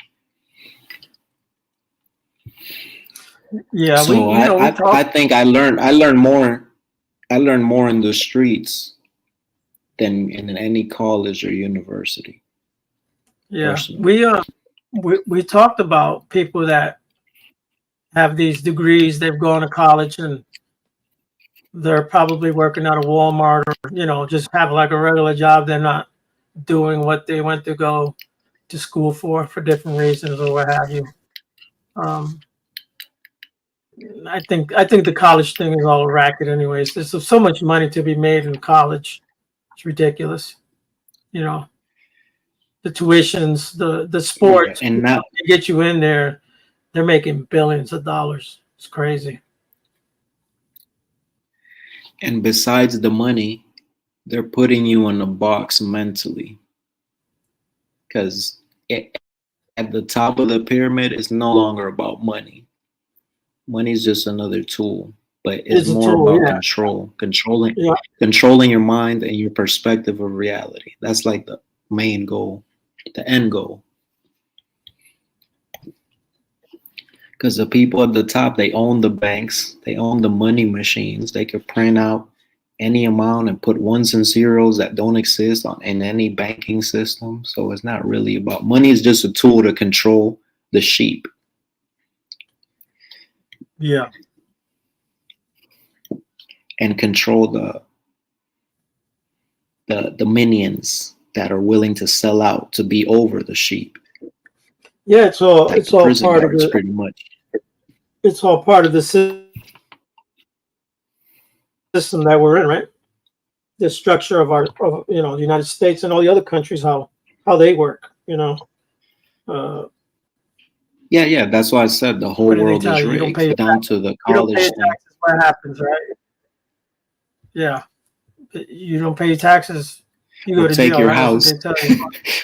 Yeah, So I think I learned more in the streets than in any college or university. Yeah, personally. we talked about people that have these degrees. They've gone to college and they're probably working at a Walmart or just have like a regular job. They're not doing what they went to go to school for different reasons or what have you. I think the college thing is all a racket anyways. There's so much money to be made in college. It's ridiculous. The tuitions, the sports, and now they get you in there, they're making billions of dollars. It's crazy. and besides the money, They're putting you in a box mentally, because at the top of the pyramid, it's no longer about money. Money is just another tool, but it's It's a more tool, about yeah. Yeah. controlling your mind and your perspective of reality. That's like the main goal, the end goal. Because the people at the top, they own the banks, they own the money machines. They could print out any amount and put ones and zeros that don't exist in any banking system. So it's not really about money. Is just a tool to control the sheep Yeah. and control the minions that are willing to sell out to be over the sheep, Yeah, it's all like it's the all prison part of guards, the pretty much. it's all part of the system that we're in, right? The structure of the United States and all the other countries, how they work, Yeah. That's why I said the whole what do they world tell is you? You don't pay rigged, your down to the you don't pay college your thing. taxes, what happens, right? Yeah. You don't pay your taxes, you go We to take jail, your right? That's what house. they tell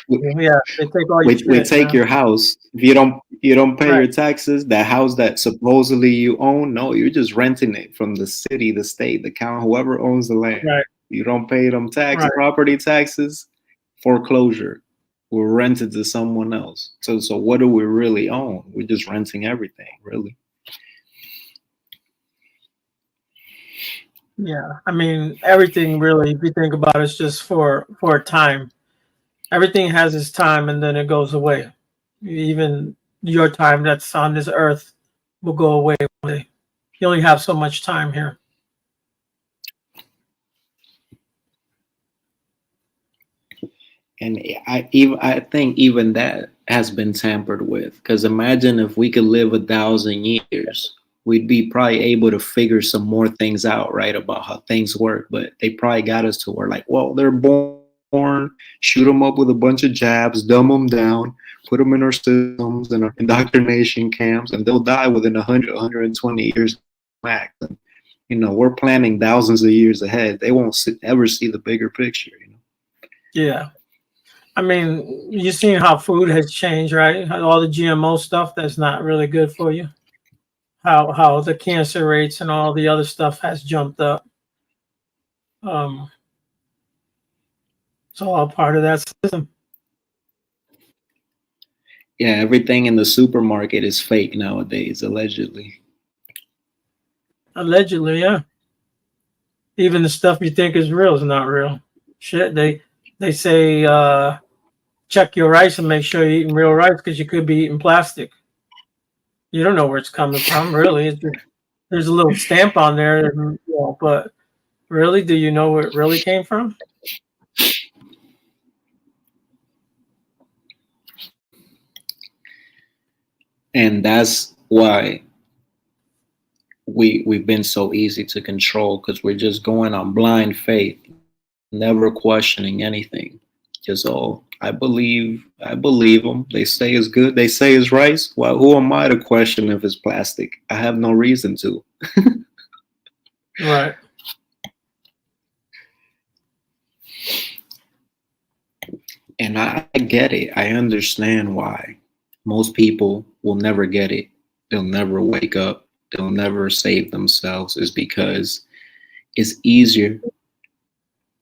you. we, Yeah, they take all your we shit, take your house. If you don't pay Right, your taxes, that house that supposedly you own, no, you're just renting it from the city, the state, the county, whoever owns the land. right, You don't pay them right. property taxes, foreclosure. We're rented to someone else. So what do we really own? We're just renting everything, really. Yeah. I mean, everything really, if you think about it, is just for a time. Everything has its time and then it goes away. Even your time that's on this earth will go away one day. You only have so much time here. And I think even that has been tampered with. Because imagine if we could live 1,000 years, we'd be probably able to figure some more things out, right, about how things work. But they probably got us to where, like, well, they're born, shoot them up with a bunch of jabs, dumb them down, put them in our systems and our indoctrination camps, and they'll die within 100, 120 years max. And, we're planning thousands of years ahead. They won't ever see the bigger picture. Yeah. I mean, you've seen how food has changed, right? How all the GMO stuff that's not really good for you. How the cancer rates and all the other stuff has jumped up. Um, it's all part of that system. Yeah, everything in the supermarket is fake nowadays, allegedly. Allegedly, yeah. Even the stuff you think is real is not real. Shit, they say check your rice and make sure you're eating real rice because you could be eating plastic. You don't know where it's coming from, really. There's a little stamp on there, but really, do you know where it really came from? And that's why we've been so easy to control, because we're just going on blind faith, never questioning anything. Just I believe them. They say it's good. They say it's rice. Well, who am I to question if it's plastic? I have no reason to. Right. And I get it. I understand why. Most people will never get it. They'll never wake up. They'll never save themselves. Is because it's easier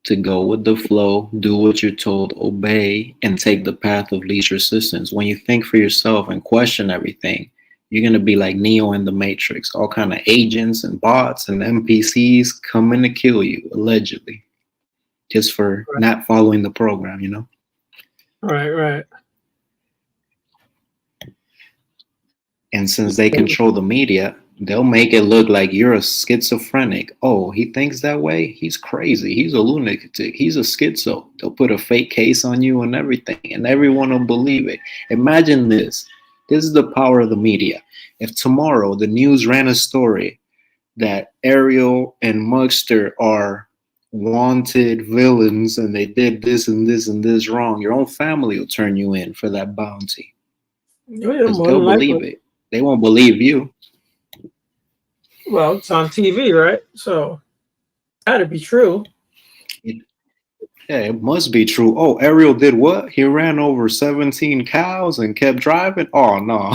to go with the flow, do what you're told, obey, and take the path of least resistance. When you think for yourself and question everything, you're gonna be like Neo in the Matrix. All kind of agents and bots and NPCs coming to kill you, allegedly, just for not following the program. Right. And since they control the media, they'll make it look like you're a schizophrenic. Oh, he thinks that way? He's crazy. He's a lunatic. He's a schizo. They'll put a fake case on you and everything, and everyone will believe it. Imagine this. This is the power of the media. If tomorrow the news ran a story that Ariel and Mugster are wanted villains and they did this and this and this wrong, your own family will turn you in for that bounty. Yeah, Because more they'll than believe likely. it. They won't believe you. Well, it's on TV, right? So, gotta be true. Yeah, it must be true. Oh, Ariel did what? He ran over 17 cows and kept driving? Oh, no.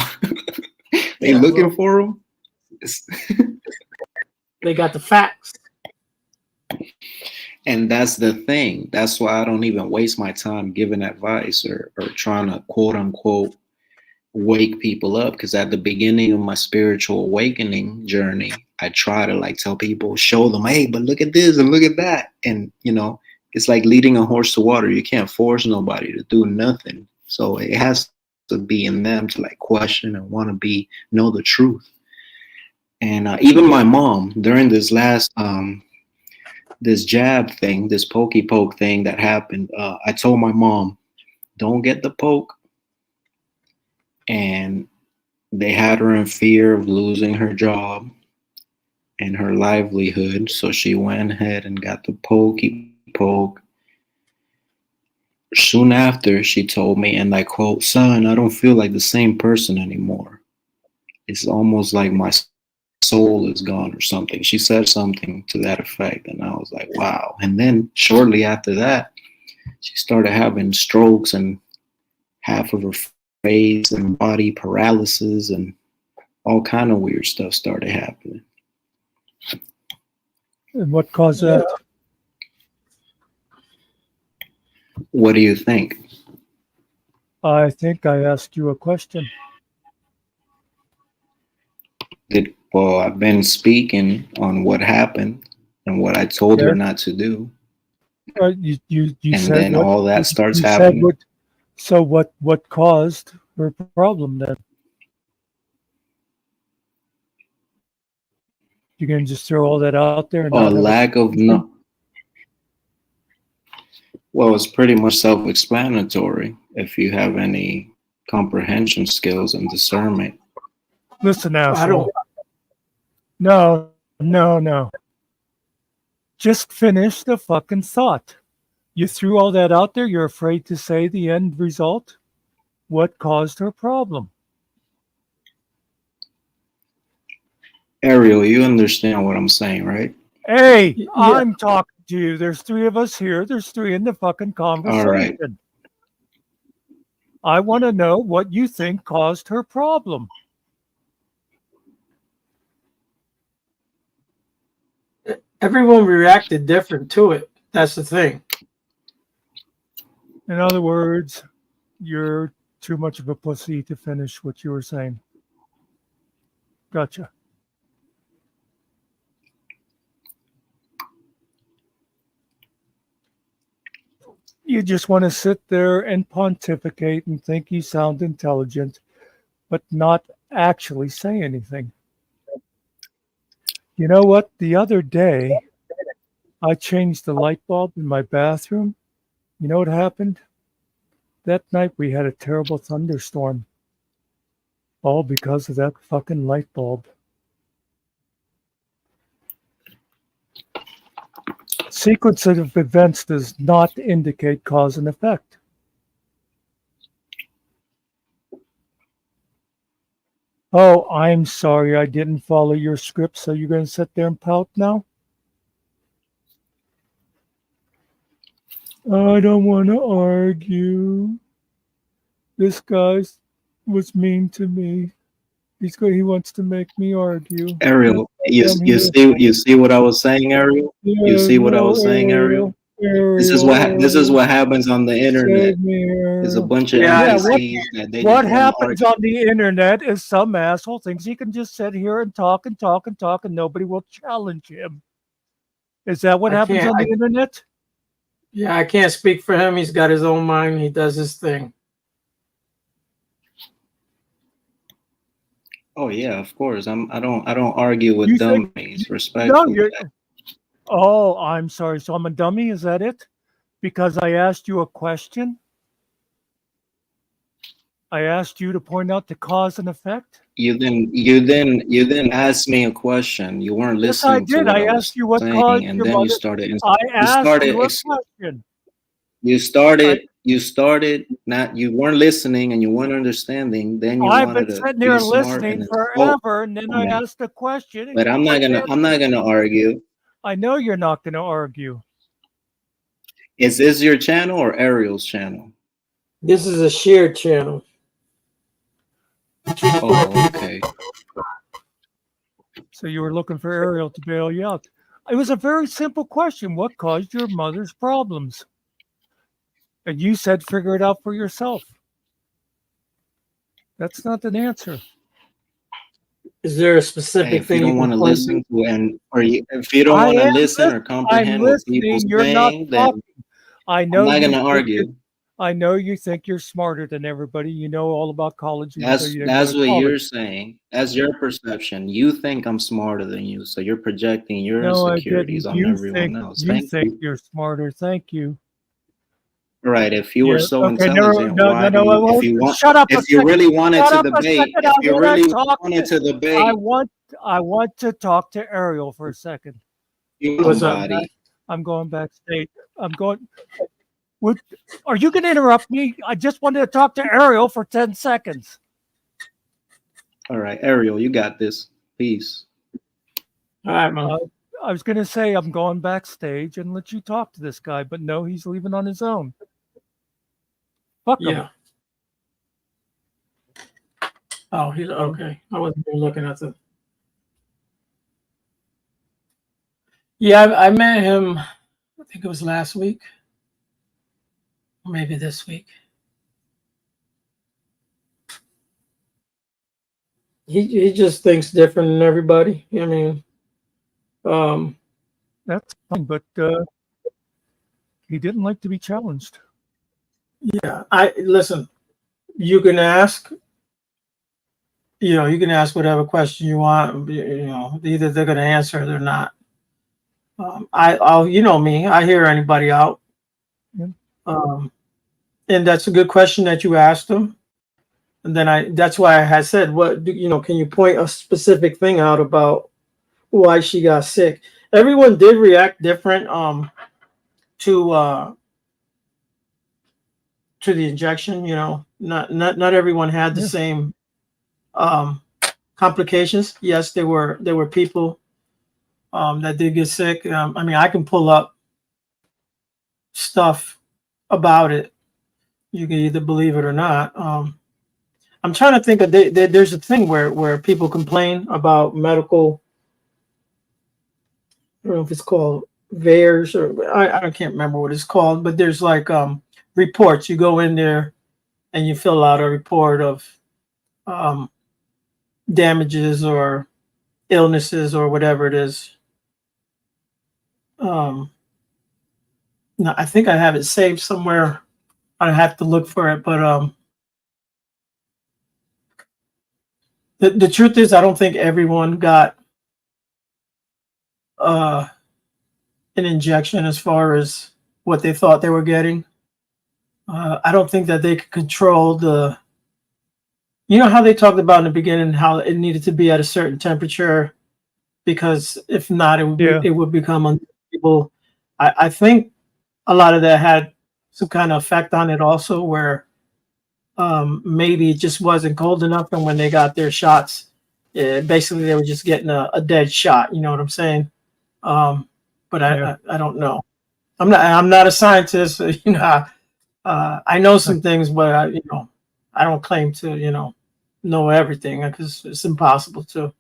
They Yeah, looking well, for him? they got the facts. And that's the thing. That's why I don't even waste my time giving advice or trying to quote unquote wake people up. Because at the beginning of my spiritual awakening journey, I try to like tell people, show them, hey, but look at this and look at that. And, you know, it's like leading a horse to water. You can't force nobody to do nothing. So it has to be in them to like question and want to know the truth. And even my mom during this last this jab thing, this pokey poke thing that happened, I told my mom, don't get the poke. And they had her in fear of losing her job and her livelihood. So she went ahead and got the pokey poke. Soon after, she told me, and I quote, son, I don't feel like the same person anymore. It's almost like my soul is gone or something. She said something to that effect. And I was like, wow. And then shortly after that, she started having strokes and half of her face and body paralysis and all kind of weird stuff started happening. And what caused that? What do you think? I think I asked you a question. Well, I've been speaking on what happened and what I told her Yes. not to do. You And said then what, all that starts you said happening. what caused her problem then? You can just throw all that out there and A not have lack of no. Well, it's pretty much self-explanatory if you have any comprehension skills and discernment. Listen, I asshole. don't. No. Just finish the fucking thought. You threw all that out there. You're afraid to say the end result. What caused her problem? Ariel, you understand what I'm saying, right? Hey, Yeah. I'm talking to you. There's three of us here. There's three in the fucking conversation. All right. I want to know what you think caused her problem. Everyone reacted different to it. That's the thing. In other words, you're too much of a pussy to finish what you were saying. Gotcha. You just want to sit there and pontificate and think you sound intelligent, but not actually say anything. You know what? The other day, I changed the light bulb in my bathroom. You know what happened? That night we had a terrible thunderstorm. All because of that fucking light bulb. Sequence of events does not indicate cause and effect. Oh, I'm sorry I didn't follow your script, so you're going to sit there and pout now? I don't want to argue. This guy was mean to me. He wants to make me argue. Ariel, you see what I was saying, Ariel? You see what I was saying, Ariel? This is what happens on the internet. There's a bunch of NPCs that they what just happens on the internet is some asshole thinks he can just sit here and talk and talk and talk and nobody will challenge him. Is that what happens on the internet? Yeah, I can't speak for him. He's got his own mind. He does his thing. Oh yeah, of course. I don't argue with dummies. Respectfully. Oh, I'm sorry. So I'm a dummy. Is that it? Because I asked you a question. I asked you to point out the cause and effect. You then asked me a question. You weren't listening to what I asked you what caused and then you started. I asked you a question. You started not. You weren't listening and you weren't understanding. Then you I've been sitting there listening forever, and then I asked a question. But I'm not gonna argue. I know you're not gonna argue. Is this your channel or Ariel's channel? This is a shared channel. Oh, okay. So you were looking for Ariel to bail you out. It was a very simple question. What caused your mother's problems? And you said figure it out for yourself. That's not an answer. Is there a Hey, specific if you thing you don't can want to point listen to and or if you don't I want to am listen or listening. I'm comprehend what people listening. You're not saying, then talking. I I'm know not you gonna think argue. I know you think you're smarter than everybody. You know all about college, even though you didn't go That's to what college. you're saying. That's your perception. You think I'm smarter than you, so you're projecting your No, I insecurities didn't. on everyone else. You Thank think you. you're smarter. Thank you. Right. If you Yeah. were so Okay. No. intelligent, No. No. why do No. you? If Well, you want, shut up a if you second. really wanted Shut to up a debate, second. if I you want really to talk. wanted to I debate, want to talk to Ariel for a second. What's up, somebody. man? I'm going backstage. I'm going. What? Are you going to interrupt me? I just wanted to talk to Ariel for 10 seconds. All right, Ariel, you got this. Peace. All right, man. I was going to say I'm going backstage and let you talk to this guy, but no, he's leaving on his own. Fuck him. Yeah. Oh, he's okay. I wasn't even looking at the. Yeah, I met him. I think it was last week, or maybe this week. He just thinks different than everybody. I mean, um, That's fine, but he didn't like to be challenged. yeah. I listen. You can ask. You can ask whatever question you want. Either they're going to answer or they're not. I'll, you know me. I hear anybody out. Yeah. And that's a good question that you asked them. And then that's why I had said, can you point a specific thing out about why she got sick? Everyone did react different to the injection. Not everyone had the Yeah. same complications. Yes, there were people that did get sick. I mean, I can pull up stuff about it. You can either believe it or not. I'm trying to think of there's a thing where people complain about medical. I don't know if it's called VAERS or I can't remember what it's called, but there's like reports. You go in there and you fill out a report of damages or illnesses or whatever it is. No, I think I have it saved somewhere. I have to look for it, but the truth is, I don't think everyone got an injection as far as what they thought they were getting. I don't think that they could control how they talked about in the beginning how it needed to be at a certain temperature because if not, it would become unstable. I think a lot of that had some kind of effect on it also, where maybe it just wasn't cold enough, and when they got their shots, basically they were just getting a dead shot. You know what I'm saying? But I don't know. I'm not a scientist. I know some things, but I don't claim to know everything because it's impossible to.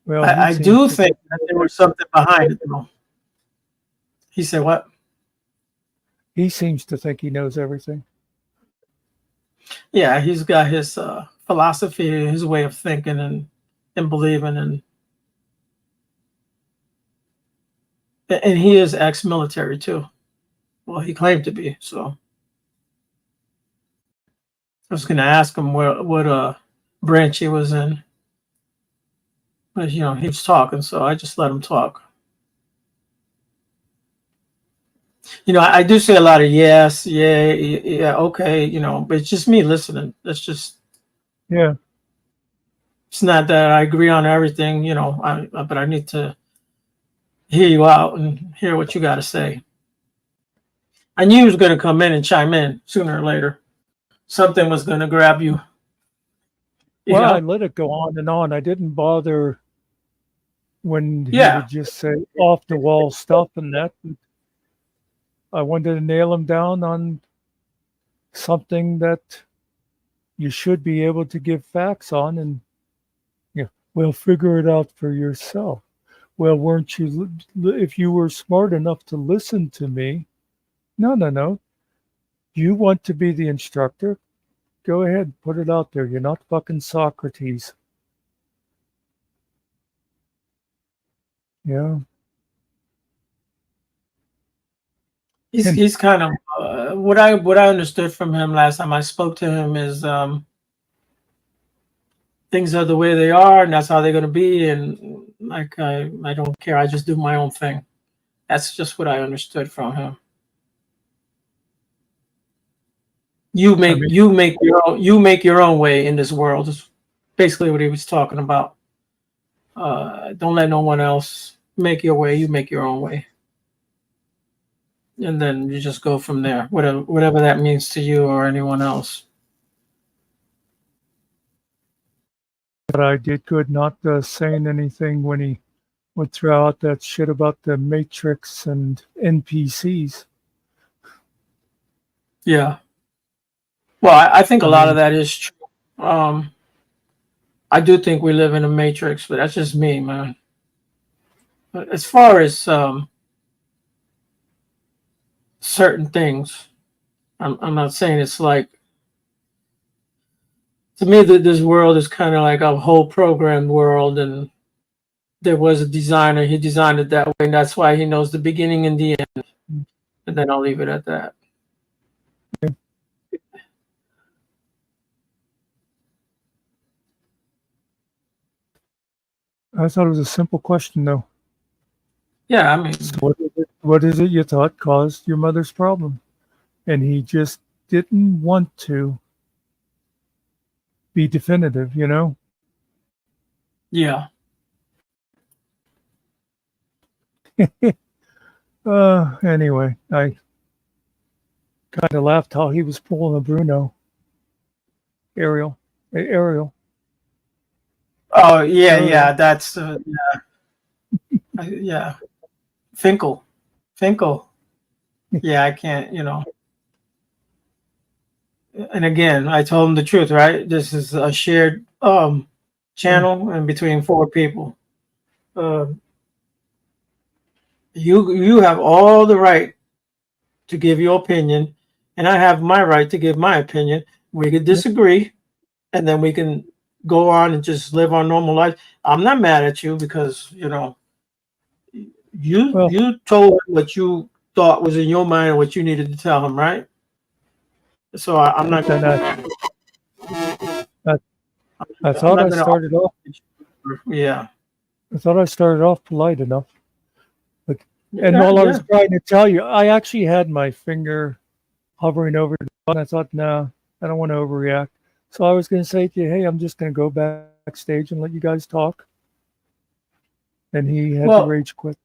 Well, I do think that there was something behind it, though. He said what? He seems to think he knows everything. Yeah, he's got his philosophy, his way of thinking and believing, and he is ex-military too. Well, he claimed to be. So I was going to ask him what branch he was in, but he was talking, so I just let him talk. I do say a lot of yes, yeah, okay, but it's just me listening. That's just It's not that I agree on everything, but I need to hear you out and hear what you got to say. I knew he was going to come in and chime in sooner or later. Something was going to grab you. Well, I let it go on and on. I didn't bother, when he Yeah. would just say off the wall stuff and that. I wanted to nail him down on something that you should be able to give facts on, and yeah, well, figure it out for yourself. Well, weren't you, if you were smart enough to listen to me? No, no, no. You want to be the instructor? Go ahead, put it out there. You're not fucking Socrates. Yeah. And He's kind of what I understood from him last time I spoke to him is things are the way they are and that's how they're gonna be, and like I don't care. I just do my own thing. That's just what I understood from him. You I make mean, you make your own way in this world. Is basically what he was talking about. Don't let no one else make your way. You make your own way, and then you just go from there. Whatever that means to you or anyone else. but I did good not saying anything when he would throw out that shit about the Matrix and NPCs. Yeah. Well, I think a I lot of mean, that is true. I do think we live in a matrix, but that's just me, man. But as far as certain things, I'm not saying it's like, to me that this world is kind of like a whole programmed world, and there was a designer. He designed it that way, and that's why he knows the beginning and the end. And then I'll leave it at that. I thought it was a simple question, though. Yeah, I mean, So what is it you thought caused your mother's problem? And he just didn't want to be definitive, you know? yeah. Anyway, I kind of laughed how he was pulling a Bruno. Ariel. Ariel. Oh yeah, Ariel. yeah. That's yeah. Finkel. Yeah, I can't. And again, I told him the truth, right? This is a shared channel and between four people. Uh, you have all the right to give your opinion, and I have my right to give my opinion. We could disagree, and then we can go on and just live our normal life. I'm not mad at you because Well, you told him what you thought was in your mind and what you needed to tell him, right? So I'm not then gonna. I I'm thought not I gonna. started off. Yeah. I thought I started off polite enough. But, and Yeah, while I yeah. was trying to tell you, I actually had my finger hovering over the button. I thought, no, I don't want to overreact. So I was going to say to you, hey, I'm just going to go backstage and let you guys talk. And he had to Well, rage quit.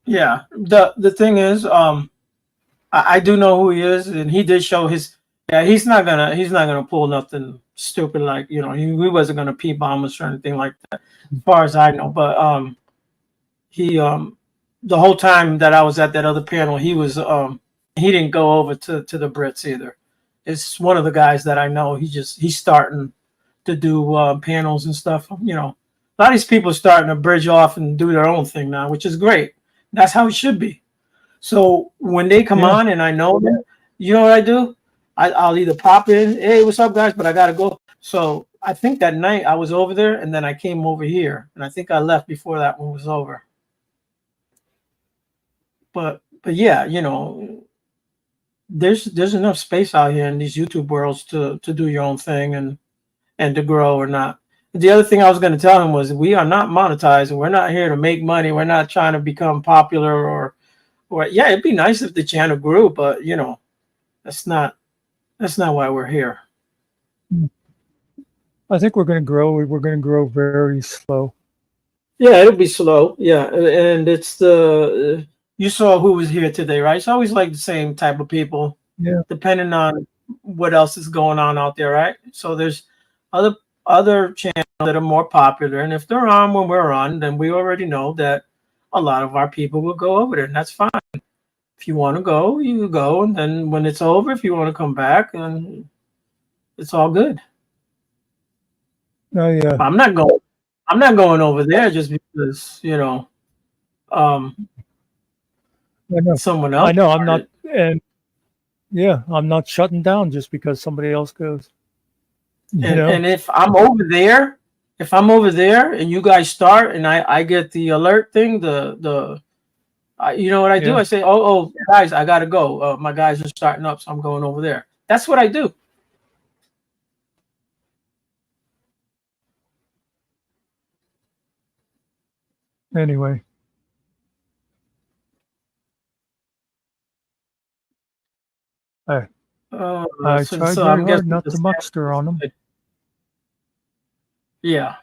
yeah. The thing is, I do know who he is, and he did show his. Yeah, he's not gonna pull nothing stupid like he wasn't gonna pee bomb us or anything like that, as far as I know. But he the whole time that I was at that other panel, he was he didn't go over to the Brits either. It's one of the guys that I know. He's starting to do panels and stuff. A lot of these people are starting to bridge off and do their own thing now, which is great. That's how it should be. So when they come Yeah. on and I know them, you know what I do? I'll either pop in, hey, what's up, guys? But I gotta go. So I think that night I was over there, and then I came over here, and I think I left before that one was over. But yeah, there's enough space out here in these YouTube worlds to do your own thing and to grow or not. The other thing I was going to tell him was we are not monetized, and we're not here to make money. We're not trying to become popular or yeah, it'd be nice if the channel grew, but that's not why we're here. I think we're going to grow. We're going to grow very slow. Yeah, it'll be slow. Yeah, and it's the you saw who was here today, right? It's always like the same type of people. Yeah. Depending on what else is going on out there, right? So there's other other channels that are more popular, and if they're on when we're on, then we already know that a lot of our people will go over there, and that's fine. If you want to go, you go, and then when it's over, if you want to come back, and it's all good. Oh yeah, I'm not going. I'm not going over there just because um, I know. someone else I know. I'm not, started. and yeah, I'm not shutting down just because somebody else goes. You know. And if I'm over there, and you guys start, and I get the alert thing, you know what I do? Yeah. I say, oh guys, I gotta go. My guys are starting up, so I'm going over there. That's what I do. Anyway, I I tried So very I'm hard guessing not the to Sam muckster was on them. good. Yeah.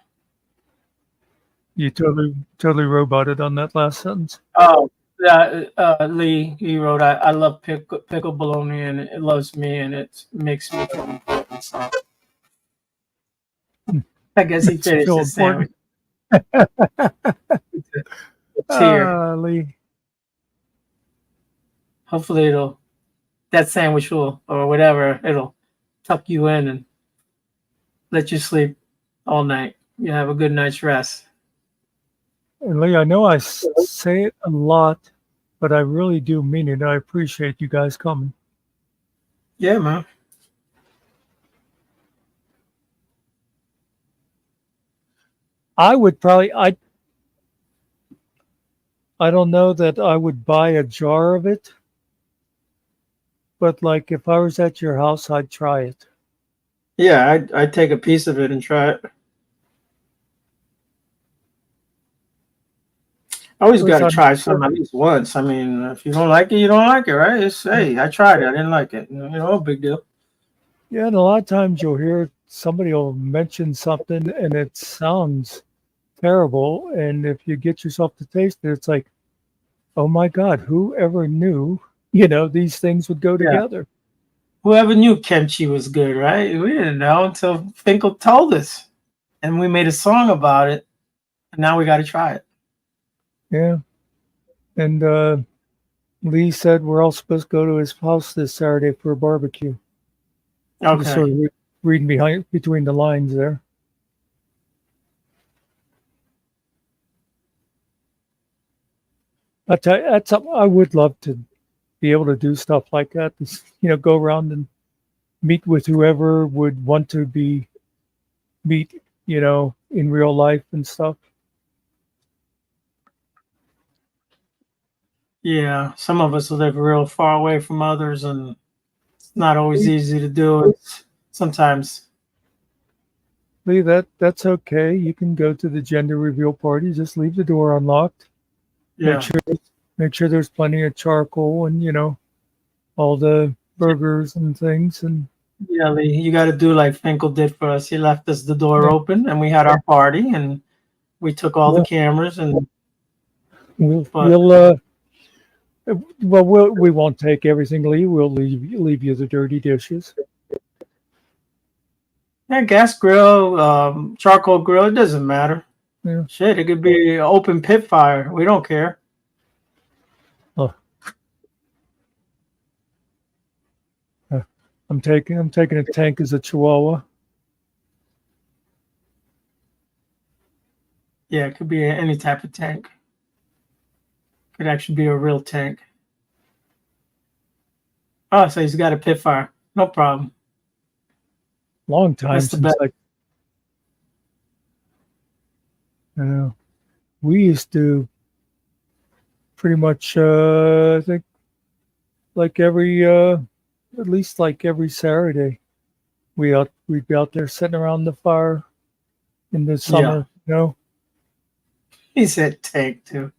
You totally roboted on that last sentence. Oh, yeah. Lee, he wrote, I love pickle bologna, and it loves me, and it makes me feel important. So I guess he Makes you finished feel the sandwich. important. It's here. Lee. Hopefully, that sandwich will, or whatever, it'll tuck you in and let you sleep all night. You have a good night's rest. And Lee, I know I say it a lot, but I really do mean it. I appreciate you guys coming. Yeah, man. I would probably I don't know that I would buy a jar of it, but like if I was at your house, I'd try it. Yeah, I'd take a piece of it and try it. I always got Which to I'm try some at least once. I mean, if you don't like it, you don't like it, right? It's, hey, I tried it. I didn't like it. Big deal. Yeah, and a lot of times you'll hear somebody will mention something and it sounds terrible. And if you get yourself to taste it, it's like, oh my God, who ever knew, these things would go Yeah. together? Whoever knew kimchi was good, right? We didn't know until Finkel told us. And we made a song about it. And now we got to try it. Yeah. And Lee said we're all supposed to go to his house this Saturday for a barbecue. Just sort Okay. of reading between the lines there. That's something I would love to be able to do stuff like that. Just, go around and meet with whoever would want to meet, in real life and stuff. Yeah. Some of us live real far away from others, and it's not always easy to do it. Sometimes. Lee, that's okay. You can go to the gender reveal party. Just leave the door unlocked. Yeah. Make sure there's plenty of charcoal and all the burgers and things. And Yeah, Lee, you got to do like Finkel did for us. He left us the door yeah, open, and we had our party, and we took all the yeah, cameras, and we'll but we'll we won't take everything, Lee. We'll leave you the dirty dishes. yeah, gas grill, charcoal grill, it doesn't matter. Yeah. Shit, it could be an open pit fire. We don't care. Oh. I'm taking a tank as a Chihuahua. Yeah, it could be any type of tank. Could actually be a real tank. Oh, so he's got a pit fire. No problem. Long time That's the since best. I know. We used to pretty much I think like at least like every Saturday we'd be out there sitting around the fire in the summer, He said tank too.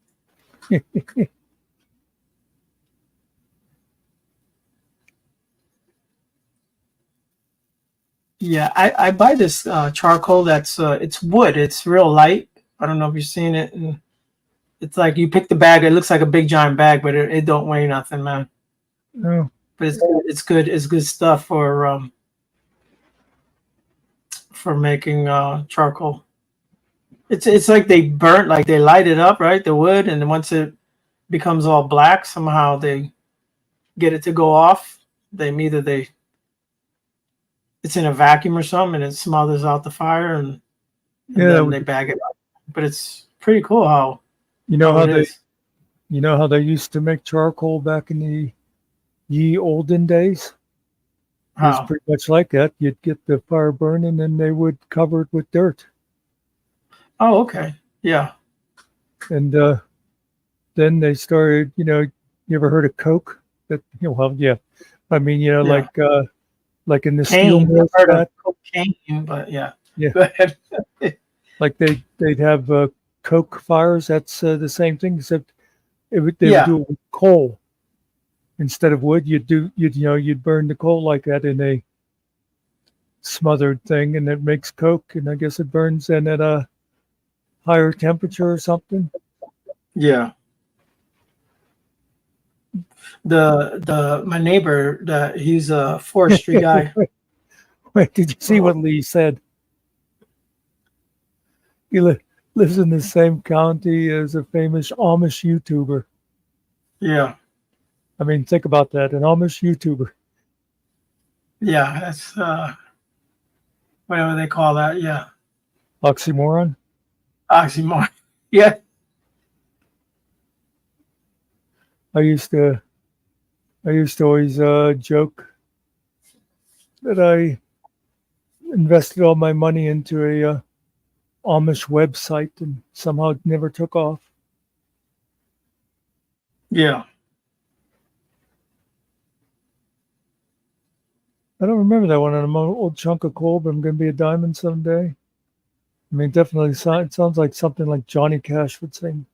Yeah, I buy this charcoal that's it's wood. It's real light. I don't know if you've seen it. And it's like you pick the bag. It looks like a big giant bag, but it don't weigh nothing, man. No. But it's good. It's good stuff for making charcoal. It's like they burnt, like they light it up, right? The wood, and then once it becomes all black, somehow they get it to go off. They it's in a vacuum or something, and it smothers out the fire, and Yeah, then they bag it up. But it's pretty cool you know how how it they is. you know how they used to make charcoal back in the ye olden days? It was How? pretty much like that. You'd get the fire burning, and they would cover it with dirt. Oh, okay. Yeah. And then they started. You ever heard of coke? That well, yeah. I mean, Yeah. like in the steel Cane. I've mills, heard of that cocaine, but yeah. yeah, Go ahead. like they'd have coke fires. That's the same thing, except they would Yeah. do it with coal instead of wood. You'd burn the coal like that in a smothered thing, and it makes coke, and I guess it burns then at a higher temperature or something. Yeah. The my neighbor, he's a forestry guy. Wait, did you see what Lee said? He lives in the same county as a famous Amish YouTuber. Yeah. I mean, think about that, an Amish YouTuber. Yeah. That's whatever they call that. Yeah. Oxymoron. Oxymoron. Yeah. I used to always joke that I invested all my money into a Amish website, and somehow it never took off. Yeah. I don't remember that one. I'm an old chunk of coal, but I'm going to be a diamond someday. I mean, definitely, it sounds like something like Johnny Cash would sing.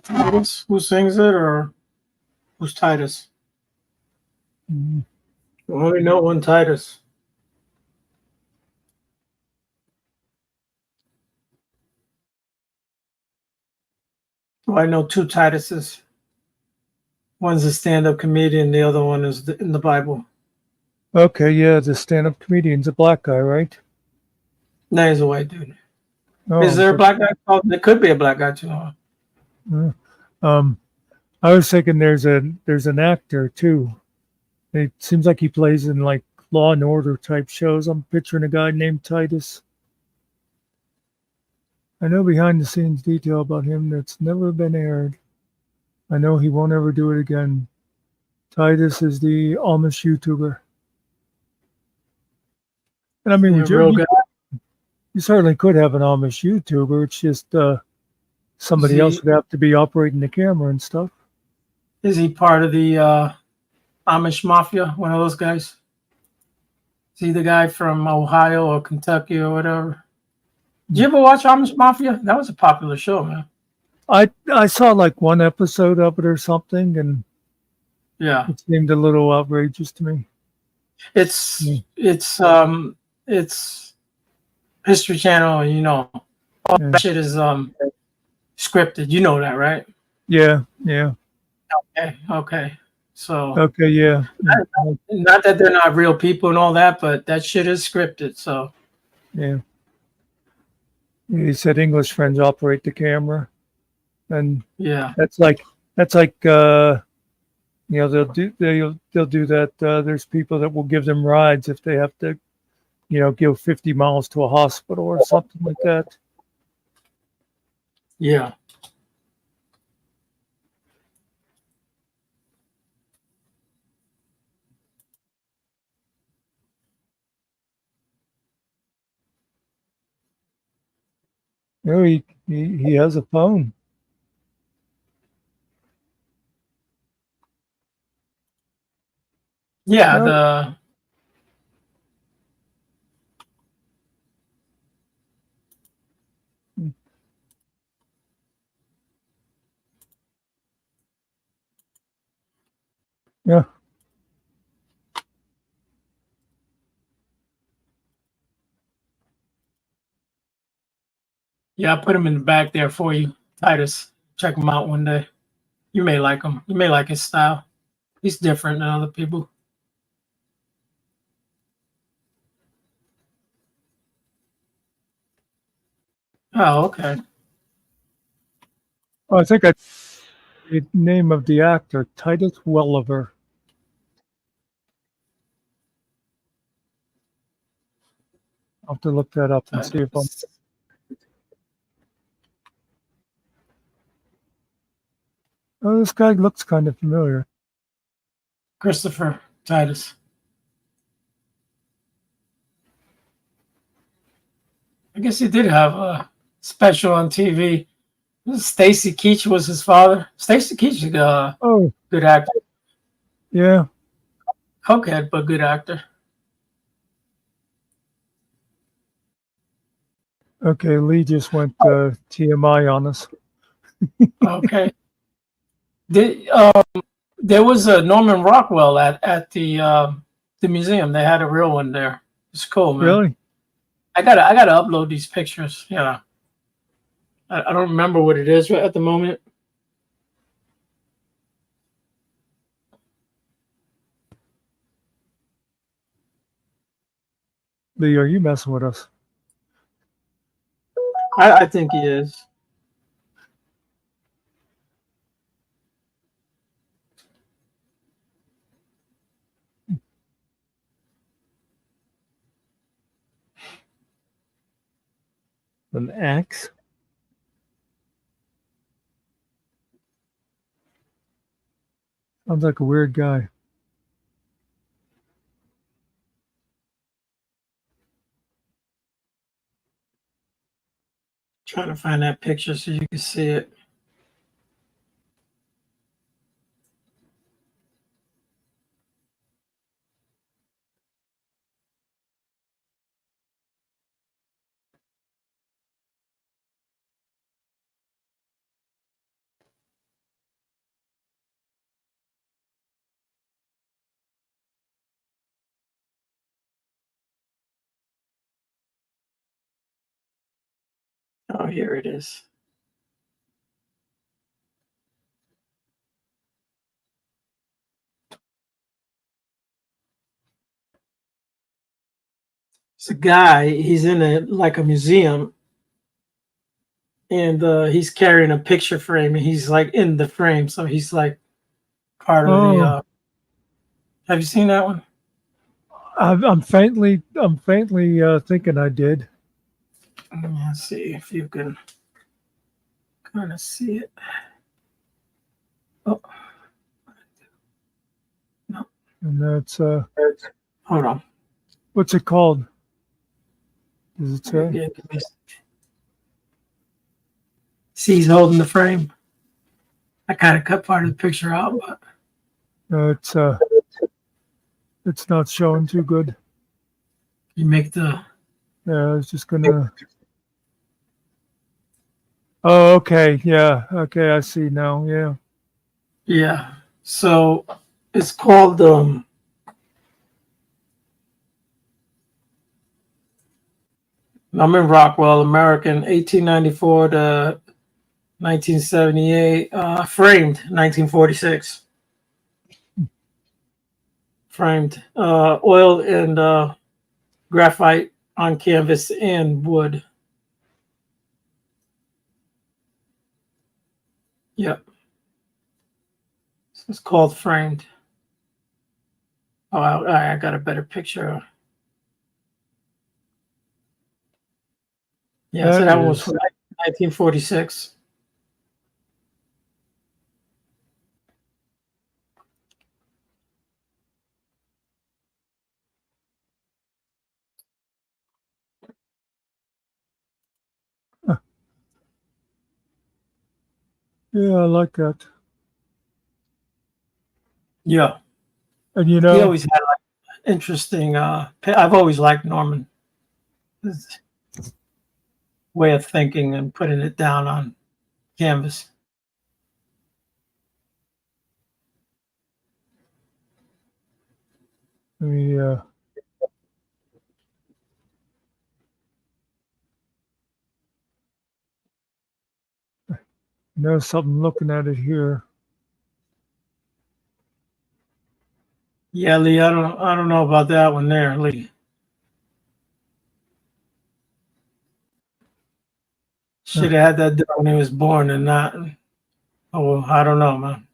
Titus, who sings it, or who's Titus? Mhm. I only know one Titus. Well, I know two Tituses. One's a stand-up comedian. The other one is in the Bible. Okay, yeah, the stand-up comedian's a black guy, right? No, he's a white dude. Oh, Is there a black guy? Oh, there could be a black guy too. Huh? um, I was thinking there's an actor too. It seems like he plays in like Law and Order type shows. I'm picturing a guy named Titus. I know behind the scenes detail about him that's never been aired. I know he won't ever do it again. Titus is the Amish YouTuber. And I mean, Yeah, real guy. you certainly could have an Amish YouTuber. It's just somebody else would have to be operating the camera and stuff. Is he part of the Amish Mafia? One of those guys? Is he the guy from Ohio or Kentucky or whatever? Did you ever watch Amish Mafia? That was a popular show, man. I saw like one episode of it or something, and Yeah, it seemed a little outrageous to me. it's Mm. it's History Channel, and all Yeah. that shit is scripted. You know that, right? Yeah. Okay. So Okay, yeah. not that they're not real people and all that, but that shit is scripted. So Yeah. He said English friends operate the camera, and yeah, that's like they'll do that. There's people that will give them rides if they have to, go 50 miles to a hospital or something like that. yeah. He has a phone. Yeah, No. Yeah. I put them in the back there for you. Titus. Check him out one day. You may like him. You may like his style. He's different than other people. Oh, okay. Oh, I think the name of the actor, Titus Welliver. I'll have to look that up and see if I'm. Oh, this guy looks kind of familiar. Christopher Titus. I guess he did have a special on TV. Stacy Keach was his father. Stacy Keach is a Oh, good actor. yeah. Cokehead, but good actor. Okay, Lee just went TMI on us. Okay. There was a Norman Rockwell at the museum. They had a real one there. It's cool, man. Really? I gotta upload these pictures. Yeah. I don't remember what it is at the moment. Lee, are you messing with us? I think he is. An axe? Sounds like a weird guy. Trying to find that picture so you can see it. Oh, here it is. It's a guy. He's in a museum, and he's carrying a picture frame, and he's like in the frame, so he's like part of the. Oh, Have you seen that one? I'm faintly thinking I did. Let's see if you can kind of see it. Oh, And that's hold on. what's it called? Does it say? Yeah, see, he's holding the frame. I kind of cut part of the picture out, but No, it's not showing too good. you make the. Yeah, I was just gonna. Oh, okay. Yeah. Okay, I see now. Yeah. Yeah. So it's called Norman Rockwell, American, 1894 to 1978, framed 1946. Framed, oil and graphite on canvas and wood. Yep. So it's called framed. Oh, I got a better picture. Yeah, so That that one was is- from 1946. Yeah, I like that. Yeah. And you He know, always had like interesting. I've always liked Norman. His way of thinking and putting it down on canvas. let me There's something looking at it here. Yeah, Lee, I don't know about that one there, Lee. Should have had that done when he was born and not. Oh, well, I don't know, man.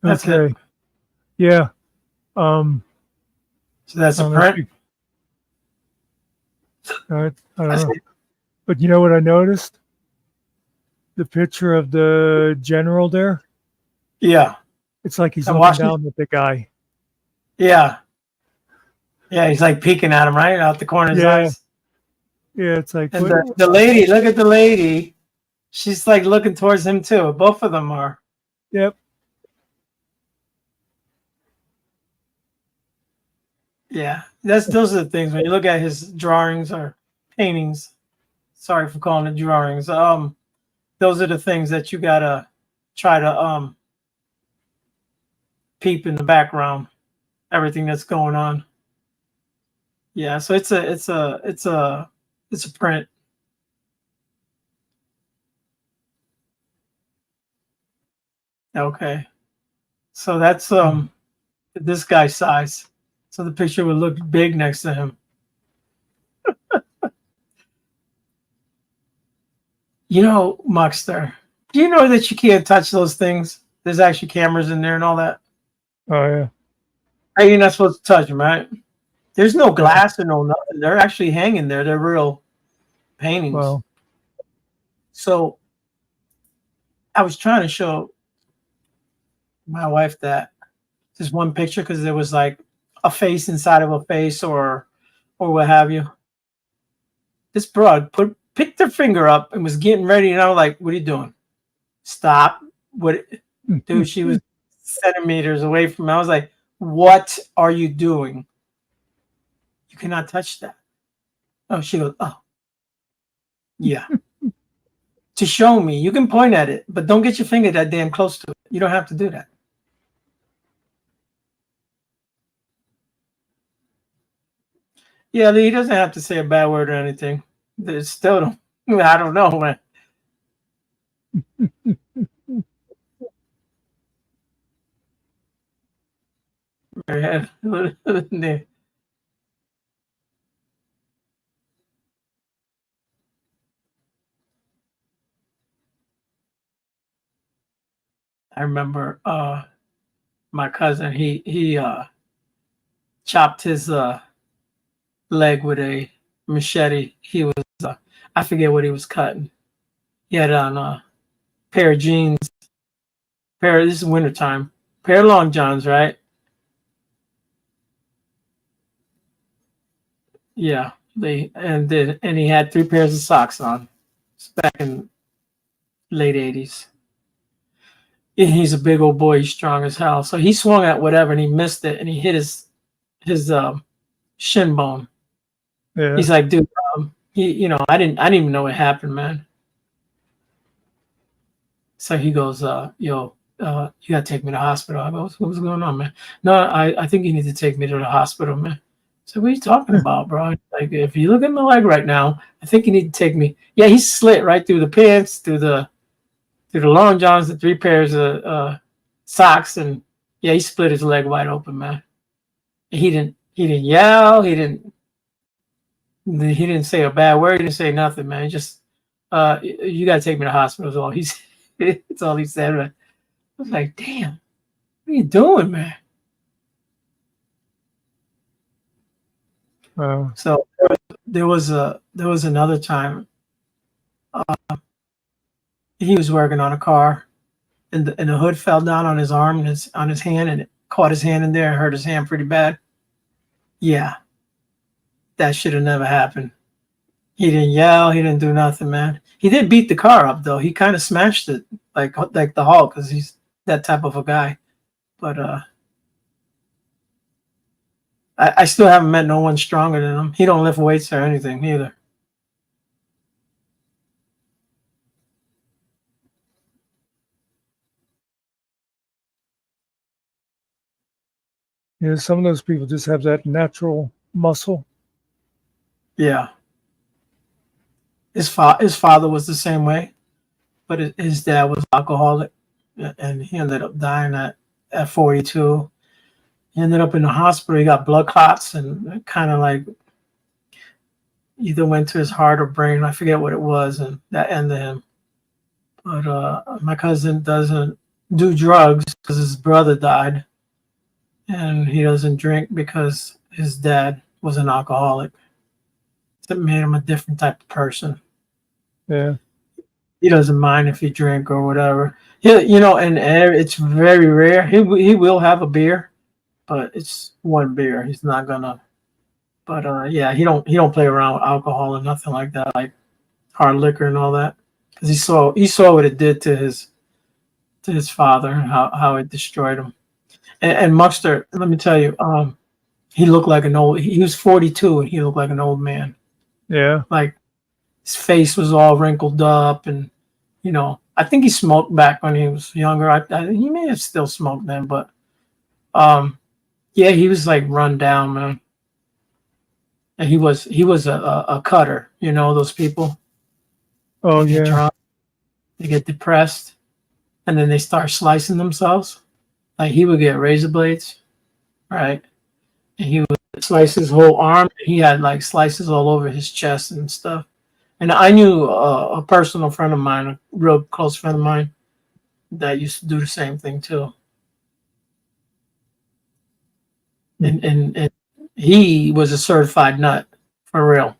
That's Okay. it. Yeah. So that's a I don't know if print. I don't That's know. it. But you know what I noticed? The picture of the general there. Yeah, It's like he's I looking watched it. down at the guy. Yeah, yeah. He's like peeking at him, right out the corner of his Yeah. eyes. Yeah, it's like And what, the lady, look at the lady. She's like looking towards him too. Both of them are. yep. Yeah, those are the things when you look at his drawings or paintings. Sorry for calling it drawings. Those are the things that you gotta try to peep in the background. Everything that's going on. Yeah, so it's a print. Okay, so that's this guy's size. So the picture would look big next to him. You know, Muckster, do you know that you can't touch those things? There's actually cameras in there and all that. Oh yeah. Hey, you're not supposed to touch them, right? There's no glass or no nothing. They're actually hanging there. They're real paintings. Well, So I was trying to show my wife that just one picture because there was like a face inside of a face or what have you. This broad picked her finger up and was getting ready, and I was like, "What are you doing? Stop!" What, dude? She was centimeters away from me. I was like, "What are you doing? You cannot touch that." Oh, she goes, "Oh, yeah." To show me, you can point at it, but don't get your finger that damn close to it. You don't have to do that. Yeah, Lee, he doesn't have to say a bad word or anything. There's still don't. I don't know, man. I remember my cousin, he chopped his leg with a machete. He was I forget what he was cutting. He had on a pair of jeans, this is wintertime, pair of long johns, right? Yeah. And he had 3 pairs of socks on. It's back in late 80s. And he's a big old boy, he's strong as hell. So he swung at whatever and he missed it and he hit his shin bone. yeah. He's like, dude, I didn't even know what happened, man. So he goes, yo, you gotta take me to the hospital. I go, what's going on, man? No, I think you need to take me to the hospital, man. So what are you talking about, bro? Like, if you look at my leg right now, I think you need to take me. Yeah, he slit right through the pants, through the long johns, the 3 pairs of socks, and yeah, he split his leg wide open, man. He didn't yell, he didn't say a bad word, he didn't say nothing, man. He just you gotta take me to the hospital is all he's it's all he said. I was like, damn, what are you doing, man? So there was another time he was working on a car and the hood fell down on his arm and on his hand and it caught his hand in there and hurt his hand pretty bad. Yeah, that should have never happened. He didn't yell, he didn't do nothing, man. He did beat the car up though. He kind of smashed it like the Hulk because he's that type of a guy. But I still haven't met no one stronger than him. He don't lift weights or anything either. Yeah, some of those people just have that natural muscle. Yeah. his father was the same way, but his dad was alcoholic, and he ended up dying at 42. He ended up in the hospital. He got blood clots and kind of like either went to his heart or brain. I forget what it was, and that ended him. But my cousin doesn't do drugs because his brother died, and he doesn't drink because his dad was an alcoholic. That made him a different type of person. Yeah. He doesn't mind if he drink or whatever. Yeah, and it's very rare. He will have a beer, but it's one beer. He's not gonna. But yeah, he don't play around with alcohol or nothing like that, like hard liquor and all that, because he saw what it did to his father, how it destroyed him. And Muckster, let me tell you, he looked like an old. He was 42 and he looked like an old man. Yeah. Like his face was all wrinkled up, and I think he smoked back when he was younger. He may have still smoked then, but yeah, he was like run down, man. And he was a cutter, those people. Oh They get yeah. drunk, they get depressed, and then they start slicing themselves. Like he would get razor blades, right? And he would slice his whole arm. He had like slices all over his chest and stuff. And I knew a personal friend of mine, a real close friend of mine, that used to do the same thing too. And he was a certified nut for real.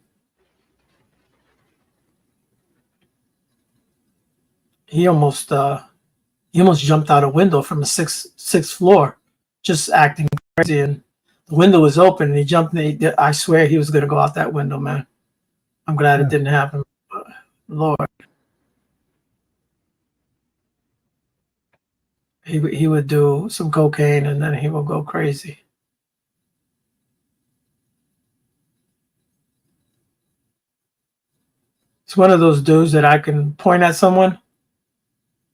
He almost jumped out a window from the sixth floor, just acting crazy. And the window was open, and he jumped. And I swear he was going to go out that window, man. I'm glad it didn't happen. Lord, he would do some cocaine, and then he would go crazy. It's one of those dudes that I can point at someone,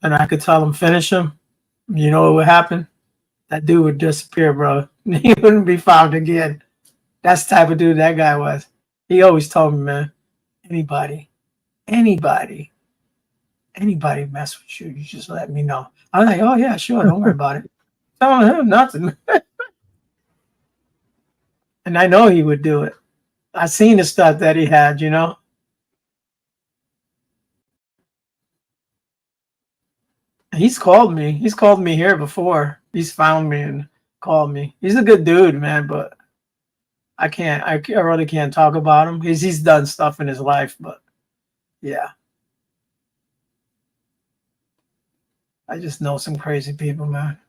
and I could tell him finish him. You know what would happen? That dude would disappear, bro. He wouldn't be found again. That's the type of dude that guy was. He always told me, man, anybody, anybody, anybody mess with you, you just let me know. I'm like, oh yeah, sure, don't worry about it. Telling him nothing. And I know he would do it. I seen the stuff that he had, He's called me. He's called me here before. He's found me and called me. He's a good dude, man, but I really can't talk about him. He's done stuff in his life, but yeah. I just know some crazy people, man.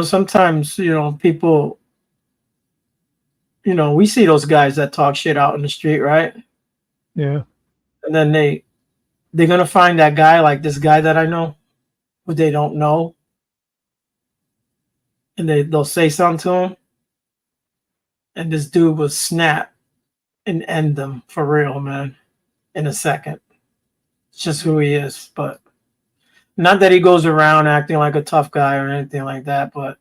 Sometimes, people, we see those guys that talk shit out in the street, right? Yeah. And then they're gonna find that guy, like this guy that I know, who they don't know, and they'll say something to him, and this dude will snap and end them for real, man, in a second. It's just who he is. But not that he goes around acting like a tough guy or anything like that, but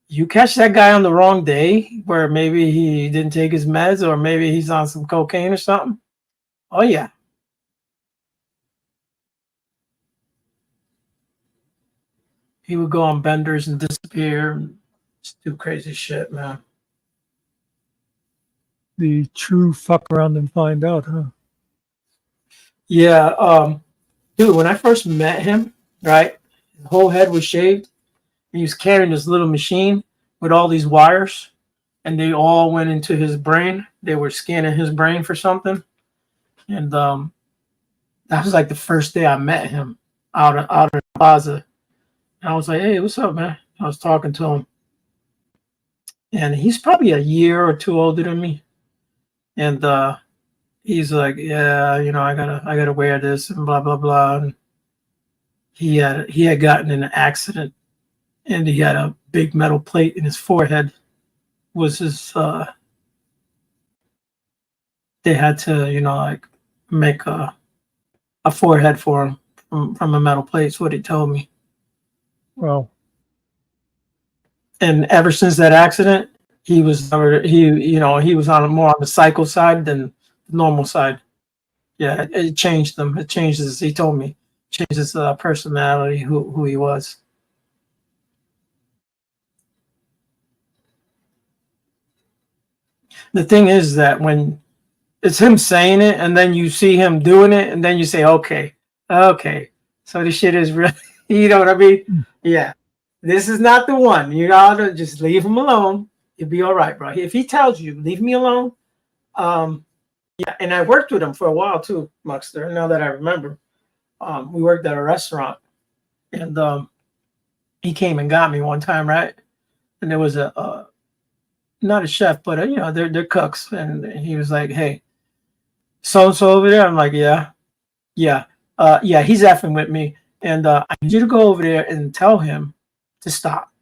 you catch that guy on the wrong day where maybe he didn't take his meds or maybe he's on some cocaine or something. Oh yeah. He would go on benders and disappear and just do crazy shit, man. The true fuck around and find out, huh? Yeah, dude, when I first met him, right, his whole head was shaved. He was carrying this little machine with all these wires, and they all went into his brain. They were scanning his brain for something, and that was like the first day I met him out in the plaza. And I was like, "Hey, what's up, man?" I was talking to him, and he's probably a year or two older than me, and he's like, "Yeah, I gotta wear this and blah blah blah." And he had gotten in an accident, and he had a big metal plate in his forehead. Was his They had to like make a forehead for him from a metal plate. Is what he told me. Well, And ever since that accident, he was he was on more on the psycho side than the normal side. Yeah, it changed him. It changes. He told me changes personality, who he was. The thing is that when it's him saying it, and then you see him doing it, and then you say, okay, okay, so this shit is real. You know what I mean? Yeah, this is not the one. You gotta just leave him alone. You'll be all right, bro. If he tells you leave me alone, yeah, and I worked with him for a while too, Muckster. Now that I remember, we worked at a restaurant, and he came and got me one time, right? And there was a not a chef, but they're cooks, and he was like, "Hey, so and so over there." I'm like, "Yeah, yeah, yeah." He's effing with me, and I need you to go over there and tell him to stop.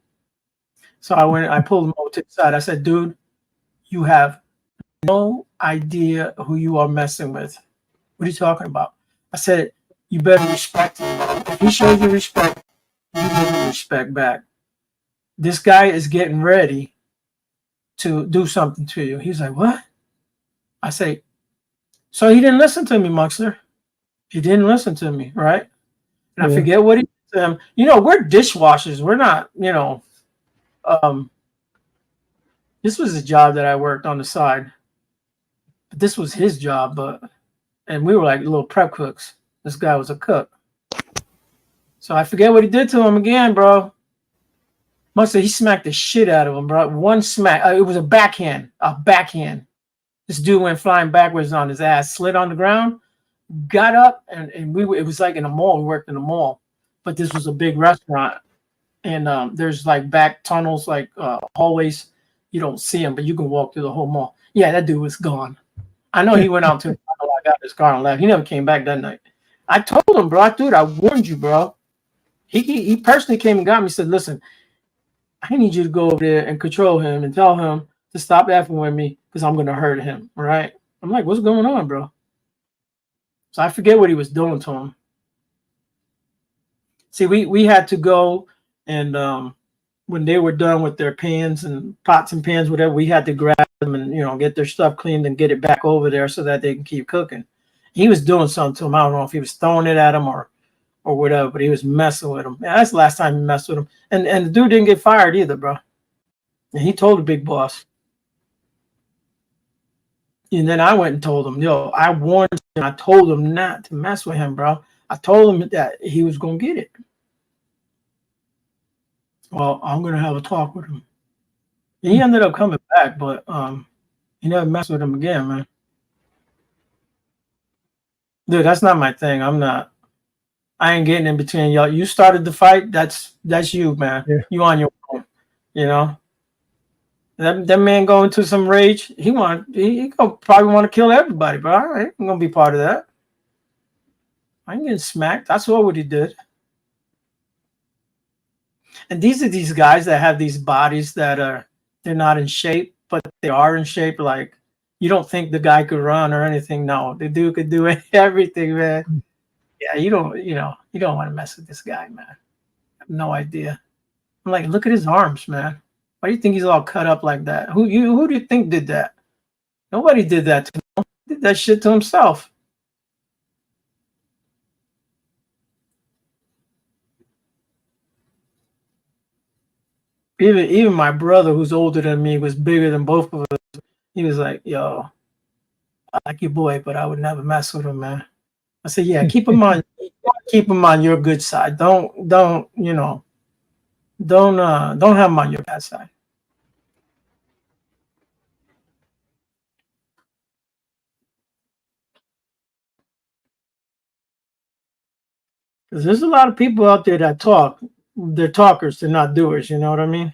So I went, I pulled him over to the side. I said, "Dude, you have no idea who you are messing with. What are you talking about?" I said, "You better respect him. If he shows you respect, you give him respect back. This guy is getting ready to do something to you." He's like, "What?" I say, so he didn't listen to me, Muxler. He didn't listen to me, right? And I yeah. forget what he did to him. We're dishwashers. We're not. Um, this was a job that I worked on the side. But this was his job, and we were like little prep cooks. This guy was a cook. So I forget what he did to him again, bro. Muxler, he smacked the shit out of him, bro. One smack. It was a backhand. A backhand. This dude went flying backwards on his ass, slid on the ground, got up, and it was like in a mall. We worked in a mall, but this was a big restaurant, and there's like back tunnels, like hallways. You don't see him, but you can walk through the whole mall. Yeah, that dude was gone. I know he went out to I got his car and left. He never came back that night. I told him, bro, dude, I warned you, bro. He personally came and got me. Said, listen, I need you to go over there and control him and tell him to stop effing with me because I'm gonna hurt him. All right? I'm like, what's going on, bro? So I forget what he was doing to him. See, we had to go and when they were done with their pans and pots and pans, whatever, we had to grab them and get their stuff cleaned and get it back over there so that they can keep cooking. He was doing something to him. I don't know if he was throwing it at him or whatever, but he was messing with him. Yeah, that's the last time he messed with him. And the dude didn't get fired either, bro. And he told the big boss. And then I went and told him, yo, I warned him. I told him not to mess with him, bro. I told him that he was going to get it. Well, I'm going to have a talk with him. And he ended up coming back, but he never messed with him again, man. Dude, that's not my thing. I ain't getting in between y'all. You started the fight. That's you, man. Yeah. You on your own, you know? That man going to some rage. He gonna probably want to kill everybody, but I ain't gonna be part of that. I ain't getting smacked. I saw what he did. And these are these guys that have these bodies that they're not in shape, but they are in shape. Like you don't think the guy could run or anything. No, the dude could do everything, man. Yeah, you don't want to mess with this guy, man. I have no idea. I'm like, look at his arms, man. Why do you think he's all cut up like that? Who do you think did that? Nobody did that to him. He did that shit to himself. Even my brother, who's older than me, was bigger than both of us. He was like, "Yo, I like your boy, but I would never mess with him, man." I said, "Yeah, keep him on, keep him on your good side. Don't don't have him on your bad side." Because there's a lot of people out there that talk. They're talkers, they're not doers. You know what I mean?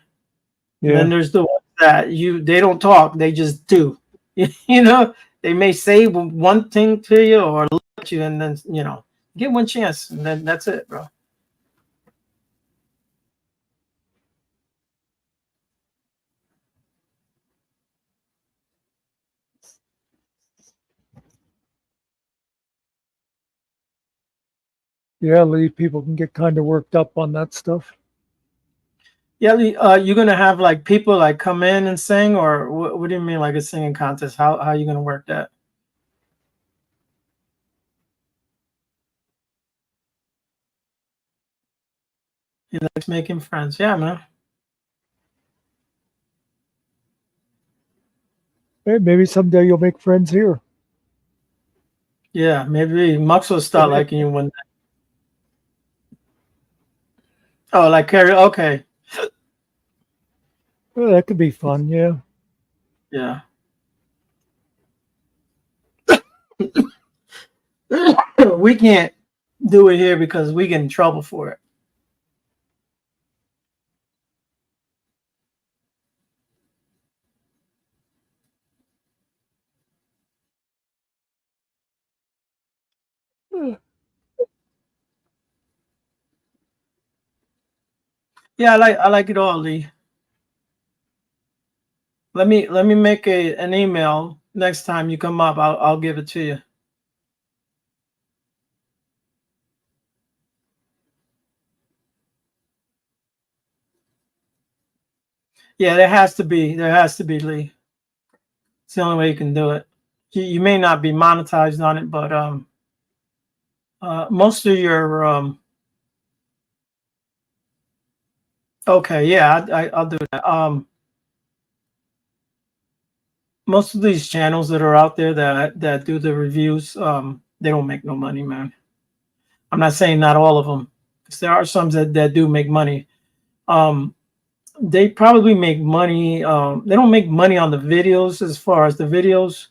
And Yeah. then there's the ones that they don't talk, they just do. They may say one thing to you or look at you, and then get one chance, and then that's it, bro. Yeah, Lee, people can get kind of worked up on that stuff. Yeah, you're gonna have like people like come in and sing, or what do you mean like a singing contest? How are you gonna work that? He likes making friends. Yeah, man. Hey, maybe someday you'll make friends here. Yeah, maybe Mux will start liking you one day. Oh, like Carrie. Okay. Well, that could be fun, yeah. Yeah. We can't do it here because we get in trouble for it. Yeah, I like it all, Lee. Let me make an email next time you come up. I'll give it to you. Yeah, there has to be Lee. It's the only way you can do it. You may not be monetized on it, but most of your okay, yeah, I'll do that. Most of these channels that are out there that do the reviews, they don't make no money, man. I'm not saying not all of them, because there are some that do make money. They probably make money. They don't make money on the videos as far as the videos,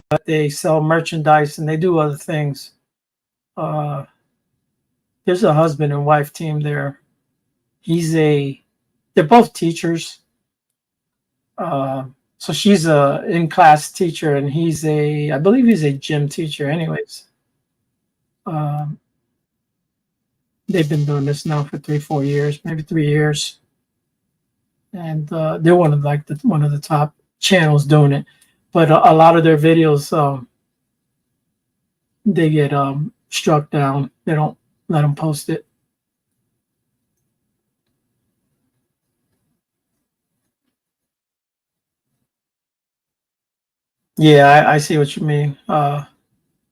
but they sell merchandise and they do other things. Uh, there's a husband and wife team there. They're both teachers. Uh, so she's a in-class teacher and I believe he's a gym teacher anyways. Um, they've been doing this now for 3-4 years, maybe 3 years. And they're one of the top channels doing it. But a lot of their videos, they get struck down. They don't let them post it. Yeah, I see what you mean,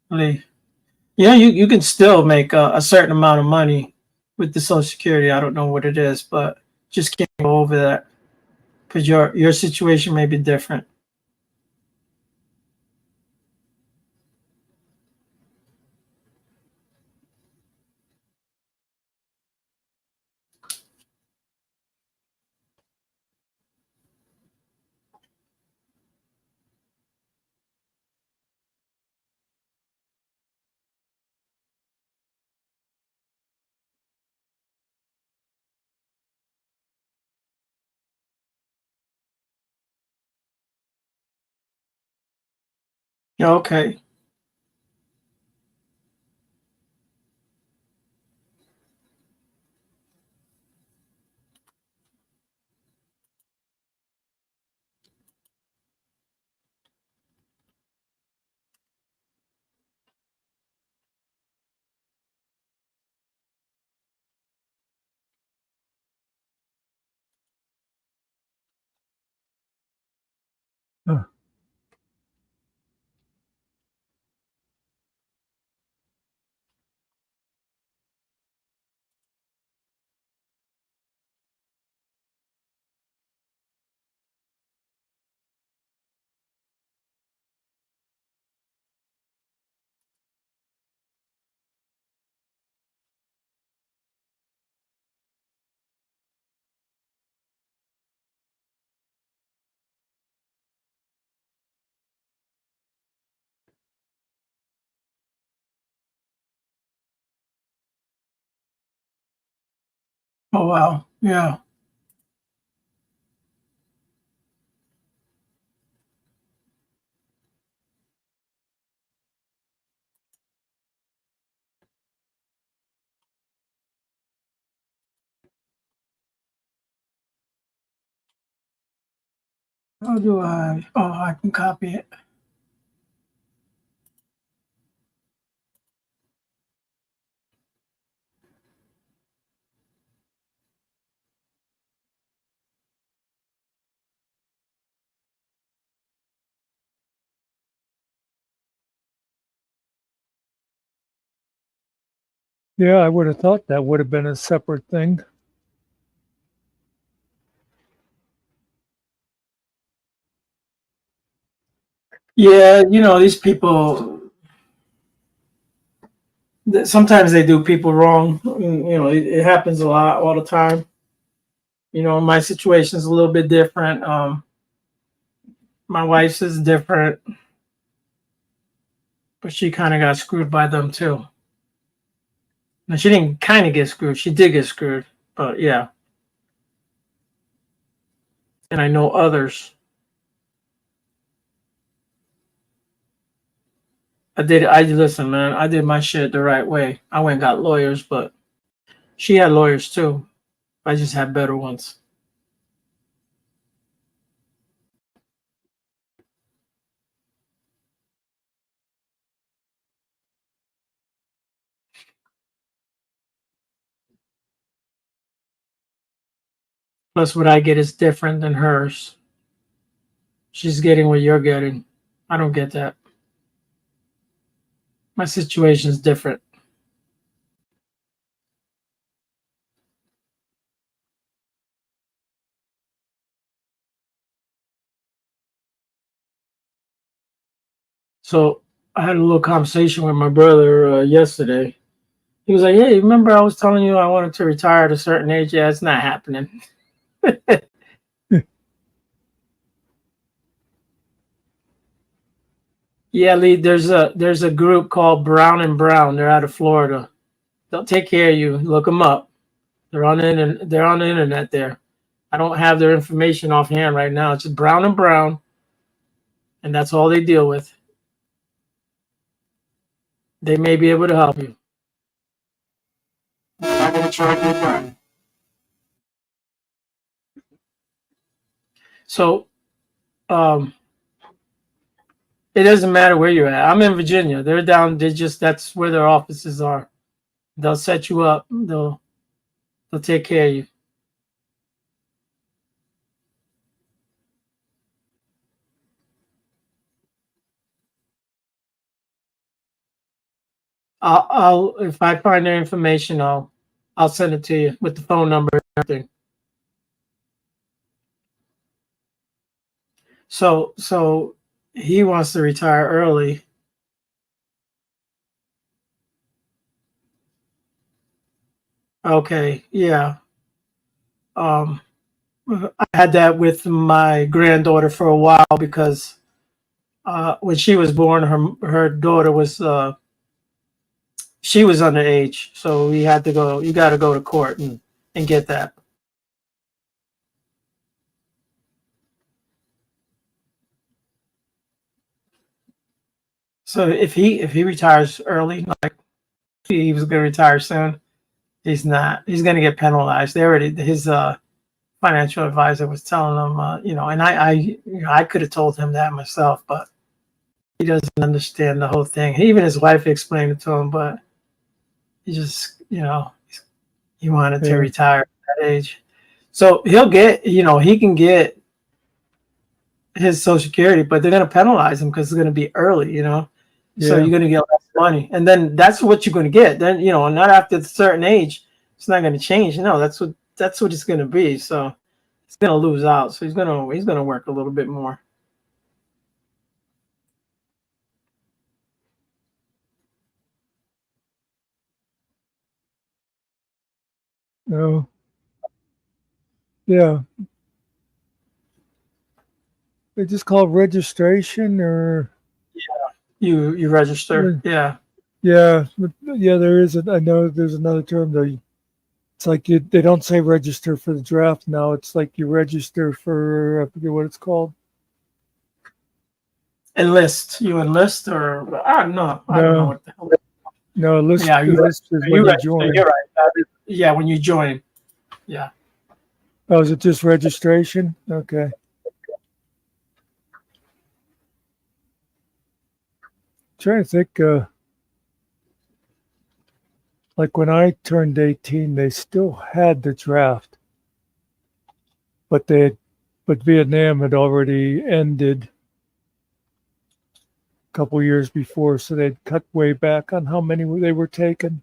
Lee. Yeah, you can still make a certain amount of money with the Social Security. I don't know what it is, but just can't go over that because your situation may be different. Yeah, okay. Huh. Oh wow. Yeah. How do I? Oh, I can copy it. Yeah, I would have thought that would have been a separate thing. Yeah, these people, sometimes they do people wrong. It happens a lot all the time. My situation is a little bit different. My wife's is different, but she kind of got screwed by them too. Now, she didn't kind of get screwed. She did get screwed, but yeah. And I know others. Listen, man, I did my shit the right way. I went and got lawyers, but she had lawyers too. I just had better ones. Plus, what I get is different than hers. She's getting what you're getting. I don't get that. My situation is different. So I had a little conversation with my brother yesterday. He was like, "Hey, remember I was telling you I wanted to retire at a certain age? Yeah, it's not happening." Yeah, Lee, there's a group called Brown and Brown. They're out of Florida. They'll take care of you. Look them up. They're on the internet there. I don't have their information offhand right now. It's just Brown and Brown, and that's all they deal with. They may be able to help you. I'm not gonna charge you a. So, um, it doesn't matter where you're at. I'm in Virginia. They're down. That's where their offices are. They'll set you up. They'll take care of you. I'll if I find their information, I'll send it to you with the phone number and everything. So he wants to retire early. Okay, yeah. Um, I had that with my granddaughter for a while because when she was born, her daughter was she was underage, so we had to go. You got to go to court and get that. So if he retires early, like he was going to retire soon, he's not. He's going to get penalized. They already his financial advisor was telling him, and I could have told him that myself, but he doesn't understand the whole thing. Even his wife explained it to him, but he just, he wanted to Yeah. retire at that age. So he'll get, he can get his Social Security, but they're going to penalize him because it's going to be early, So Yeah. you're going to get less money, and then that's what you're going to get. Then not after a certain age, it's not going to change. No, that's what it's going to be. So he's going to lose out. So he's going to work a little bit more. No. Yeah. They just call it registration or You register, yeah. yeah, there is I know there's another term though. It's like they don't say register for the draft now. It's like you register for I forget what it's called. Enlist. You enlist, or I don't know. I don't know what the hell. No, enlist, Yeah, enlist is when you join. You're right. Yeah, when you join. Yeah. Oh, is it just registration? Okay. Trying to think. Like when I turned 18, they still had the draft, but Vietnam had already ended a couple years before, so they'd cut way back on how many they were taking.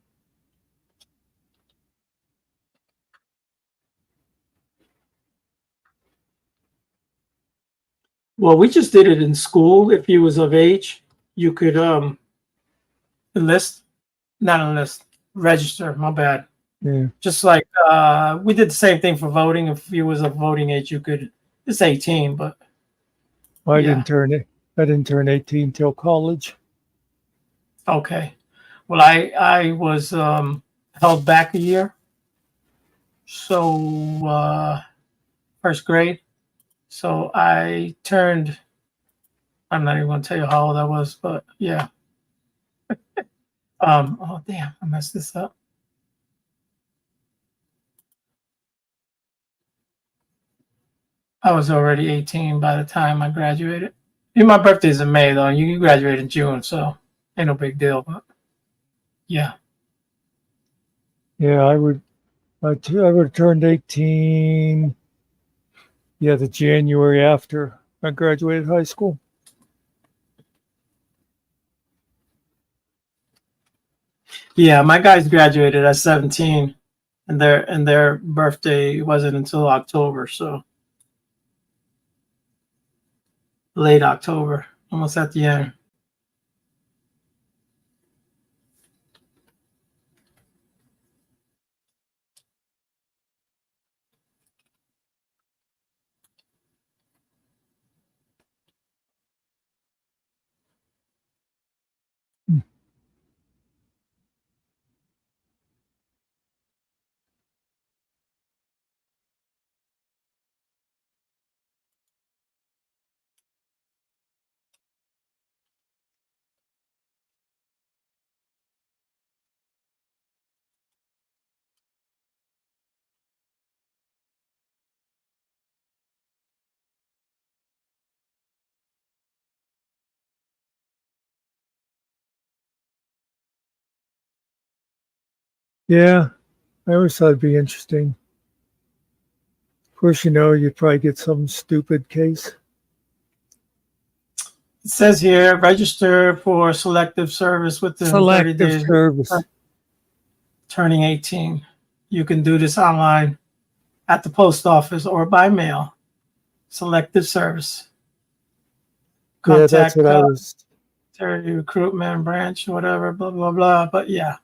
Well, we just did it in school. If you was of age, you could enlist, not enlist, register. My bad. Yeah. Just like we did the same thing for voting. If you was of voting age, you could. It's 18, but I yeah. didn't turn it. I didn't turn 18 till college. Okay. Well, I was held back a year, so first grade. So I turned. I'm not even going to tell you how old I was, but yeah. Oh damn! I messed this up. I was already 18 by the time I graduated. My birthday's in May though. You graduate in June, so ain't no big deal. But yeah. Yeah, I would have turned 18. Yeah, the January after I graduated high school. Yeah, my guys graduated at 17, and their birthday wasn't until October, so late October, almost at the end. Yeah, I always thought it'd be interesting. Of course, you'd probably get some stupid case. It says here, register for selective service within 30 Selective days service. turning 18. You can do this online at the post office or by mail. Selective service. Yeah, that's what I was. Military recruitment branch, whatever, blah blah blah. But yeah,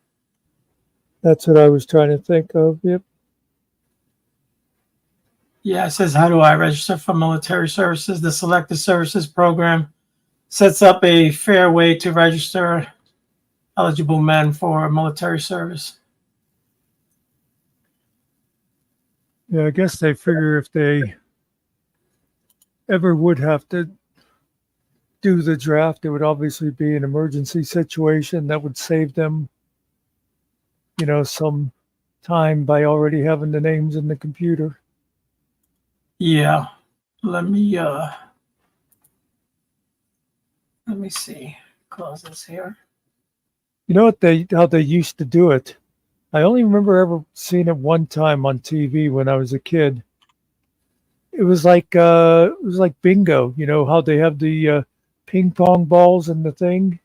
That's what I was trying to think of. Yep. yeah. It says, how do I register for military services? The selective services program sets up a fair way to register eligible men for military service. Yeah, I guess they figure if they ever would have to do the draft, it would obviously be an emergency situation that would save them, some time by already having the names in the computer. Yeah. Let me see. Close this here. You know how they used to do it? I only remember ever seeing it one time on TV when I was a kid. It was like bingo. You know how they have the ping pong balls and the thing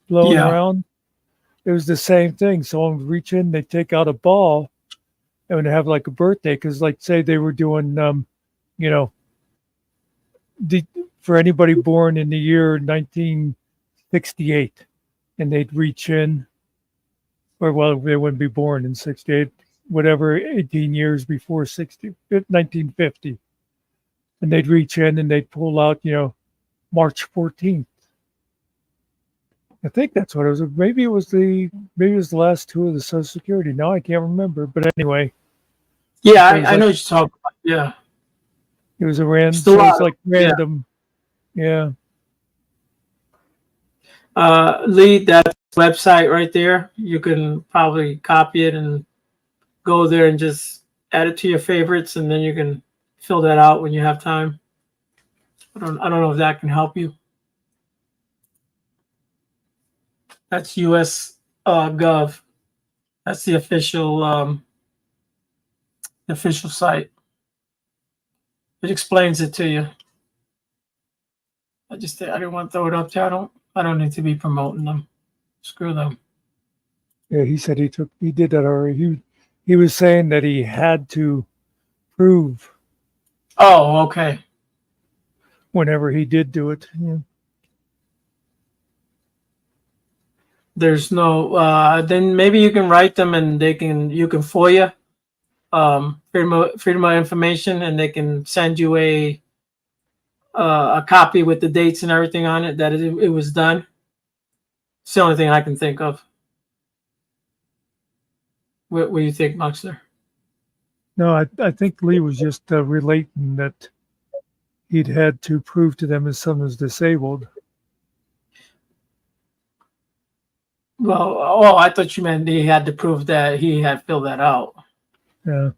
blowing Yeah. around. It was the same thing. Someone would reach in, they'd take out a ball, and would have like a birthday. Because, like, say they were doing, you know, for anybody born in the year 1968, and they'd reach in, or well, they wouldn't be born in 68, whatever, 18 years before 1950. And they'd reach in and they'd pull out, March 14th. I think that's what it was. Maybe it was the last two of the Social Security. Now I can't remember. But anyway. Yeah, I know what you're talking about. Yeah. It was a random. Still So it's like random. Yeah. Lee, that website right there, you can probably copy it and go there and just add it to your favorites, and then you can fill that out when you have time. I don't know if that can help you. That's US Gov. That's the official site. It explains it to you. I didn't want to throw it up there. I don't need to be promoting them. Screw them. Yeah, he said he did that already. He was saying that he had to prove. Oh, okay. whenever he did do it. Yeah. There's no. Then maybe you can write them, and you can FOIA freedom of information, and they can send you a copy with the dates and everything on it that it was done. It's the only thing I can think of. What do you think, Muxter? No, I think Lee was just relating that he'd had to prove to them his son was disabled. Well, oh, I thought you meant he had to prove that he had filled that out. Yeah.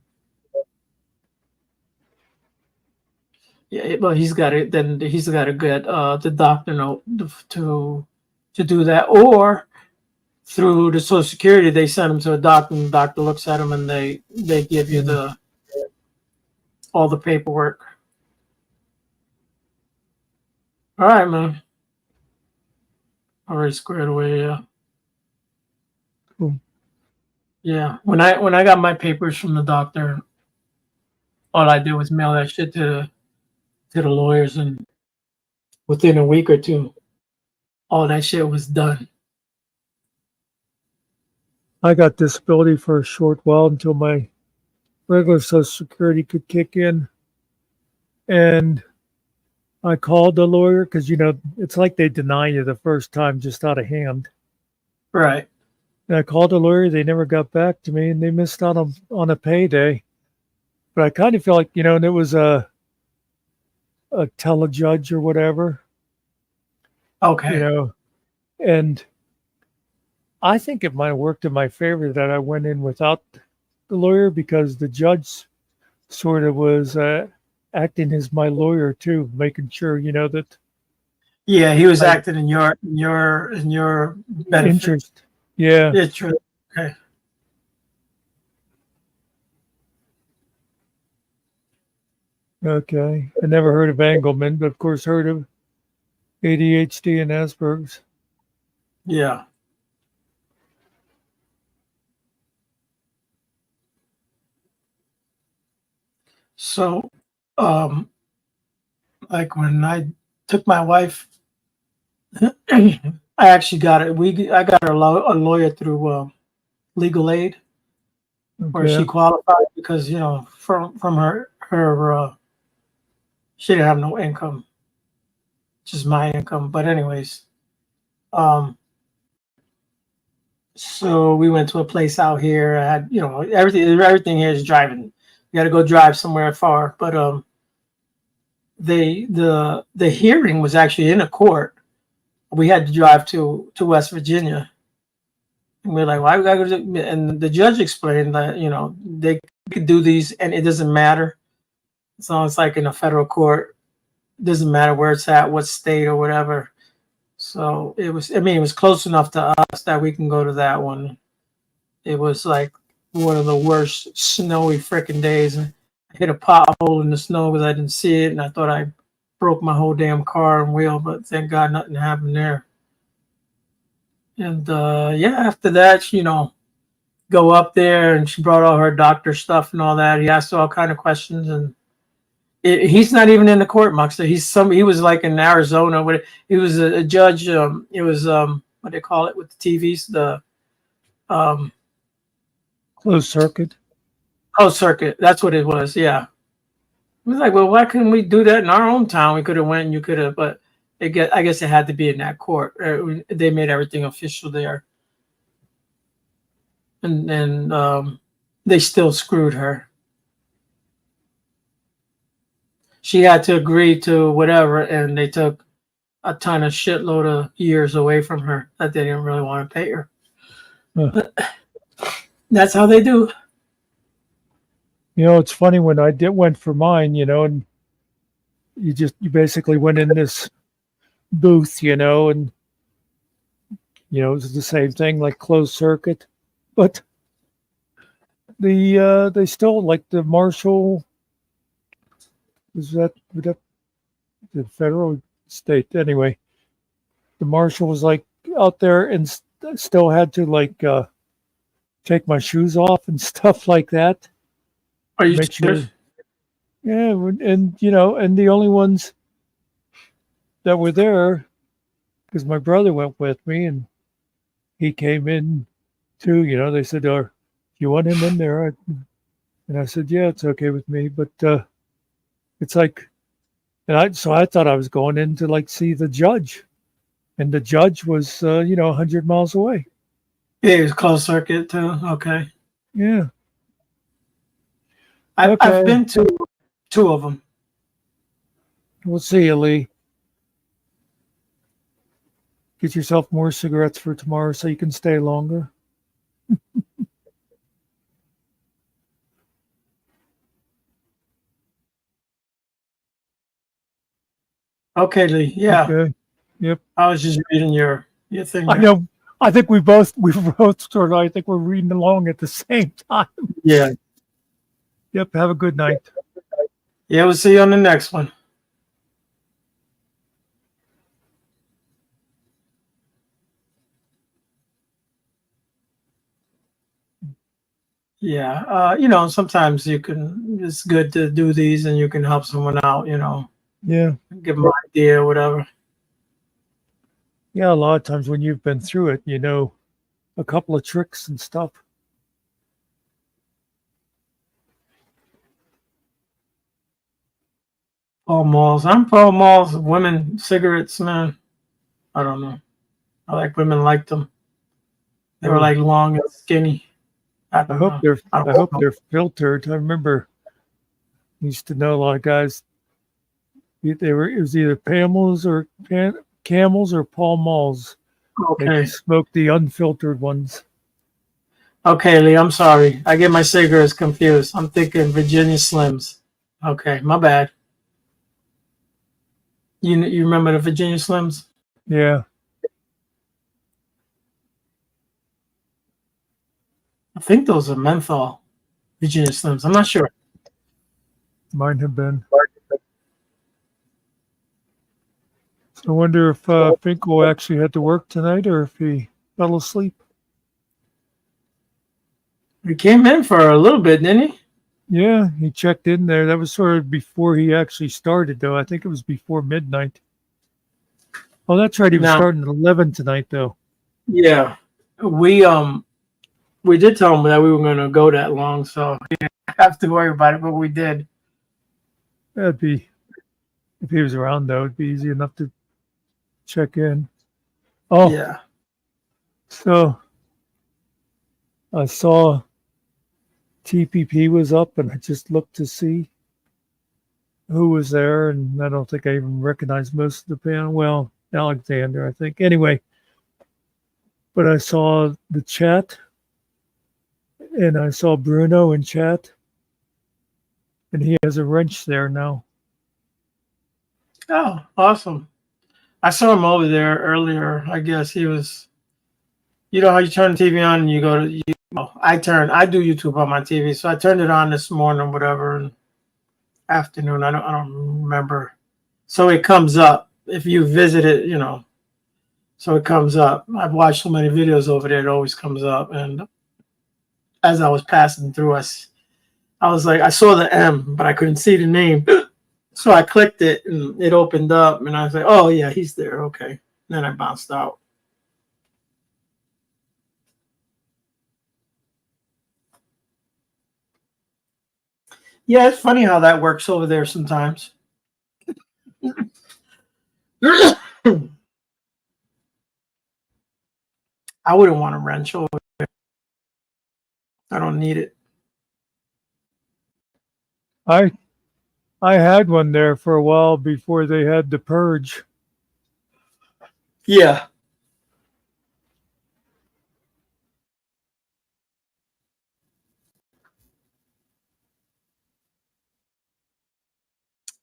Yeah, well, he's got to then he's got to get the doctor note to do that, or through the Social Security they send him to a doctor, and the doctor looks at him and they give you all the paperwork. All right, man. Already squared away. Yeah. Cool. Yeah. When I got my papers from the doctor, all I did was mail that shit to the lawyers, and within a week or two, all that shit was done. I got disability for a short while until my regular Social Security could kick in. And I called the lawyer because, it's like they deny you the first time just out of hand. Right. And I called the lawyer. They never got back to me, and they missed out on a payday. But I kind of feel like, and it was a telejudge or whatever. Okay. And I think it might have worked in my favor that I went in without the lawyer, because the judge sort of was acting as my lawyer too, making sure, that. Yeah, he was acting in your benefit. Interest. Yeah. Yeah, true. Okay. Okay. I never heard of Engelman, but of course heard of ADHD and Asperger's. Yeah. So, like when I took my wife, I actually got it. I got a lawyer through legal aid, where she qualified because from her she didn't have no income, just my income. But anyways, so we went to a place out here. I had everything here is driving. You got to go drive somewhere far, but the hearing was actually in a court. We had to drive to West Virginia. And we're like, why we gotta go? And the judge explained that they could do these, and it doesn't matter. As long as it's like in a federal court, it doesn't matter where it's at, what state or whatever. So it was close enough to us that we can go to that one. It was like one of the worst snowy freaking days. I hit a pothole in the snow because I didn't see it, and I thought I broke my whole damn car and wheel, but thank God nothing happened there. And after that, go up there, and she brought all her doctor stuff and all that. He asked all kind of questions, and he's not even in the court, Muxter. He was like in Arizona. He was a judge. It was what they call it with the TVs, the closed circuit. Closed circuit. That's what it was. Yeah. I was like, well, why couldn't we do that in our own town? We could have went, and you could have, but I guess it had to be in that court. They made everything official there, and then they still screwed her. She had to agree to whatever, and they took a ton of shitload of years away from her that they didn't really want to pay her. But that's how they do. It's funny when I went for mine, and you basically went in this booth, and it was the same thing, like closed circuit, but they still, like, the marshal, is that the federal state anyway, the marshal was like out there and still had to like take my shoes off and stuff like that. Are you make serious? sure? Yeah, and and the only ones that were there, because my brother went with me, and he came in too. You know, they said, "Oh, you want him in there?" And I said, "Yeah, it's okay with me." But it's like, so I thought I was going in to like see the judge, and the judge was 100 miles away. Yeah, it was closed circuit too. Okay. Yeah. I've Okay. been to two of them. We'll see you, Lee. Get yourself more cigarettes for tomorrow so you can stay longer. Okay, Lee. Yeah, Okay. Yep. I was just reading your thing. I there. know. I think we both sort of. I think we're reading along at the same time. Yeah. Yep. Have a good night. Yeah, we'll see you on the next one. Yeah, sometimes it's good to do these and you can help someone out, Yeah. give them an idea or whatever. Yeah. A lot of times when you've been through it, you know a couple of tricks and stuff. Paul Malls. I'm Paul Malls. Women cigarettes, man. I don't know. I like women liked them. They were like long and skinny. I I don't hope know. they're. I don't I hope know. they're filtered. I remember used to know a lot of guys. They were. It was either Camels or Camels or Pall Malls. They Okay. smoked the unfiltered ones. Okay, Lee, I'm sorry. I get my cigarettes confused. I'm thinking Virginia Slims. Okay, my bad. You remember the Virginia Slims? Yeah. I think those are menthol Virginia Slims. I'm not sure. Mine have been. So I wonder if Finkel actually had to work tonight or if he fell asleep. He came in for a little bit, didn't he? Yeah, he checked in there. That was sort of before he actually started, though. I think it was before midnight. Oh, that's right. He was No. starting at 11 tonight, though. Yeah. We did tell him that we were going to go that long, so he didn't have to worry about it, but we did. That'd be, if he was around, though, it'd be easy enough to check in. Oh, Yeah. so I saw TPP was up, and I just looked to see who was there, and I don't think I even recognized most of the panel. Well, Alexander, I think. Anyway, but I saw the chat, and I saw Bruno in chat, and he has a wrench there now. Oh, awesome. I saw him over there earlier. I guess he was, how you turn the TV on and you go to, I do YouTube on my TV. So I turned it on this morning, whatever, and afternoon. I don't remember. So it comes up if you visit it, so it comes up. I've watched so many videos over there. It always comes up. And as I was passing through us, I was like, I saw the M, but I couldn't see the name. So I clicked it and it opened up and I was like, oh yeah, he's there. Okay. And then I bounced out. Yeah, it's funny how that works over there sometimes. I wouldn't want a wrench over there. I don't need it. I had one there for a while before they had the purge. Yeah.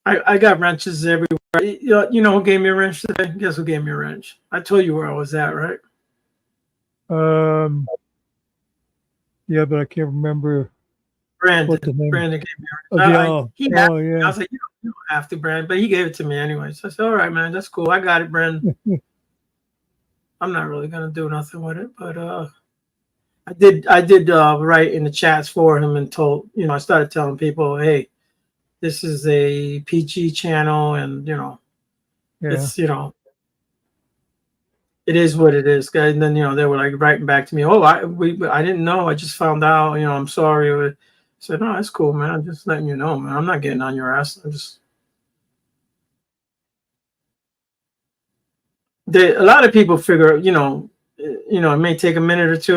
I got wrenches everywhere. You know who gave me a wrench today? Guess who gave me a wrench? I told you where I was at, right? Yeah, but I can't remember Brandon. what the name. Brandon gave me a Oh, wrench. yeah. I was like, you don't have to, Brandon, but he gave it to me anyway. So I said, all right, man, that's cool. I got it, Brandon. I'm not really gonna do nothing with it, but I did write in the chats for him and told, I started telling people, hey, this is a PG channel, and Yeah. It's, it is what it is. And then, they were like writing back to me, oh, I didn't know. I just found out, I'm sorry. I said, no, that's cool, man. I'm just letting you know, man. I'm not getting on your ass. A lot of people figure, it may take a minute or two,